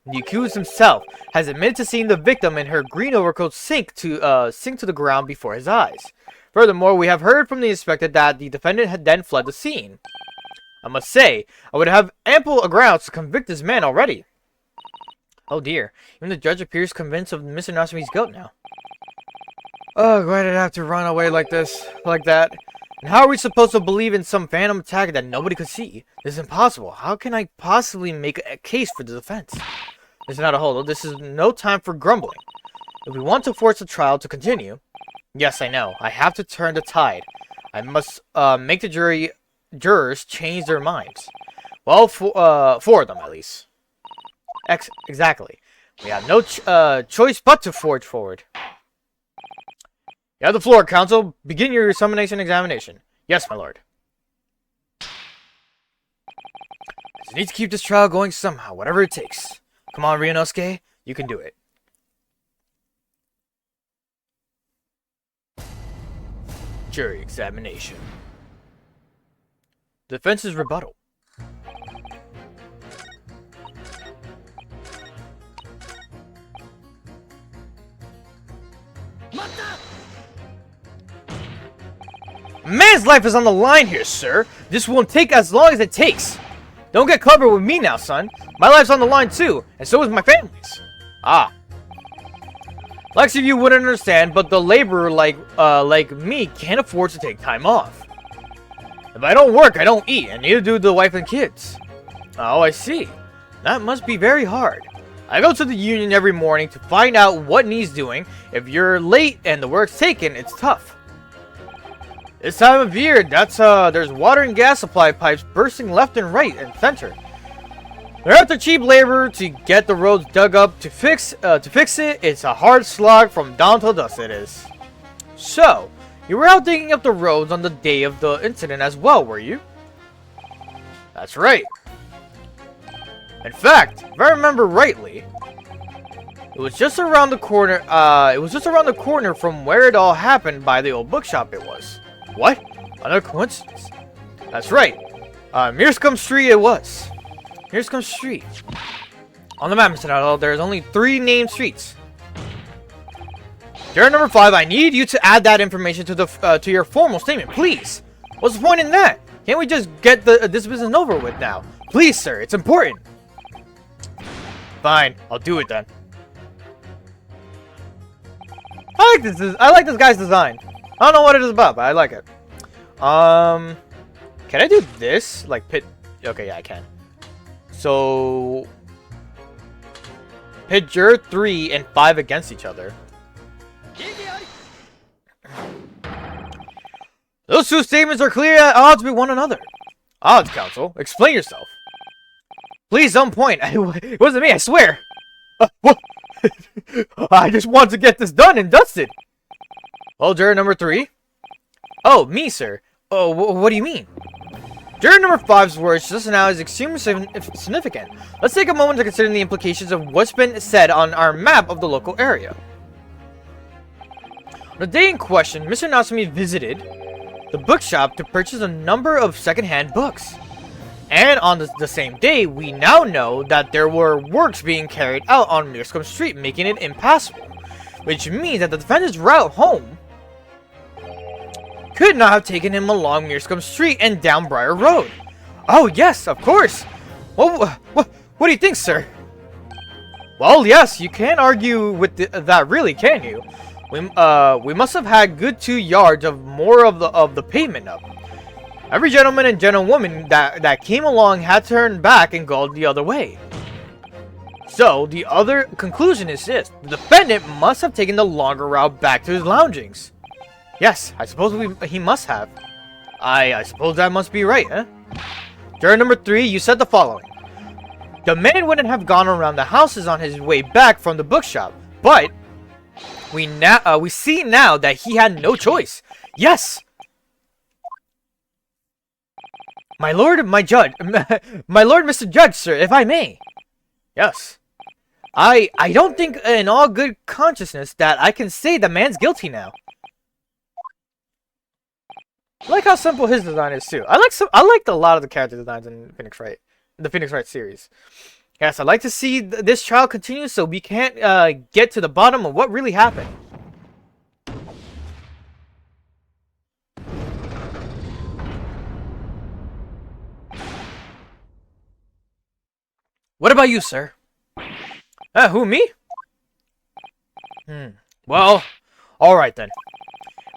Speaker 1: The accused himself has admitted to seeing the victim in her green overcoat sink to the ground before his eyes. Furthermore, we have heard from the inspector that the defendant had then fled the scene. I must say, I would have ample grounds to convict this man already. Oh dear, even the judge appears convinced of Mr. Natsume's guilt now. Oh, why did I have to run away like that? And how are we supposed to believe in some phantom attack that nobody could see? This is impossible. How can I possibly make a case for the defense? This is not a hold. This is no time for grumbling. If we want to force the trial to continue... Yes, I know. I have to turn the tide. I must make the jurors change their minds. Well, four of them at least. Exactly. We have no choice but to forge forward. You have the floor, counsel. Begin your summonation examination. Yes, my lord. I just need to keep this trial going somehow, whatever it takes. Come on, Ryunosuke. You can do it. Jury examination. Defense's rebuttal. A man's life is on the line here, sir. This won't take as long as it takes. Don't get clever with me now, son. My life's on the line too, and so is my family's. Ah. Like of you wouldn't understand, but the laborer like me can't afford to take time off. If I don't work, I don't eat, and neither do the wife and kids. Oh, I see. That must be very hard. I go to the union every morning to find out what needs doing. If you're late and the work's taken, it's tough. This time of year, there's water and gas supply pipes bursting left and right and center. They're after cheap labor to get the roads dug up to fix it. It's a hard slog from dawn till dusk, it is. So, you were out digging up the roads on the day of the incident as well, were you? That's right. In fact, if I remember rightly, it was just around the corner. From where it all happened by the old bookshop. It was. What? Another coincidence? That's right. Mearscombe Street it was. Mearscombe Street. On the map, Mr. Naruto, there's only 3 named streets. Juror number 5, I need you to add that information to your formal statement, please. What's the point in that? Can't we just get this business over with now? Please, sir, it's important. Fine, I'll do it then. I like this guy's design. I don't know what it is about, but I like it. Can I do this? Like pit? Okay, yeah, I can. So pit juror 3 and 5 against each other. Those two statements are clear at odds with one another. Odds, Counsel. Explain yourself. Please don't point. It wasn't me, I swear. What? I just want to get this done and dusted. Well, juror number 3. Oh, me, sir. Oh, what do you mean? Juror number 5's words just now is extremely significant. Let's take a moment to consider the implications of what's been said on our map of the local area. On the day in question, Mr. Natsumi visited the bookshop to purchase a number of second-hand books. And on the same day, we now know that there were works being carried out on Mearscombe Street, making it impassable. Which means that the defendant's route home could not have taken him along Mearscombe Street and down Briar Road. Oh yes, of course. What do you think, sir? Well, yes, you can't argue with that, really, can you? We must have had good 2 yards of more of the pavement up. Every gentleman and gentlewoman that came along had turned back and gone the other way. So, the other conclusion is this. The defendant must have taken the longer route back to his loungings. Yes, I suppose he must have. I suppose that must be right, huh? Juror number 3, you said the following. The man wouldn't have gone around the houses on his way back from the bookshop, but we see now that he had no choice. Yes! My lord, my judge, my lord, Mr. Judge, sir, if I may. Yes. I don't think in all good consciousness that I can say the man's guilty now. I like how simple his design is too. I liked a lot of the character designs in Phoenix Wright, the Phoenix Wright series. Yes, I'd like to see this trial continue so we can't get to the bottom of what really happened. What about you, sir? Who, me? Well, alright then.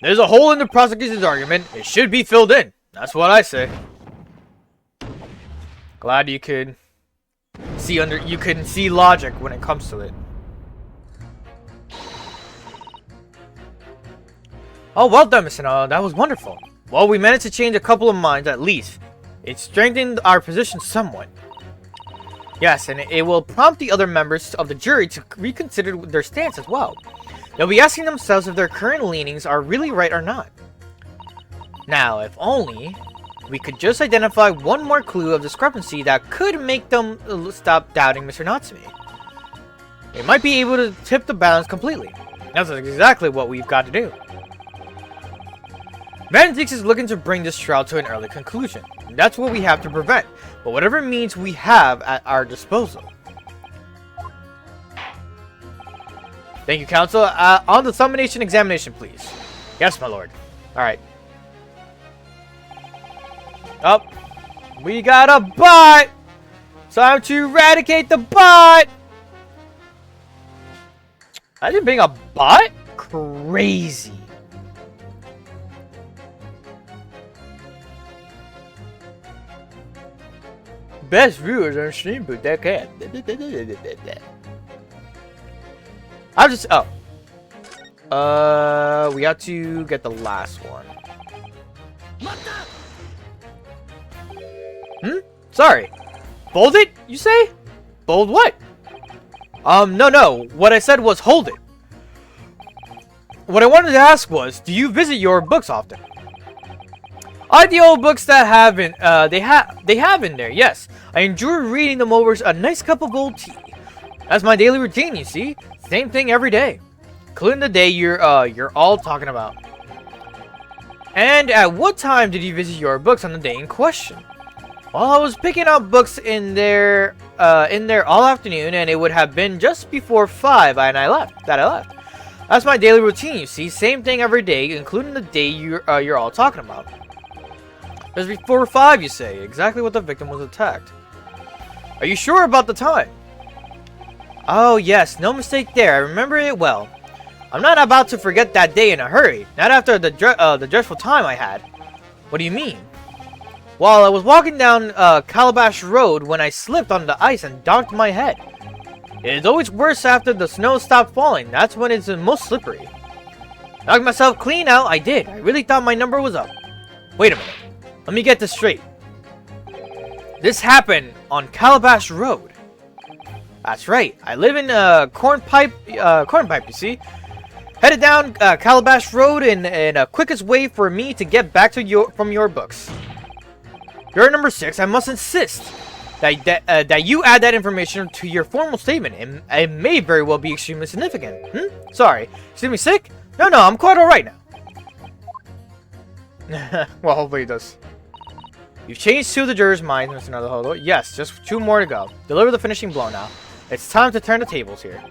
Speaker 1: There's a hole in the prosecution's argument. It should be filled in. That's what I say. Glad you could see logic when it comes to it. Oh, well done, Mr. Nala. That was wonderful. Well, we managed to change a couple of minds at least. It strengthened our position somewhat. Yes, and it will prompt the other members of the jury to reconsider their stance as well. They'll be asking themselves if their current leanings are really right or not. Now, if only we could just identify one more clue of discrepancy that could make them stop doubting Mr. Natsumi. We might be able to tip the balance completely. That's exactly what we've got to do. Van Dix is looking to bring this trial to an early conclusion. That's what we have to prevent, but whatever means we have at our disposal. Thank you, counsel. On the summation examination, please. Yes, my lord. Alright. Up. We got a bot! Time to eradicate the bot! Imagine being a bot? Crazy. Best viewers on stream, but that can't. I'll just. Oh. We have to get the last one. Sorry. Bold it, you say? Bold what? No. What I said was hold it. What I wanted to ask was, do you visit your books often? I like the old books that have in, they have in there, yes. I enjoy reading them over a nice cup of old tea. That's my daily routine, you see. Same thing every day. Including the day you're all talking about. And at what time did you visit your books on the day in question? Well, I was picking up books in there all afternoon, and it would have been just before 5 and I left. That's my daily routine, you see. Same thing every day, including the day you're all talking about. It was before 5, you say. Exactly what the victim was attacked. Are you sure about the time? Oh, yes. No mistake there. I remember it well. I'm not about to forget that day in a hurry. Not after the dreadful time I had. What do you mean? Well, I was walking down Calabash Road when I slipped on the ice and donked my head. It is always worse after the snow stopped falling. That's when it's the most slippery. Knocked myself clean out. I did. I really thought my number was up. Wait a minute. Let me get this straight. This happened on Calabash Road. That's right. I live in Cornpipe, you see. Headed down Calabash Road in quickest way for me to get back to from your books. Juror number 6, I must insist that you add that information to your formal statement. It may very well be extremely significant. Sorry. Excuse me, sick? No, I'm quite alright now. Well, hopefully he does. You've changed 2 of the jurors' minds, Mr. Naruhodo. Yes, just 2 more to go. Deliver the finishing blow now. It's time to turn the tables here.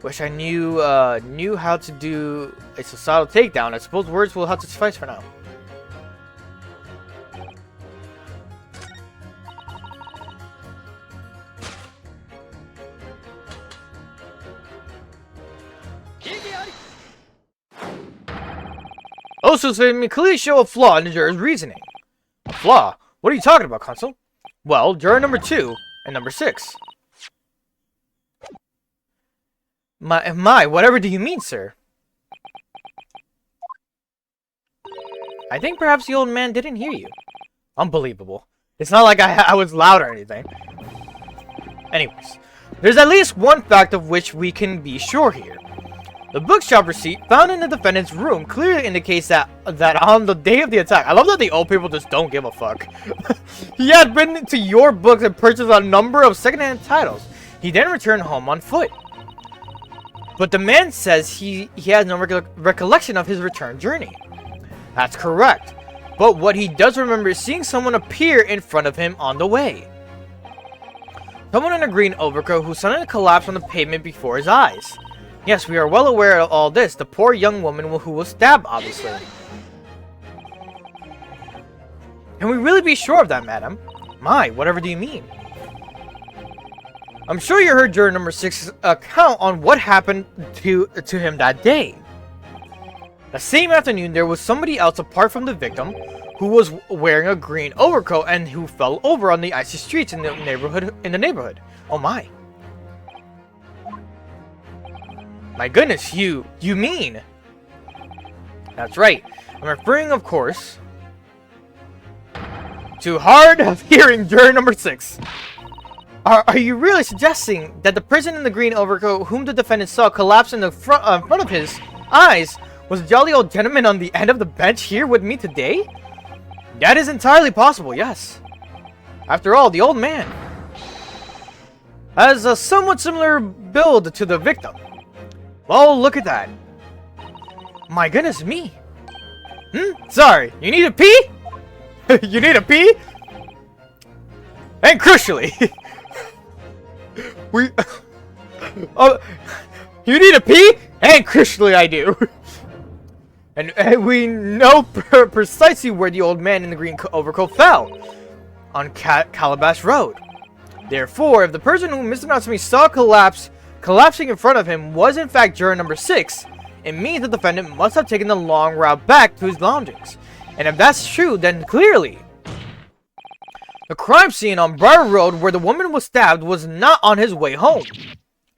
Speaker 1: Wish I knew how to do a societal takedown. I suppose words will have to suffice for now. Also, so clearly show a flaw in the juror's reasoning. A flaw? What are you talking about, Consul? Well, juror number 2 and number 6. Whatever do you mean, sir? I think perhaps the old man didn't hear you. Unbelievable. It's not like I was loud or anything. Anyways, there's at least one fact of which we can be sure here. The bookshop receipt found in the defendant's room clearly indicates that on the day of the attack, I love that the old people just don't give a fuck. He had been to your books and purchased a number of secondhand titles. He then returned home on foot. But the man says he has no recollection of his return journey. That's correct. But what he does remember is seeing someone appear in front of him on the way. Someone in a green overcoat who suddenly collapsed on the pavement before his eyes. Yes, we are well aware of all this. The poor young woman who was stabbed, obviously. Can we really be sure of that, madam? Whatever do you mean? I'm sure you heard juror number 6's account on what happened to him that day. The same afternoon, there was somebody else apart from the victim who was wearing a green overcoat and who fell over on the icy streets in the neighborhood. Oh my. My goodness, you mean? That's right. I'm referring, of course, to hard of hearing juror number 6. Are you really suggesting that the person in the green overcoat whom the defendant saw collapse in the front of his eyes was the jolly old gentleman on the end of the bench here with me today? That is entirely possible, yes. After all, the old man has a somewhat similar build to the victim. Well, look at that. My goodness me. Sorry, you need a pee? You need a pee? And crucially, you need a pee? And crucially, I do. And we know precisely where the old man in the green overcoat fell. On Calabash Road. Therefore, if the person who Mr. Natsumi saw collapsing in front of him was in fact juror number 6, it means the defendant must have taken the long route back to his lodgings. And if that's true, then clearly the crime scene on Briar Road where the woman was stabbed was not on his way home.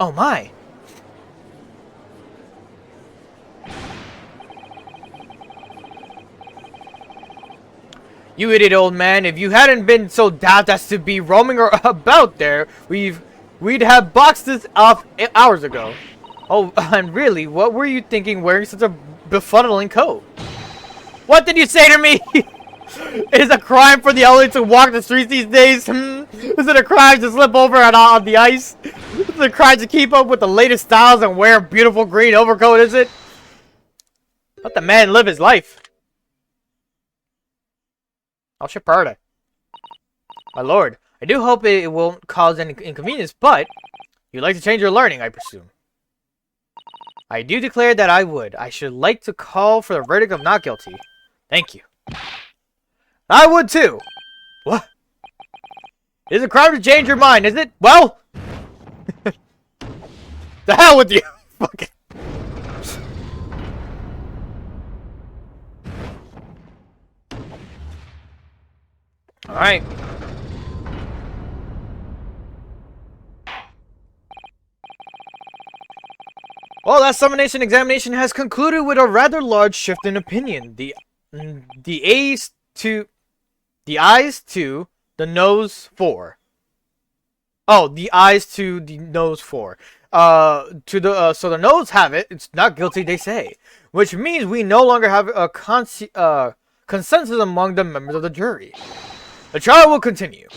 Speaker 1: Oh my. You idiot old man, if you hadn't been so daft as to be roaming about there, we'd have boxed this off hours ago. Oh, and really, what were you thinking wearing such a befuddling coat? What did you say to me? It is a crime for the elderly to walk the streets these days. Is it a crime to slip over on the ice? Is it a crime to keep up with the latest styles and wear a beautiful green overcoat, is it? Let the man live his life. I'll ship Parda. My lord, I do hope it won't cause any inconvenience, but you'd like to change your learning, I presume. I do declare that I would. I should like to call for the verdict of not guilty. Thank you. I would too. What? It is a crime to change your mind, is it? Well, the hell with you. Fuck it. Alright. Well, that summonation examination has concluded with a rather large shift in opinion. The the A's to the eyes to the nose 4. Oh, the eyes to the nose 4. So the nose have it. It's not guilty, they say, which means we no longer have a consensus among the members of the jury. The trial will continue.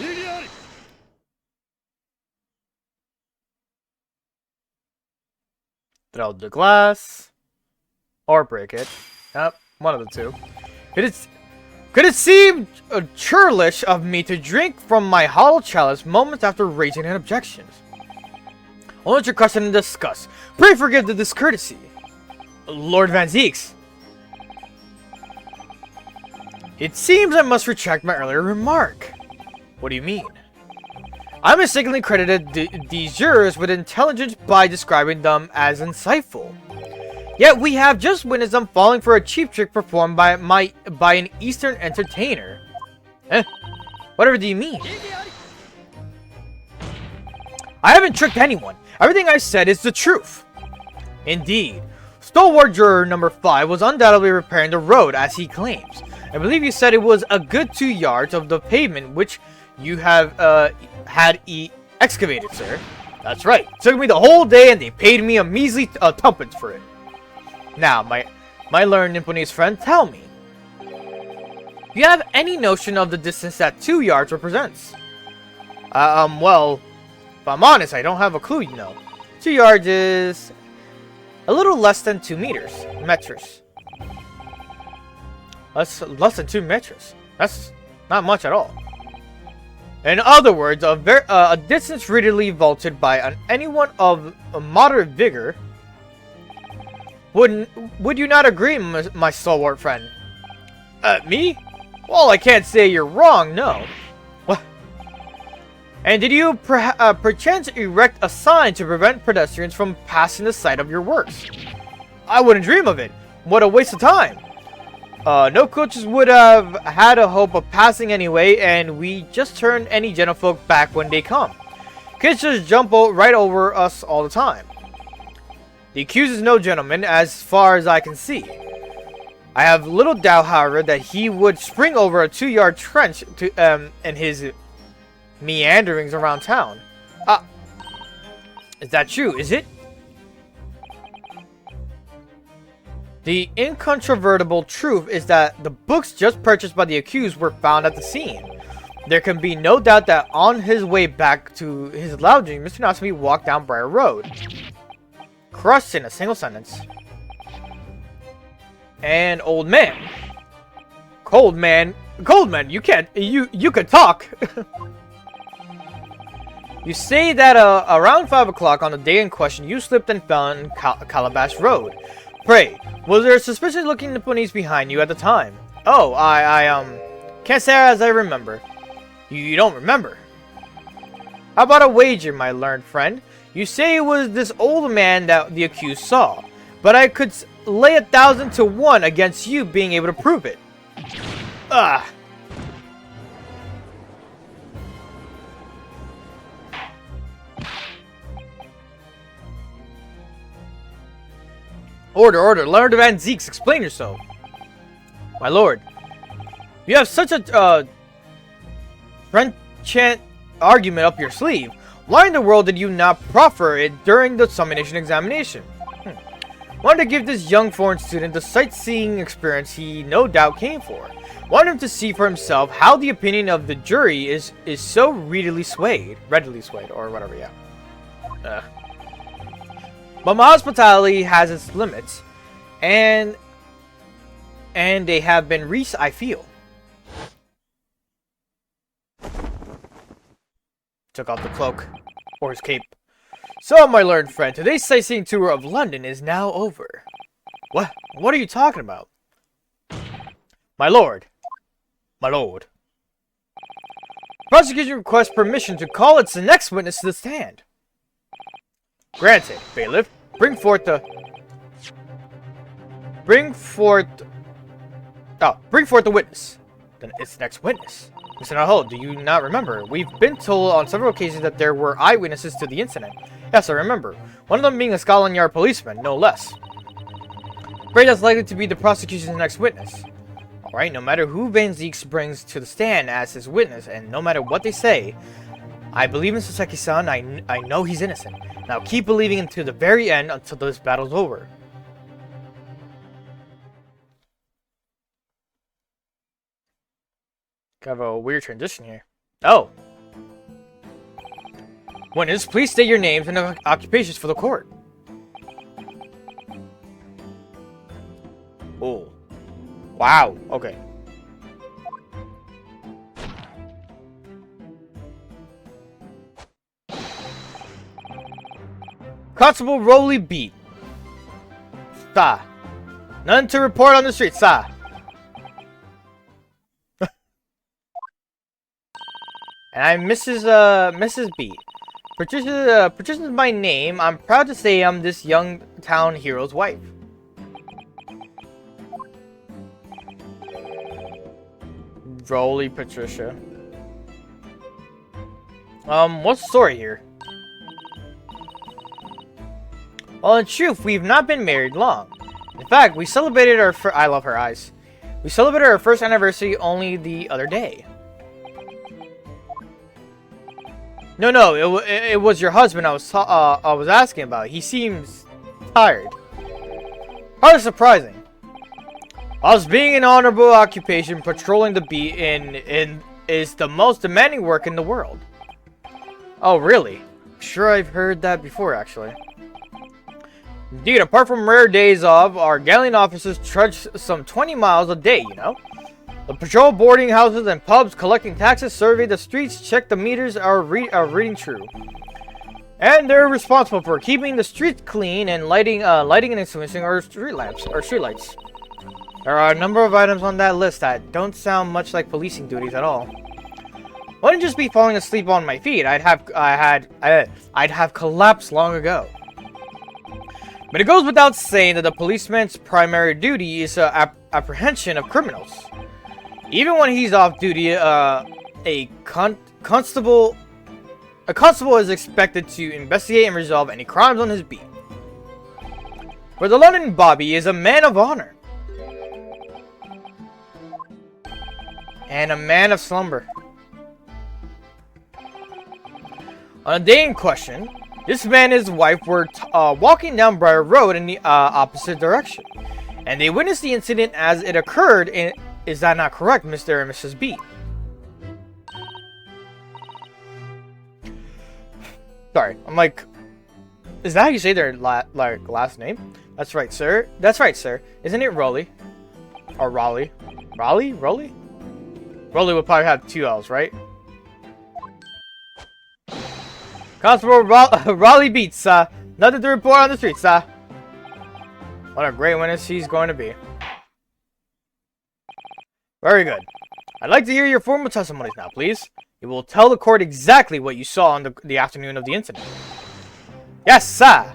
Speaker 1: Throw the glass or break it. Yep, one of the two. Could it seem churlish of me to drink from my hollow chalice moments after raising an objection? I'll let your question and discuss. Pray forgive the discourtesy. Lord Van Zieks. It seems I must retract my earlier remark. What do you mean? I mistakenly credited these jurors with intelligence by describing them as insightful. Yet we have just witnessed them falling for a cheap trick performed by an Eastern entertainer. Whatever do you mean? I haven't tricked anyone. Everything I said is the truth. Indeed. Stalwart juror number 5 was undoubtedly repairing the road as he claims. I believe you said it was a good 2 yards of the pavement which you have had excavated, sir. That's right. It took me the whole day and they paid me a measly tuppence for it. Now, my learned Nipponese friend, tell me. Do you have any notion of the distance that 2 yards represents? Well, if I'm honest, I don't have a clue, you know. 2 yards is a little less than 2 meters. Less than 2 meters. That's not much at all. In other words, a distance readily vaulted by anyone of a moderate vigor. Would you not agree, my stalwart friend? Me? Well, I can't say you're wrong, no. What? And did you perchance erect a sign to prevent pedestrians from passing the site of your works? I wouldn't dream of it. What a waste of time. No coaches would have had a hope of passing anyway, and we just turn any gentlefolk back when they come. Kids just jump right over us all the time. The accused is no gentleman, as far as I can see. I have little doubt, however, that he would spring over a 2-yard trench in his meanderings around town. Is that true, is it? The incontrovertible truth is that the books just purchased by the accused were found at the scene. There can be no doubt that on his way back to his lodging, Mr. Natsume walked down Briar Road. Crushed in a single sentence. An old man. Cold man, you can't, you could talk. You say that around 5 o'clock on the day in question, you slipped and fell on Calabash Road. Pray, was there a suspicious looking Nipponese behind you at the time? Oh, I can't say as I remember. You don't remember? How about a wager, my learned friend? You say it was this old man that the accused saw, but I could lay 1,000 to 1 against you being able to prove it. Ugh. Order, Lord Van Zieks, explain yourself. My lord, you have such a trenchant argument up your sleeve. Why in the world did you not proffer it during the summonation examination? Wanted to give this young foreign student the sightseeing experience he no doubt came for. Wanted him to see for himself how the opinion of the jury is so readily swayed, or whatever, yeah. But my hospitality has its limits, and they have been reached, I feel. Took off the cloak, or his cape. So, my learned friend, today's sightseeing tour of London is now over. What are you talking about? My lord. Prosecution requests permission to call its next witness to the stand. Granted, bailiff. Bring forth the witness. Then its next witness. Mr. Naho, do you not remember? We've been told on several occasions that there were eyewitnesses to the incident. Yes, I remember. One of them being a Scotland Yard policeman, no less. Afraid that's likely to be the prosecution's next witness. Alright, no matter who Van Zeeks brings to the stand as his witness, and no matter what they say, I believe in Saseki-san. I know he's innocent. Now keep believing until the very end, until this battle's over. Kind of a weird transition here. Oh. Witness, please state your names and occupations for the court. Oh. Wow. Okay. Constable Rolly Beat. Sa. None to report on the street, sa. And I'm Mrs. Beat. Patricia's my name. I'm proud to say I'm this young town hero's wife. Rolly Patricia. What's the story here? Well, in truth, we've not been married long. In fact, we celebrated our I love her eyes. We celebrated our first anniversary only the other day. No, it was your husband I was asking about. He seems tired. How surprising. Us being an honorable occupation, patrolling the beat is the most demanding work in the world. Oh, really? Sure, I've heard that before, actually. Indeed, apart from rare days off, our gallant officers trudge some 20 miles a day, you know? The patrol boarding houses and pubs, collecting taxes, survey the streets, check the meters are reading true. And they're responsible for keeping the streets clean and lighting and extinguishing our street lamps, or street lights. There are a number of items on that list that don't sound much like policing duties at all. Wouldn't just be falling asleep on my feet. I'd have collapsed long ago. But it goes without saying that the policeman's primary duty is apprehension of criminals. Even when he's off duty, a constable is expected to investigate and resolve any crimes on his beat. For the London Bobby is a man of honor. And a man of slumber. On the day in question, this man and his wife were walking down Briar Road in the opposite direction. And they witnessed the incident as it occurred. Is that not correct, Mr. and Mrs. B? Sorry, I'm like... Is that how you say their last name? That's right, sir. That's right, sir. Isn't it Rolly? Or Raleigh? Raleigh? Rolly? Rolly would probably have 2 L's, right? Constable Raleigh Beats, nothing to report on the streets, What a great witness he's going to be. Very good. I'd like to hear your formal testimonies now, please. You will tell the court exactly what you saw on the afternoon of the incident. Yes, sir!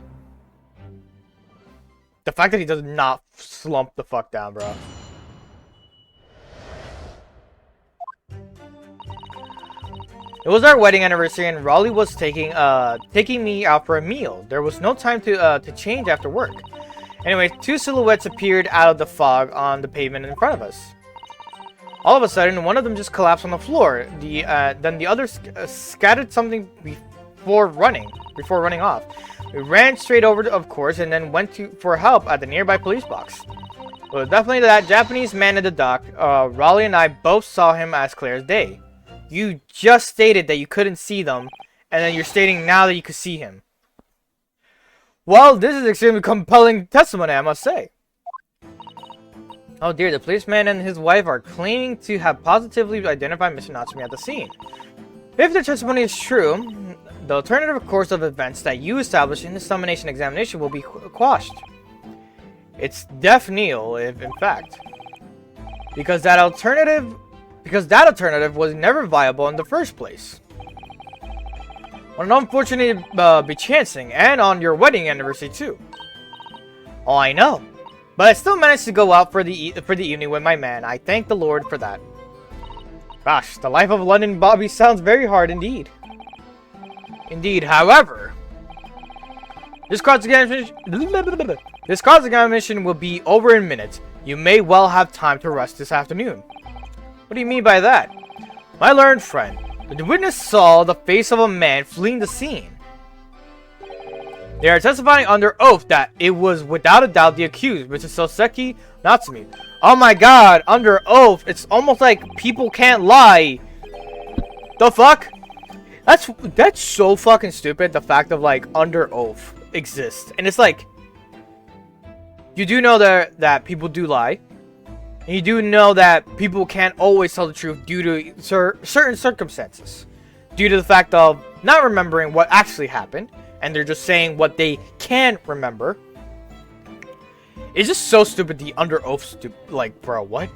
Speaker 1: The fact that he does not slump the fuck down, bro. It was our wedding anniversary and Raleigh was taking me out for a meal. There was no time to change after work. Anyway, 2 silhouettes appeared out of the fog on the pavement in front of us. All of a sudden, one of them just collapsed on the floor. Then the other scattered something before running off. We ran straight over, of course, and then went for help at the nearby police box. Well, definitely that Japanese man in the dock. Raleigh and I both saw him as clear as day. You just stated that you couldn't see them, and then you're stating now that you could see him. Well, this is extremely compelling testimony, I must say. Oh dear, the policeman and his wife are claiming to have positively identified Mr. Natsumi at the scene. If their testimony is true, the alternative course of events that you established in the summonation examination will be quashed. It's deaf kneel, if in fact. Because that alternative was never viable in the first place. What an unfortunate bechancing, and on your wedding anniversary too. Oh, I know. But I still managed to go out for the evening with my man. I thank the Lord for that. Gosh, the life of London Bobby sounds very hard indeed. Indeed, however, this cross-examination will be over in minutes. you may well have time to rest this afternoon. What do you mean by that? My learned friend, the witness saw the face of a man fleeing the scene. They are testifying under oath that it was without a doubt the accused, Mr. Soseki Natsumi. Oh my god, under oath, it's almost like people can't lie. The fuck? That's so fucking stupid, the fact of like under oath exists. And it's like, you do know that people do lie. And you do know that people can't always tell the truth due to certain circumstances. Due to the fact of not remembering what actually happened. And they're just saying what they can remember. It's just so stupid, the under oath like, bro, what?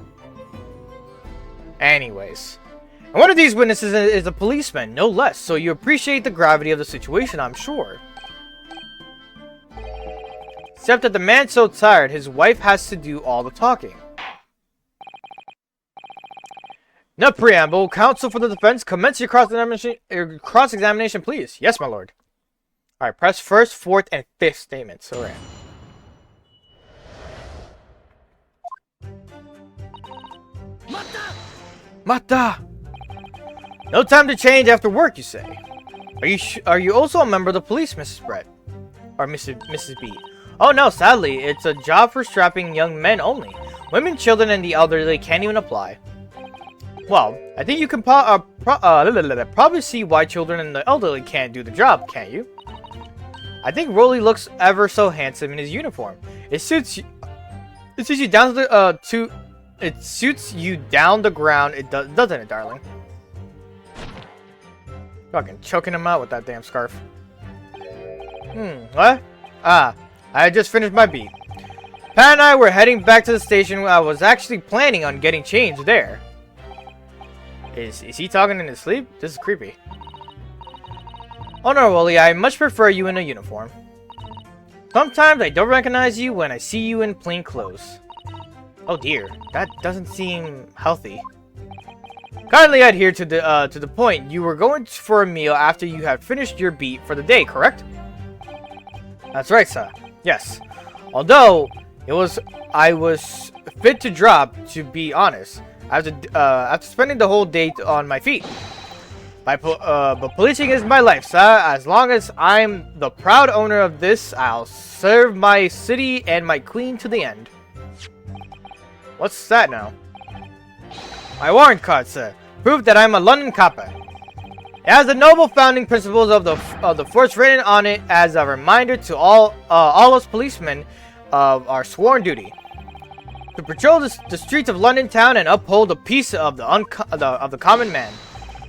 Speaker 1: Anyways. And one of these witnesses is a policeman, no less. So you appreciate the gravity of the situation, I'm sure. Except that the man's so tired, his wife has to do all the talking. No preamble. Counsel for the defense, commence your cross-examination, please. Yes, my lord. Alright, press first, fourth, and fifth statements. Alright. Mata! No time to change after work, you say? Are you also a member of the police, Mrs. Brett? Or Mrs. B? Oh no, sadly, it's a job for strapping young men only. Women, children, and the elderly can't even apply. Well, I think you can probably see why children and the elderly can't do the job, can't you? I think Rolly looks ever so handsome in his uniform. It suits you down to the it suits you down the ground. Doesn't it, darling? Fucking choking him out with that damn scarf. What? Ah, I just finished my beat. Pat and I were heading back to the station. I was actually planning on getting changed there. Is he talking in his sleep? This is creepy. Oh no, Wooly, I much prefer you in a uniform. Sometimes I don't recognize you when I see you in plain clothes. Oh dear, that doesn't seem healthy. Kindly adhere to the point. You were going for a meal after you had finished your beat for the day, correct? That's right, sir. Yes. Although I was fit to drop, to be honest, after spending the whole day on my feet. But policing is my life, sir. As long as I'm the proud owner of this, I'll serve my city and my queen to the end. What's that now? My warrant card, sir. Proof that I'm a London copper. It has the noble founding principles of the force written on it as a reminder to all us policemen of our sworn duty to patrol the streets of London town and uphold the peace of the common man.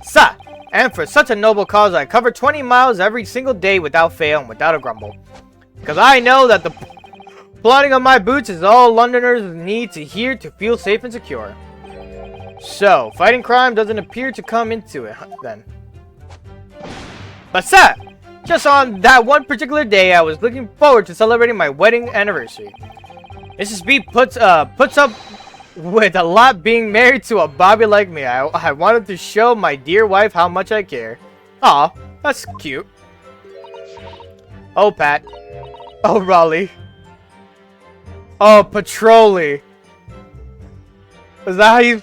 Speaker 1: Sir. And for such a noble cause, I cover 20 miles every single day without fail and without a grumble. Because I know that the plodding of my boots is all Londoners need to hear to feel safe and secure. So, fighting crime doesn't appear to come into it, then. But sir, just on that one particular day, I was looking forward to celebrating my wedding anniversary. Mrs. B puts up with a lot being married to a Bobby like me. I wanted to show my dear wife how much I care. Aw, that's cute. Oh, Pat. Oh, Raleigh. Oh, Patrolly. Is that how you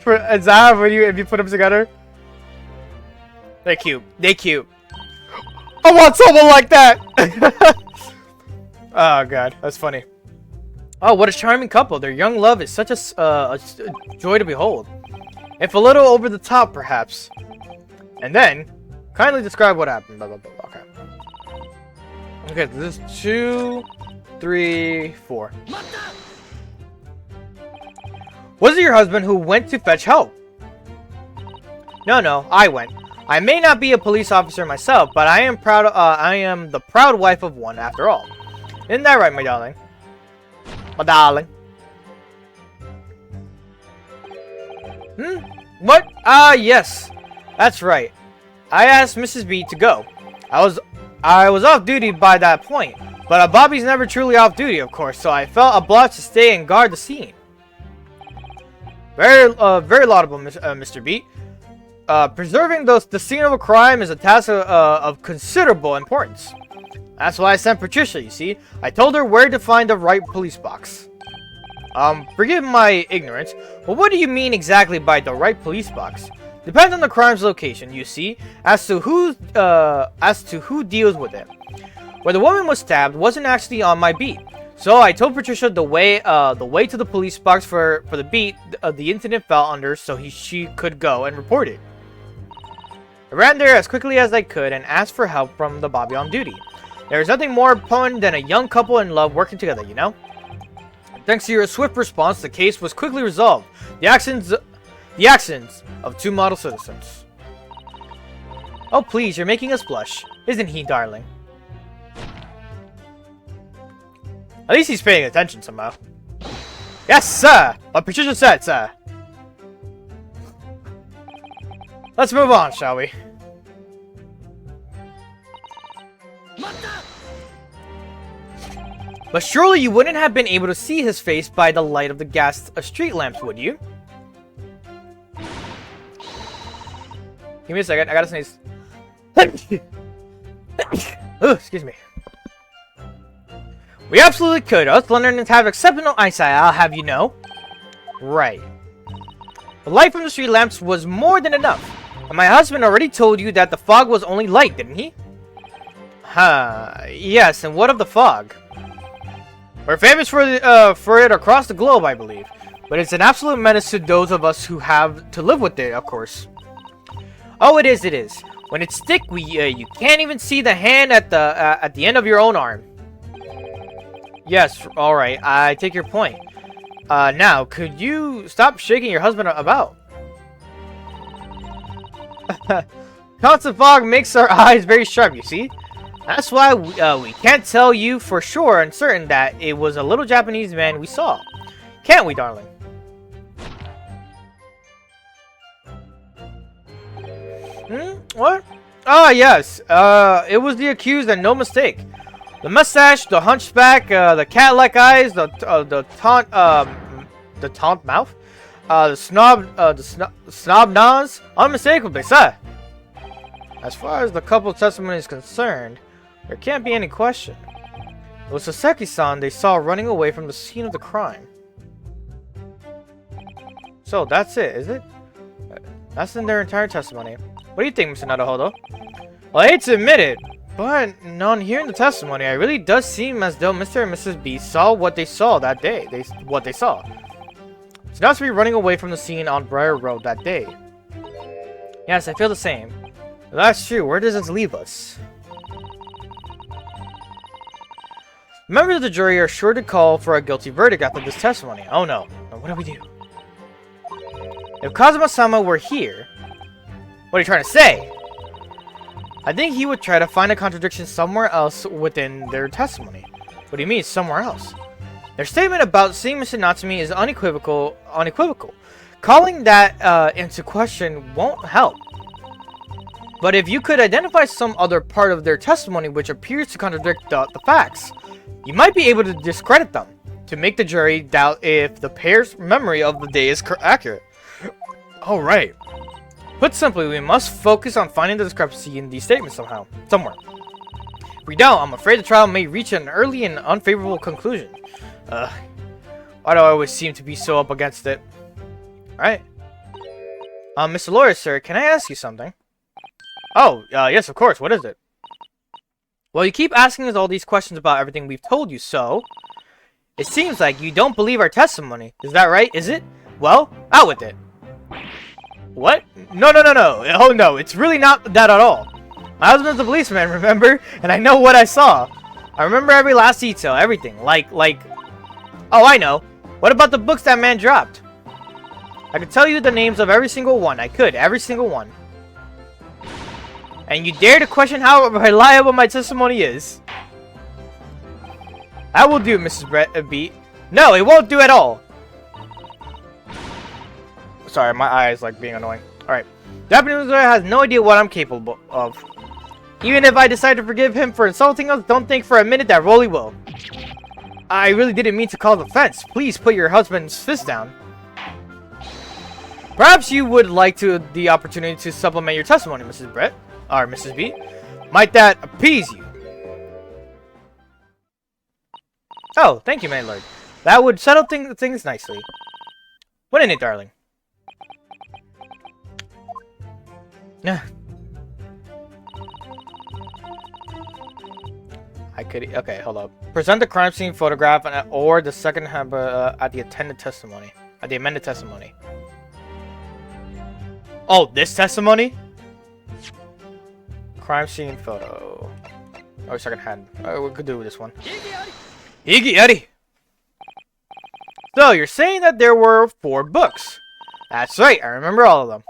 Speaker 1: if you put them together? They're cute. They're cute. I want someone like that! Oh, God. That's funny. Oh, what a charming couple. Their young love is such a joy to behold. If a little over the top, perhaps. And then, kindly describe what happened. Blah, blah, blah. Okay. Okay, this is 2, 3, 4. Was it your husband who went to fetch help? No, I went. I may not be a police officer myself, but I am proud. I am the proud wife of one, after all. Isn't that right, my darling? My darling. What? Yes. That's right. I asked Mrs. B to go. I was off duty by that point, but Bobby's never truly off duty, of course, so I felt obliged to stay and guard the scene. Very laudable, Mr. B. Preserving the scene of a crime is a task of considerable importance. That's why I sent Patricia, you see. I told her where to find the right police box. Forgive my ignorance, but what do you mean exactly by the right police box? Depends on the crime's location, you see, as to who deals with it. Where the woman was stabbed wasn't actually on my beat, so I told Patricia the way to the police box for the beat the incident fell under, so she could go and report it. I ran there as quickly as I could and asked for help from the Bobby on duty. There is nothing more potent than a young couple in love working together, you know? Thanks to your swift response, the case was quickly resolved. The actions of two model citizens. Oh please, you're making us blush. Isn't he, darling? At least he's paying attention somehow. Yes, sir! What Patricia said, sir. Let's move on, shall we? But surely you wouldn't have been able to see his face by the light of the gas street lamps, would you? Give me a second, I gotta sneeze. Ugh, excuse me. We absolutely could. Us Londoners have exceptional eyesight, I'll have you know. Right. The light from the street lamps was more than enough. And my husband already told you that the fog was only light, didn't he? Huh. Yes, and what of the fog? We're famous for it across the globe, I believe. But it's an absolute menace to those of us who have to live with it, of course. Oh, it is, it is. When it's thick, you can't even see the hand at the end of your own arm. Yes, alright, I take your point. Now, could you stop shaking your husband about? Constant fog makes our eyes very sharp, you see? That's why we can't tell you for sure and certain that it was a little Japanese man we saw. Can't we, darling? What? Ah, yes. It was the accused and no mistake. The mustache, the hunchback, the cat-like eyes, the taunt mouth, the snob nose, unmistakably, sir. As far as the couple's testimony is concerned, there can't be any question. It was Saseki-san they saw running away from the scene of the crime. So, that's it, is it? That's in their entire testimony. What do you think, Mr. Naruhodo? Well, I hate to admit it, but on hearing the testimony, it really does seem as though Mr. and Mrs. B saw what they saw that day. What they saw. It's not to be running away from the scene on Briar Road that day. Yes, I feel the same. But that's true. Where does this leave us? Members of the jury are sure to call for a guilty verdict after this testimony. Oh no. Now what do we do? If Kazuma-sama were here... What are you trying to say? I think he would try to find a contradiction somewhere else within their testimony. What do you mean, somewhere else? Their statement about seeing Mr. Natsumi is unequivocal. Calling that into question won't help. But if you could identify some other part of their testimony which appears to contradict the facts, you might be able to discredit them, to make the jury doubt if the pair's memory of the day is accurate. Alright. Put simply, we must focus on finding the discrepancy in these statements somewhere. If we don't, I'm afraid the trial may reach an early and unfavorable conclusion. Why do I always seem to be so up against it? Alright. Mr. Lawyer, sir, can I ask you something? Oh, yes, of course. What is it? Well, you keep asking us all these questions about everything we've told you, so... It seems like you don't believe our testimony. Is that right? Is it? Well, out with it. What? No. Oh, no. It's really not that at all. My husband's a policeman, remember? And I know what I saw. I remember every last detail, everything. Like... Oh, I know. What about the books that man dropped? I could tell you the names of every single one. I could. Every single one. And you dare to question how reliable my testimony is? That will do, Mrs. B. No, it won't do at all. Sorry, my eye is like being annoying. Alright. The Japanese lawyer has no idea what I'm capable of. Even if I decide to forgive him for insulting us, don't think for a minute that Rolly will. I really didn't mean to cause offense. Please put your husband's fist down. Perhaps you would like the opportunity to supplement your testimony, Mrs. Brett. Or Mrs. B. Might that appease you? Oh, thank you, my lord. That would settle things nicely. Wouldn't it, darling? Yeah. I could... Okay, hold up. Present the crime scene photograph or the second at the attended testimony. At the amended testimony. Oh, this testimony? Crime scene photo. Oh, second hand. We could do this one. Iggy Eddie! So, you're saying that there were 4 books. That's right, I remember all of them.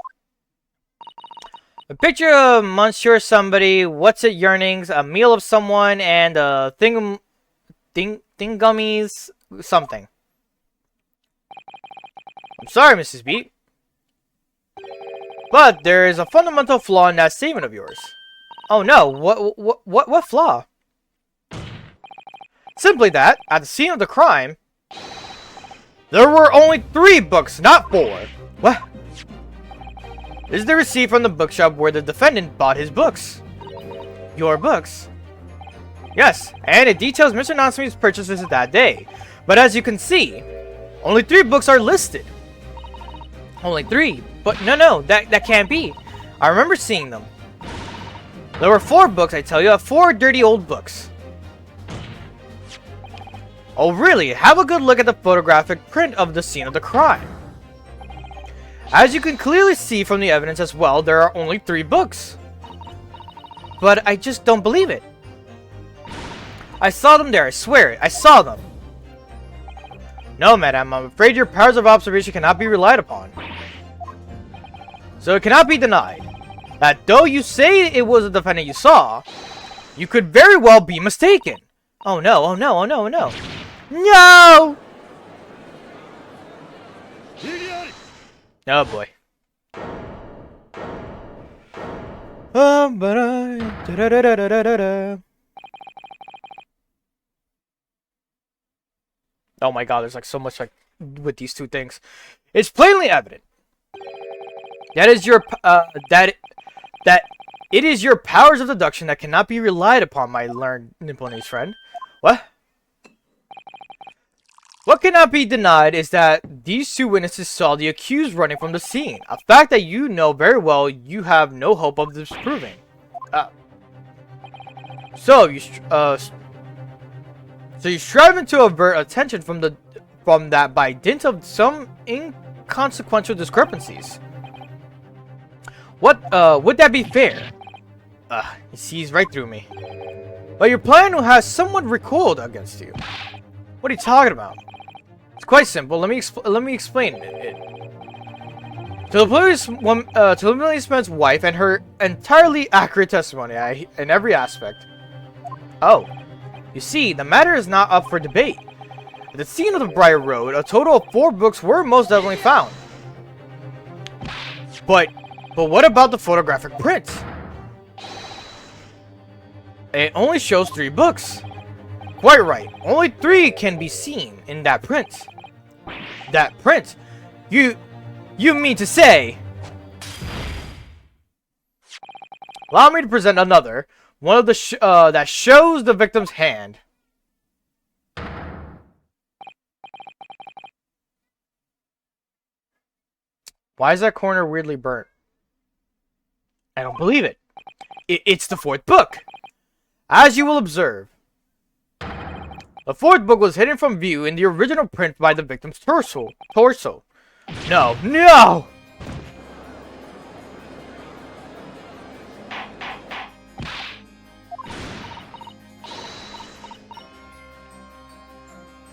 Speaker 1: A picture of Monsieur Somebody, What's It Yearnings, a meal of someone, and a Thingammies something. I'm sorry, Mrs. Beat. But there is a fundamental flaw in that statement of yours. Oh no, what flaw? Simply that, at the scene of the crime, there were only 3 books, not 4. What? This is the receipt from the bookshop where the defendant bought his books. Your books? Yes, and it details Mr. Natsume's purchases that day. But as you can see, only 3 books are listed. Only 3? But no, that can't be. I remember seeing them. There were 4 books, I tell you, 4 dirty old books. Oh really? Have a good look at the photographic print of the scene of the crime. As you can clearly see from the evidence as well, there are only 3 books. But I just don't believe it. I saw them there, I swear it. I saw them. No, madam, I'm afraid your powers of observation cannot be relied upon. So it cannot be denied that though you say it was the defendant you saw, you could very well be mistaken. Oh no, oh no, oh no, oh no. No! Oh boy. Oh my god, there's like so much like with these 2 things. It's plainly evident that is your that it is your powers of deduction that cannot be relied upon, my learned Nipponese friend. What? What cannot be denied is that these 2 witnesses saw the accused running from the scene, a fact that you know very well you have no hope of disproving. So you strive to avert attention from that by dint of some inconsequential discrepancies. What would that be fair? He sees right through me. But your plan has somewhat recoiled against you. What are you talking about? It's quite simple. Let me explain it. To the policeman's wife and her entirely accurate testimony in every aspect. Oh, you see, the matter is not up for debate. At the scene of the Briar Road, a total of 4 books were most definitely found. But what about the photographic print? It only shows 3 books. Quite right. Only 3 can be seen in that print. That print? You mean to say? Allow me to present another. One of the that shows the victim's hand. Why is that corner weirdly burnt? I don't believe it. It's the 4th book. As you will observe, the 4th book was hidden from view in the original print by the victim's torso. No!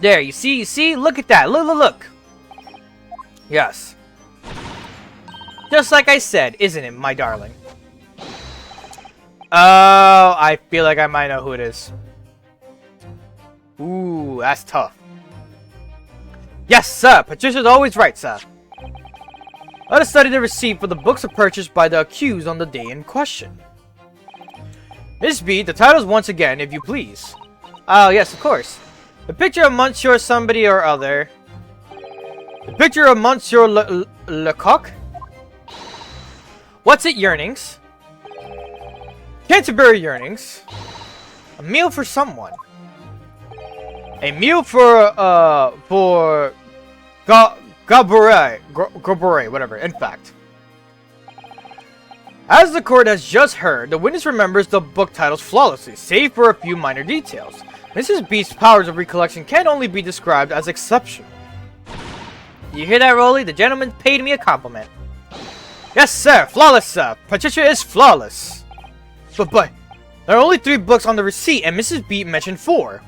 Speaker 1: There, you see? Look at that. Look. Yes. Just like I said, isn't it, my darling? Oh, I feel like I might know who it is. Ooh, that's tough. Yes, sir. Patricia's always right, sir. Let us study the receipt for the books purchased by the accused on the day in question. Miss B, the titles once again, if you please. Oh, yes, of course. The picture of Monsieur Somebody or Other. The picture of Monsieur Lecoq. What's It Yearnings. Canterbury Yearnings. A Meal for Someone. A meal for Gabore, whatever, in fact. As the court has just heard, the witness remembers the book titles flawlessly, save for a few minor details. Mrs. Beast's powers of recollection can only be described as exceptional. You hear that, Rolly? The gentleman paid me a compliment. Yes, sir. Flawless, sir. Patricia is flawless. But, there are only 3 books on the receipt, and Mrs. Beat mentioned 4.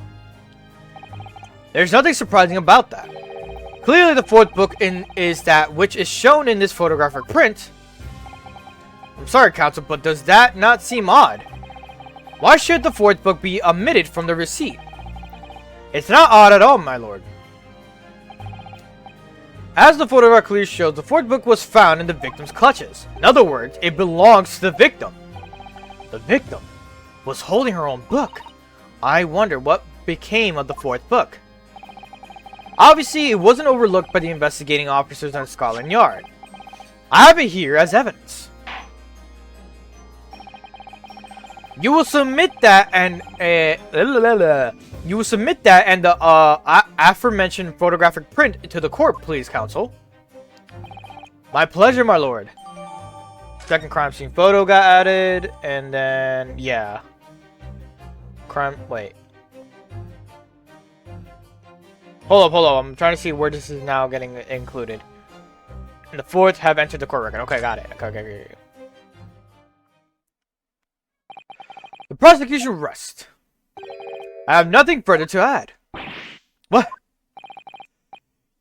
Speaker 1: There's nothing surprising about that. Clearly, the 4th book is that which is shown in this photographic print. I'm sorry, counsel, but does that not seem odd? Why should the 4th book be omitted from the receipt? It's not odd at all, my lord. As the photograph clearly shows, the 4th book was found in the victim's clutches. In other words, it belongs to the victim. The victim was holding her own book. I wonder what became of the 4th book. Obviously, it wasn't overlooked by the investigating officers on Scotland Yard. I have it here as evidence. You will submit that and the aforementioned photographic print to the court, please, counsel. My pleasure, my lord. Second crime scene photo got added, and then yeah. Wait. Hold up. I'm trying to see where this is now getting included. And the 4th have entered the court record. Okay, got it. Okay. The prosecution rests. I have nothing further to add. What?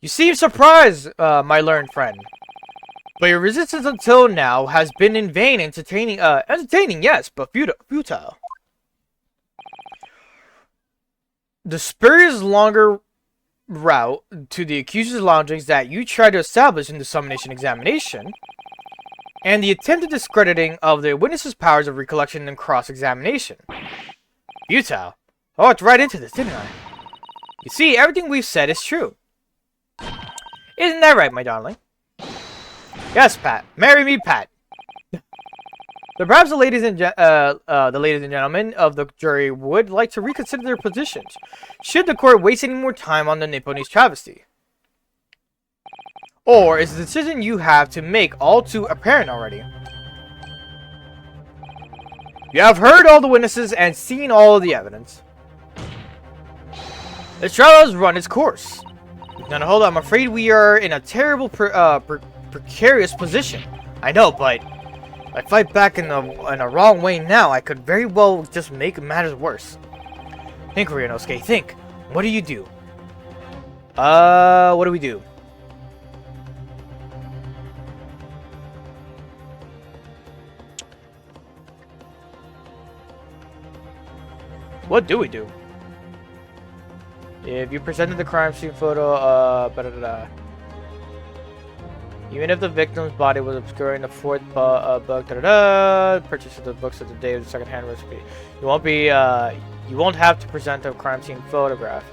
Speaker 1: You seem surprised, my learned friend. But your resistance until now has been in vain, entertaining, yes, but futile. The spurious longer route to the accuser's loungings that you tried to establish in the summonation examination, and the attempted discrediting of the witness's powers of recollection and cross-examination. Futile. I walked right into this, didn't I? You see, everything we've said is true. Isn't that right, my darling? Yes, Pat. Marry me, Pat. But perhaps the ladies and gentlemen of the jury would like to reconsider their positions, should the court waste any more time on the Nipponese travesty. Or is the decision you have to make all too apparent already? You have heard all the witnesses and seen all of the evidence. The trial has run its course. Now hold on, I'm afraid we are in a terrible precarious position. I know, but if I fight back in a wrong way now, I could very well just make matters worse. Think, Ryunosuke, think. What do you do? What do we do? What do we do? If you presented the crime scene photo, even if the victim's body was obscuring the 4th book, purchase of the books at the day of the second-hand recipe, you won't have to present a crime scene photograph.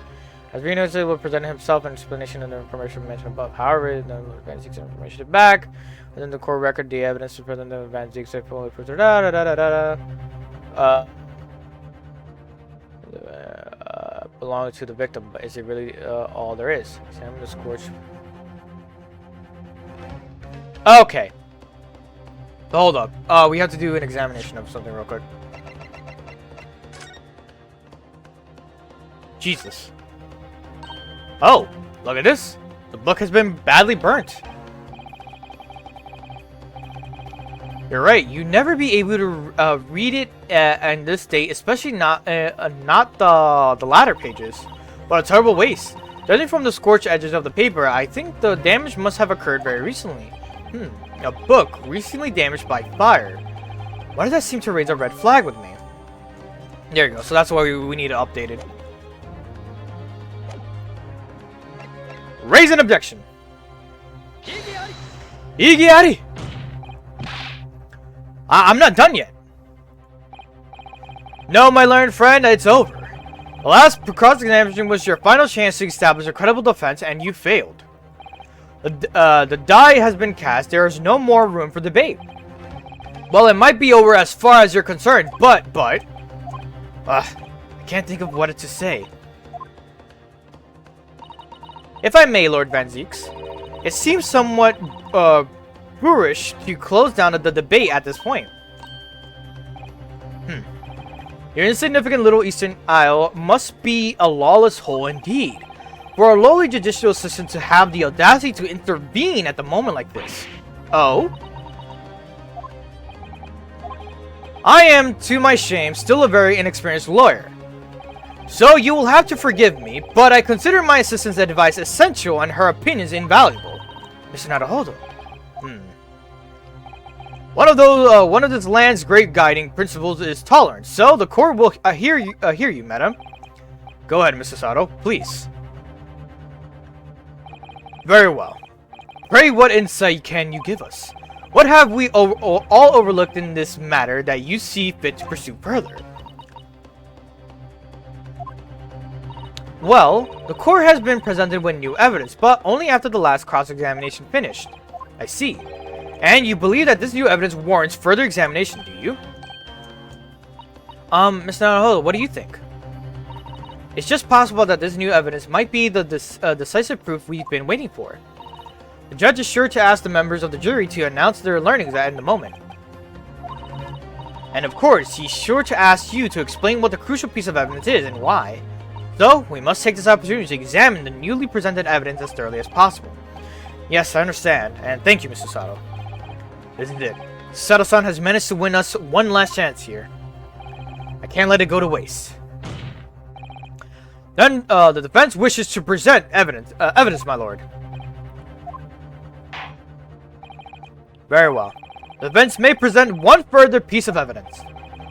Speaker 1: As Ryunosuke will present himself an explanation of the information mentioned above. However, the Van Zieg's information is back. Within the court record, the evidence to present the Van Zieg's fully belonging to the victim, but is it really all there is? Examine the scorch. Okay. Hold up. We have to do an examination of something real quick. Jesus. Oh, look at this. The book has been badly burnt. You're right. You'd never be able to read it in this state, especially not the latter pages. What a terrible waste. Judging from the scorched edges of the paper, I think the damage must have occurred very recently. A book recently damaged by fire. Why does that seem to raise a red flag with me? There you go. So that's why we need it updated. Raise an objection. Igiari! I'm not done yet. No, my learned friend, it's over. The last cross-examination was your final chance to establish a credible defense, and you failed. The die has been cast. There is no more room for debate. Well, it might be over as far as you're concerned, but I can't think of what to say. If I may, Lord Van Zieks, it seems somewhat boorish to close down the debate at this point. Your insignificant little Eastern Isle must be a lawless hole indeed. For a lowly judicial assistant to have the audacity to intervene at the moment like this. Oh? I am, to my shame, still a very inexperienced lawyer. So you will have to forgive me, but I consider my assistant's advice essential and her opinions invaluable. Mr. Naruhodo. One of this land's great guiding principles is tolerance, so the court will hear you, madam. Go ahead, Mr. Sato, please. Very well. Pray, what insight can you give us? What have we all overlooked in this matter that you see fit to pursue further? Well, the court has been presented with new evidence, but only after the last cross-examination finished. I see. And you believe that this new evidence warrants further examination, do you? Mr. Naruhodo, what do you think? It's just possible that this new evidence might be the decisive proof we've been waiting for. The judge is sure to ask the members of the jury to announce their learnings at the moment. And of course, he's sure to ask you to explain what the crucial piece of evidence is and why. So, we must take this opportunity to examine the newly presented evidence as thoroughly as possible. Yes, I understand, and thank you, Mr. Sato. Isn't it? Sato-san has managed to win us one last chance here. I can't let it go to waste. Then, the defense wishes to present evidence, my lord. Very well. The defense may present one further piece of evidence.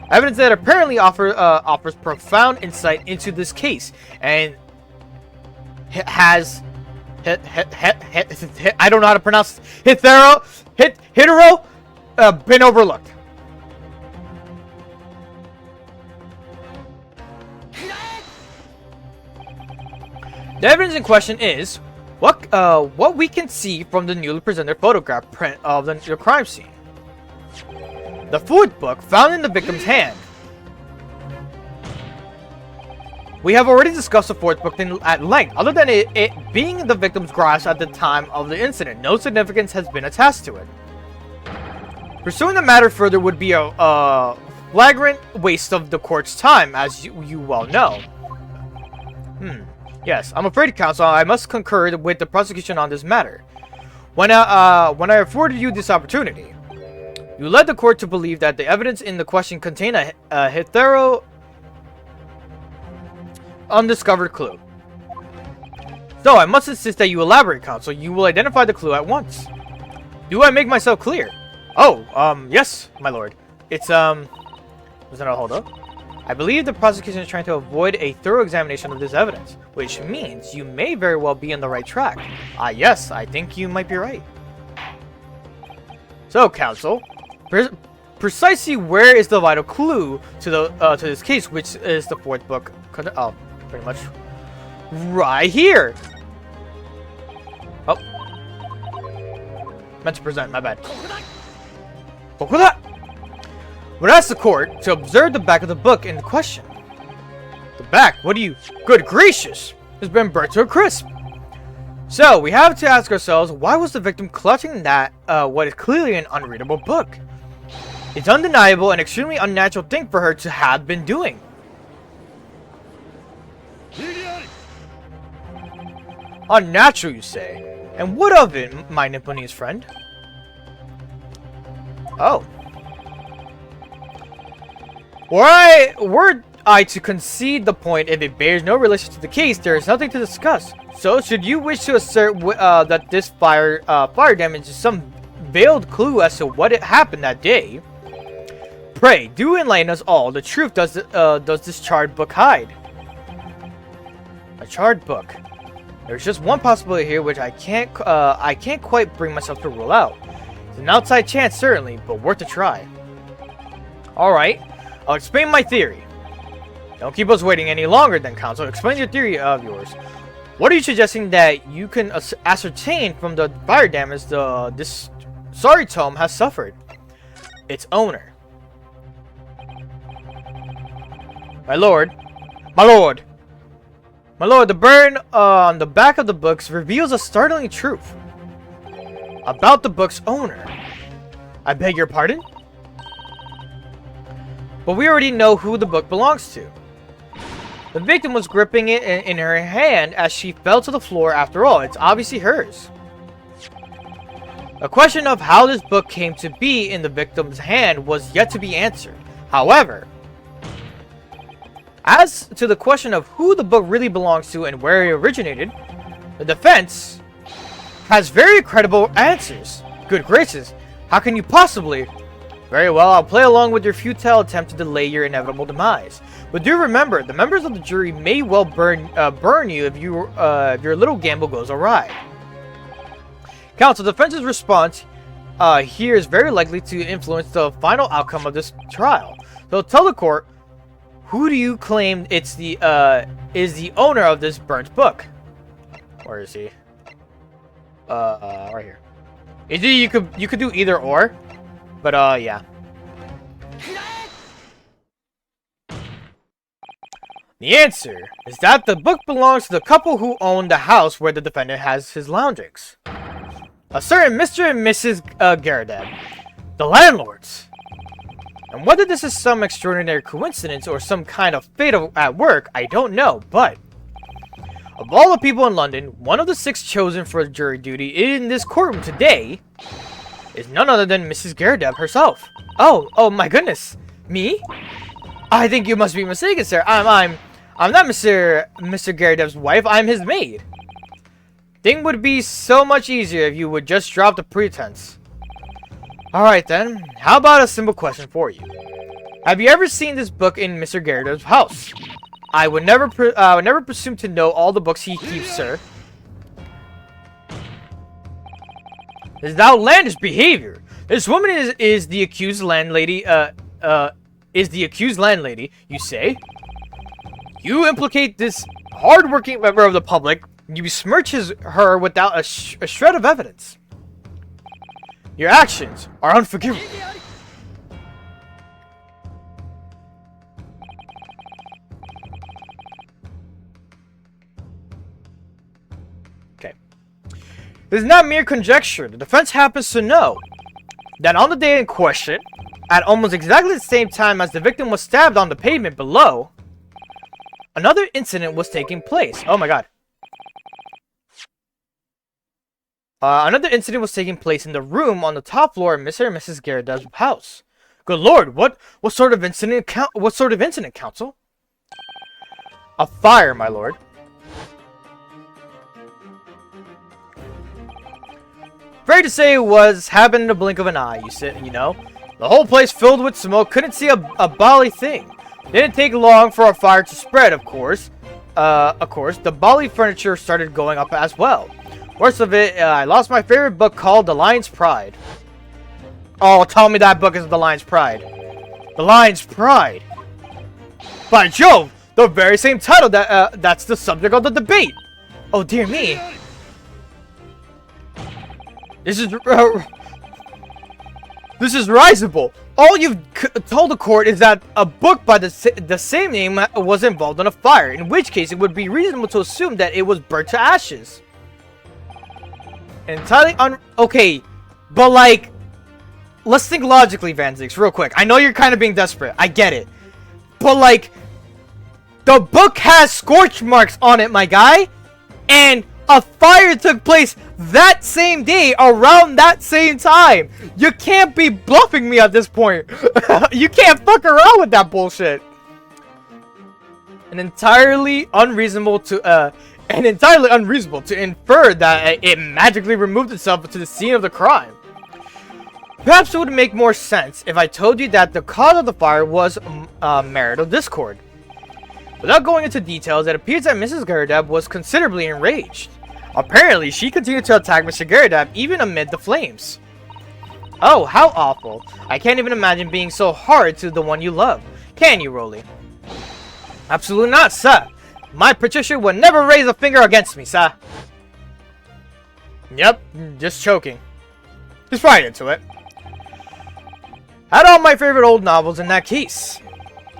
Speaker 1: Evidence that apparently offers profound insight into this case, and has I don't know how to pronounce Hitaro been overlooked. The evidence in question is what we can see from the newly presented photograph print of the crime scene. The food book found in the victim's hand. We have already discussed the fourth book at length. Other than it being in the victim's grasp at the time of the incident, no significance has been attached to it. Pursuing the matter further would be a flagrant waste of the court's time, as you well know. Yes, I'm afraid, counsel, I must concur with the prosecution on this matter. When I afforded you this opportunity, you led the court to believe that the evidence in the question contained a Hitaro undiscovered clue. So, I must insist that you elaborate, counsel. You will identify the clue at once. Do I make myself clear? Oh, yes, my lord. It's, was that hold up? I believe the prosecution is trying to avoid a thorough examination of this evidence, which means you may very well be on the right track. Yes, I think you might be right. So, counsel, precisely where is the vital clue to this case, which is the fourth book? Pretty much right here. Oh, meant to present. My bad. Would ask the court to observe the back of the book in question. The back? What do you? Good gracious! Has been burnt to a crisp. So we have to ask ourselves, why was the victim clutching that what is clearly an unreadable book? It's undeniable and extremely unnatural thing for her to have been doing. Unnatural, you say? And what of it, my Nipponese friend? Oh. Were I to concede the point, if it bears no relation to the case, there is nothing to discuss. So, should you wish to assert that this fire damage is some veiled clue as to what happened that day, pray do enlighten us all. The truth does this charred book hide? A charred book. There's just one possibility here, which I can't quite bring myself to rule out. It's an outside chance, certainly, but worth a try. All right. I'll explain my theory. Don't keep us waiting any longer then, counsel. Explain your theory of yours. What are you suggesting that you can ascertain from the fire damage this sorry tome has suffered? Its owner. My lord. My lord. My lord, the burn on the back of the books reveals a startling truth about the book's owner. I beg your pardon? But we already know who the book belongs to. The victim was gripping it in her hand as she fell to the floor. After all, it's obviously hers. The question of how this book came to be in the victim's hand was yet to be answered. However, as to the question of who the book really belongs to and where it originated, the defense has very credible answers. Good gracious, how can you possibly? Very well, I'll play along with your futile attempt to delay your inevitable demise. But do remember, the members of the jury may well burn you if your little gamble goes awry. Counsel, the defense's response here is very likely to influence the final outcome of this trial. So tell the court, who do you claim is the owner of this burnt book? Where is he? Right here. Is it you could do either or, but yeah. The answer is that the book belongs to the couple who own the house where the defendant has his loungings. A certain Mr. and Mrs. Garadab, the landlords. And whether this is some extraordinary coincidence or some kind of fate at work, I don't know, but of all the people in London, one of the 6 chosen for jury duty in this courtroom today is none other than Mrs. Garadab herself. Oh my goodness. Me? I think you must be mistaken, sir. I'm not Mr. Garadab's wife. I'm his maid. Thing would be so much easier if you would just drop the pretense. Alright then, how about a simple question for you? Have you ever seen this book in Mr. Garadab's house? I would never presume to know all the books he keeps, sir. This is outlandish behavior. This woman is the accused landlady, you say? You implicate this hard-working member of the public. You besmirch her without a shred of evidence. Your actions are unforgivable. Okay. This is not mere conjecture. The defense happens to know that on the day in question, at almost exactly the same time as the victim was stabbed on the pavement below, another incident was taking place. Oh my god. Another incident was taking place in the room on the top floor of Mr. and Mrs. Garadab's house. Good lord, what sort of incident, counsel? A fire, my lord. Afraid to say it happened in the blink of an eye, you know. The whole place filled with smoke, couldn't see a bally thing. Didn't take long for a fire to spread, of course. The bally furniture started going up as well. Worst of it, I lost my favorite book called The Lion's Pride. Oh, tell me that book is The Lion's Pride. The Lion's Pride. By Jove, the very same title that's the subject of the debate. Oh dear me. This is risible. All you've told the court is that a book by the same name was involved in a fire, in which case it would be reasonable to assume that it was burnt to ashes. Entirely okay, but like, let's think logically, Vanzix, real quick. I know you're kind of being desperate. I get it. But like, the book has scorch marks on it, my guy. And a fire took place that same day around that same time. You can't be bluffing me at this point. You can't fuck around with that bullshit. And entirely unreasonable to infer that it magically removed itself to the scene of the crime. Perhaps it would make more sense if I told you that the cause of the fire was marital discord. Without going into details, it appears that Mrs. Garadab was considerably enraged. Apparently, she continued to attack Mr. Garadab even amid the flames. Oh, how awful. I can't even imagine being so hard to the one you love. Can you, Rolly? Absolutely not, sir. My Patricia would never raise a finger against me, sir. Yep, just choking. Just right into it. Had all my favorite old novels in that case.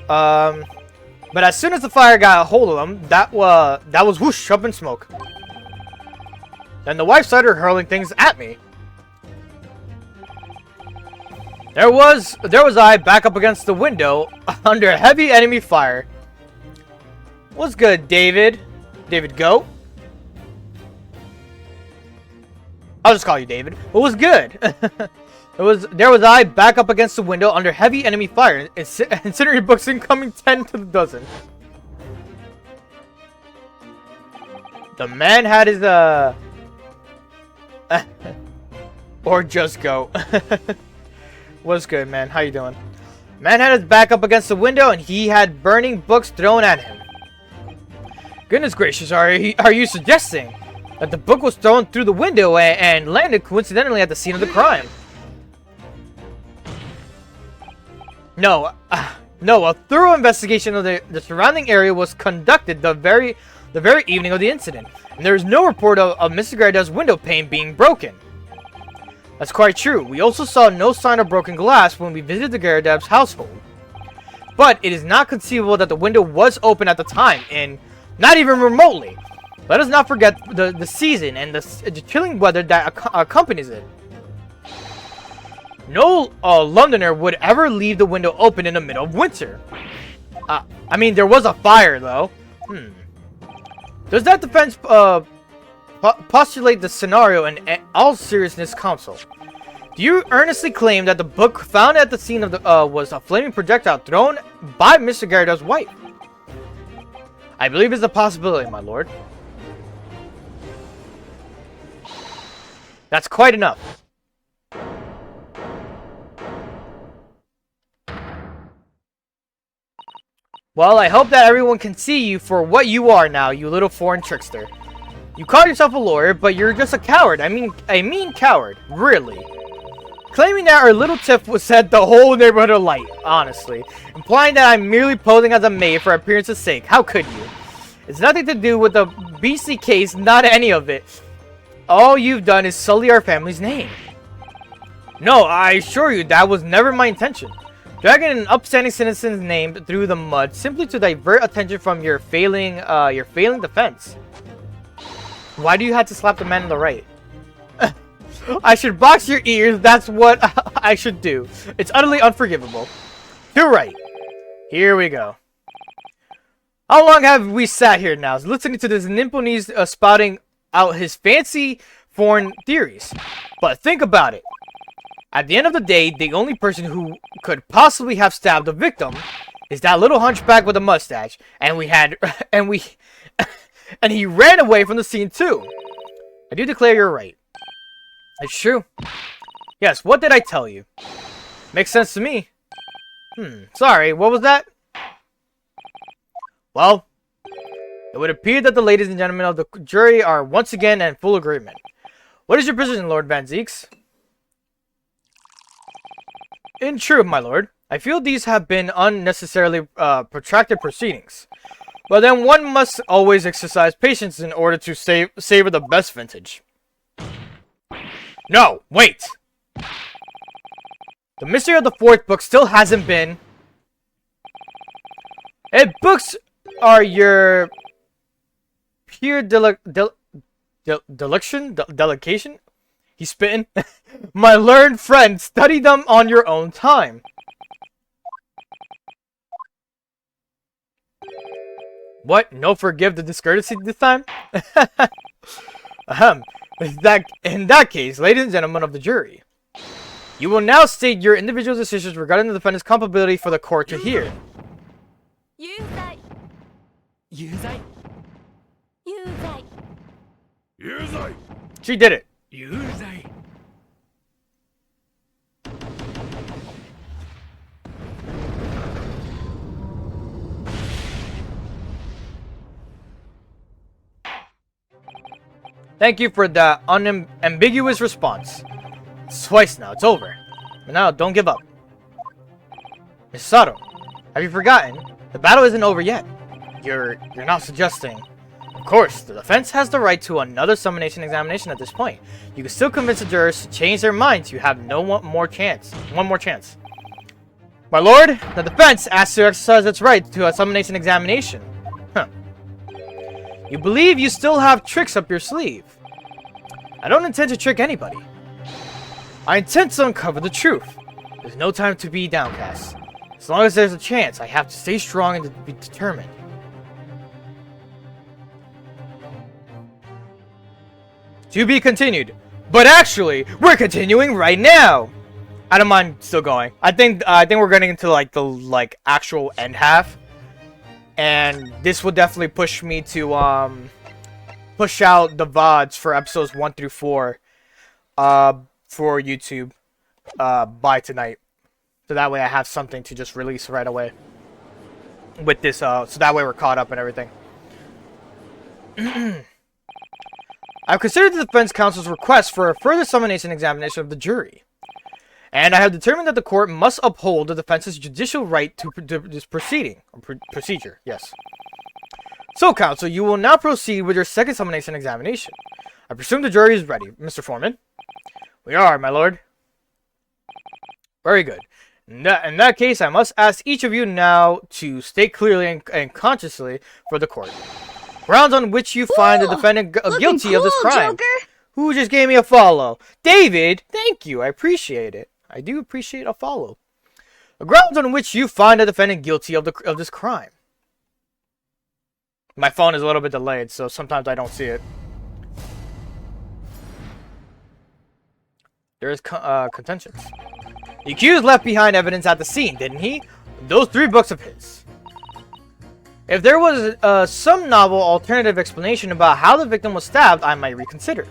Speaker 1: The But as soon as the fire got a hold of him, that was whoosh, up in smoke. Then the wife started hurling things at me. There was I back up against the window under heavy enemy fire. What's good, David? David Goat? I'll just call you David. What was good? There was I back up against the window under heavy enemy fire. Incendiary books incoming 10 to the dozen. The man had his or just go. What's good, man? How you doing? Man had his back up against the window and he had burning books thrown at him. Goodness gracious, are you suggesting that the book was thrown through the window and landed coincidentally at the scene of the crime? No, a thorough investigation of the surrounding area was conducted the very evening of the incident, and there is no report of Mr. Garredell's window pane being broken. That's quite true. We also saw no sign of broken glass when we visited the Garredel's household. But it is not conceivable that the window was open at the time, and not even remotely. Let us not forget the season and the chilling weather that accompanies it. No Londoner would ever leave the window open in the middle of winter. I mean, there was a fire, though. Does that defense postulate the scenario in all seriousness, Counsel? Do you earnestly claim that the book found at the scene of the was a flaming projectile thrown by Mr. Garredell's wife? I believe it's a possibility, my lord. That's quite enough. Well, I hope that everyone can see you for what you are now, you little foreign trickster. You call yourself a lawyer, but you're just a coward. I mean coward. Really. Claiming that our little tiff would set the whole neighborhood alight, honestly. Implying that I'm merely posing as a maid for appearance's sake. How could you? It's nothing to do with the beastly case, not any of it. All you've done is sully our family's name. No, I assure you that was never my intention. Dragging an upstanding citizen's name through the mud simply to divert attention from your failing defense. Why do you have to slap the man on the right? I should box your ears, that's what I should do. It's utterly unforgivable. You're right. Here we go. How long have we sat here now, listening to this Nymphonese spouting out his fancy foreign theories? But think about it. At the end of the day, the only person who could possibly have stabbed the victim is that little hunchback with a mustache, and and he ran away from the scene too. I do declare you're right. It's true. Yes, what did I tell you? Makes sense to me. Sorry, what was that? Well, it would appear that the ladies and gentlemen of the jury are once again in full agreement. What is your position, Lord Van Zieks? In truth, my lord, I feel these have been unnecessarily protracted proceedings. But then one must always exercise patience in order to savor the best vintage. No, wait! The mystery of the fourth book still hasn't been... books are your pure delectation? He's spitting. My learned friend, study them on your own time. What? No forgive the discourtesy this time? In that case, ladies and gentlemen of the jury, you will now state your individual decisions regarding the defendant's culpability for the court to hear. She did it. Thank you for that unambiguous response. It's twice now. It's over. But now, don't give up. Miss Sato, have you forgotten? The battle isn't over yet. You're not suggesting... Of course, the defense has the right to another summonation examination at this point. You can still convince the jurors to change their minds. You have one more chance. My lord, the defense asks to exercise its right to a summonation examination. Huh. You believe you still have tricks up your sleeve. I don't intend to trick anybody. I intend to uncover the truth. There's no time to be downcast. As long as there's a chance, I have to stay strong and be determined. To be continued. But actually, we're continuing right now. I don't mind still going. I think we're getting into like the actual end half, and this will definitely push me to push out the VODs for episodes 1 through 4 for YouTube by tonight. So that way I have something to just release right away with this, so that way we're caught up and everything. I've considered the defense counsel's request for a further summonation examination of the jury. And I have determined that the court must uphold the defense's judicial right to this procedure, yes. So, counsel, you will now proceed with your second summonation examination. I presume the jury is ready, Mr. Foreman. We are, my lord. Very good. In that case, I must ask each of you now to state clearly and consciously for the court grounds on which you find the defendant guilty of this crime. Joker. Who just gave me a follow? David, thank you. I appreciate it. I do appreciate a follow. The grounds on which you find the defendant guilty of this crime. My phone is a little bit delayed, so sometimes I don't see it. There is contention. The accused left behind evidence at the scene, didn't he? Those 3 books of his. If there was some novel alternative explanation about how the victim was stabbed, I might reconsider.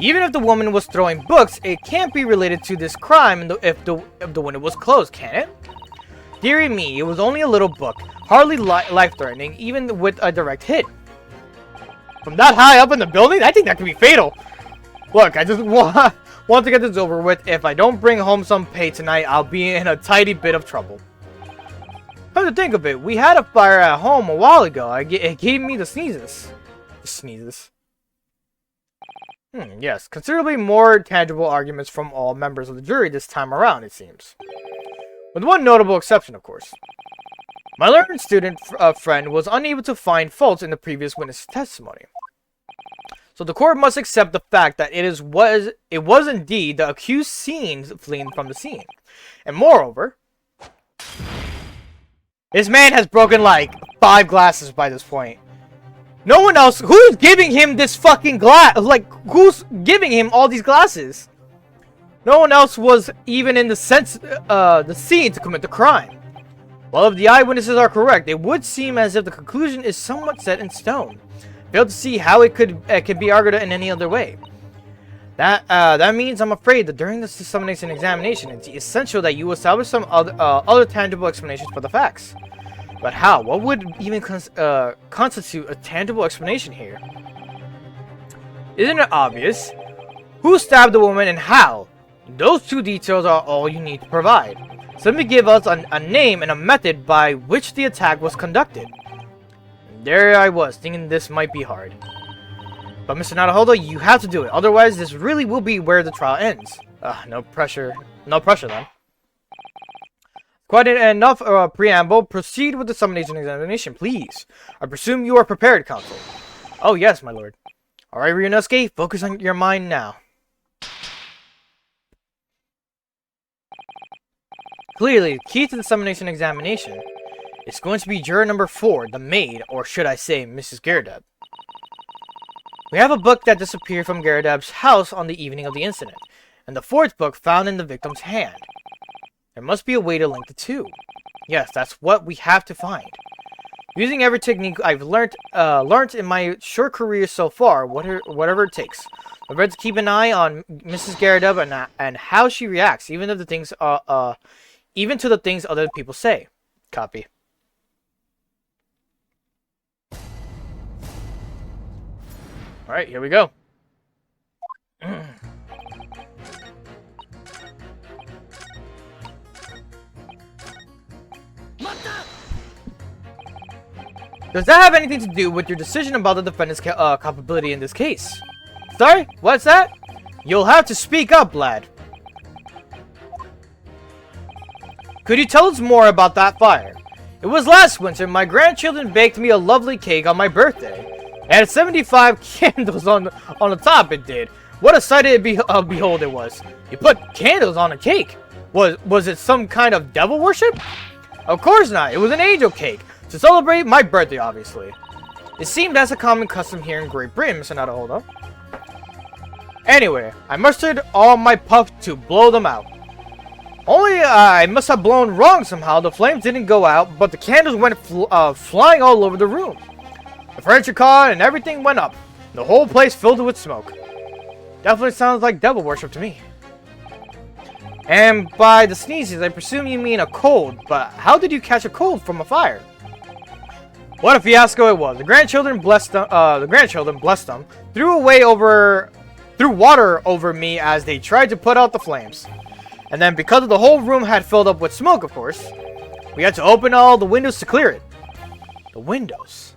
Speaker 1: Even if the woman was throwing books, it can't be related to this crime if the window was closed, can it? Dearie me, it was only a little book, hardly life-threatening, even with a direct hit. From that high up in the building? I think that could be fatal. Look, I just want to get this over with. If I don't bring home some pay tonight, I'll be in a tidy bit of trouble. Come to think of it, we had a fire at home a while ago. It gave me the sneezes. Yes, considerably more tangible arguments from all members of the jury this time around, it seems. With one notable exception, of course. My learned student friend was unable to find faults in the previous witness testimony. So the court must accept the fact that it was indeed the accused seen fleeing from the scene. And moreover, this man has broken like 5 glasses by this point. No one else. Who's giving him this fucking glass? Like, who's giving him all these glasses? No one else was even in the scene to commit the crime. Well, if the eyewitnesses are correct, it would seem as if the conclusion is somewhat set in stone. Fail to see how it could be argued in any other way. That means I'm afraid that during this summonation examination, it's essential that you establish some other tangible explanations for the facts. But how? What would even constitute a tangible explanation here? Isn't it obvious? Who stabbed the woman and how? Those 2 details are all you need to provide. Simply give us a name and a method by which the attack was conducted. And there I was, thinking this might be hard. But Mr. Naruhodo, you have to do it. Otherwise, this really will be where the trial ends. No pressure. No pressure, then. Quite enough preamble. Proceed with the summonation examination, please. I presume you are prepared, counsel. Oh, yes, my lord. Alright, Ryunosuke, focus on your mind now. Clearly, the key to the summonation examination is going to be juror number 4, the maid, or should I say, Mrs. Garrett. We have a book that disappeared from Garrett's house on the evening of the incident, and the 4th book found in the victim's hand. There must be a way to link the 2. Yes, that's what we have to find. Using every technique I've learned in my short career so far, whatever it takes. I've read to keep an eye on Mrs. Garrett and how she reacts, even to the things other people say. Copy. Alright, here we go. Does that have anything to do with your decision about the defendant's culpability in this case? Sorry? What's that? You'll have to speak up, lad. Could you tell us more about that fire? It was last winter. My grandchildren baked me a lovely cake on my birthday. It had 75 candles on the top. It did. What a sight of behold it was. You put candles on a cake. Was it some kind of devil worship? Of course not. It was an angel cake to celebrate my birthday, obviously. It seemed as a common custom here in Great Britain, Mr. Nada. Hold up. Anyway, I mustered all my puff to blow them out. Only I must have blown wrong somehow. The flames didn't go out, but the candles went flying all over the room. The furniture caught and everything went up. The whole place filled with smoke. Definitely sounds like devil worship to me. And by the sneezes, I presume you mean a cold, but how did you catch a cold from a fire? What a fiasco it was. The grandchildren blessed them, threw water over me as they tried to put out the flames. And then because the whole room had filled up with smoke, of course, we had to open all the windows to clear it. The windows.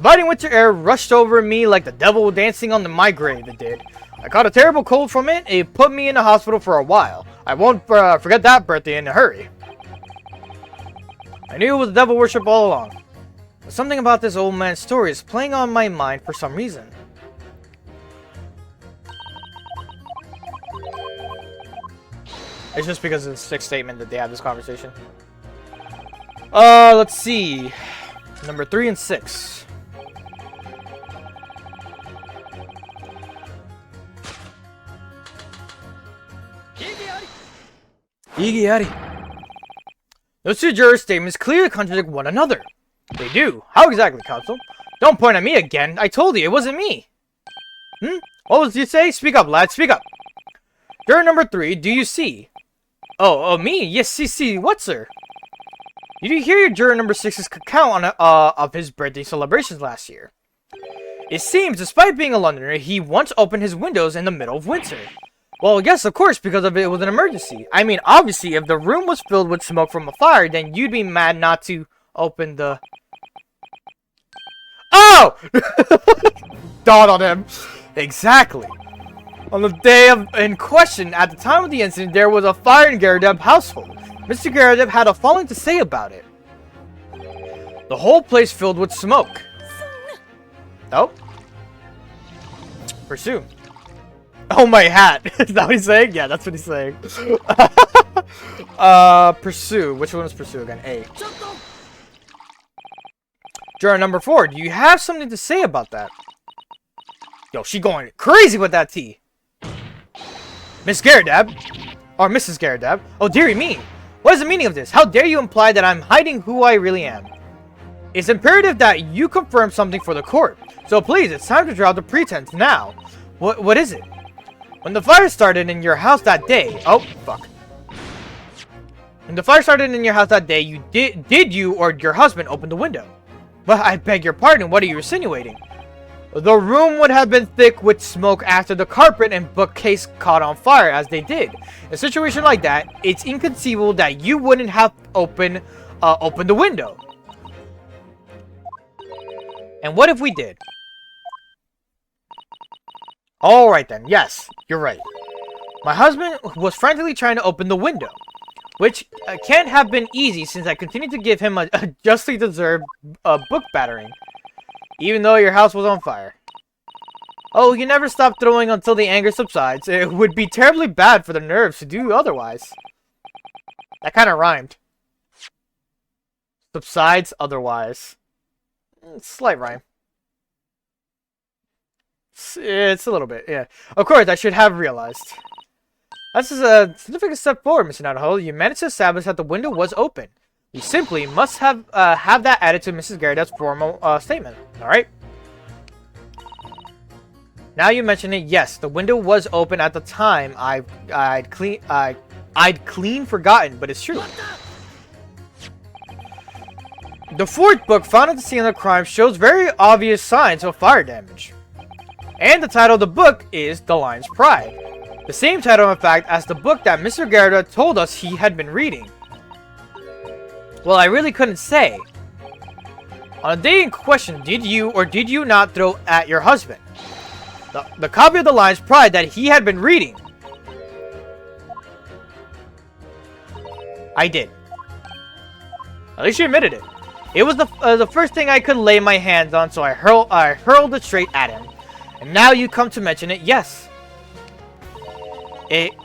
Speaker 1: Biting winter air rushed over me like the devil dancing on my grave, it did. I caught a terrible cold from it. It put me in the hospital for a while. I won't forget that birthday in a hurry. I knew it was devil worship all along. But something about this old man's story is playing on my mind for some reason. It's just because of the sixth statement that they have this conversation. Let's see. Number 3 and 6. Igiari. Those two jurors' statements clearly contradict one another. They do. How exactly, counsel? Don't point at me again. I told you, it wasn't me. What was you say? Speak up, lad. Speak up. Juror number 3, do you see? Oh, me? Yes, see. What, sir? Did you hear your juror number 6's account of his birthday celebrations last year? It seems, despite being a Londoner, he once opened his windows in the middle of winter. Well, yes, of course, because of it was an emergency. I mean, obviously, if the room was filled with smoke from a fire, then you'd be mad not to open the... Oh! Dawned on him. Exactly. On the day in question, at the time of the incident, there was a fire in Garadeb household. Mr. Garadeb had a following to say about it. The whole place filled with smoke. Oh? Pursue. Oh, my hat. Is that what he's saying? Yeah, that's what he's saying. Pursue. Which one is pursue again? A. Juror number 4. Do you have something to say about that? Yo, she going crazy with that tea. Miss Garadeb. Or Mrs. Garadeb. Oh, dearie me. What is the meaning of this? How dare you imply that I'm hiding who I really am? It's imperative that you confirm something for the court. So please, it's time to drop the pretense now. What is it? When the fire started in your house that day... Oh, fuck. When the fire started in your house that day, did you or your husband open the window? Well, I beg your pardon, what are you insinuating? The room would have been thick with smoke after the carpet and bookcase caught on fire, as they did. In a situation like that, it's inconceivable that you wouldn't have opened the window. And what if we did? Alright then, yes, you're right. My husband was frantically trying to open the window, which can't have been easy since I continued to give him a justly deserved book battering, even though your house was on fire. Oh, you never stop throwing until the anger subsides. It would be terribly bad for the nerves to do otherwise. That kind of rhymed. Subsides otherwise. Slight rhyme. It's a little bit, yeah. Of course, I should have realized. This is a significant step forward, Mr. Nadaho. You managed to establish that the window was open. You simply must have that added to Mrs. Garadeb's formal statement. Alright? Now you mention it, yes, the window was open at the time. I'd clean forgotten, but it's true. The fourth book found at the scene of the crime shows very obvious signs of fire damage. And the title of the book is The Lion's Pride. The same title, in fact, as the book that Mr. Garadeb told us he had been reading. Well, I really couldn't say. On the day in question, did you or did you not throw at your husband the copy of The Lion's Pride that he had been reading? I did. At least you admitted it. It was the first thing I could lay my hands on, so I hurled it straight at him. And now you come to mention it, yes.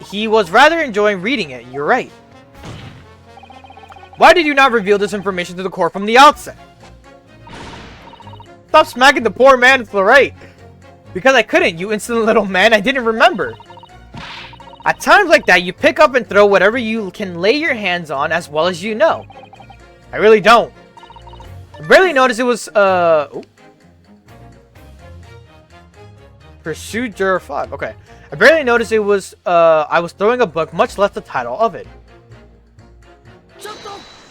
Speaker 1: He was rather enjoying reading it, you're right. Why did you not reveal this information to the court from the outset? Stop smacking the poor man to the right. Because I couldn't, you insolent little man, I didn't remember. At times like that, you pick up and throw whatever you can lay your hands on as well as you know. I really don't. I barely noticed it was, Pursued Juror 5. Okay. I barely noticed it was, I was throwing a book, much less the title of it.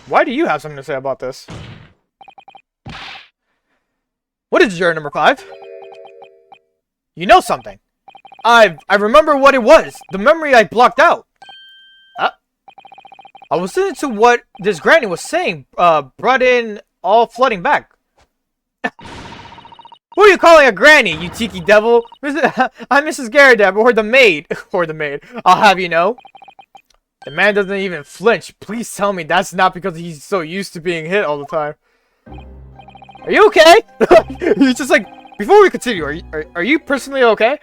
Speaker 1: Why do you have something to say about this? What is Juror number 5? You know something. I remember what it was. The memory I blocked out. I was listening to what this granny was saying, brought in all flooding back. Who are you calling a granny, you cheeky devil? I'm Mrs. Garrideb, or the maid. Or the maid. I'll have you know. The man doesn't even flinch. Please tell me that's not because he's so used to being hit all the time. Are you okay? He's just like, before we continue, are you personally okay?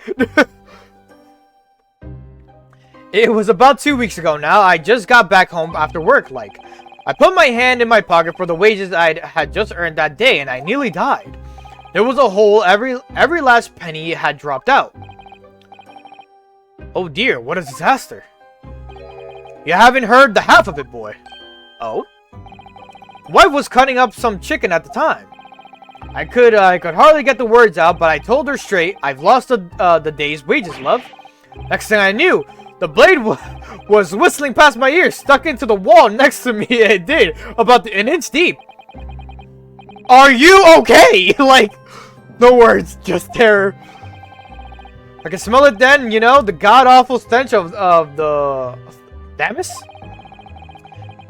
Speaker 1: It was about 2 weeks ago now. I just got back home after work, like. I put my hand in my pocket for the wages I had just earned that day, and I nearly died. There was a hole. Every last penny had dropped out. Oh dear, what a disaster. You haven't heard the half of it, boy. Oh? Wife was cutting up some chicken at the time. I could hardly get the words out, but I told her straight, I've lost the day's wages, love. Next thing I knew, the blade was whistling past my ear, stuck into the wall next to me. It did, about an inch deep. Are you okay? Like, no words, just terror. I can smell it then, you know, the god-awful stench of the... Damus?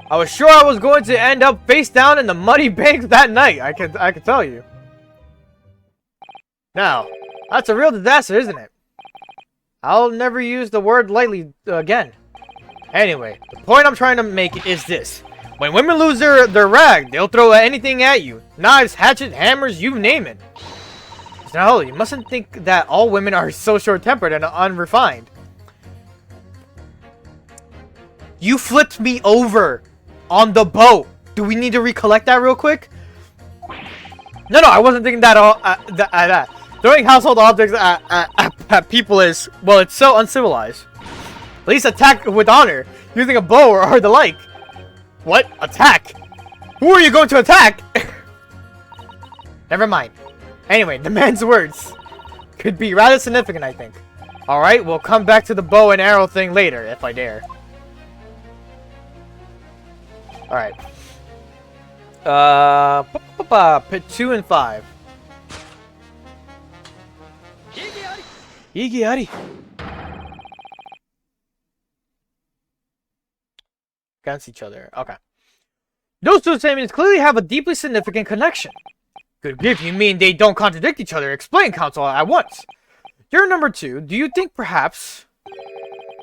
Speaker 1: I was sure I was going to end up face down in the muddy banks that night, I can tell you. Now, that's a real disaster, isn't it? I'll never use the word lightly again. Anyway, the point I'm trying to make is this. When women lose their rag, they'll throw anything at you. Knives, hatchets, hammers, you name it. Now, you mustn't think that all women are so short-tempered and unrefined. You flipped me over on the boat. Do we need to recollect that real quick? No, I wasn't thinking that all that. Throwing household objects at people is, well, it's so uncivilized. At least attack with honor, using a bow or the like. What? Attack? Who are you going to attack? Never mind. Anyway, the man's words could be rather significant, I think. Alright, we'll come back to the bow and arrow thing later, if I dare. Alright. Pit 2 and 5. Igiari. Against each other. Okay. Those two statements clearly have a deeply significant connection. Good grief, you mean they don't contradict each other? Explain, counsel, at once. Juror number 2, do you think perhaps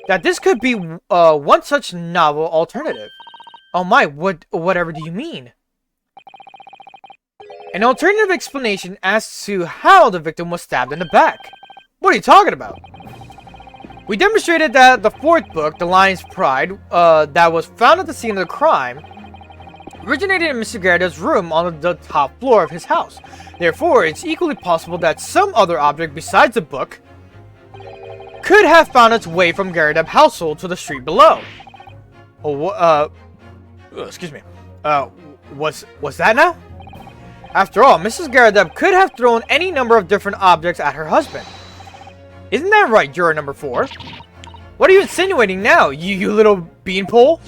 Speaker 1: that this could be one such novel alternative? Oh my, whatever do you mean? An alternative explanation as to how the victim was stabbed in the back. What are you talking about? We demonstrated that the fourth book, The Lion's Pride, that was found at the scene of the crime, originated in Mr. Garrideb's room on the top floor of his house. Therefore, it's equally possible that some other object besides the book could have found its way from Garrideb's household to the street below. Oh, excuse me. Was that now? After all, Mrs. Garrideb could have thrown any number of different objects at her husband. Isn't that right, juror number 4? What are you insinuating now, you little beanpole?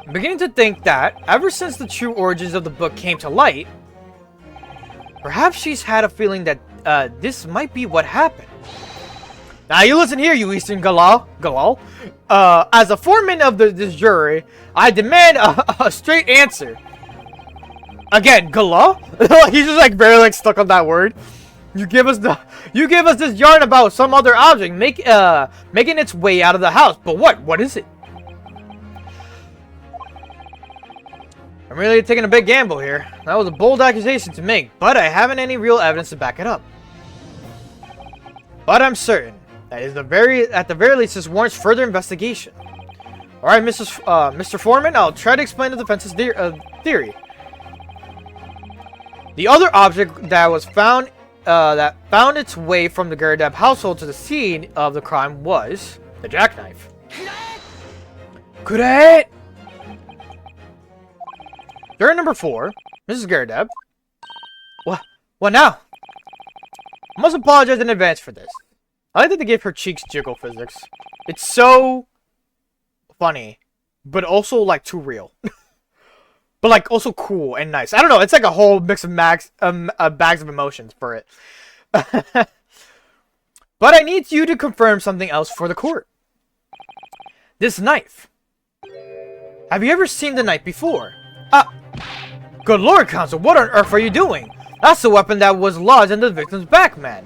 Speaker 1: I'm beginning to think that, ever since the true origins of the book came to light, perhaps she's had a feeling that this might be what happened. Now you listen here, you Eastern Galal. As a foreman of this jury, I demand a straight answer. Again, Galal? He's just like barely like stuck on that word. You give us this yarn about some other object making its way out of the house, but what is it? I'm really taking a big gamble here. That was a bold accusation to make, but I haven't any real evidence to back it up. But I'm certain that at the very least this warrants further investigation. Alright, Mr. Foreman, I'll try to explain the defense's theory. The other object that was found its way from the Garrideb household to the scene of the crime was the jackknife. Great! Juror number 4, Mrs. Garrideb. What now? I must apologize in advance for this. I like that they gave her cheeks jiggle physics. It's so funny, but also like too real. But like also cool and nice. I don't know, it's like a whole mix of bags of emotions for it. But I need you to confirm something else for the court. This knife. Have you ever seen the knife before? Good lord, counsel, what on earth are you doing? That's the weapon that was lodged in the victim's back, man.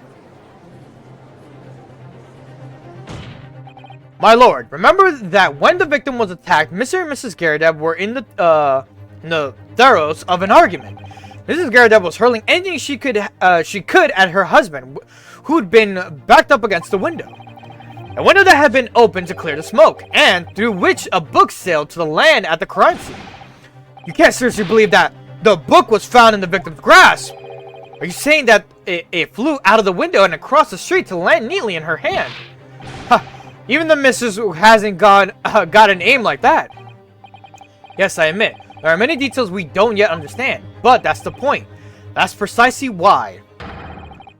Speaker 1: My lord, remember that when the victim was attacked, Mr. and Mrs. Garrideb were in the throes of an argument. Mrs. Garrideb was hurling anything she could at her husband, who'd been backed up against the window. A window that had been opened to clear the smoke, and through which a book sailed to the land at the crime scene. You can't seriously believe that the book was found in the victim's grasp. Are you saying that it flew out of the window and across the street to land neatly in her hand? Huh. Even the missus hasn't got an aim like that. Yes, I admit, there are many details we don't yet understand, but that's the point. That's precisely why.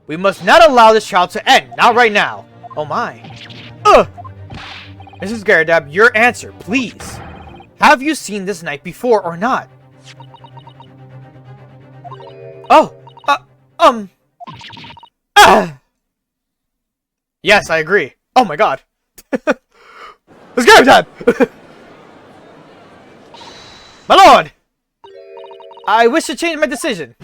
Speaker 1: We must not allow this trial to end, not right now. Oh my. Mrs. Garrideb, your answer, please. Have you seen this knife before or not? Yes, I agree. Oh my god. Let's go, Dad! My lord! I wish to change my decision.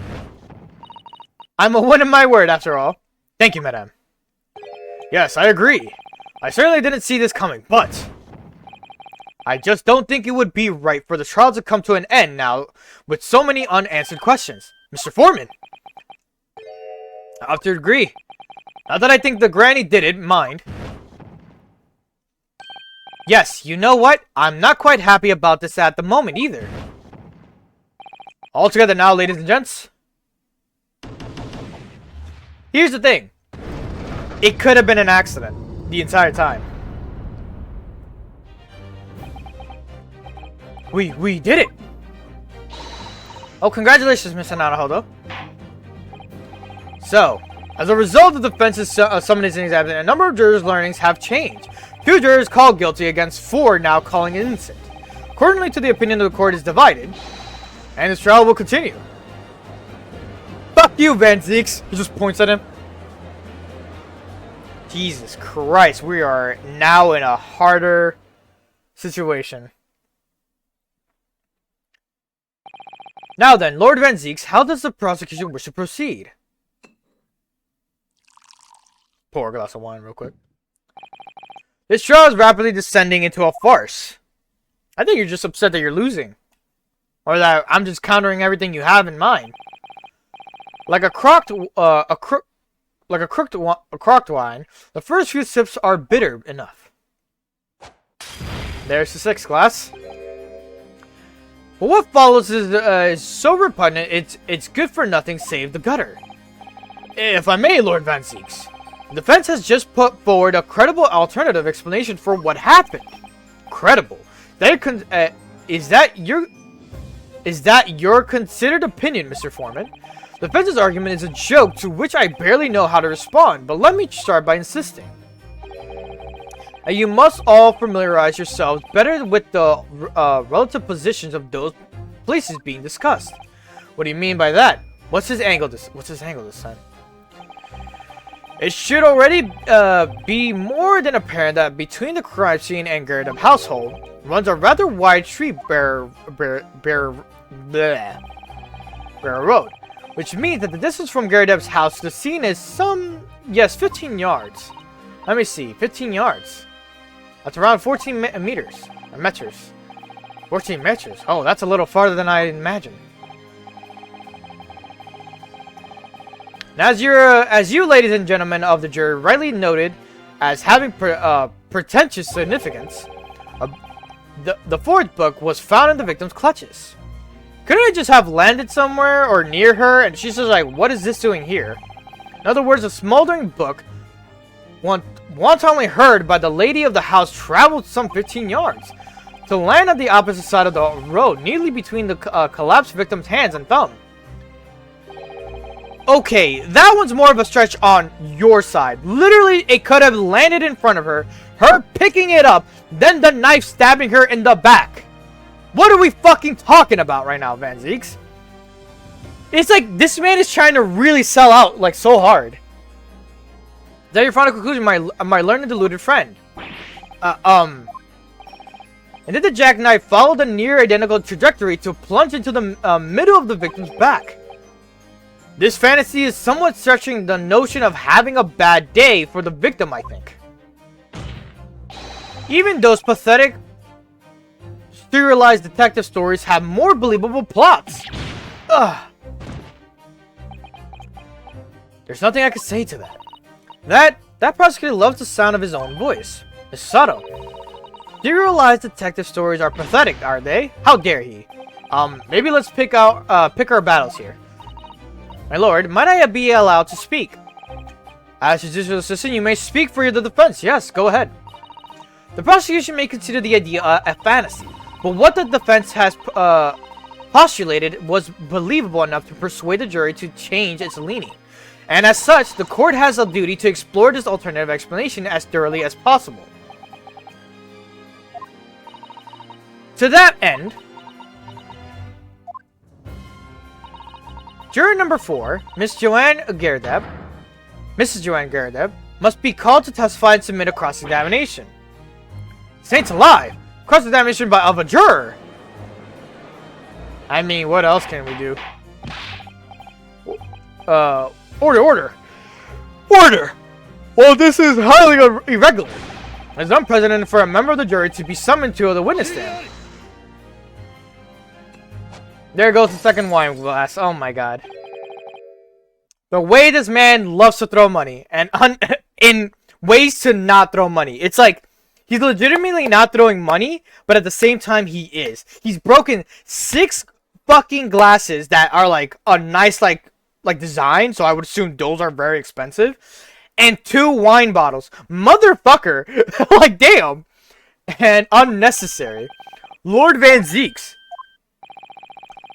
Speaker 1: I'm a woman of my word, after all. Thank you, madame. Yes, I agree. I certainly didn't see this coming, but I just don't think it would be right for the trial to come to an end now with so many unanswered questions. Mr. Foreman! I have to agree. Not that I think the granny did it, mind. Yes, you know what? I'm not quite happy about this at the moment either. All together now, ladies and gents. Here's the thing. It could have been an accident the entire time. We did it! Oh, congratulations, Mr. Naruhodo. So, as a result of the defense's summoning exam, a number of jurors' learnings have changed. 2 jurors called guilty against 4 now calling innocent. Accordingly to the opinion of the court is divided, and this trial will continue. Fuck you, Van Zieks! He just points at him. Jesus Christ, we are now in a harder situation. Now then, Lord Van Zieks, how does the prosecution wish to proceed? Pour a glass of wine real quick. This trial is rapidly descending into a farce. I think you're just upset that you're losing. Or that I'm just countering everything you have in mind. Like a crocked wine, the first few sips are bitter enough. There's the 6th glass. But what follows is so repugnant, it's good for nothing save the gutter. If I may, Lord Van Zieks, the defense has just put forward a credible alternative explanation for what happened. Credible? Is that your considered opinion, Mr. Foreman? The defense's argument is a joke to which I barely know how to respond, but let me start by insisting. You must all familiarize yourselves better with the relative positions of those places being discussed. What do you mean by that? What's his angle this time? It should already be more than apparent that between the crime scene and Garrideb household runs a rather wide street bare road, which means that the distance from Garrideb's house to the scene is 15 yards. Let me see, 15 yards. That's around 14 meters. 14 meters. Oh, that's a little farther than I imagined. Now, as you, ladies and gentlemen of the jury, rightly noted as having pretentious significance, the fourth book was found in the victim's clutches. Couldn't it just have landed somewhere or near her, and she's just like, what is this doing here? In other words, a smoldering book, wantonly heard by the lady of the house, traveled some 15 yards to land on the opposite side of the road, nearly between the collapsed victim's hands and thumb. Okay, that one's more of a stretch on your side. Literally, it could have landed in front of her, her picking it up, then the knife stabbing her in the back. What are we fucking talking about right now, Van Zieks? It's like this man is trying to really sell out like so hard. Is that your final conclusion, my learned and deluded friend? And did the jackknife follow the near identical trajectory to plunge into the middle of the victim's back? This fantasy is somewhat stretching the notion of having a bad day for the victim, I think. Even those pathetic, serialized detective stories have more believable plots. Ugh. There's nothing I could say to that. That prosecutor loves the sound of his own voice. It's subtle. Serialized detective stories are pathetic, are they? How dare he? Maybe let's pick our battles here. My lord, might I be allowed to speak? As judicial assistant, you may speak for the defense. Yes, go ahead. The prosecution may consider the idea a fantasy, but what the defense has postulated was believable enough to persuade the jury to change its leaning. And as such, the court has a duty to explore this alternative explanation as thoroughly as possible. To that end, juror number 4, Mrs. Joanne Garadeb, must be called to testify and submit a cross-examination. Saints alive! Cross-examination of a juror! I mean, what else can we do? Order! Well, this is highly irregular. It's unprecedented for a member of the jury to be summoned to the witness stand. There goes the second wine glass. Oh my god. The way this man loves to throw money, and in ways to not throw money. It's like, he's legitimately not throwing money, but at the same time he is. He's broken 6 fucking glasses that are like a nice like design, so I would assume those are very expensive. And 2 wine bottles. Motherfucker. Like, damn. And unnecessary. Lord Van Zieks.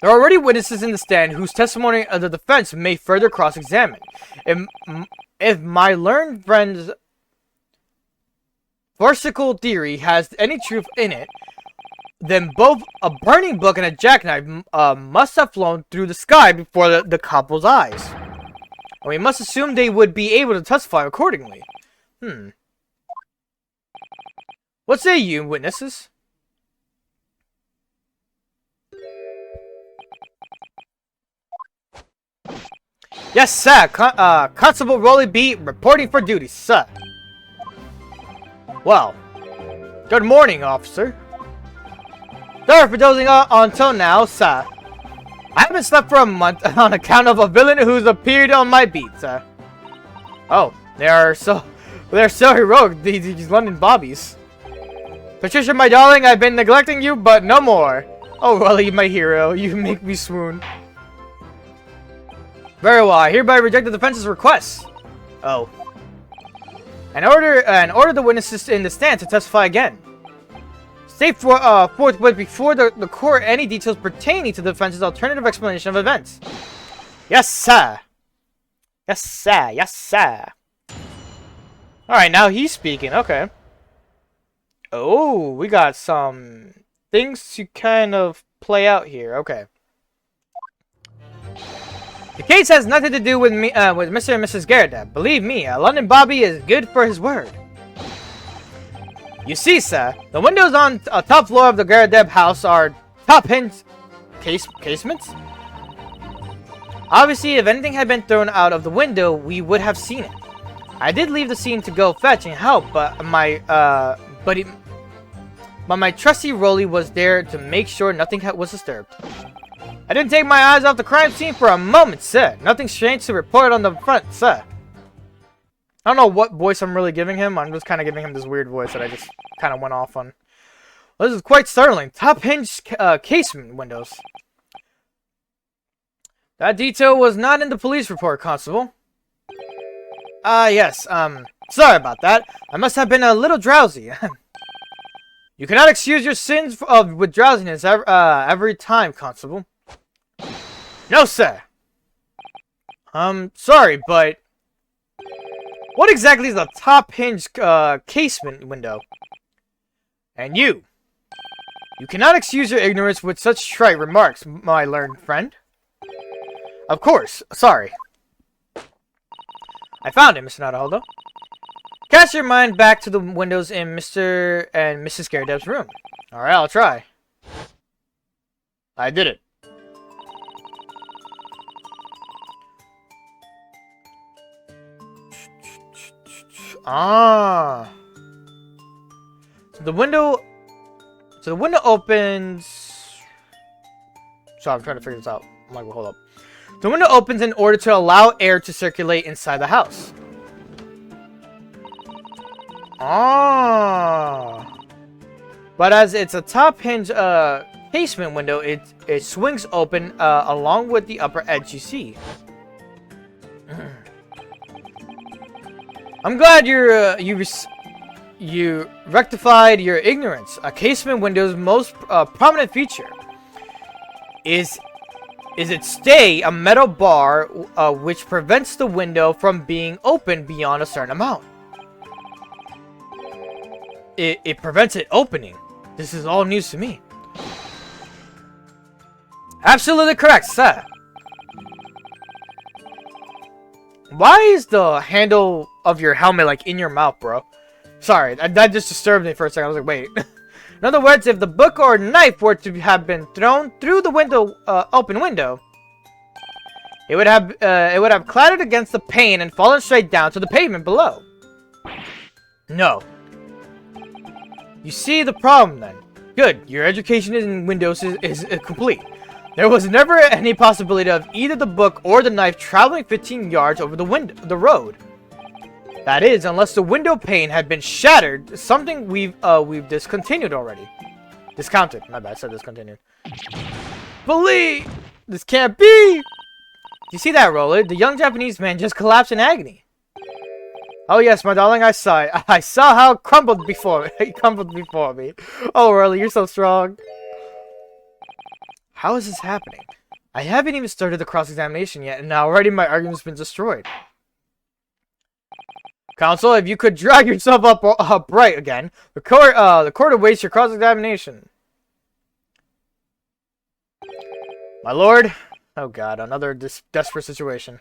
Speaker 1: There are already witnesses in the stand whose testimony of the defense may further cross-examine. If my learned friend's farcical theory has any truth in it, then both a burning book and a jackknife must have flown through the sky before the couple's eyes. And we must assume they would be able to testify accordingly. What say you, witnesses? Yes, sir. Constable Rolly B. reporting for duty, sir. Well, good morning, officer. Sorry for dozing off until now, sir. I haven't slept for a month on account of a villain who's appeared on my beat, sir. Oh, they're so heroic, these London bobbies. Patricia, my darling, I've been neglecting you, but no more. Oh, Rolly, my hero, you make me swoon. Very well, I hereby reject the defense's request. Oh. And order the witnesses in the stand to testify again. State forthwith before the court any details pertaining to the defense's alternative explanation of events. Yes, sir. Yes, sir. Yes, sir. Alright, now he's speaking. Okay. Oh, we got some things to kind of play out here. Okay. The case has nothing to do with me, with Mr. and Mrs. Garadeb. Believe me, a London Bobby is good for his word. You see, sir, the windows on the top floor of the Garadeb house are top-hinged casements. Obviously, if anything had been thrown out of the window, we would have seen it. I did leave the scene to go fetch and help, but but my trusty Rolly was there to make sure nothing was disturbed. I didn't take my eyes off the crime scene for a moment, sir. Nothing strange to report on the front, sir. I don't know what voice I'm really giving him. I'm just kind of giving him this weird voice that I just kind of went off on. Well, this is quite startling. Top hinge casement windows. That detail was not in the police report, Constable. Yes, sorry about that. I must have been a little drowsy. You cannot excuse your sins with drowsiness every time, Constable. No, sir. Sorry, but what exactly is the top hinge casement window? And you cannot excuse your ignorance with such trite remarks, my learned friend. Of course, sorry. I found it, Mr. Naruhodo. Cast your mind back to the windows in Mr. and Mrs. Garredeb's room. Alright, I'll try. I did it. Ah. So the window opens. Sorry, I'm trying to figure this out. I'm like, well, hold up. The window opens in order to allow air to circulate inside the house. Ah. But as it's a top hinge casement window, it swings open along with the upper edge you see. I'm glad you rectified your ignorance. A casement window's most prominent feature is its stay, a metal bar which prevents the window from being opened beyond a certain amount. It prevents it opening. This is all news to me. Absolutely correct, sir. Why is the handle of your helmet like in your mouth, bro? Sorry, that just disturbed me for a second. I was like, wait. In other words, if the book or knife were to have been thrown through the window, open window, it would have clattered against the pane and fallen straight down to the pavement below. No. You see the problem then. Good, your education in Windows is complete. There was never any possibility of either the book or the knife traveling 15 yards over the road. That is, unless the window pane had been shattered, something we've discontinued already. Discounted. My bad, I said discontinued. Believe! This can't be! Do you see that, Roller? The young Japanese man just collapsed in agony. Oh yes, my darling, I saw it. I saw how it crumbled before me. He crumbled before me. Oh, Roller, you're so strong. How is this happening? I haven't even started the cross-examination yet, and now already my argument's been destroyed. Counsel, if you could drag yourself up upright again, the court awaits your cross-examination. My lord. Oh god, another desperate situation.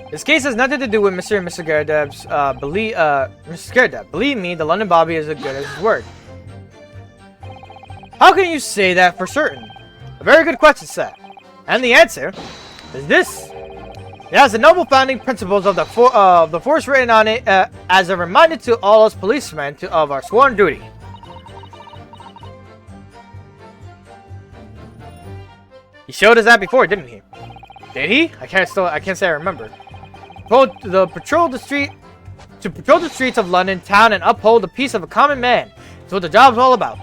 Speaker 1: This case has nothing to do with Mr. and Mrs. Garredeb's, Mrs. Garredeb. Believe me, the London Bobby is as good as his word. How can you say that for certain? A very good question, sir. And the answer is this. It has the noble founding principles of the force written on it as a reminder to all us policemen of our sworn duty. He showed us that before, didn't he? Did he? I can't say I remember. To patrol the streets of London town and uphold the peace of a common man. That's what the job's all about.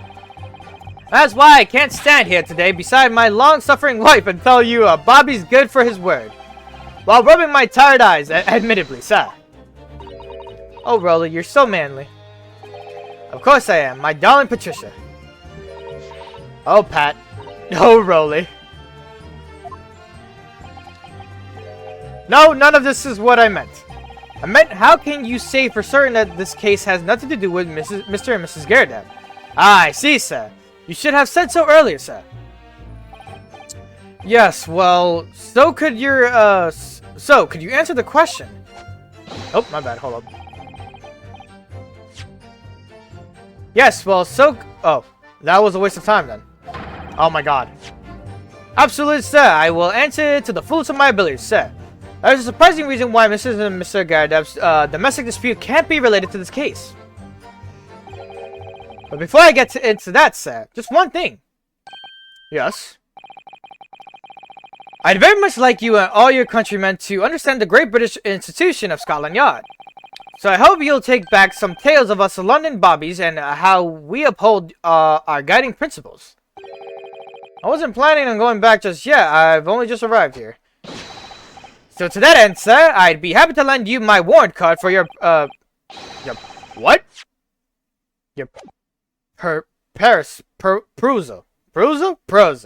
Speaker 1: That's why I can't stand here today beside my long-suffering wife and tell you Bobby's good for his word. While rubbing my tired eyes, admittedly, sir. Oh, Rolly, you're so manly. Of course I am, my darling Patricia. Oh, Pat. Oh, Rolly. No, none of this is what I meant. I meant, how can you say for certain that this case has nothing to do with Mr. and Mrs. Garredeb? Ah, I see, sir. You should have said so earlier, sir. Yes, well, could you answer the question? Oh, my bad, hold up. Yes, well, oh, that was a waste of time then. Oh my god. Absolutely, sir, I will answer it to the fullest of my abilities, sir. There's a surprising reason why Mrs. and Mr. Garadeb's domestic dispute can't be related to this case. But before I get into that, sir, just one thing. Yes? I'd very much like you and all your countrymen to understand the great British institution of Scotland Yard. So I hope you'll take back some tales of us London bobbies and how we uphold our guiding principles. I wasn't planning on going back just yet. I've only just arrived here. So to that end, sir, I'd be happy to lend you my warrant card for your what? Your perusal. Perusal?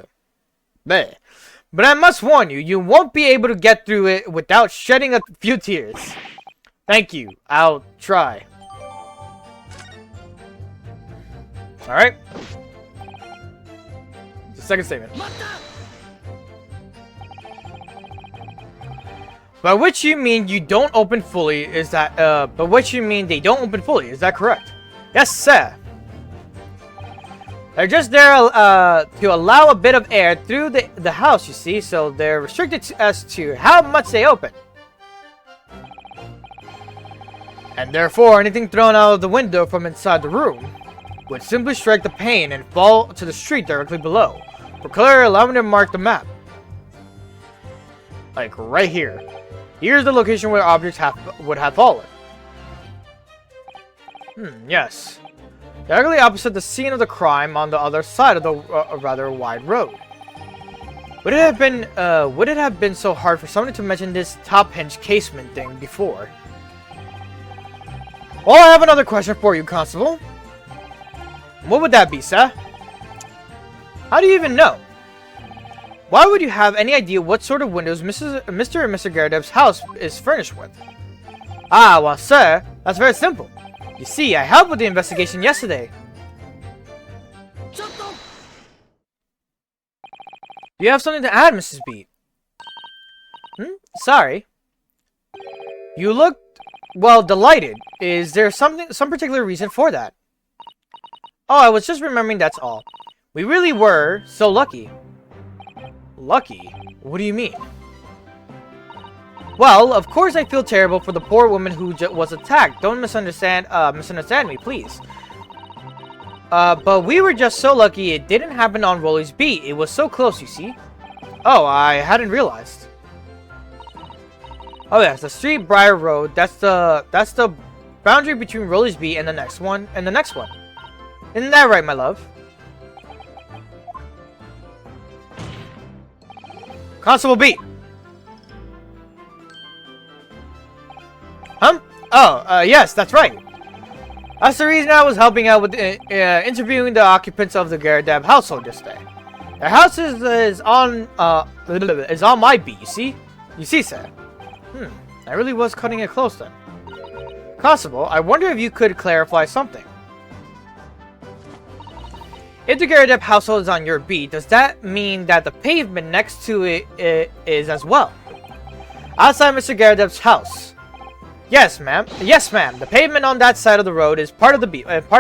Speaker 1: Bleh. But I must warn you, you won't be able to get through it without shedding a few tears. Thank you. I'll try. Alright. The second statement. By which you mean you don't open fully, is that, by which you mean they don't open fully, is that correct? Yes, sir. They're just there, to allow a bit of air through the house, you see, so they're restricted as to how much they open. And therefore, anything thrown out of the window from inside the room would simply strike the pane and fall to the street directly below. For clarity, allow me to mark the map. Like, right here. Here's the location where objects would have fallen. Yes. Directly opposite the scene of the crime on the other side of the rather wide road. Would it have been so hard for someone to mention this top hinge casement thing before? Well, I have another question for you, Constable. What would that be, sir? How do you even know? Why would you have any idea what sort of windows Mr. and Mr. Garadeb's house is furnished with? Ah, well, sir, that's very simple. You see, I helped with the investigation yesterday. You have something to add, Mrs. B? Sorry. You look, well, delighted. Is there some particular reason for that? Oh, I was just remembering, that's all. We really were so lucky. Lucky? What do you mean? Well, of course I feel terrible for the poor woman who was attacked. Don't misunderstand me, please. But we were just so lucky it didn't happen on Rolly's beat. It was so close, you see. Oh, I hadn't realized. Oh yes, the street Briar Road. That's the boundary between Rolly's beat and the next one. Isn't that right, my love? Constable B. Yes, that's right. That's the reason I was helping out with interviewing the occupants of the Garadeb household yesterday. Their house is on my beat, you see? You see, sir? I really was cutting it close then. Constable, I wonder if you could clarify something. If the Garadeb household is on your beat, does that mean that the pavement next to it is as well? Outside Mr. Garadeb's house. Yes, ma'am. Yes, ma'am. The pavement on that side of the road is part of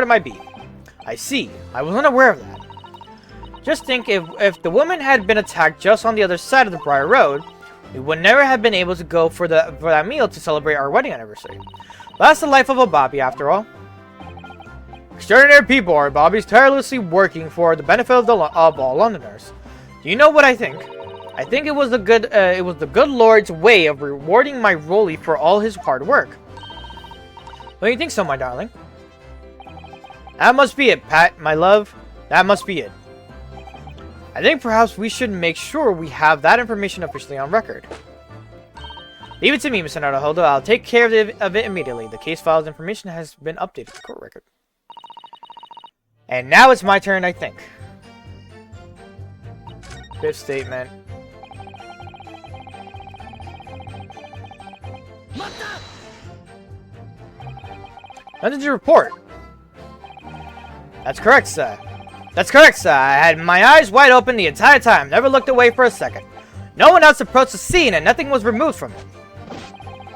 Speaker 1: my beat. I see. I was unaware of that. Just think, if the woman had been attacked just on the other side of the Briar Road, we would never have been able to go for that meal to celebrate our wedding anniversary. But that's the life of a bobby, after all. Extraordinary people are bobbies, tirelessly working for the benefit of all Londoners. Do you know what I think? I think it was the good Lord's way of rewarding my Rolly for all his hard work. Don't you think so, my darling? That must be it, Pat, my love. That must be it. I think perhaps we should make sure we have that information officially on record. Leave it to me, Mr. Naruhodo. I'll take care of it immediately. The case file's information has been updated to court record. And now it's my turn, I think. Fifth statement. Nothing to report. That's correct, sir. That's correct, sir. I had my eyes wide open the entire time. Never looked away for a second. No one else approached the scene and nothing was removed from it.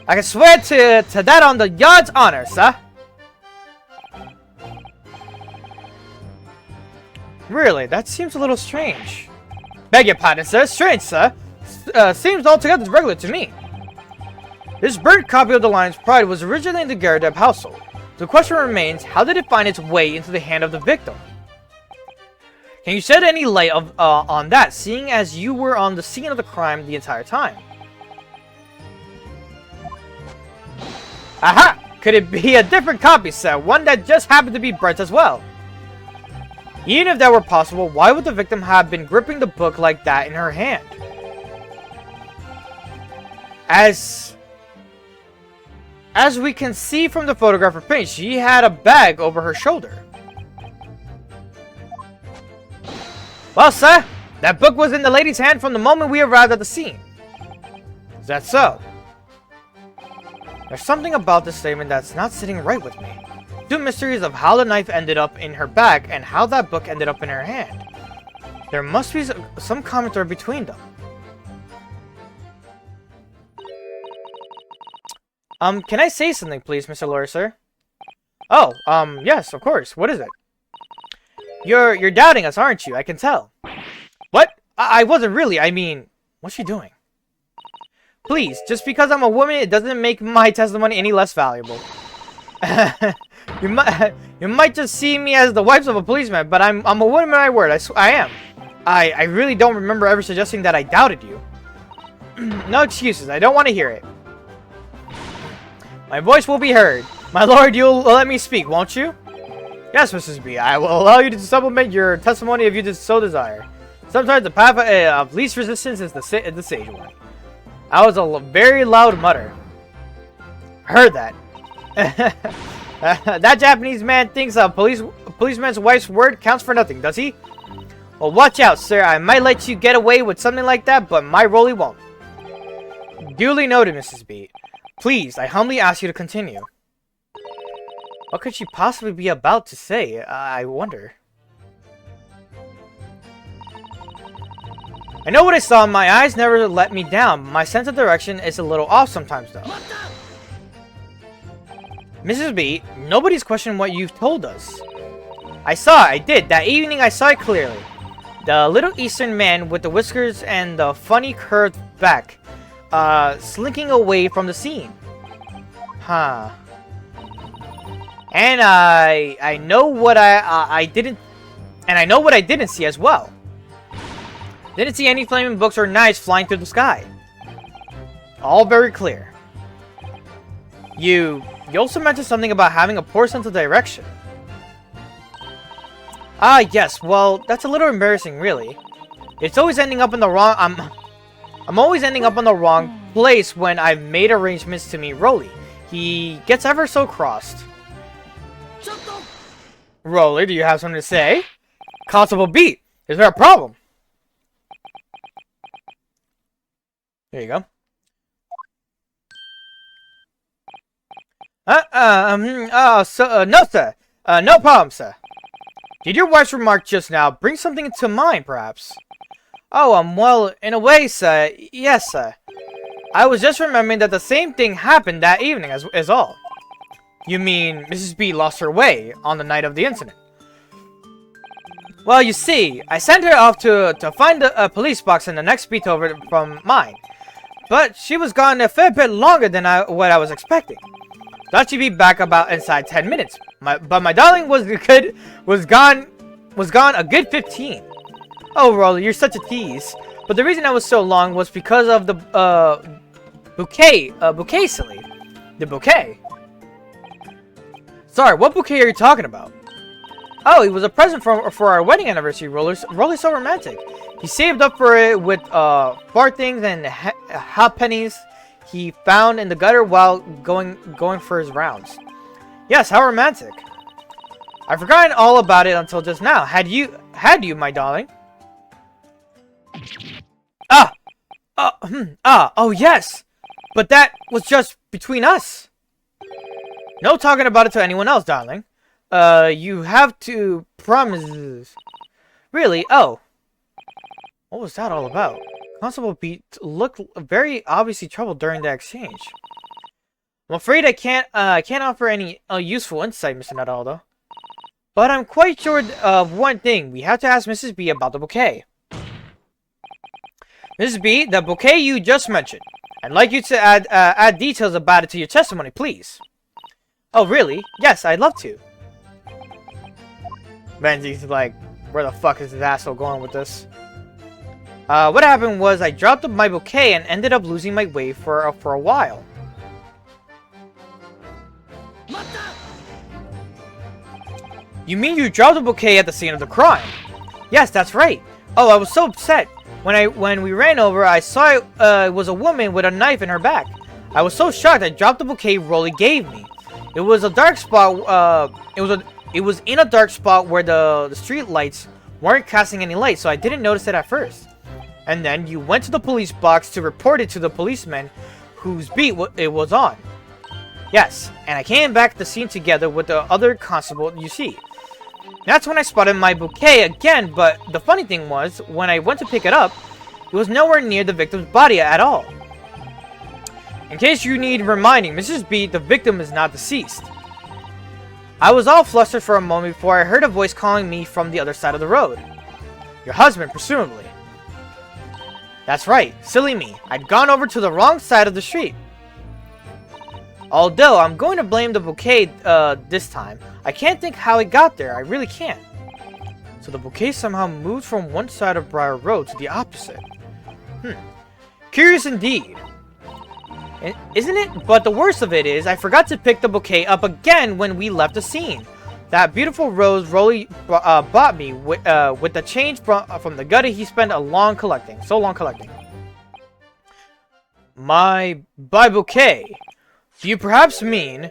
Speaker 1: I can swear to that on the yard's honor, sir. Really, that seems a little strange. Beg your pardon, sir. Strange, sir. Seems altogether regular to me. This burnt copy of the Lion's Pride was originally in the Garadeb household. The question remains, how did it find its way into the hand of the victim? Can you shed any light on that, seeing as you were on the scene of the crime the entire time? Aha! Could it be a different copy set, one that just happened to be burnt as well? Even if that were possible, why would the victim have been gripping the book like that in her hand? As we can see from the photograph of print, she had a bag over her shoulder. Well, sir, that book was in the lady's hand from the moment we arrived at the scene. Is that so? There's something about this statement that's not sitting right with me. Two mysteries of how the knife ended up in her bag and how that book ended up in her hand. There must be some common thread between them. Can I say something, please, Mr. Lawyer, sir? Oh, yes, of course. What is it? You're doubting us, aren't you? I can tell. What? I wasn't really. I mean, what's she doing? Please, just because I'm a woman, it doesn't make my testimony any less valuable. you might just see me as the wife of a policeman, but I'm a woman of my word. I am. I really don't remember ever suggesting that I doubted you. No excuses. I don't want to hear it. My voice will be heard. My lord, you'll let me speak, won't you? Yes, Mrs. B. I will allow you to supplement your testimony if you so desire. Sometimes the path of least resistance is the sage one. That was a very loud mutter. Heard that. That Japanese man thinks a policeman's wife's word counts for nothing, does he? Well, watch out, sir. I might let you get away with something like that, but my Rolly won't. Duly noted, Mrs. B. Please, I humbly ask you to continue. What could she possibly be about to say? I wonder. I know what I saw. My eyes never let me down. My sense of direction is a little off sometimes, though. Mrs. B, nobody's questioned what you've told us. I saw it. I did. That evening, I saw it clearly. The little Eastern man with the whiskers and the funny curved back, slinking away from the scene. Huh. And I know what I didn't, and I know what I didn't see as well. Didn't see any flaming books or knives flying through the sky. All very clear. You also mentioned something about having a poor sense of direction. Ah, yes. Well, that's a little embarrassing, really. It's always ending up in the wrong. I'm always ending up in the wrong place when I've made arrangements to meet Rolly. He gets ever so crossed. Rolly, do you have something to say? Constable Beat, is there a problem? There you go. No, sir. No problem, sir. Did your wife's remark just now bring something to mind, perhaps? Oh, well, in a way, sir, yes, sir. I was just remembering that the same thing happened that evening, as all. You mean Mrs. B lost her way on the night of the incident? Well, you see, I sent her off to find a police box in the next beat over from mine. But she was gone a fair bit longer than what I was expecting. Thought she'd be back about inside 10 minutes. But my darling was gone a good 15. Oh, Rolly, you're such a tease. But the reason I was so long was because of the bouquet, silly. The bouquet. Sorry, what bouquet are you talking about? Oh, it was a present for our wedding anniversary, Rolly's so romantic. He saved up for it with farthings and halfpennies he found in the gutter while going for his rounds. Yes, how romantic. I've forgotten all about it until just now. Had you, my darling? Oh yes. But that was just between us. No talking about it to anyone else, darling. You have to promise. Really? Oh. What was that all about? Constable Beat looked very obviously troubled during the exchange. I'm afraid I can't offer any useful insight, Mr. Nadaldo. But I'm quite sure of one thing. We have to ask Mrs. B about the bouquet. Mrs. B, the bouquet you just mentioned. I'd like you to add details about it to your testimony, please. Oh, really? Yes, I'd love to. Van Ziek's like, where the fuck is this asshole going with this? What happened was I dropped my bouquet and ended up losing my way for a while. You mean you dropped the bouquet at the scene of the crime? Yes, that's right. Oh, I was so upset. When we ran over, I saw it was a woman with a knife in her back. I was so shocked I dropped the bouquet Rolly gave me. It was a dark spot. It was in a dark spot where the street lights weren't casting any light, so I didn't notice it at first. And then you went to the police box to report it to the policeman whose beat it was on. Yes, and I came back to the scene together with the other constable you see. That's when I spotted my bouquet again, but the funny thing was, when I went to pick it up, it was nowhere near the victim's body at all. In case you need reminding, Mrs. B, the victim is not deceased. I was all flustered for a moment before I heard a voice calling me from the other side of the road. Your husband, presumably. That's right, silly me. I'd gone over to the wrong side of the street. Although I'm going to blame the bouquet this time, I can't think how it got there. I really can't. So the bouquet somehow moved from one side of Briar Road to the opposite. Curious indeed. Isn't it? But the worst of it is, I forgot to pick the bouquet up again when we left the scene. That beautiful rose Rolly bought me with the change from the gutter he spent so long collecting. My bouquet. Do you perhaps mean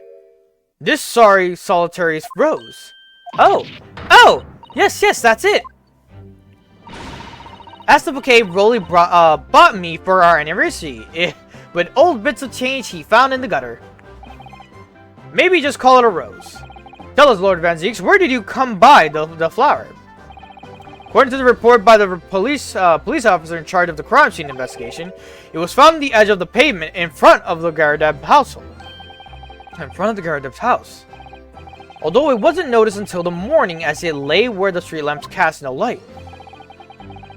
Speaker 1: this sorry solitary rose? Oh, yes, that's it. That's the bouquet Rolly bought me for our anniversary, with old bits of change he found in the gutter. Maybe just call it a rose. Tell us, Lord Van Zieks, where did you come by the flower? According to the report by the police officer in charge of the crime scene investigation, it was found on the edge of the pavement in front of the Garadeb household. In front of the Garadeb's house. Although it wasn't noticed until the morning as it lay where the street lamps cast no light.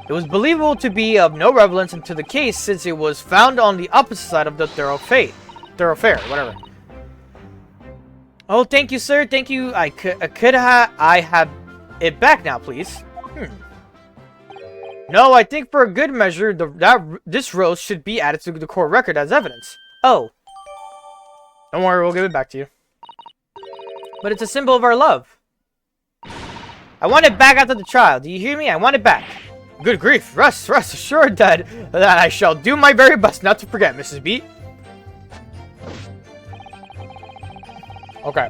Speaker 1: It was believable to be of no relevance into the case since it was found on the opposite side of the thoroughfare, whatever. Oh, thank you, sir. Thank you. I have it back now, please. No, I think for a good measure, this rose should be added to the court record as evidence. Oh. Don't worry, we'll give it back to you. But it's a symbol of our love. I want it back after the trial. Do you hear me? I want it back. Good grief. Rest assured that I shall do my very best not to forget, Mrs. B. Okay.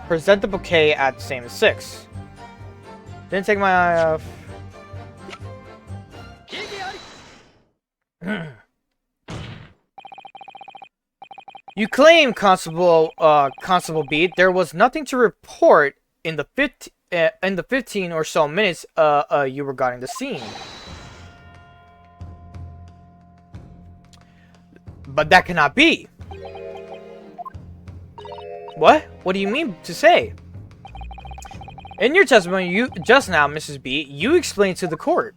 Speaker 1: Present the bouquet at the same as 6. Didn't take my eye off. You claim, Constable Beat, there was nothing to report in the 15 or so minutes you were guarding the scene. But that cannot be. What? What do you mean to say? In your testimony, just now, Mrs. B, you explained to the court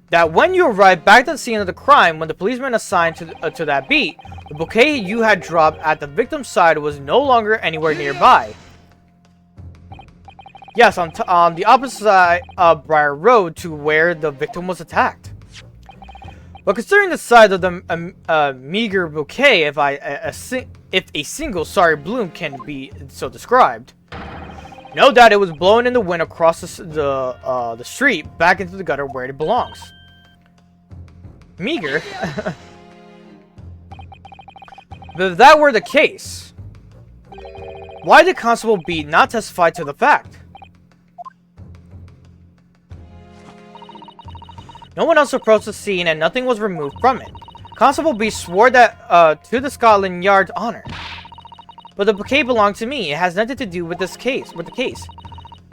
Speaker 1: that when you arrived back at the scene of the crime, when the policeman assigned to that beat, the bouquet you had dropped at the victim's side was no longer anywhere nearby. Yes, on the opposite side of Briar Road to where the victim was attacked. But considering the size of the meager bouquet, if a single sorry bloom can be so described, no doubt it was blown in the wind across the street back into the gutter where it belongs. Meager? But if that were the case, why did Constable B not testify to the fact? No one else approached the scene and nothing was removed from it. Constable B swore that to the Scotland Yard's honor. But the bouquet belonged to me. It has nothing to do with the case.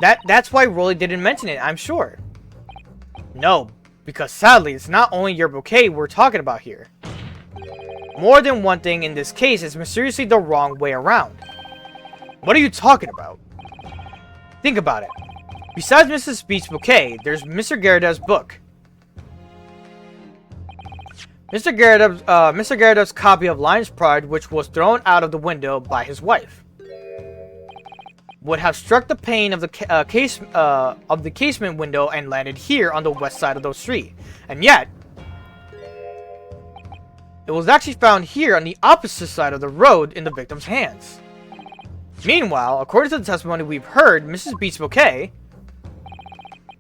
Speaker 1: That's why Rolly didn't mention it, I'm sure. No, because sadly, it's not only your bouquet we're talking about here. More than one thing in this case is mysteriously the wrong way around. What are you talking about? Think about it. Besides Mrs. Beach's bouquet, there's Mr. Garadeb's book. Mr. Garrett's copy of Lion's Pride, which was thrown out of the window by his wife, would have struck the pane of the casement window and landed here on the west side of the street. And yet, it was actually found here on the opposite side of the road in the victim's hands. Meanwhile, according to the testimony we've heard, Mrs. B's bouquet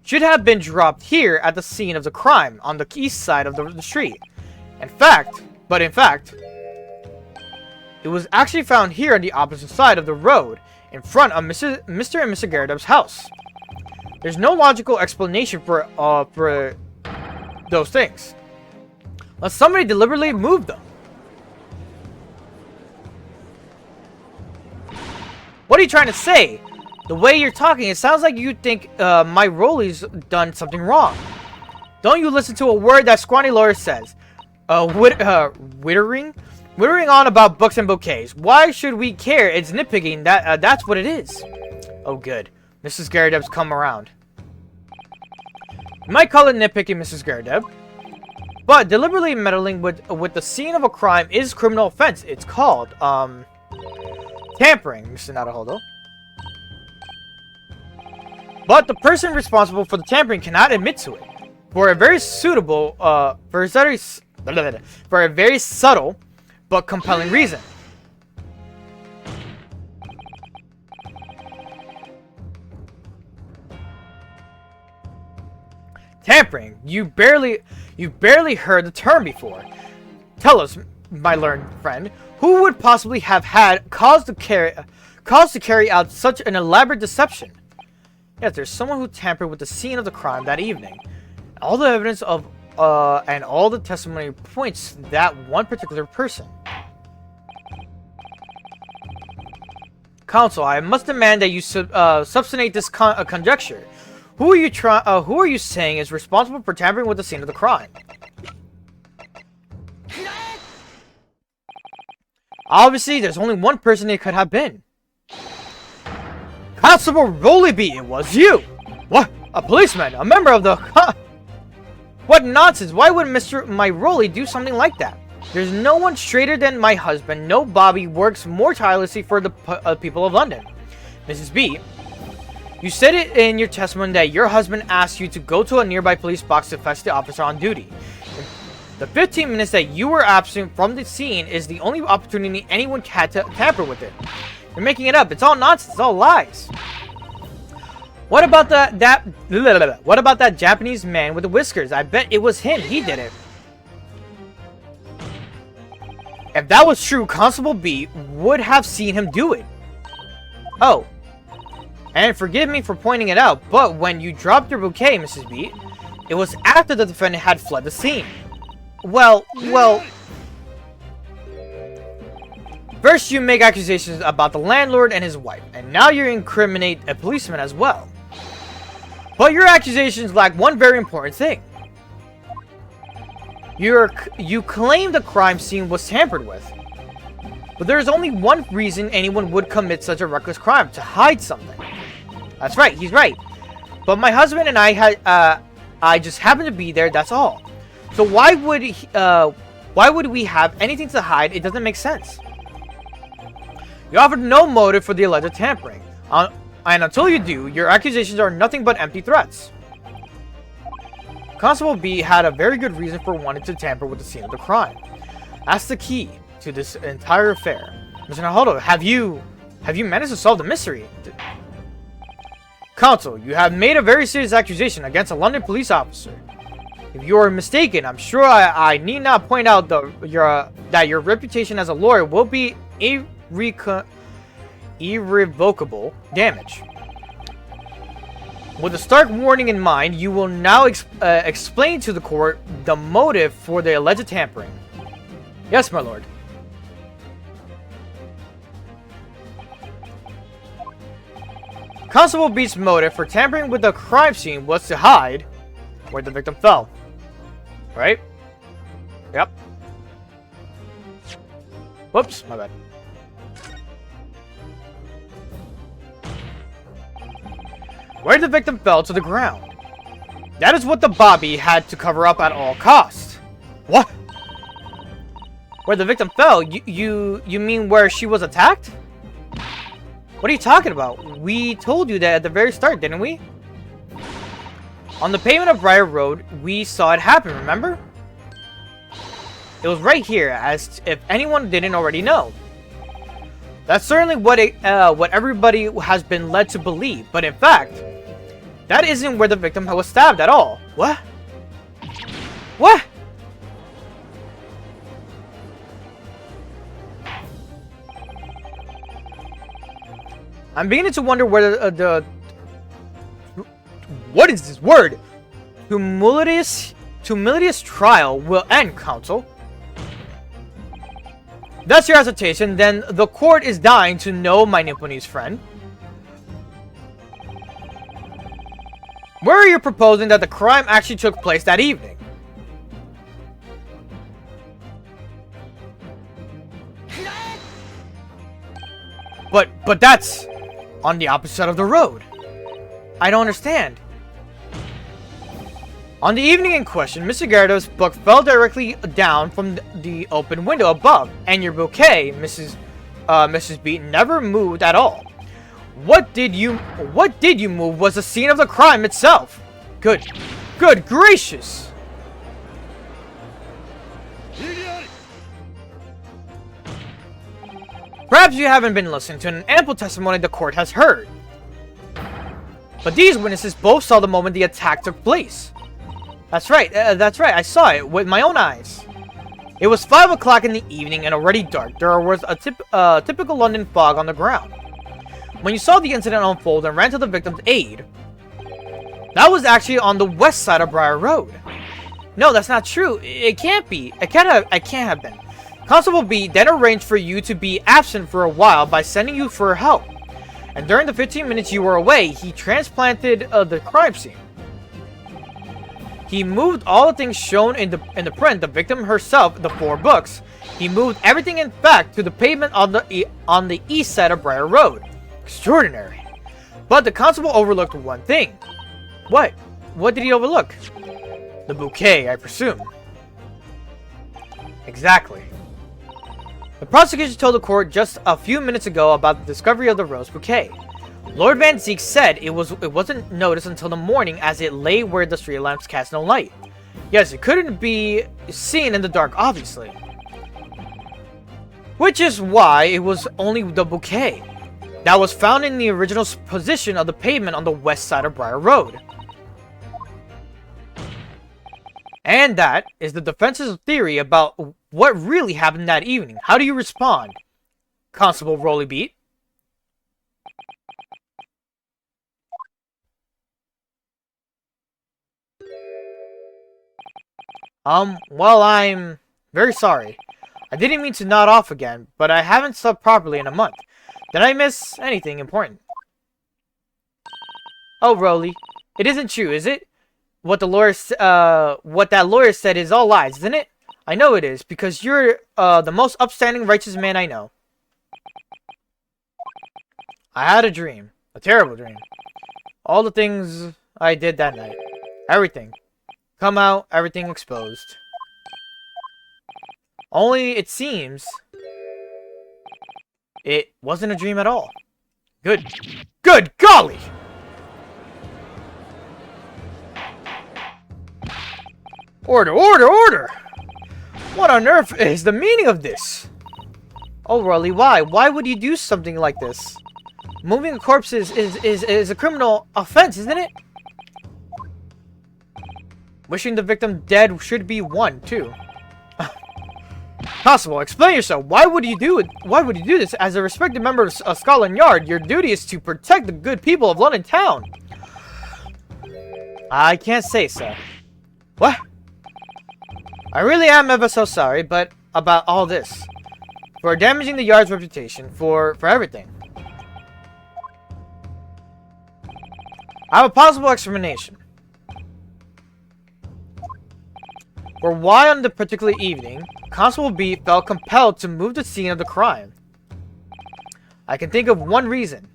Speaker 1: should have been dropped here at the scene of the crime on the east side of the street. In fact, it was actually found here on the opposite side of the road in front of Mr. and Mr. Garrett's house. There's no logical explanation for those things, unless somebody deliberately moved them. What are you trying to say? The way you're talking, it sounds like you think my Rolly's done something wrong. Don't you listen to a word that scrawny lawyer says. Wittering on about books and bouquets. Why should we care? It's nitpicking. That's what it is. Oh, good. Mrs. Garrett's come around. You might call it nitpicking, Mrs. Garrett, but deliberately meddling with the scene of a crime is criminal offense. It's called tampering, Mr. Naruhodo. But the person responsible for the tampering cannot admit to it for a very subtle but compelling reason. Tampering. You barely heard the term before. Tell us, my learned friend, who would possibly have had cause to carry out such an elaborate deception? Yes, there's someone who tampered with the scene of the crime that evening. All the evidence of and all the testimony points to that one particular person. Counsel, I must demand that you substantiate this conjecture. Who are you saying is responsible for tampering with the scene of the crime? Obviously, there's only one person it could have been. Constable Rollyby, it was you! What? A policeman? A member of the... What nonsense! Why would my Rolly do something like that? There's no one straighter than my husband. No Bobby works more tirelessly for the people of London. Mrs. B, you said it in your testimony that your husband asked you to go to a nearby police box to fetch the officer on duty. The 15 minutes that you were absent from the scene is the only opportunity anyone had to tamper with it. You're making it up. It's all nonsense. It's all lies. What about that Japanese man with the whiskers? I bet it was him. He did it. If that was true, Constable B would have seen him do it. Oh. And forgive me for pointing it out, but when you dropped your bouquet, Mrs. B, it was after the defendant had fled the scene. Well... First, you make accusations about the landlord and his wife, and now you incriminate a policeman as well. But your accusations lack one very important thing. You claim the crime scene was tampered with. But there is only one reason anyone would commit such a reckless crime: to hide something. That's right, he's right. But my husband and I just happened to be there, that's all. So why would we have anything to hide? It doesn't make sense. You offered no motive for the alleged tampering. And until you do, your accusations are nothing but empty threats. Constable B had a very good reason for wanting to tamper with the scene of the crime. That's the key to this entire affair. Mr. Naruhodo, have you managed to solve the mystery? Counsel, you have made a very serious accusation against a London police officer. If you are mistaken, I'm sure I need not point out that your reputation as a lawyer will be irrevocable damage. With a stark warning in mind, you will now explain to the court the motive for the alleged tampering. Yes, my lord. Constable B's motive for tampering with the crime scene was to hide where the victim fell. Right? Yep. Whoops, my bad. Where the victim fell to the ground. That is what the Bobby had to cover up at all costs. What? Where the victim fell? You mean where she was attacked? What are you talking about? We told you that at the very start, didn't we? On the pavement of Briar Road, we saw it happen, remember? It was right here, as if anyone didn't already know. That's certainly what everybody has been led to believe, but in fact, that isn't where the victim was stabbed at all. What? What? I'm beginning to wonder whether the what is this word? Tumultuous trial will end, counsel. That's your hesitation, then the court is dying to know, my Nipponese friend. Where are you proposing that the crime actually took place that evening? But that's on the opposite side of the road. I don't understand. On the evening in question, Mr. Gyarados' book fell directly down from the open window above, and your bouquet, Mrs. Beaton, never moved at all. What did you move was the scene of the crime itself. Good gracious. Perhaps you haven't been listening to an ample testimony the court has heard. But these witnesses both saw the moment the attack took place. That's right, I saw it with my own eyes. It was 5 o'clock in the evening and already dark. There was a typical London fog on the ground. When you saw the incident unfold and ran to the victim's aid, that was actually on the west side of Briar Road. No, that's not true. It can't be. It can't have been. Constable B then arranged for you to be absent for a while by sending you for help. And during the 15 minutes you were away, he transplanted the crime scene. He moved all the things shown in the print, the victim herself, the 4 books. He moved everything in fact to the pavement on the east side of Briar Road. Extraordinary. But the constable overlooked one thing. What? What did he overlook? The bouquet, I presume. Exactly. The prosecution told the court just a few minutes ago about the discovery of the rose bouquet. Lord Van Ziek said it wasn't noticed until the morning as it lay where the street lamps cast no light. Yes, it couldn't be seen in the dark, obviously. Which is why it was only the bouquet that was found in the original position of the pavement on the west side of Briar Road. And that is the defense's theory about what really happened that evening. How do you respond, Constable Rollybeat? Well, I'm very sorry. I didn't mean to nod off again, but I haven't slept properly in a month. Did I miss anything important? Oh, Rolly, it isn't true, is it? What that lawyer said is all lies, isn't it? I know it is, because you're the most upstanding, righteous man I know. I had a dream. A terrible dream. All the things I did that night. Everything. Come out, everything exposed. Only, it seems, it wasn't a dream at all. Good golly! Order! What on earth is the meaning of this? Oh, Rolly, why? Why would you do something like this? Moving a corpse is a criminal offense, isn't it? Wishing the victim dead should be one, too. Constable, explain yourself. Why would you do it? Why would you do this? As a respected member of Scotland Yard, your duty is to protect the good people of London Town. I can't say so. What? I really am ever so sorry, but about all this. For damaging the Yard's reputation, for everything. I have a possible explanation. For why on the particular evening, Constable B felt compelled to move the scene of the crime. I can think of one reason.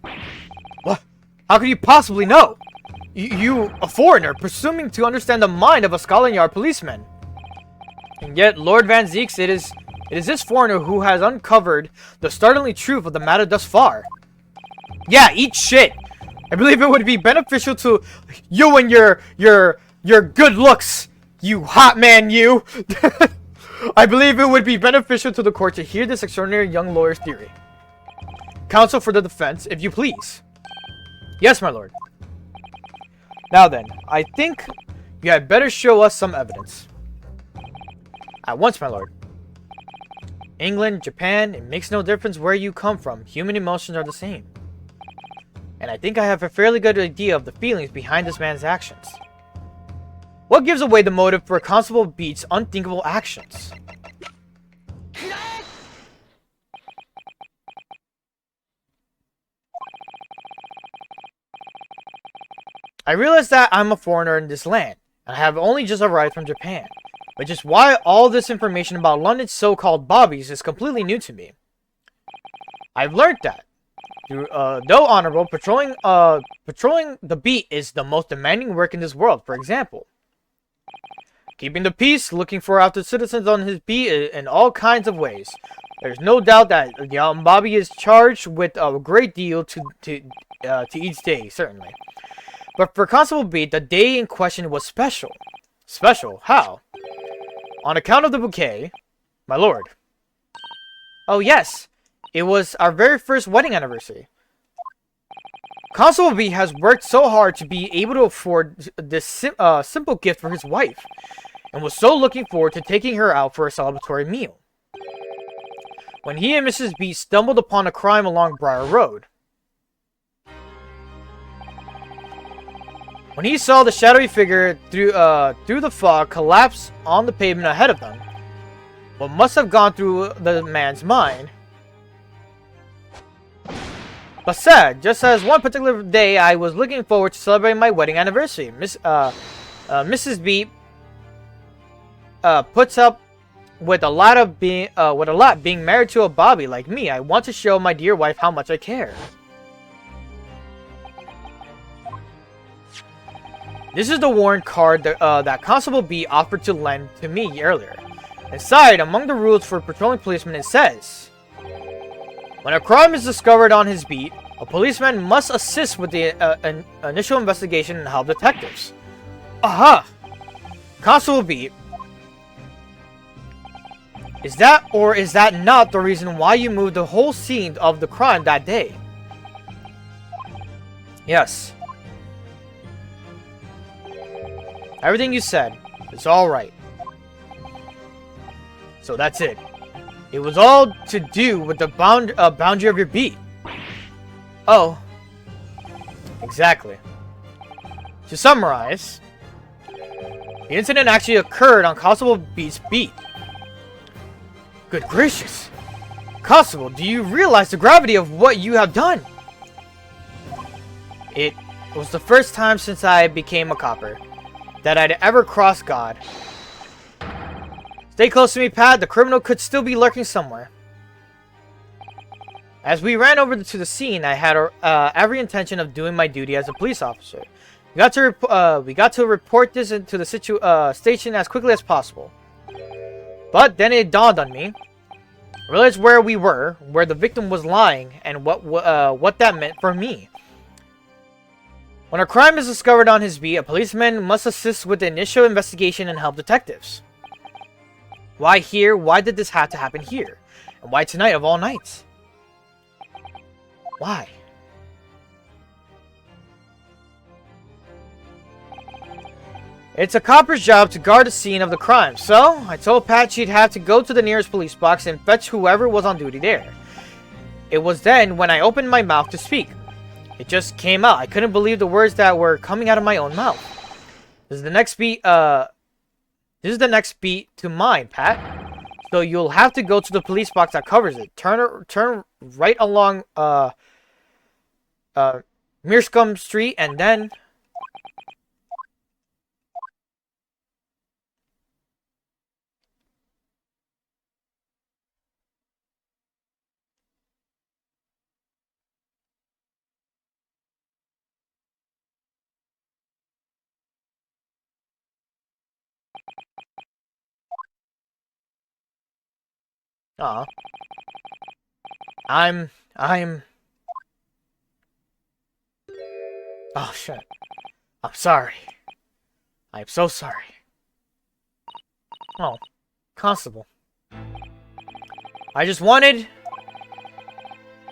Speaker 1: What? How could you possibly know? You, a foreigner, presuming to understand the mind of a Scotland Yard policeman. And yet, Lord Van Ziek, it is It is this foreigner who has uncovered the startling truth of the matter thus far. Yeah, eat shit. I believe it would be beneficial to you and your good looks, you hot man, you. I believe it would be beneficial to the court to hear this extraordinary young lawyer's theory. Counsel for the defense, if you please. Yes, my lord. Now then, I think you had better show us some evidence. At once, my lord. England, Japan, it makes no difference where you come from. Human emotions are the same. And I think I have a fairly good idea of the feelings behind this man's actions. What gives away the motive for Constable Beat's unthinkable actions? I realize that I'm a foreigner in this land, and I have only just arrived from Japan, which is why all this information about London's so-called bobbies is completely new to me. I've learned that, though honorable, patrolling the beat is the most demanding work in this world. For example, keeping the peace, looking for after citizens on his beat in all kinds of ways. There's no doubt that the Bobby is charged with a great deal to each day, certainly. But for Constable Beat, the day in question was special. Special? How? On account of the bouquet, my lord. Oh yes, it was our very first wedding anniversary. Constable Beat has worked so hard to be able to afford this simple gift for his wife, and was so looking forward to taking her out for a celebratory meal. When he and Mrs. Beat stumbled upon a crime along Briar Road. When he saw the shadowy figure through the fog collapse on the pavement ahead of them, what must have gone through the man's mind? But said, just as one particular day I was looking forward to celebrating my wedding anniversary, Mrs. B puts up with a lot being married to a bobby like me. I want to show my dear wife how much I care. This is the warrant card that Constable B offered to lend to me earlier. Inside, among the rules for patrolling policemen, it says, when a crime is discovered on his beat, a policeman must assist with the initial investigation and help detectives. Aha! Constable B, is that or is that not the reason why you moved the whole scene of the crime that day? Yes. Everything you said is all right. So that's it. It was all to do with the boundary of your beat. Oh. Exactly. To summarize, the incident actually occurred on Constable Beat's beat. Good gracious. Constable, do you realize the gravity of what you have done? It was the first time since I became a copper that I'd ever crossed God. Stay close to me, Pat. The criminal could still be lurking somewhere. As we ran over to the scene, I had every intention of doing my duty as a police officer. We got to report this into the station as quickly as possible. But then it dawned on me. I realized where we were, where the victim was lying, and what that meant for me. When a crime is discovered on his beat, a policeman must assist with the initial investigation and help detectives. Why here? Why did this have to happen here? And why tonight of all nights? Why? It's a copper's job to guard the scene of the crime, so I told Pat she'd have to go to the nearest police box and fetch whoever was on duty there. It was then when I opened my mouth to speak. It just came out. I couldn't believe the words that were coming out of my own mouth. This is the next beat to mine, Pat. So you'll have to go to the police box that covers it. Turn right along Mearscombe Street and then Aw. I'm... Oh, shit. I'm sorry. I'm so sorry. Oh, Constable. I just wanted...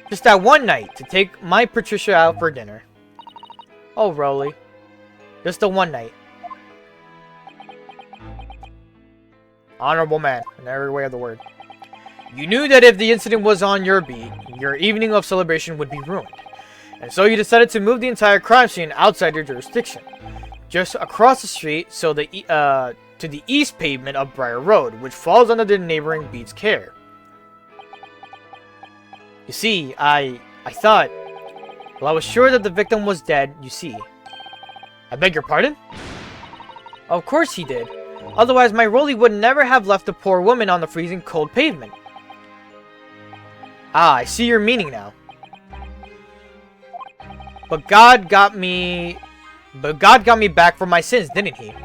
Speaker 1: just that one night to take my Patricia out for dinner. Oh, Rolly. Just the one night. Honorable man, in every way of the word. You knew that if the incident was on your beat, your evening of celebration would be ruined. And so you decided to move the entire crime scene outside your jurisdiction. Just across the street, so to the east pavement of Briar Road, which falls under the neighboring beat's care. You see, I thought... well, I was sure that the victim was dead, you see. I beg your pardon? Of course he did. Otherwise, my Rolly would never have left the poor woman on the freezing cold pavement. Ah, I see your meaning now. But God got me back for my sins, didn't he?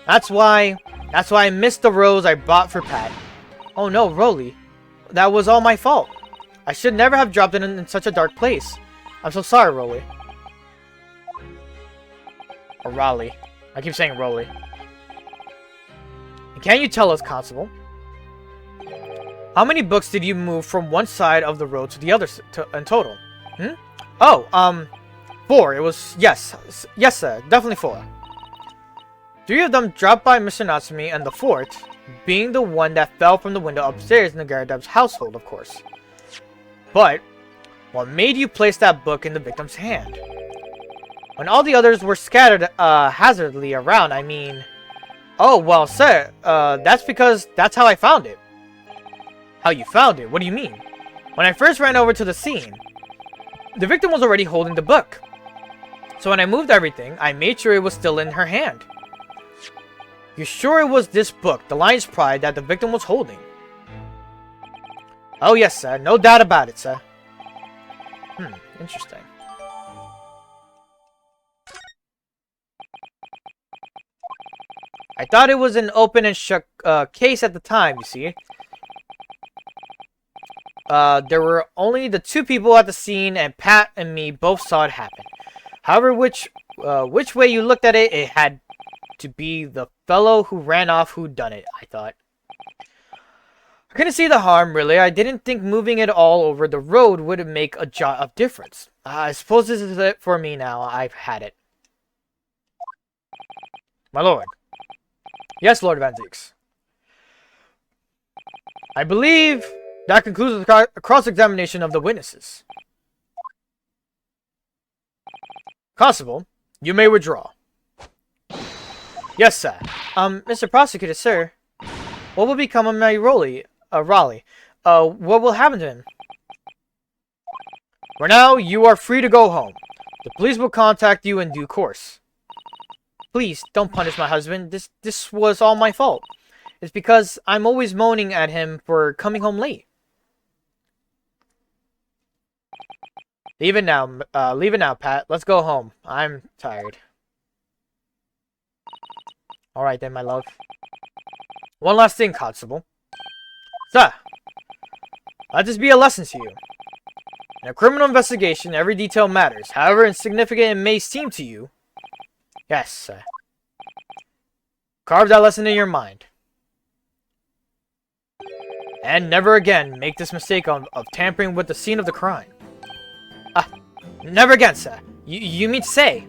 Speaker 1: That's why I missed the rose I bought for Pat. Oh no, Rolly. That was all my fault. I should never have dropped it in such a dark place. I'm so sorry, Rolly. Or Raleigh. I keep saying Rolly. Can you tell us, Constable? How many books did you move from one side of the road to the other in total? Hmm? Oh, 4. It was... yes, sir. Definitely 4. 3 of them dropped by Mr. Natsumi, and the 4th being the one that fell from the window upstairs in the Garadeb's household, of course. But, what made you place that book in the victim's hand? When all the others were scattered hazardly around, I mean... Oh, well, sir, that's because that's how I found it. How you found it? What do you mean? When I first ran over to the scene, the victim was already holding the book. So when I moved everything, I made sure it was still in her hand. You're sure it was this book, The Lion's Pride, that the victim was holding? Oh yes, sir. No doubt about it, sir. Interesting. I thought it was an open and shut case at the time, you see. There were only the 2 people at the scene, and Pat and me both saw it happen. However, which way you looked at it, it had to be the fellow who ran off who done it, I thought. I couldn't see the harm, really. I didn't think moving it all over the road would make a jot of difference. I suppose this is it for me now. I've had it. My lord. Yes, Lord Van Zieks. I believe that concludes the cross-examination of the witnesses. Constable, you may withdraw. Yes, sir. Mr. Prosecutor, sir. What will become of my Raleigh? What will happen to him? For now, you are free to go home. The police will contact you in due course. Please, don't punish my husband. This was all my fault. It's because I'm always moaning at him for coming home late. Leave it now, Pat. Let's go home. I'm tired. Alright then, my love. One last thing, Constable. Sir, let this be a lesson to you. In a criminal investigation, every detail matters. However insignificant it may seem to you. Yes, sir. Carve that lesson in your mind. And never again make this mistake of tampering with the scene of the crime. Never again, sir. You mean to say?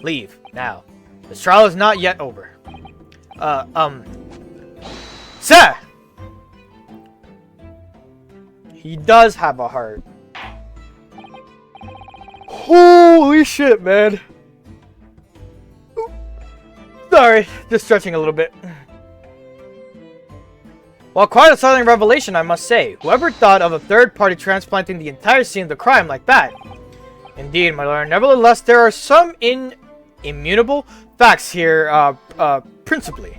Speaker 1: Leave, now. This trial is not yet over. Sir! He does have a heart. Holy shit, man. Sorry, just stretching a little bit. Well, quite a stunning revelation, I must say. Whoever thought of a third party transplanting the entire scene of the crime like that? Indeed, my lord. Nevertheless, there are some immutable facts here, principally.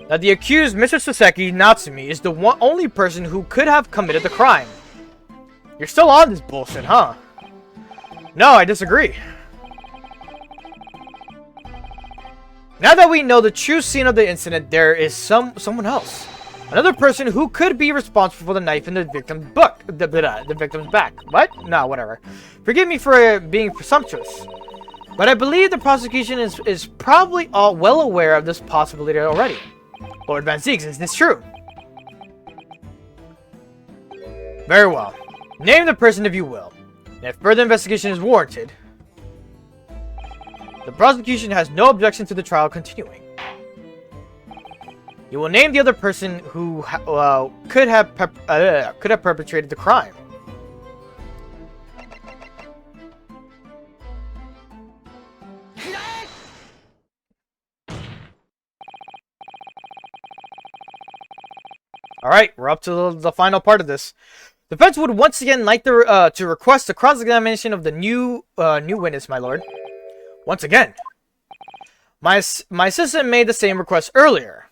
Speaker 1: That the accused, Mr. Soseki Natsumi, is the only person who could have committed the crime. You're still on this bullshit, huh? No, I disagree. Now that we know the true scene of the incident, there is someone else. Another person who could be responsible for the knife in the victim's the victim's back. What? No, whatever. Forgive me for being presumptuous, but I believe the prosecution is probably all well aware of this possibility already. Lord Van Zieks, is this true? Very well. Name the person if you will. And if further investigation is warranted, the prosecution has no objection to the trial continuing. You will name the other person who could have perpetrated the crime. Alright, we're up to the final part of this. The defense would once again like to request a cross-examination of the new witness, my lord. Once again. My assistant made the same request earlier.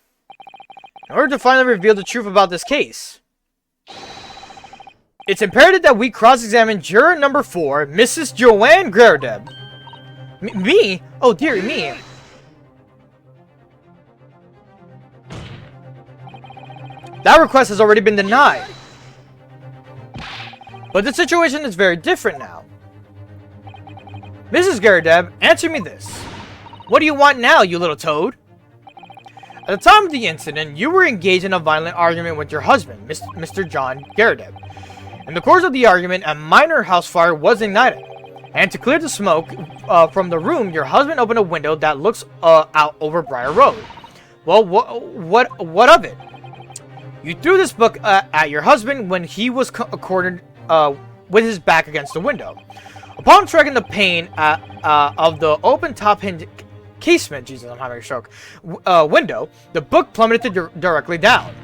Speaker 1: In order to finally reveal the truth about this case, it's imperative that we cross-examine juror number 4, Mrs. Joanne Gerdeb. Me? Oh, dear me. That request has already been denied. But the situation is very different now. Mrs. Gerdeb, answer me this. What do you want now, you little toad? At the time of the incident, you were engaged in a violent argument with your husband, Mr. John Gerdeb. In the course of the argument, a minor house fire was ignited. And to clear the smoke from the room, your husband opened a window that looks out over Briar Road. Well, what of it? You threw this book at your husband when he was cornered with his back against the window. Upon striking the pane of the open top hinge casement, Jesus, I'm having a stroke, window, the book plummeted directly down,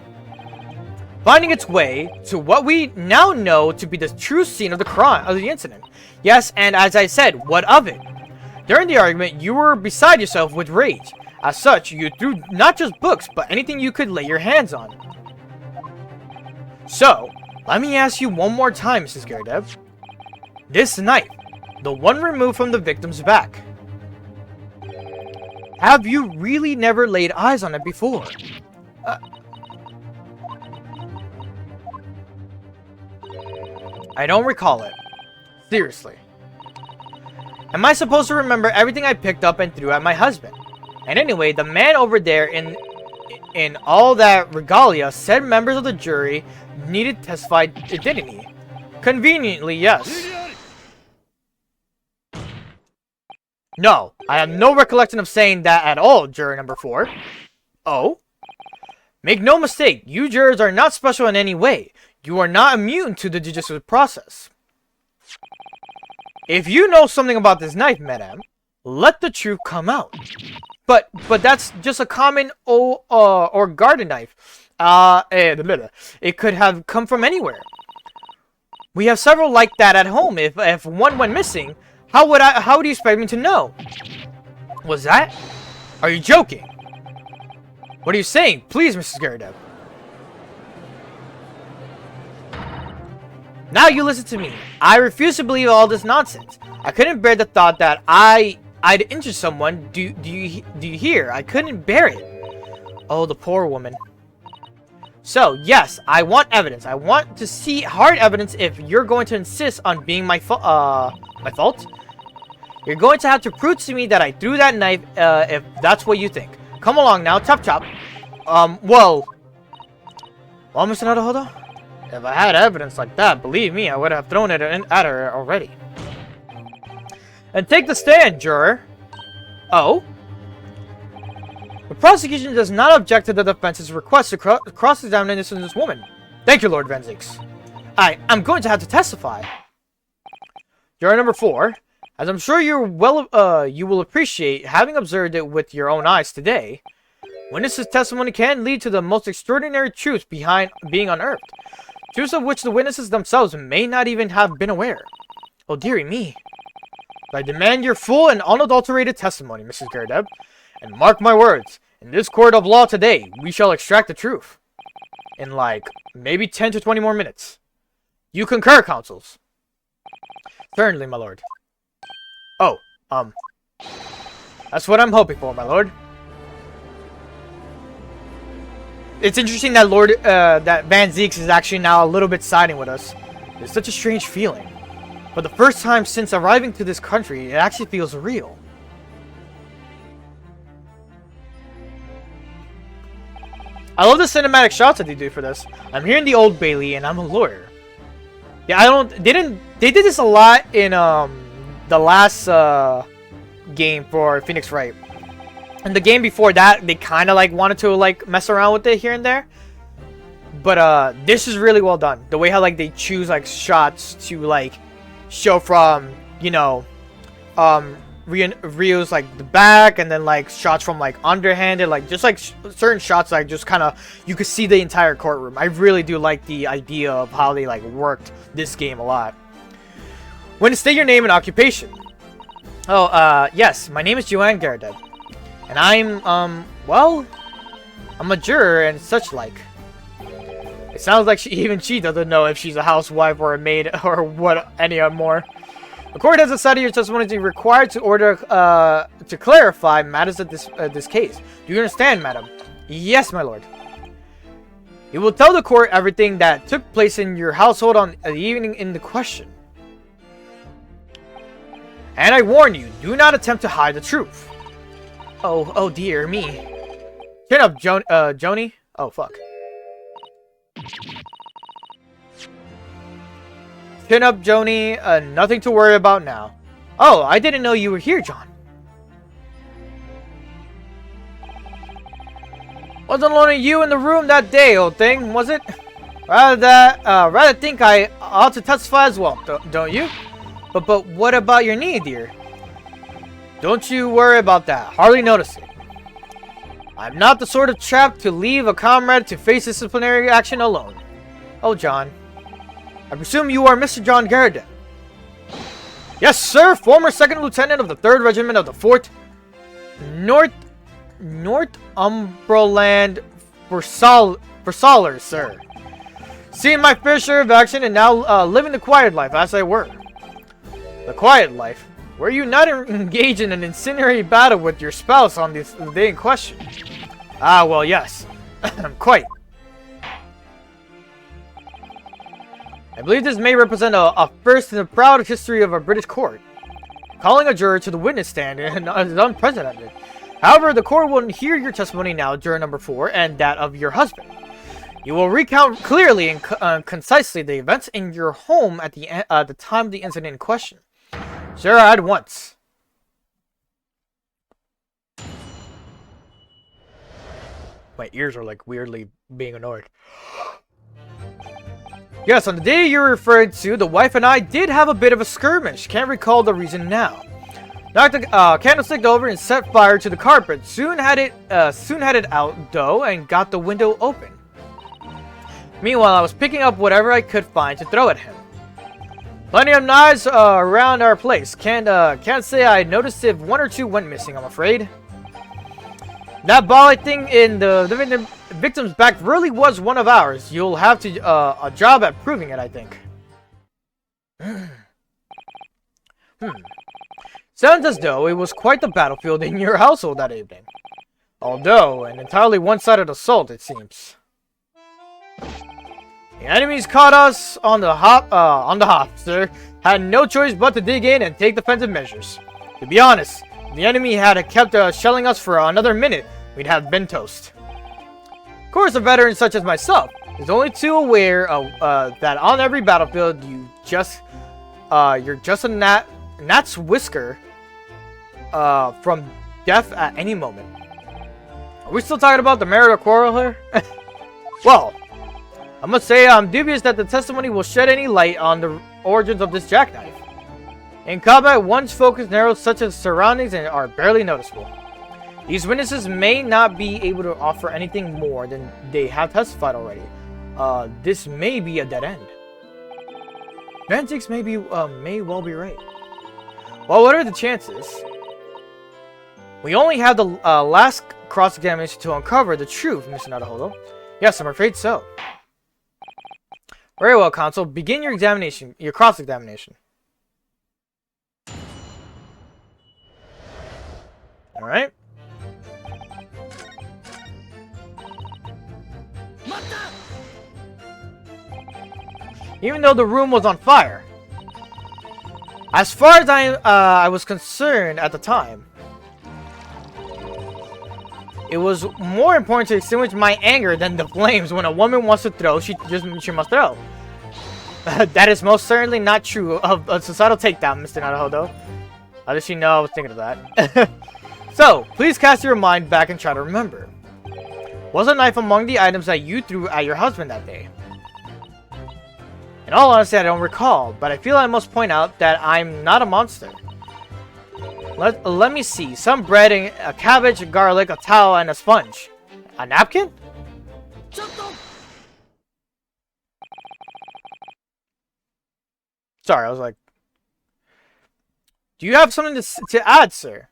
Speaker 1: finding its way to what we now know to be the true scene of the crime, of the incident. Yes, and as I said, what of it? During the argument, you were beside yourself with rage. As such, you threw not just books, but anything you could lay your hands on. So, let me ask you one more time, Mrs. Gerdeb. This knife, the one removed from the victim's back, have you really never laid eyes on it before? I don't recall it. Seriously. Am I supposed to remember everything I picked up and threw at my husband? And anyway, the man over there in all that regalia said members of the jury needed to testify, didn't he? Conveniently, yes. No, I have no recollection of saying that at all, juror number 4. Oh? Make no mistake, you jurors are not special in any way. You are not immune to the judicial process. If you know something about this knife, madame, let the truth come out. But that's just a common or garden knife. It could have come from anywhere. We have several like that at home. If one went missing, how would you expect me to know? Was that? Are you joking? What are you saying? Please, Mrs. Gerdeb. Now you listen to me. I refuse to believe all this nonsense. I couldn't bear the thought that I'd injure someone. Do you hear? I couldn't bear it. Oh, the poor woman. So, yes, I want evidence. I want to see hard evidence if you're going to insist on being my fault. You're going to have to prove to me that I threw that knife, if that's what you think. Come along now, chop chop. Well, Mr. Naruhodo, if I had evidence like that, believe me, I would have thrown it at her already. And take the stand, juror. Oh? The prosecution does not object to the defense's request to cross-examine this woman. Thank you, Lord Van Zieks. I'm going to have to testify. Juror number 4, as I'm sure you will appreciate, having observed it with your own eyes today, witnesses' testimony can lead to the most extraordinary truths behind being unearthed, truths of which the witnesses themselves may not even have been aware. Oh, dearie me. I demand your full and unadulterated testimony, Mrs. Gerdeb. And mark my words, in this court of law today, we shall extract the truth. In like, maybe 10 to 20 more minutes. You concur, counsels? Certainly, my lord. Oh, that's what I'm hoping for, my lord. It's interesting that that Van Zieks is actually now a little bit siding with us. It's such a strange feeling. For the first time since arriving to this country, it actually feels real. I love the cinematic shots that they do for this. I'm here in the Old Bailey and I'm a lawyer. Yeah, they did this a lot in the last game for Phoenix Wright. And the game before that, they kind of like wanted to like mess around with it here and there. But this is really well done. The way how like they choose like shots to like show from, you know, Ryu's like the back, and then like shots from like underhanded, like just like certain shots like just kind of you could see the entire courtroom. I really do like the idea of how they like worked this game a lot. When to state your name and occupation. Oh, yes, my name is Joanne Garrett. And I'm, well, I'm a juror and such like. It sounds like even she doesn't know if she's a housewife or a maid or what any more. The court has decided your testimony to be required to order, to clarify matters of this case. Do you understand, madam? Yes, my lord. You will tell the court everything that took place in your household on the evening in the question. And I warn you, do not attempt to hide the truth. Oh dear me. Chin up, Joni. Oh, fuck. Chin up, Joni. Nothing to worry about now. Oh, I didn't know you were here, John. Wasn't only you in the room that day, old thing, was it? Rather think I ought to testify as well, don't you? But what about your knee, dear? Don't you worry about that. Hardly notice it. I'm not the sort of chap to leave a comrade to face disciplinary action alone. Oh, John. I presume you are Mr. John Garrett. Yes, sir. Former 2nd Lieutenant of the 3rd Regiment of the 4th Northumberland Versalers, sir. Seen my fair share of action and now living the quiet life, as I were. The quiet life? Were you not engaged in an incendiary battle with your spouse on this day in question? Ah, well, yes. Quite. I believe this may represent a first in the proud history of our British court. Calling a juror to the witness stand is unprecedented. However, the court will hear your testimony now, juror number 4, and that of your husband. You will recount clearly and concisely the events in your home at the time of the incident in question. Sure, at once. My ears are like weirdly being annoyed. Yes, on the day you're referring to, the wife and I did have a bit of a skirmish. Can't recall the reason now. Knocked the candlestick over and set fire to the carpet. Soon had it out, though, and got the window open. Meanwhile, I was picking up whatever I could find to throw at him. Plenty of knives around our place. Can't say I noticed if 1 or 2 went missing, I'm afraid. That bally thing in the victim's back really was one of ours. You'll have to a job at proving it, I think. Sounds as though it was quite the battlefield in your household that evening. Although an entirely one-sided assault, it seems. The enemies caught us on the hop, sir. Had no choice but to dig in and take defensive measures. To be honest, if the enemy had kept shelling us for another minute, we'd have been toast. Of course, a veteran such as myself is only too aware that on every battlefield you're just a gnat's whisker from death at any moment. Are we still talking about the marital quarrel here? Well, I must say I'm dubious that the testimony will shed any light on the origins of this jackknife. In combat, one's focus narrows such as surroundings and are barely noticeable. These witnesses may not be able to offer anything more than they have testified already. This may be a dead end. Van Zieks may well be right. Well, what are the chances? We only have the last cross-examination to uncover the truth, Mr. Naruhodo. Yes, I'm afraid so. Very well, Counsel. Begin your examination, your cross-examination. Alright. even though the room was on fire. As far as I was concerned at the time, it was more important to extinguish my anger than the flames. When a woman wants to throw, she must throw. That is most certainly not true of a societal takedown, Mr. Naruhodo. How does she know I was thinking of that? So, please cast your mind back and try to remember. Was a knife among the items that you threw at your husband that day? In all honesty, I don't recall, but I feel I must point out that I'm not a monster. Let me see. Some bread and a cabbage, a garlic, a towel, and a sponge. A napkin? Sorry, I was like... Do you have something to add, sir?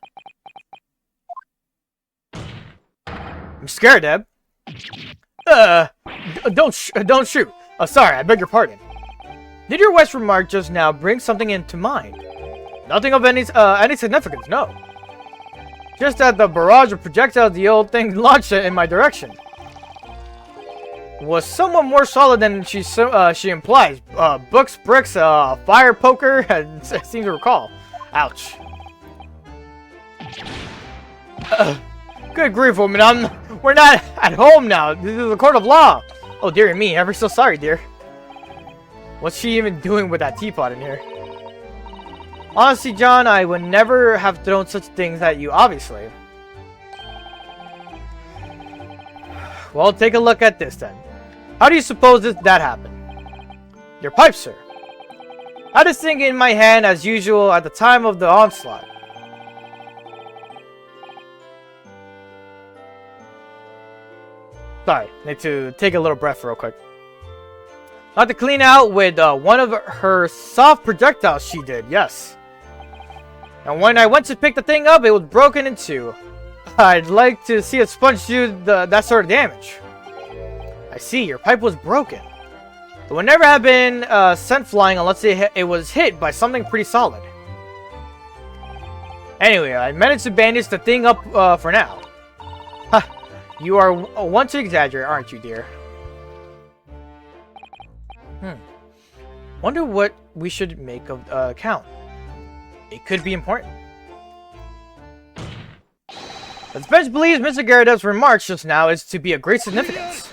Speaker 1: I'm scared, Deb. Don't shoot. Oh, sorry, I beg your pardon. Did your wife's remark just now bring something into mind? Nothing of any significance, no. Just that the barrage of projectiles the old thing launched in my direction was somewhat more solid than she implies. Books, bricks, fire poker, I seem to recall. Ouch. Good grief, woman, we're not at home now. This is a court of law. Oh, dearie me, ever so sorry, dear. What's she even doing with that teapot in here? Honestly, John, I would never have thrown such things at you, obviously. Well, take a look at this, then. How do you suppose that happened? Your pipe, sir. I had this thing in my hand, as usual, at the time of the onslaught. Sorry, need to take a little breath real quick. Not to clean out with one of her soft projectiles she did, yes. And when I went to pick the thing up, it was broken in two. I'd like to see a sponge do that sort of damage. I see, your pipe was broken. It would never have been sent flying unless it was hit by something pretty solid. Anyway, I managed to bandage the thing up for now. You are one to exaggerate, aren't you, dear? Wonder what we should make of the account. It could be important. The bench believes Mr. Garredub's remarks just now is to be of great significance.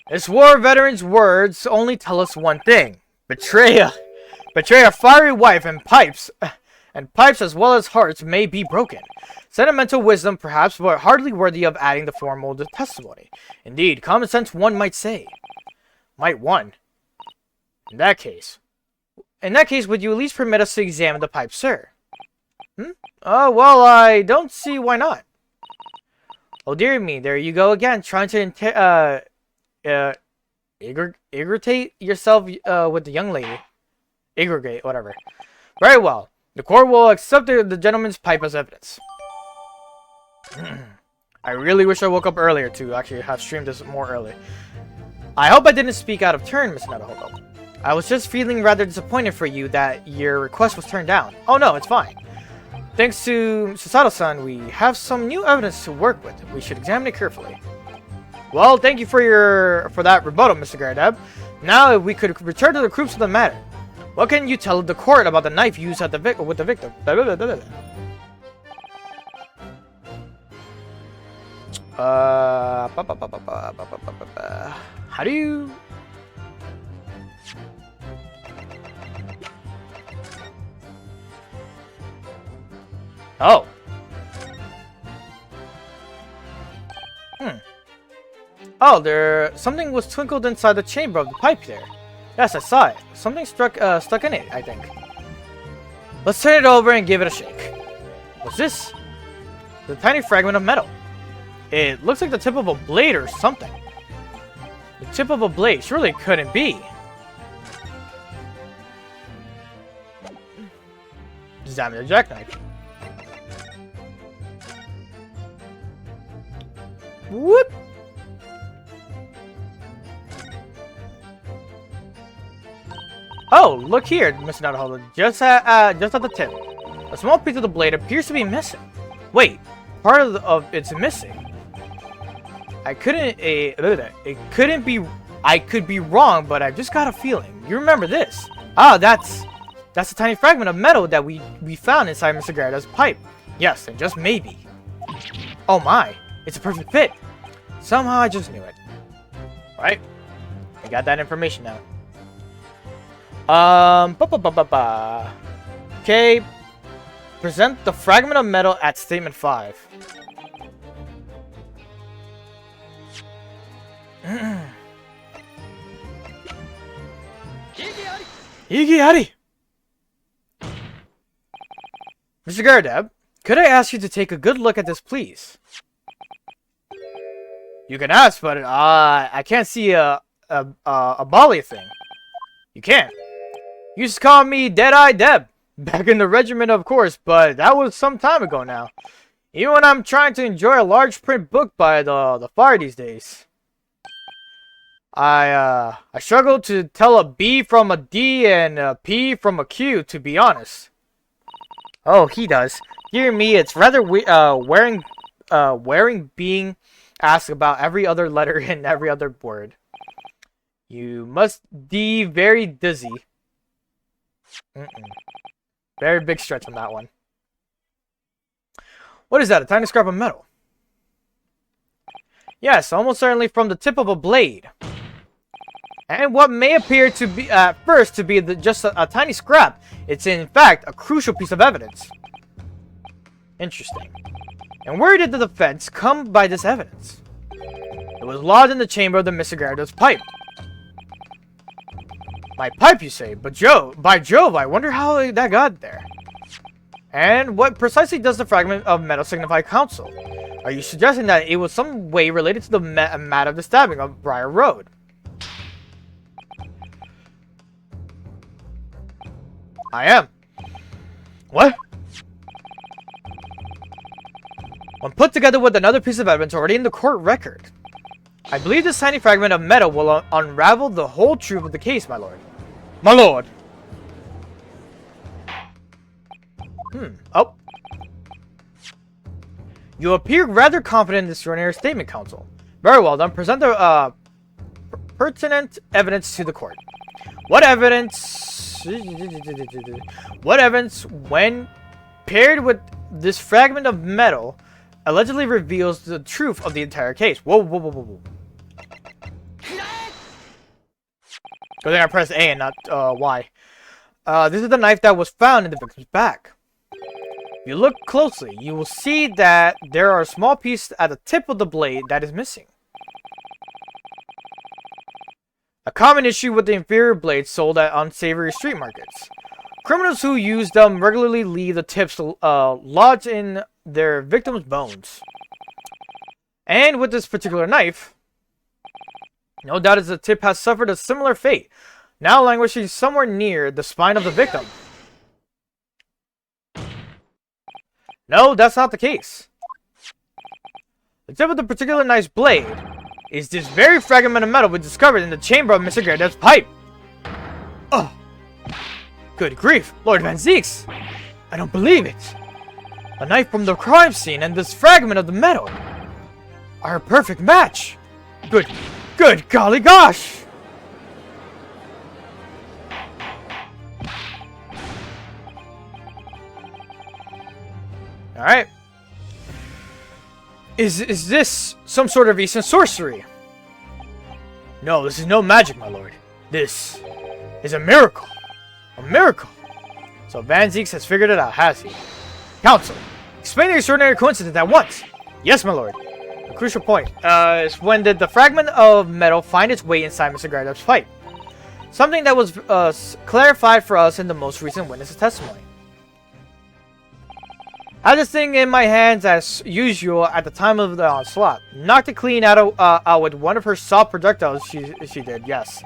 Speaker 1: This war veteran's words only tell us one thing. Betray a fiery wife and pipes as well as hearts may be broken. Sentimental wisdom perhaps, but hardly worthy of adding the formal testimony. Indeed, common sense one might say. Might one. In that case, would you at least permit us to examine the pipe, sir? Well, I don't see why not. Oh, dear me, there you go again, trying to irritate yourself with the young lady. Aggregate, whatever. Very well. The court will accept the gentleman's pipe as evidence. I really wish I woke up earlier to actually have streamed this more early. I hope I didn't speak out of turn, Mr. Naruhodo. I was just feeling rather disappointed for you that your request was turned down. Oh no, it's fine. Thanks to Susato-san, we have some new evidence to work with. We should examine it carefully. Well, thank you for that rebuttal, Mr. Garredub. Now we could return to the crux of the matter. What can you tell the court about the knife used at with the victim? How do you... Oh. Oh, something was twinkled inside the chamber of the pipe there. Yes, I saw it. Something stuck in it, I think. Let's turn it over and give it a shake. What's this? It's a tiny fragment of metal. It looks like the tip of a blade or something. The tip of a blade surely it couldn't be. Examine the jackknife. Whoop! Oh, look here, Mr. Naruhodo. Just at the tip. A small piece of the blade appears to be missing. Wait, part of it's missing. I couldn't. It couldn't be. I could be wrong, but I just got a feeling. You remember this? Ah, that's a tiny fragment of metal that we found inside Mr. Garrett's pipe. Yes, and just maybe. Oh my! It's a perfect fit. Somehow I just knew it. Right? I got that information now. Okay. Present the fragment of metal at statement 5. Iggy Mr. Garredeb, could I ask you to take a good look at this, please? You can ask, but I can't see a Bali thing. You can't. You used to call me Dead-Eye Deb. Back in the regiment, of course, but that was some time ago now. Even when I'm trying to enjoy a large print book by the fire these days. I struggle to tell a B from a D and a P from a Q, to be honest. Oh, he does. Dear me, it's rather wearing being asked about every other letter in every other word. You must be very dizzy. Very big stretch on that one. What is that? A tiny scrap of metal? Yes, almost certainly from the tip of a blade. And what may appear to be at first to be just a tiny scrap, it's in fact a crucial piece of evidence. Interesting. And where did the defense come by this evidence? It was lodged in the chamber of the Mr. Garrett's pipe. My pipe, you say? But by Jove, I wonder how that got there. And what precisely does the fragment of metal signify, counsel? Are you suggesting that it was some way related to the matter of the stabbing of Briar Road? I am. What? When put together with another piece of evidence already in the court record, I believe this tiny fragment of metal will unravel the whole truth of the case, my lord. My lord! Oh. You appear rather confident in this extraordinary statement, counsel. Very well done. Present the pertinent evidence to the court. What evidence, when paired with this fragment of metal, allegedly reveals the truth of the entire case? Whoa. Good thing I pressed A and not Y. This is the knife that was found in the victim's back. If you look closely, you will see that there are a small piece at the tip of the blade that is missing. A common issue with the inferior blades sold at unsavory street markets. Criminals who use them regularly leave the tips lodged in their victims' bones. And with this particular knife, no doubt as the tip has suffered a similar fate, now languishing somewhere near the spine of the victim. No, that's not the case. The tip of the particular knife's blade is this very fragment of metal we discovered in the chamber of Mr. Garrett's pipe. Oh, good grief, Lord Van Zieks! I don't believe it. A knife from the crime scene and this fragment of the metal are a perfect match. Good golly gosh! Alright. Is this some sort of recent sorcery? No, this is no magic, my lord. This is a miracle. A miracle. So Van Zieks has figured it out, has he? Counsel, explain the extraordinary coincidence at once. Yes, my lord. A crucial point is when did the fragment of metal find its way inside Mr. Garrett's pipe? Something that was clarified for us in the most recent witness testimony. I had this thing in my hands as usual at the time of the onslaught. Knocked it clean out with one of her soft projectiles she did, yes.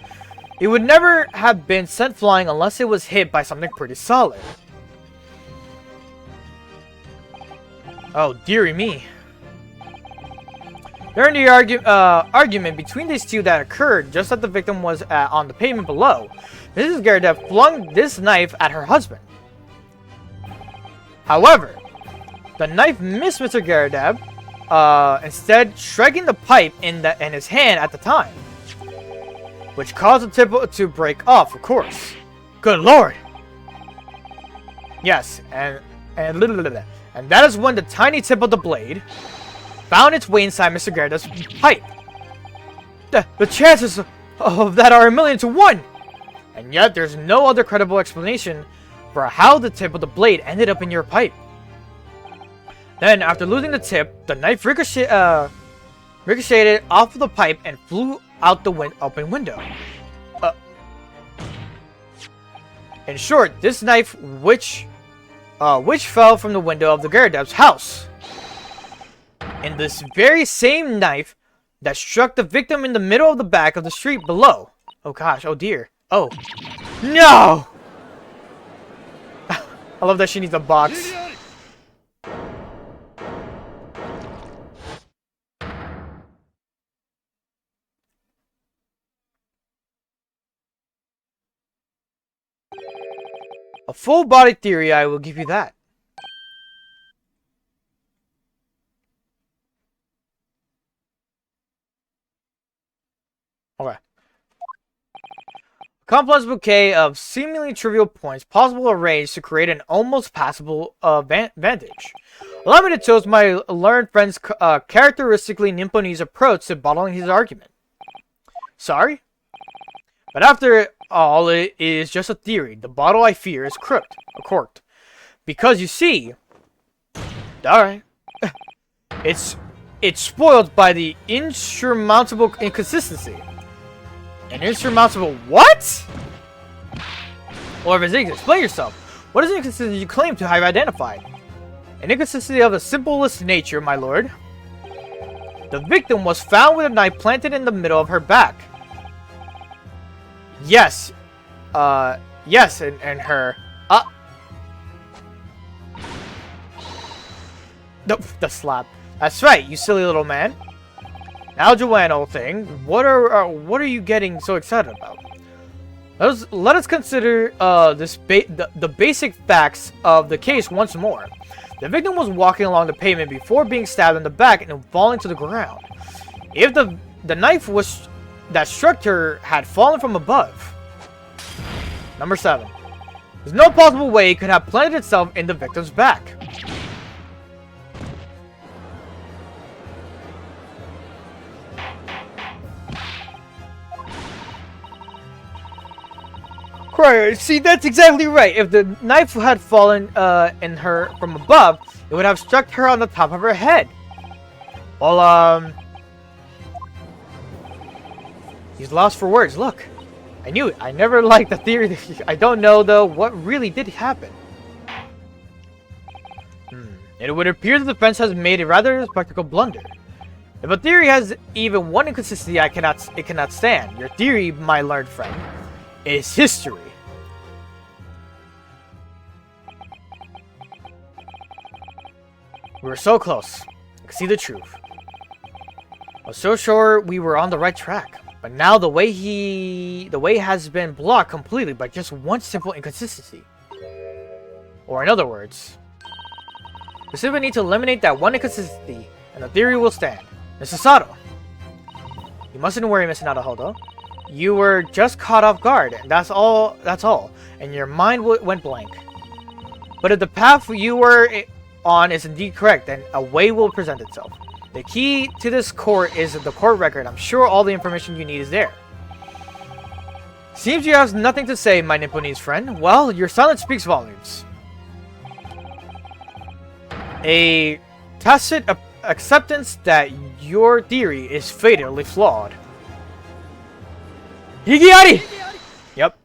Speaker 1: It would never have been sent flying unless it was hit by something pretty solid. Oh, dearie me. During the argument between these two that occurred just as the victim was on the pavement below, Mrs. Garredeb flung this knife at her husband. However, the knife missed Mr. Garredeb, instead striking the pipe in his hand at the time, which caused the tip to break off, of course. Good lord! Yes, and that is when the tiny tip of the blade found its way inside Mr. Gerda's pipe. The chances of that are 1,000,000 to 1! And yet, there's no other credible explanation for how the tip of the blade ended up in your pipe. Then, after losing the tip, the knife ricocheted off of the pipe and flew out the open window. In short, this knife, which fell from the window of the Gyarados house. And this very same knife that struck the victim in the middle of the back of the street below. Oh gosh, oh dear. Oh. No! I love that she needs a box. A full body theory, I will give you that. Okay. A complex bouquet of seemingly trivial points possible arranged to create an almost passable vantage. Allow me to toast my learned friend's characteristically Nipponese approach to bottling his argument. Sorry? But after all, it is just a theory. The bottle, I fear, is corked. Because you see... Alright. It's spoiled by the insurmountable inconsistency. An insurmountable what? Or if it's explain yourself. What is the inconsistency you claim to have identified? An inconsistency of the simplest nature, my lord. The victim was found with a knife planted in the middle of her back. Yes. Yes, and her... The slap. That's right, you silly little man. Now, Joanne, old thing, what are you getting so excited about? Let us consider the basic facts of the case once more. The victim was walking along the pavement before being stabbed in the back and falling to the ground. If the knife that struck her had fallen from above. Number 7. There's no possible way it could have planted itself in the victim's back. Right, see, that's exactly right. If the knife had fallen in her from above, it would have struck her on the top of her head. Well, he's lost for words. Look, I knew it. I never liked the theory. I don't know, though, what really did happen. It would appear the defense has made a rather spectacular blunder. If a theory has even one inconsistency, it cannot stand. Your theory, my learned friend, is history. We were so close. I could see the truth. I was so sure we were on the right track. But now the way has been blocked completely by just one simple inconsistency. Or in other words, we simply need to eliminate that one inconsistency, and the theory will stand. Mr. Sato, you mustn't worry, Mr. Naruhodo. You were just caught off guard, and that's all, and your mind went blank. But if the path you were on is indeed correct, then a way will present itself. The key to this court is the court record. I'm sure all the information you need is there. Seems you have nothing to say, my Nipponese friend. Well, your silence speaks volumes. A tacit acceptance that your theory is fatally flawed. Higiari! Yep.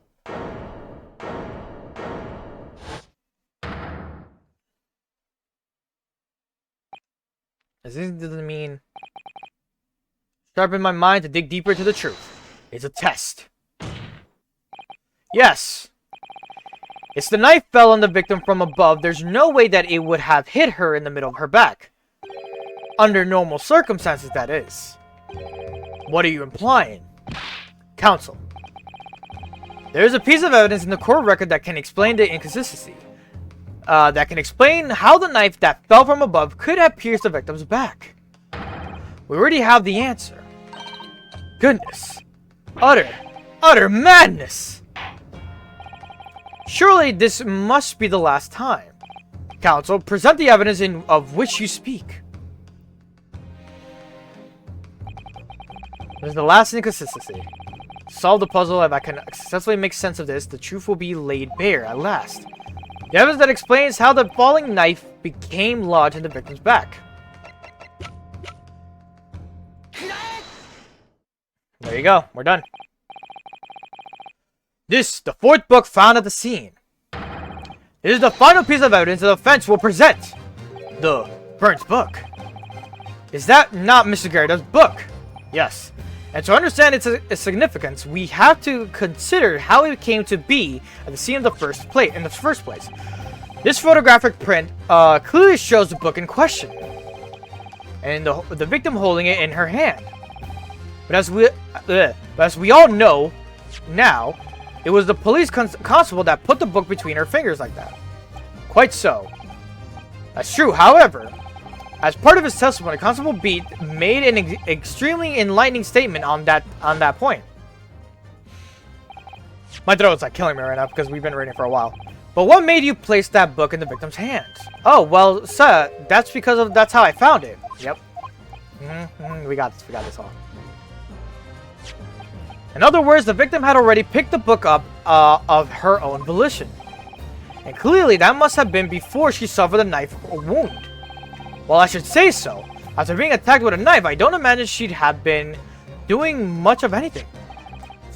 Speaker 1: This doesn't mean sharpen my mind to dig deeper into the truth. It's a test. Yes. If the knife fell on the victim from above, there's no way that it would have hit her in the middle of her back. Under normal circumstances, that is. What are you implying? Counsel. There is a piece of evidence in the court record that can explain the inconsistency. That can explain how the knife that fell from above could have pierced the victim's back. We already have the answer. Goodness. Utter madness! Surely this must be the last time. Counsel, present the evidence of which you speak. This is the last inconsistency. Solve the puzzle. If I can successfully make sense of this, the truth will be laid bare at last. The evidence that explains how the falling knife became lodged in the victim's back. There you go. We're done. This, the fourth book found at the scene. It is the final piece of evidence the defense will present. The burnt book. Is that not Mr. Garrett's book? Yes. And to understand its significance, we have to consider how it came to be at the scene of the first place. This photographic print clearly shows the book in question, and the victim holding it in her hand. But as we all know now, it was the police constable that put the book between her fingers like that. Quite so. That's true. However, as part of his testimony, Constable Beat made an extremely enlightening statement on that point. My throat's like killing me right now because we've been reading for a while. But what made you place that book in the victim's hands? Oh, well, sir, that's how I found it. Yep. We got this all. In other words, the victim had already picked the book up of her own volition. And clearly that must have been before she suffered a knife wound. Well, I should say so. After being attacked with a knife, I don't imagine she'd have been doing much of anything.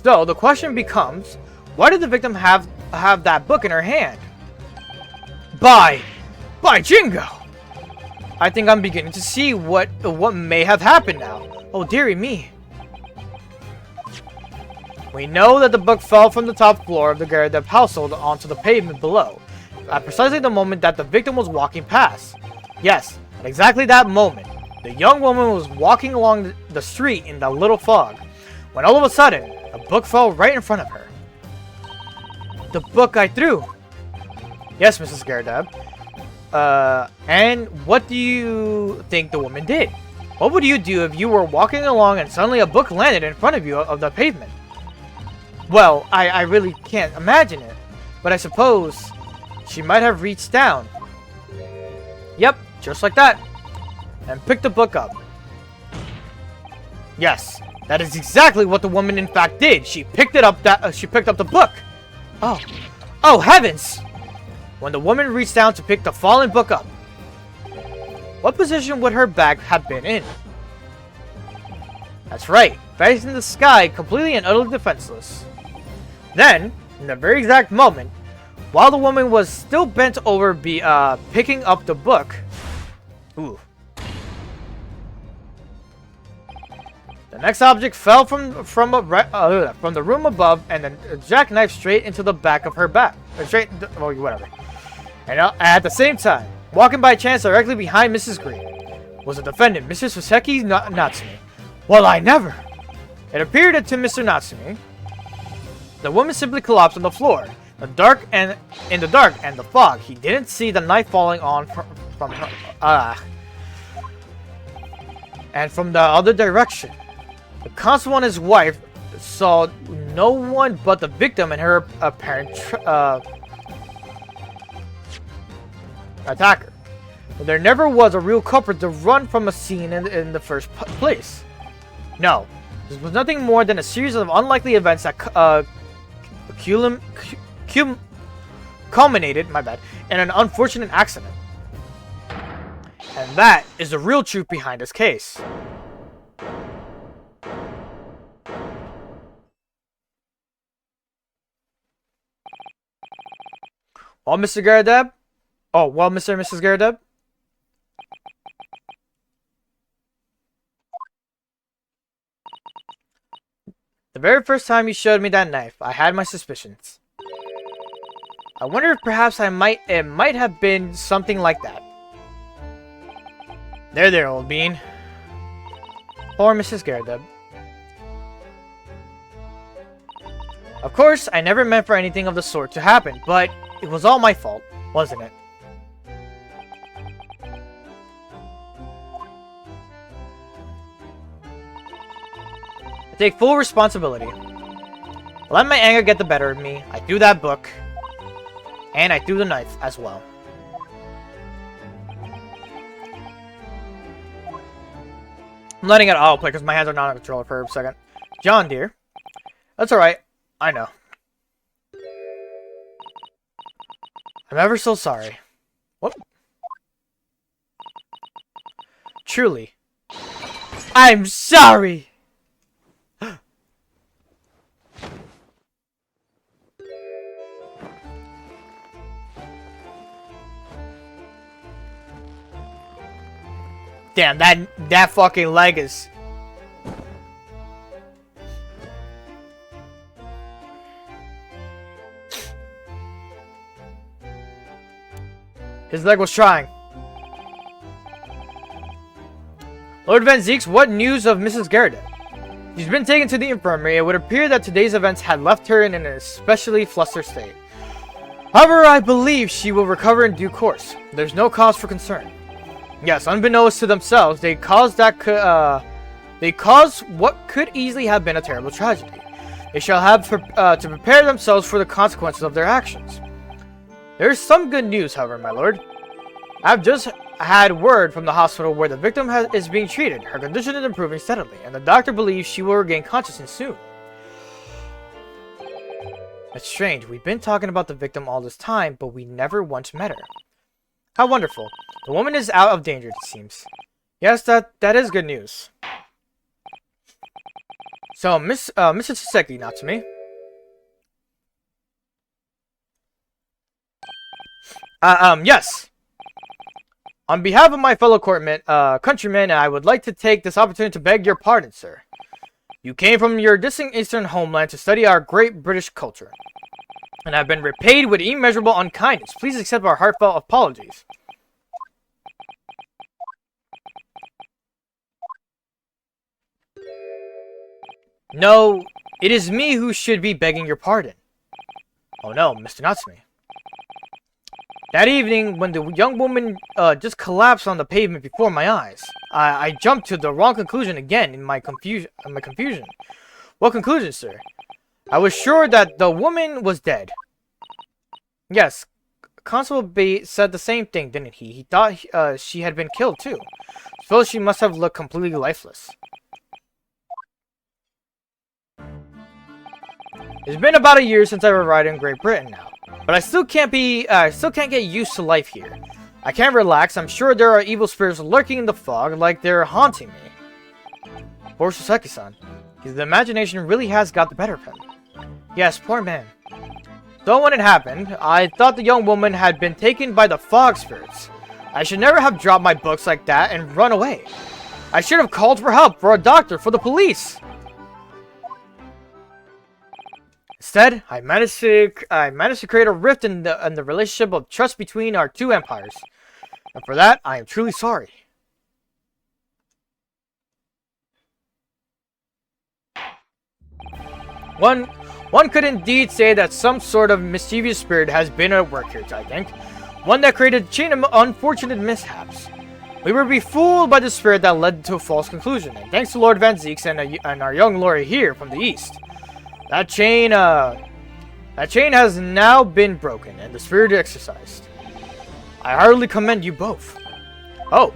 Speaker 1: So, the question becomes, why did the victim have that book in her hand? By Jingo! I think I'm beginning to see what may have happened now. Oh, dearie me. We know that the book fell from the top floor of the Garrett household onto the pavement below, at precisely the moment that the victim was walking past. Yes, at exactly that moment, the young woman was walking along the street in the little fog, when all of a sudden, a book fell right in front of her. The book I threw. Yes, Mrs. Garredab. And what do you think the woman did? What would you do if you were walking along and suddenly a book landed in front of you of the pavement? Well, I really can't imagine it, but I suppose she might have reached down. Yep, just like that, and picked the book up. Yes, that is exactly what the woman in fact did. She picked it up. She picked up the book. Oh heavens! When the woman reached down to pick the fallen book up, what position would her back have been in? That's right, facing the sky, completely and utterly defenseless. Then, in the very exact moment, while the woman was still bent over picking up the book, the next object fell from the room above and then jackknifed straight into the back of her back. Whatever. And at the same time, walking by chance directly behind Mrs. Green, was the defendant, Mrs. Fuseki Natsume. Well, I never! It appeared to Mr. Natsume, the woman simply collapsed on the floor. In the dark and the fog, he didn't see the knife falling on from her. And from the other direction, the constable and his wife saw no one but the victim and her apparent attacker. But there never was a real culprit to run from a scene in the first place. No, this was nothing more than a series of unlikely events that culminated, in an unfortunate accident. And that is the real truth behind this case. Well, Mr. Garredab? Oh, well, Mr. and Mrs. Garredab? The very first time you showed me that knife, I had my suspicions. I wonder if perhaps it might have been something like that. There, old bean. Poor Mrs. Garredab. Of course, I never meant for anything of the sort to happen, but it was all my fault, wasn't it? I take full responsibility. Let my anger get the better of me. I threw that book. And I threw the knife as well. I'm letting it autoplay because my hands are not on the controller for a second. John, dear. That's alright. I know. I'm ever so sorry. What? Truly. I'm sorry! Damn, that fucking leg is... His leg was trying. Lord Van Zieks, what news of Mrs. Garrett? She's been taken to the infirmary. It would appear that today's events had left her in an especially flustered state. However, I believe she will recover in due course. There's no cause for concern. Yes, unbeknownst to themselves, they caused what could easily have been a terrible tragedy. They shall have to prepare themselves for the consequences of their actions. There is some good news, however, my lord. I've just had word from the hospital where the victim is being treated. Her condition is improving steadily, and the doctor believes she will regain consciousness soon. It's strange. We've been talking about the victim all this time, but we never once met her. How wonderful. The woman is out of danger, it seems. Yes, that is good news. So, Mr. Saseki, Natsume. Yes. On behalf of my fellow countrymen, I would like to take this opportunity to beg your pardon, sir. You came from your distant eastern homeland to study our great British culture, and have been repaid with immeasurable unkindness. Please accept our heartfelt apologies. No, it is me who should be begging your pardon. Oh no, Mr. Natsume. That evening, when the young woman just collapsed on the pavement before my eyes, I jumped to the wrong conclusion again in my confusion. What conclusion, sir? I was sure that the woman was dead. Yes, Constable B said the same thing, didn't he? He thought she had been killed too. Suppose she must have looked completely lifeless. It's been about a year since I arrived in Great Britain now, but I still can't get used to life here. I can't relax. I'm sure there are evil spirits lurking in the fog, like they're haunting me. Poor Saseki-san. His imagination really has got the better of him. Yes, poor man. So when it happened, I thought the young woman had been taken by the fog spirits. I should never have dropped my books like that and run away. I should have called for help, for a doctor, for the police. Instead, I managed to create a rift in the relationship of trust between our two empires. And for that, I am truly sorry. One could indeed say that some sort of mischievous spirit has been at work here, I think. One that created a chain of unfortunate mishaps. We were befooled by the spirit that led to a false conclusion, and thanks to Lord Van Zieks and our young lawyer here from the east. That chain has now been broken, and the spirit exorcised. I heartily commend you both. Oh.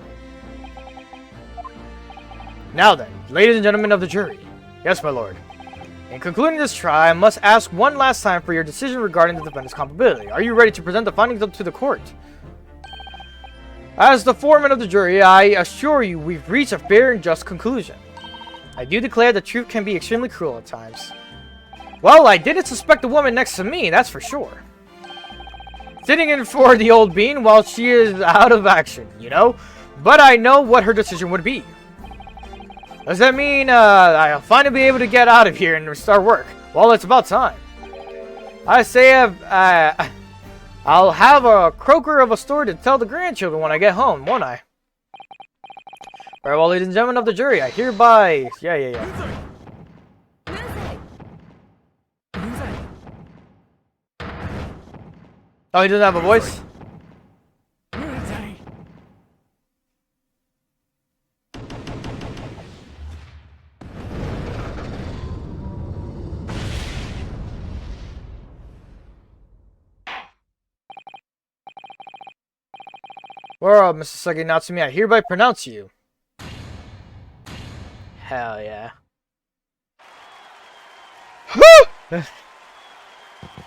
Speaker 1: Now then, ladies and gentlemen of the jury. Yes, my lord. In concluding this trial, I must ask one last time for your decision regarding the defendant's culpability. Are you ready to present the findings up to the court? As the foreman of the jury, I assure you we've reached a fair and just conclusion. I do declare the truth can be extremely cruel at times. Well, I didn't suspect the woman next to me, that's for sure. Sitting in for the old bean while she is out of action, you know? But I know what her decision would be. Does that mean I'll finally be able to get out of here and start work? Well, it's about time. I say I'll have a croaker of a story to tell the grandchildren when I get home, won't I? Very well, ladies and gentlemen of the jury, I hereby... Yeah. Oh, he doesn't have a voice? Well, Mr. Sagi Natsumi, I hereby pronounce you. Hell yeah.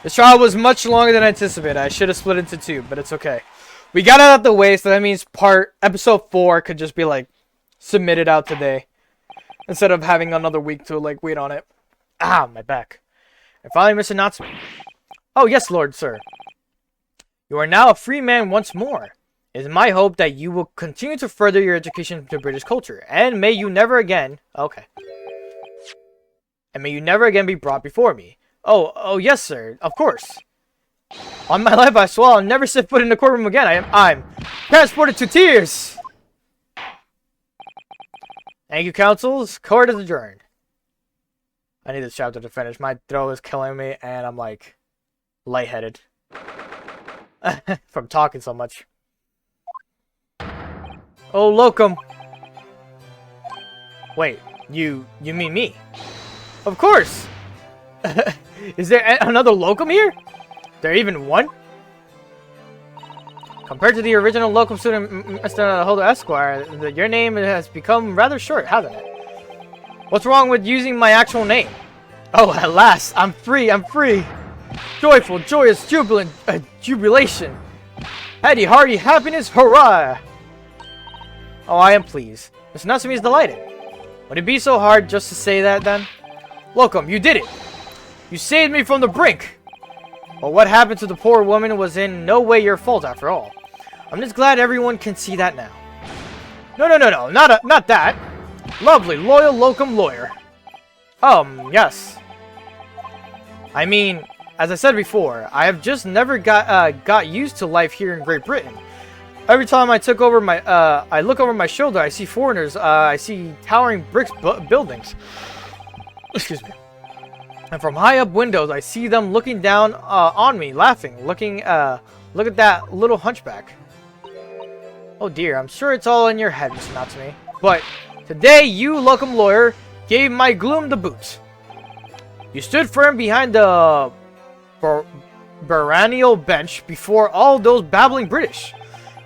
Speaker 1: This trial was much longer than anticipated. I should have split into two, but it's okay. We got it out of the way, so that means episode 4 could just be like submitted out today instead of having another week to like wait on it. Ah, my back. And finally, Mr. Natsumi. Oh yes, Lord, sir. You are now a free man once more. It is my hope that you will continue to further your education to British culture, and may you never again... Okay. And may you never again be brought before me. Oh, yes, sir. Of course. On my life, I swear I'll never set foot in the courtroom again. I'm transported to tears. Thank you, counsels. Court is adjourned. I need this chapter to finish. My throat is killing me, and I'm, like, lightheaded. From talking so much. Oh, Locum. Wait, you mean me? Of course. Is there another Locum here? There even one? Compared to the original Locum student, Mr. Holder Esquire, your name has become rather short, hasn't it? What's wrong with using my actual name? Oh, at last, I'm free, I'm free. Joyful, joyous, jubilant, jubilation. Heady, hearty, happiness, hurrah! Oh, I am pleased. Mr. Natsumi is delighted. Would it be so hard just to say that, then? Locum, you did it! You saved me from the brink! But what happened to the poor woman was in no way your fault, after all. I'm just glad everyone can see that now. No, not that. Lovely, loyal Locum lawyer. Yes. I mean, as I said before, I have just never got used to life here in Great Britain. Every time I look over my shoulder, I see foreigners. I see towering brick buildings. Excuse me. And from high up windows, I see them looking down on me, laughing. Look at that little hunchback. Oh dear, I'm sure it's all in your head, Mr. Natsumi. But today, you, Locum lawyer, gave my gloom the boot. You stood firm behind the baronial bench before all those babbling British.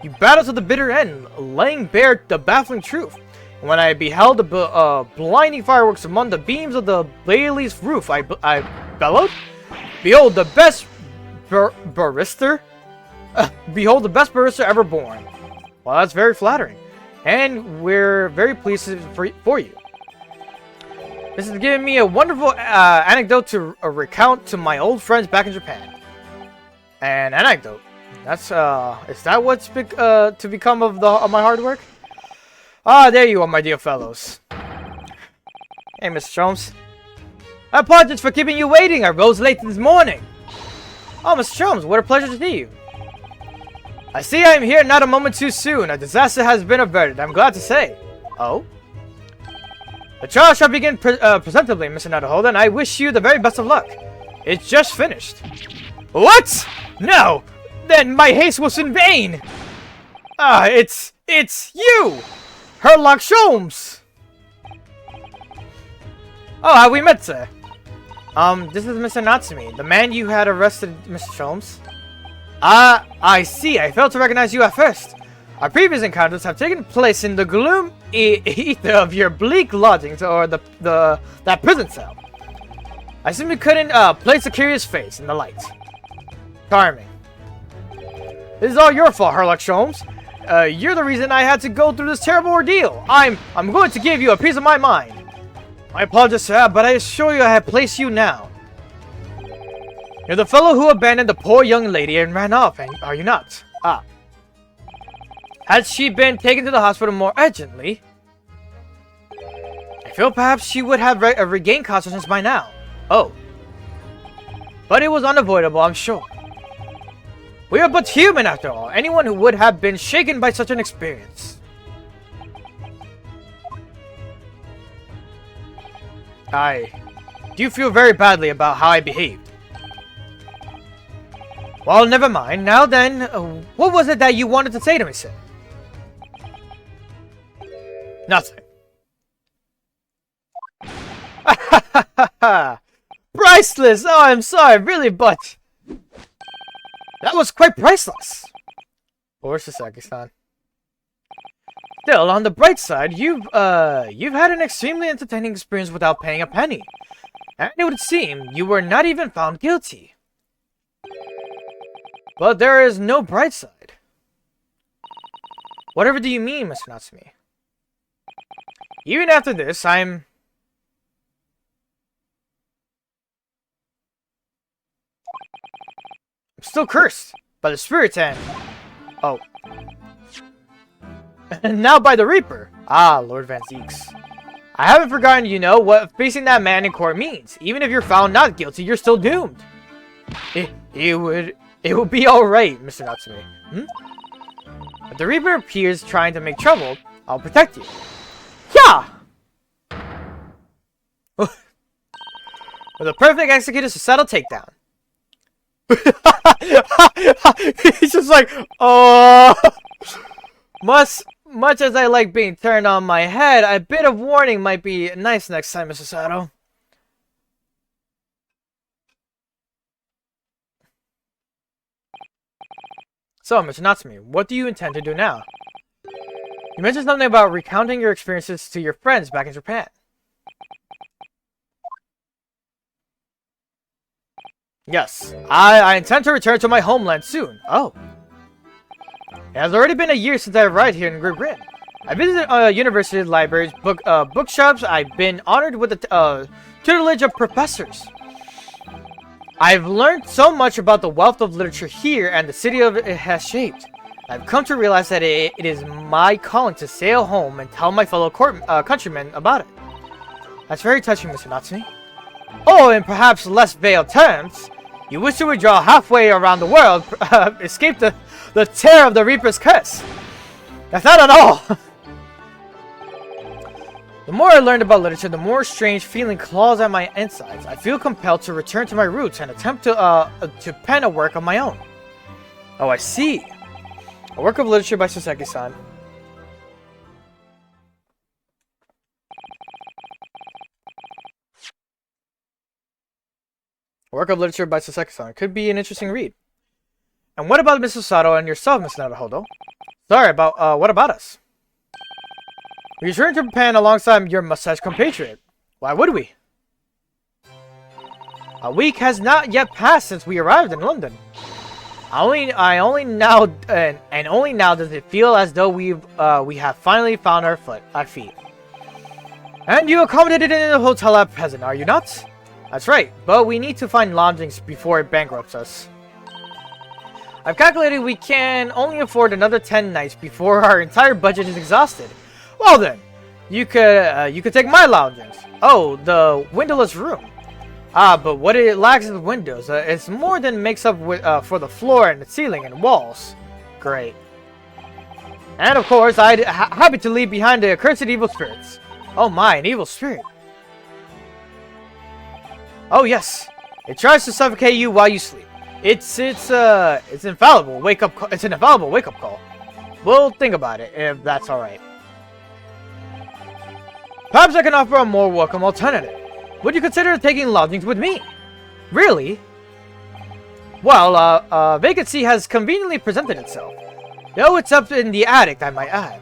Speaker 1: You battled to the bitter end, laying bare the baffling truth. And when I beheld the blinding fireworks among the beams of the Bailey's roof, I bellowed, "Behold the best barrister! Behold the best barrister ever born." Well, that's very flattering, and we're very pleased for you. This has given me a wonderful anecdote to recount to my old friends back in Japan. An anecdote. That's is that what's to become of my hard work? Ah, there you are, my dear fellows. Hey, Mr. Sholmes. I apologize for keeping you waiting. I rose late this morning. Oh, Mr. Sholmes, what a pleasure to see you. I see I am here not a moment too soon. A disaster has been averted, I'm glad to say. Oh? The trial shall begin presentably, Mr. Naruhodo, and I wish you the very best of luck. It's just finished. What? No! Then my haste was in vain! It's you! Herlock Sholmes! Oh, have we met, sir? This is Mr. Natsumi, the man you had arrested, Mr. Sholmes. I see. I failed to recognize you at first. Our previous encounters have taken place in the gloom ether of your bleak lodgings or that prison cell. I simply couldn't place a curious face in the light. Charming. This is all your fault, Herlock Sholmes. You're the reason I had to go through this terrible ordeal. I'm going to give you a piece of my mind. My apologies, sir, but I assure you I have placed you now. You're the fellow who abandoned the poor young lady and ran off, are you not? Ah. Had she been taken to the hospital more urgently, I feel perhaps she would have regained consciousness by now. Oh. But it was unavoidable, I'm sure. We are but human after all. Anyone who would have been shaken by such an experience. I do feel very badly about how I behaved. Well, never mind. Now then, what was it that you wanted to say to me, sir? Nothing. Priceless! Oh, I'm sorry, really, but... That was quite priceless. Where's Sasaki-san? Still, on the bright side, you've had an extremely entertaining experience without paying a penny. And it would seem you were not even found guilty. But there is no bright side. Whatever do you mean, Mr. Natsumi? Even after this, I'm still cursed by the spirits and... Oh. And now by the Reaper. Ah, Lord Van Zeeks. I haven't forgotten, you know, what facing that man in court means. Even if you're found not guilty, you're still doomed. It will be alright, Mr. Natsumi. If the Reaper appears trying to make trouble, I'll protect you. Yeah! With a perfect executor to settle takedown. He's just like, oh. Much as I like being turned on my head, a bit of warning might be nice next time, Mr. Sato. So, Mr. Natsumi, what do you intend to do now? You mentioned something about recounting your experiences to your friends back in Japan. Yes, I intend to return to my homeland soon. Oh. It has already been a year since I arrived here in Great Britain. I visited university libraries, bookshops. I've been honored with the tutelage of professors. I've learned so much about the wealth of literature here and the city it has shaped. I've come to realize that it is my calling to sail home and tell my fellow countrymen about it. That's very touching, Mr. Natsumi. Oh, in perhaps less veiled terms, you wish to withdraw halfway around the world, escape the terror of the Reaper's curse. That's not at all! The more I learned about literature, the more strange feeling claws at my insides. I feel compelled to return to my roots and attempt to pen a work of my own. Oh, I see. A work of literature by Saseki-san. A work of literature by Saseki-san. Could be an interesting read. And what about Mrs. Sato and yourself, Miss Naruhodo? Sorry, what about us? We returned to Japan alongside your mustache compatriot. Why would we? A week has not yet passed since we arrived in London. Only now does it feel as though we have finally found our feet. And you accommodated in the hotel at present, are you not? That's right, but we need to find lodgings before it bankrupts us. I've calculated we can only afford another 10 nights before our entire budget is exhausted. Well then, you could take my lodgings. Oh, the windowless room. Ah, but what it lacks is windows. It's more than makes up for the floor and the ceiling and walls. Great. And of course, I'd happy to leave behind the accursed evil spirits. Oh my, an evil spirit. Oh yes, it tries to suffocate you while you sleep. It's infallible wake up. It's an infallible wake up call. We'll think about it if that's all right. Perhaps I can offer a more welcome alternative. Would you consider taking lodgings with me? Really? Well, a vacancy has conveniently presented itself. Though it's up in the attic, I might add.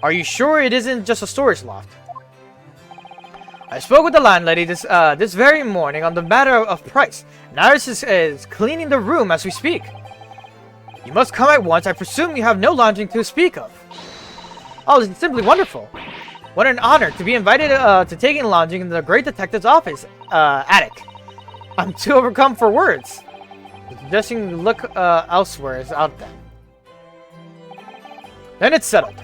Speaker 1: Are you sure it isn't just a storage loft? I spoke with the landlady this very morning on the matter of price. Iris is cleaning the room as we speak. You must come at once. I presume you have no lodging to speak of. Oh, it's simply wonderful. What an honor to be invited to taking lodging in the great detective's office attic. I'm too overcome for words. Suggesting you look elsewhere is out then. Then it's settled.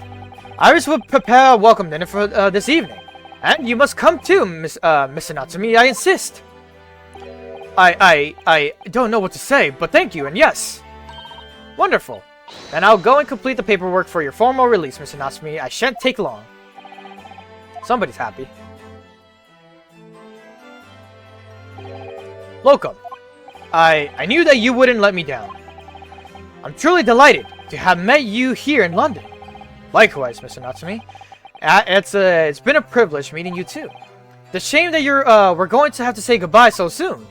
Speaker 1: Iris will prepare a welcome dinner for this evening. And you must come too, Mr. Natsumi, I insist. I don't know what to say, but thank you, and yes. Wonderful. Then I'll go and complete the paperwork for your formal release, Mr. Natsumi. I shan't take long. Somebody's happy. Locum. I knew that you wouldn't let me down. I'm truly delighted to have met you here in London. Likewise, Mr. Natsumi. It's been a privilege meeting you too. The shame that we're going to have to say goodbye so soon.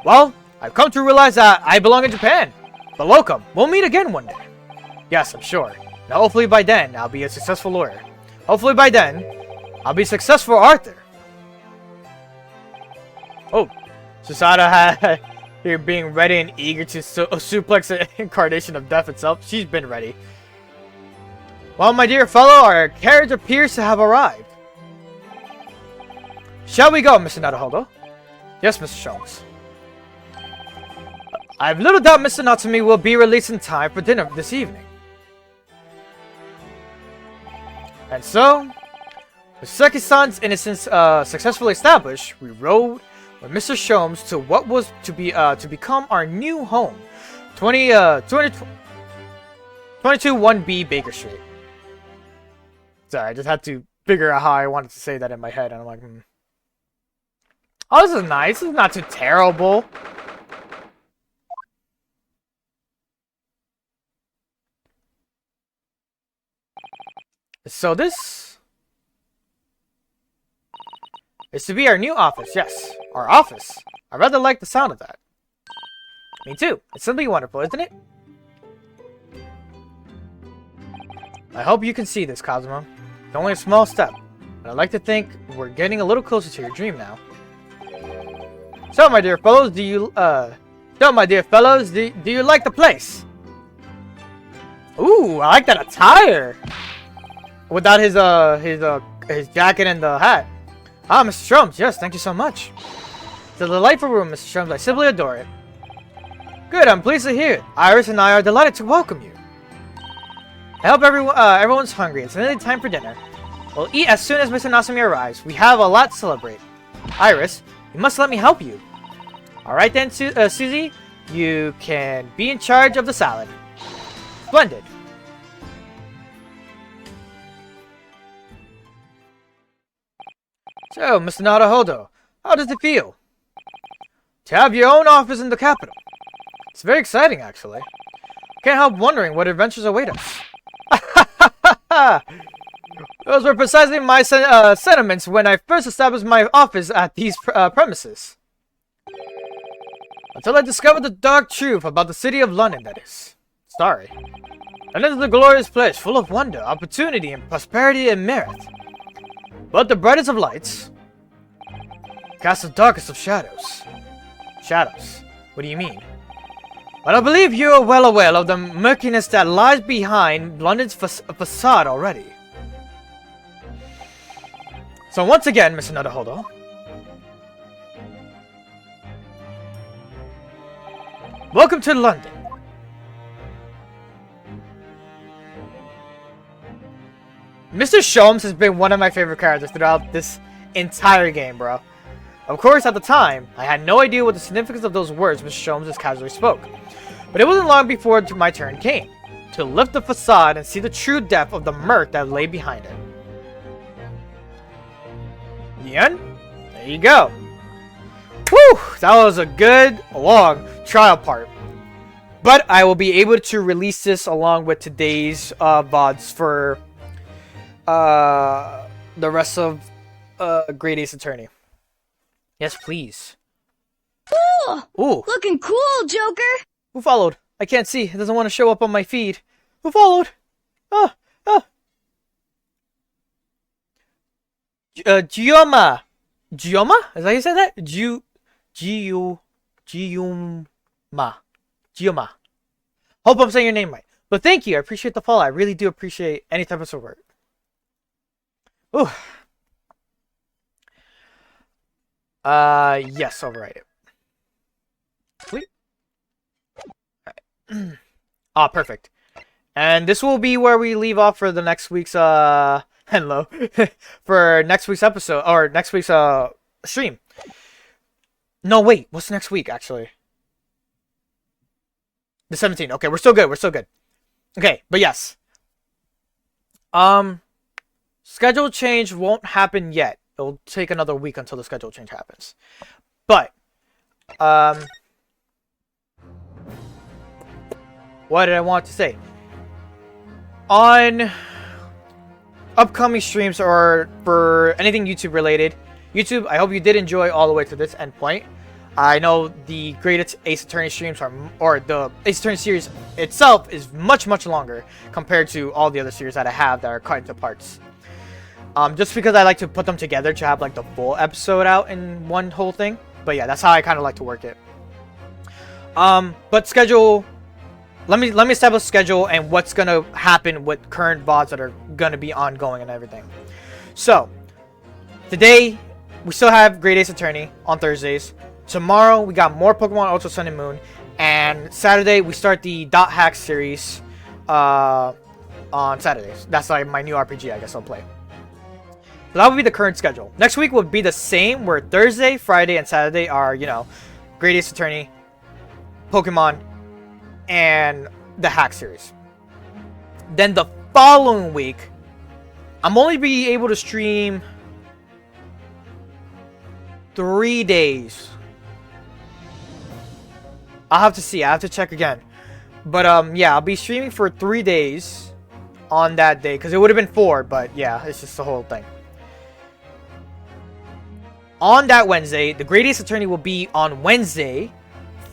Speaker 1: Well, I've come to realize that I belong in Japan. But Locum, we'll meet again one day. Yes, I'm sure. And hopefully by then, I'll be a successful lawyer. Hopefully by then, I'll be successful Arthur. Oh, Susanoo had here being ready and eager to suplex the incarnation of death itself. She's been ready. Well, my dear fellow, our carriage appears to have arrived. Shall we go, Mr. Naruhodo? Yes, Mr. Sholmes. I have little doubt Mr. Natsumi will be released in time for dinner this evening. And so, with Seki-san's innocence successfully established, we rode with Mr. Sholmes to what was to become our new home, 22 1B Baker Street. Sorry, I just had to figure out how I wanted to say that in my head, and I'm like, oh, this is nice. This is not too terrible. So this is to be our new office. Yes, our office. I rather like the sound of that. Me too. It's simply wonderful, isn't it? I hope you can see this, Cosmo. It's only a small step, but I'd like to think we're getting a little closer to your dream now. So, my dear fellows, do you like the place? Ooh, I like that attire. Without his jacket and the hat. Ah, Mr. Sholmes, yes, thank you so much. It's a delightful room, Mr. Sholmes. I simply adore it. Good, I'm pleased to hear it. Iris and I are delighted to welcome you. I hope everyone's hungry. It's nearly time for dinner. We'll eat as soon as Mr. Natsumi arrives. We have a lot to celebrate. Iris, you must let me help you. Alright then, Susie. You can be in charge of the salad. Splendid. So, Mr. Naruhodo, how does it feel to have your own office in the capital? It's very exciting, actually. Can't help wondering what adventures await us. Those were precisely my sentiments when I first established my office at these premises. Until I discovered the dark truth about the city of London, that is. Sorry. And it is a glorious place, full of wonder, opportunity, and prosperity and merit. But the brightest of lights casts the darkest of shadows. Shadows? What do you mean? Well, I believe you are well aware of the murkiness that lies behind London's facade already. So once again, Mr. Naruhodo, welcome to London. Mr. Sholmes has been one of my favorite characters throughout this entire game, bro. Of course, at the time, I had no idea what the significance of those words Mr. Sholmes just casually spoke. But it wasn't long before my turn came, to lift the facade and see the true depth of the murk that lay behind it. The end? There you go. Whew! That was a good, long trial part. But I will be able to release this along with today's VODs for the rest of Great Ace Attorney. Yes, please. Ooh!
Speaker 3: Looking cool, Joker!
Speaker 1: Who followed? I can't see. It doesn't want to show up on my feed. Who followed? Gioma. Gioma? Is that how you say that? Gioma. Hope I'm saying your name right. But thank you. I appreciate the follow. I really do appreciate any type of support. Ooh. Yes, overwrite it. Sweet. Alright. Ah, perfect. And this will be where we leave off for the next week's, hello. For next week's episode, or next week's, stream. No, wait. What's next week, actually? The 17th. Okay, we're still good. We're still good. Okay, but yes. Schedule change won't happen yet. It'll take another week until the schedule change happens. But, what did I want to say? On upcoming streams or for anything YouTube related, YouTube, I hope you did enjoy all the way to this end point. I know the Great Ace Attorney streams or the Ace Attorney series itself is much longer compared to all the other series that I have that are cut into parts. Just because I like to put them together to have like the full episode out in one whole thing. But yeah, that's how I kind of like to work it. But schedule. Let me establish schedule and what's gonna happen with current VODs that are gonna be ongoing and everything. So today we still have Great Ace Attorney on Thursdays. Tomorrow we got more Pokemon Ultra Sun and Moon, and Saturday we start the Dot Hack series on Saturdays. That's like my new RPG I guess I'll play. So that would be the current schedule. Next week would be the same, where Thursday, Friday, and Saturday are, you know, Great Ace Attorney, Pokemon, and the Hack series. Then the following week, I'm only be able to stream 3 days. I'll have to see. I have to check again. But yeah, I'll be streaming for 3 days on that day, because it would have been 4, but yeah, it's just the whole thing. On that Wednesday, the Great Ace Attorney will be on Wednesday.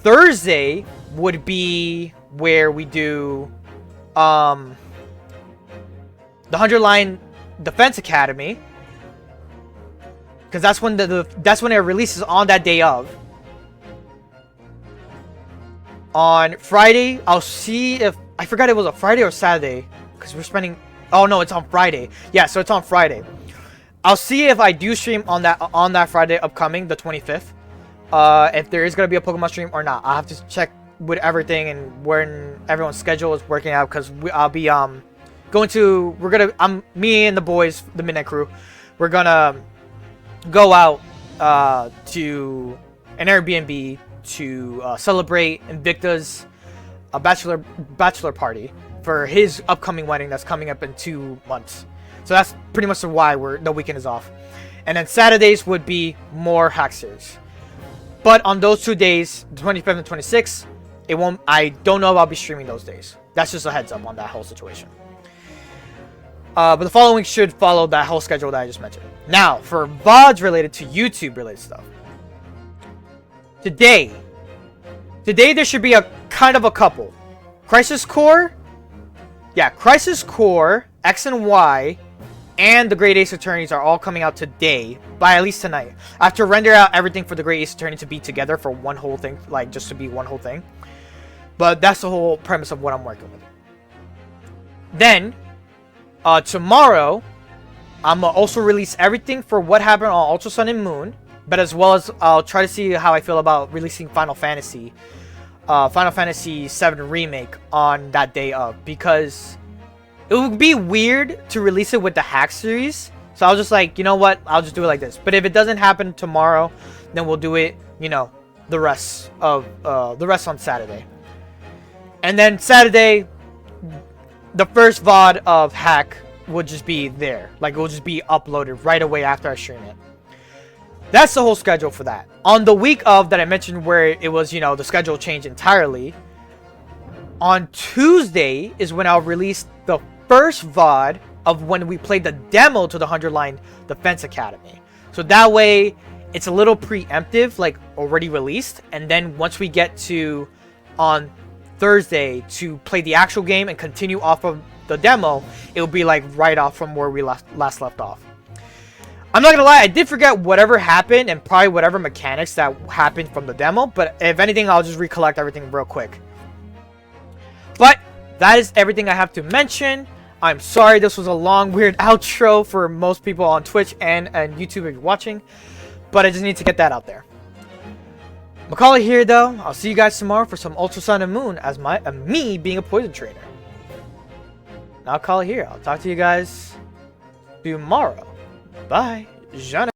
Speaker 1: Thursday would be where we do the 100 Line Defense Academy, because that's when that's when it releases on that day of. On Friday, I'll see if I forgot it was a Friday or Saturday, because we're spending. Oh no, it's on Friday. Yeah, so it's on Friday. I'll see if I do stream on that Friday upcoming, the 25th. If there is gonna be a Pokemon stream or not. I'll have to check with everything and when everyone's schedule is working out, because I'll be me and the boys, the Midnight Crew, we're gonna go out to an Airbnb to celebrate Invicta's bachelor party for his upcoming wedding that's coming up in 2 months. So that's pretty much why the weekend is off. And then Saturdays would be more Hack series. But on those 2 days, the 25th and 26th, I don't know if I'll be streaming those days. That's just a heads up on that whole situation. But the following week should follow that whole schedule that I just mentioned. Now, for VODs related to YouTube related stuff. Today there should be a kind of a couple. Crisis Core, X and Y, and the Great Ace Attorneys are all coming out today, by at least tonight. I have to render out everything for the Great Ace Attorney to be together for one whole thing, like just to be one whole thing. But that's the whole premise of what I'm working with. Then, tomorrow, I'm gonna also release everything for what happened on Ultra Sun and Moon, but as well as I'll try to see how I feel about releasing Final Fantasy VII Remake on that day of, because it would be weird to release it with the Hack series. So I was just like, you know what? I'll just do it like this. But if it doesn't happen tomorrow, then we'll do it, you know, the rest on Saturday. And then Saturday, the first VOD of Hack will just be there. Like, it will just be uploaded right away after I stream it. That's the whole schedule for that. On the week of that I mentioned where it was, you know, the schedule changed entirely. On Tuesday is when I'll release the first VOD of when we played the demo to the 100 Line Defense Academy. So that way, it's a little preemptive, like already released. And then once we get to on Thursday to play the actual game and continue off of the demo, it will be like right off from where we last left off. I'm not gonna lie, I did forget whatever happened and probably whatever mechanics that happened from the demo. But if anything, I'll just recollect everything real quick. But that is everything I have to mention. I'm sorry this was a long, weird outro for most people on Twitch and YouTube if you're watching. But I just need to get that out there. Macaulay here, though. I'll see you guys tomorrow for some Ultra Sun and Moon as me being a poison trainer. Now I'll call it here. I'll talk to you guys tomorrow. Bye. Jeanne.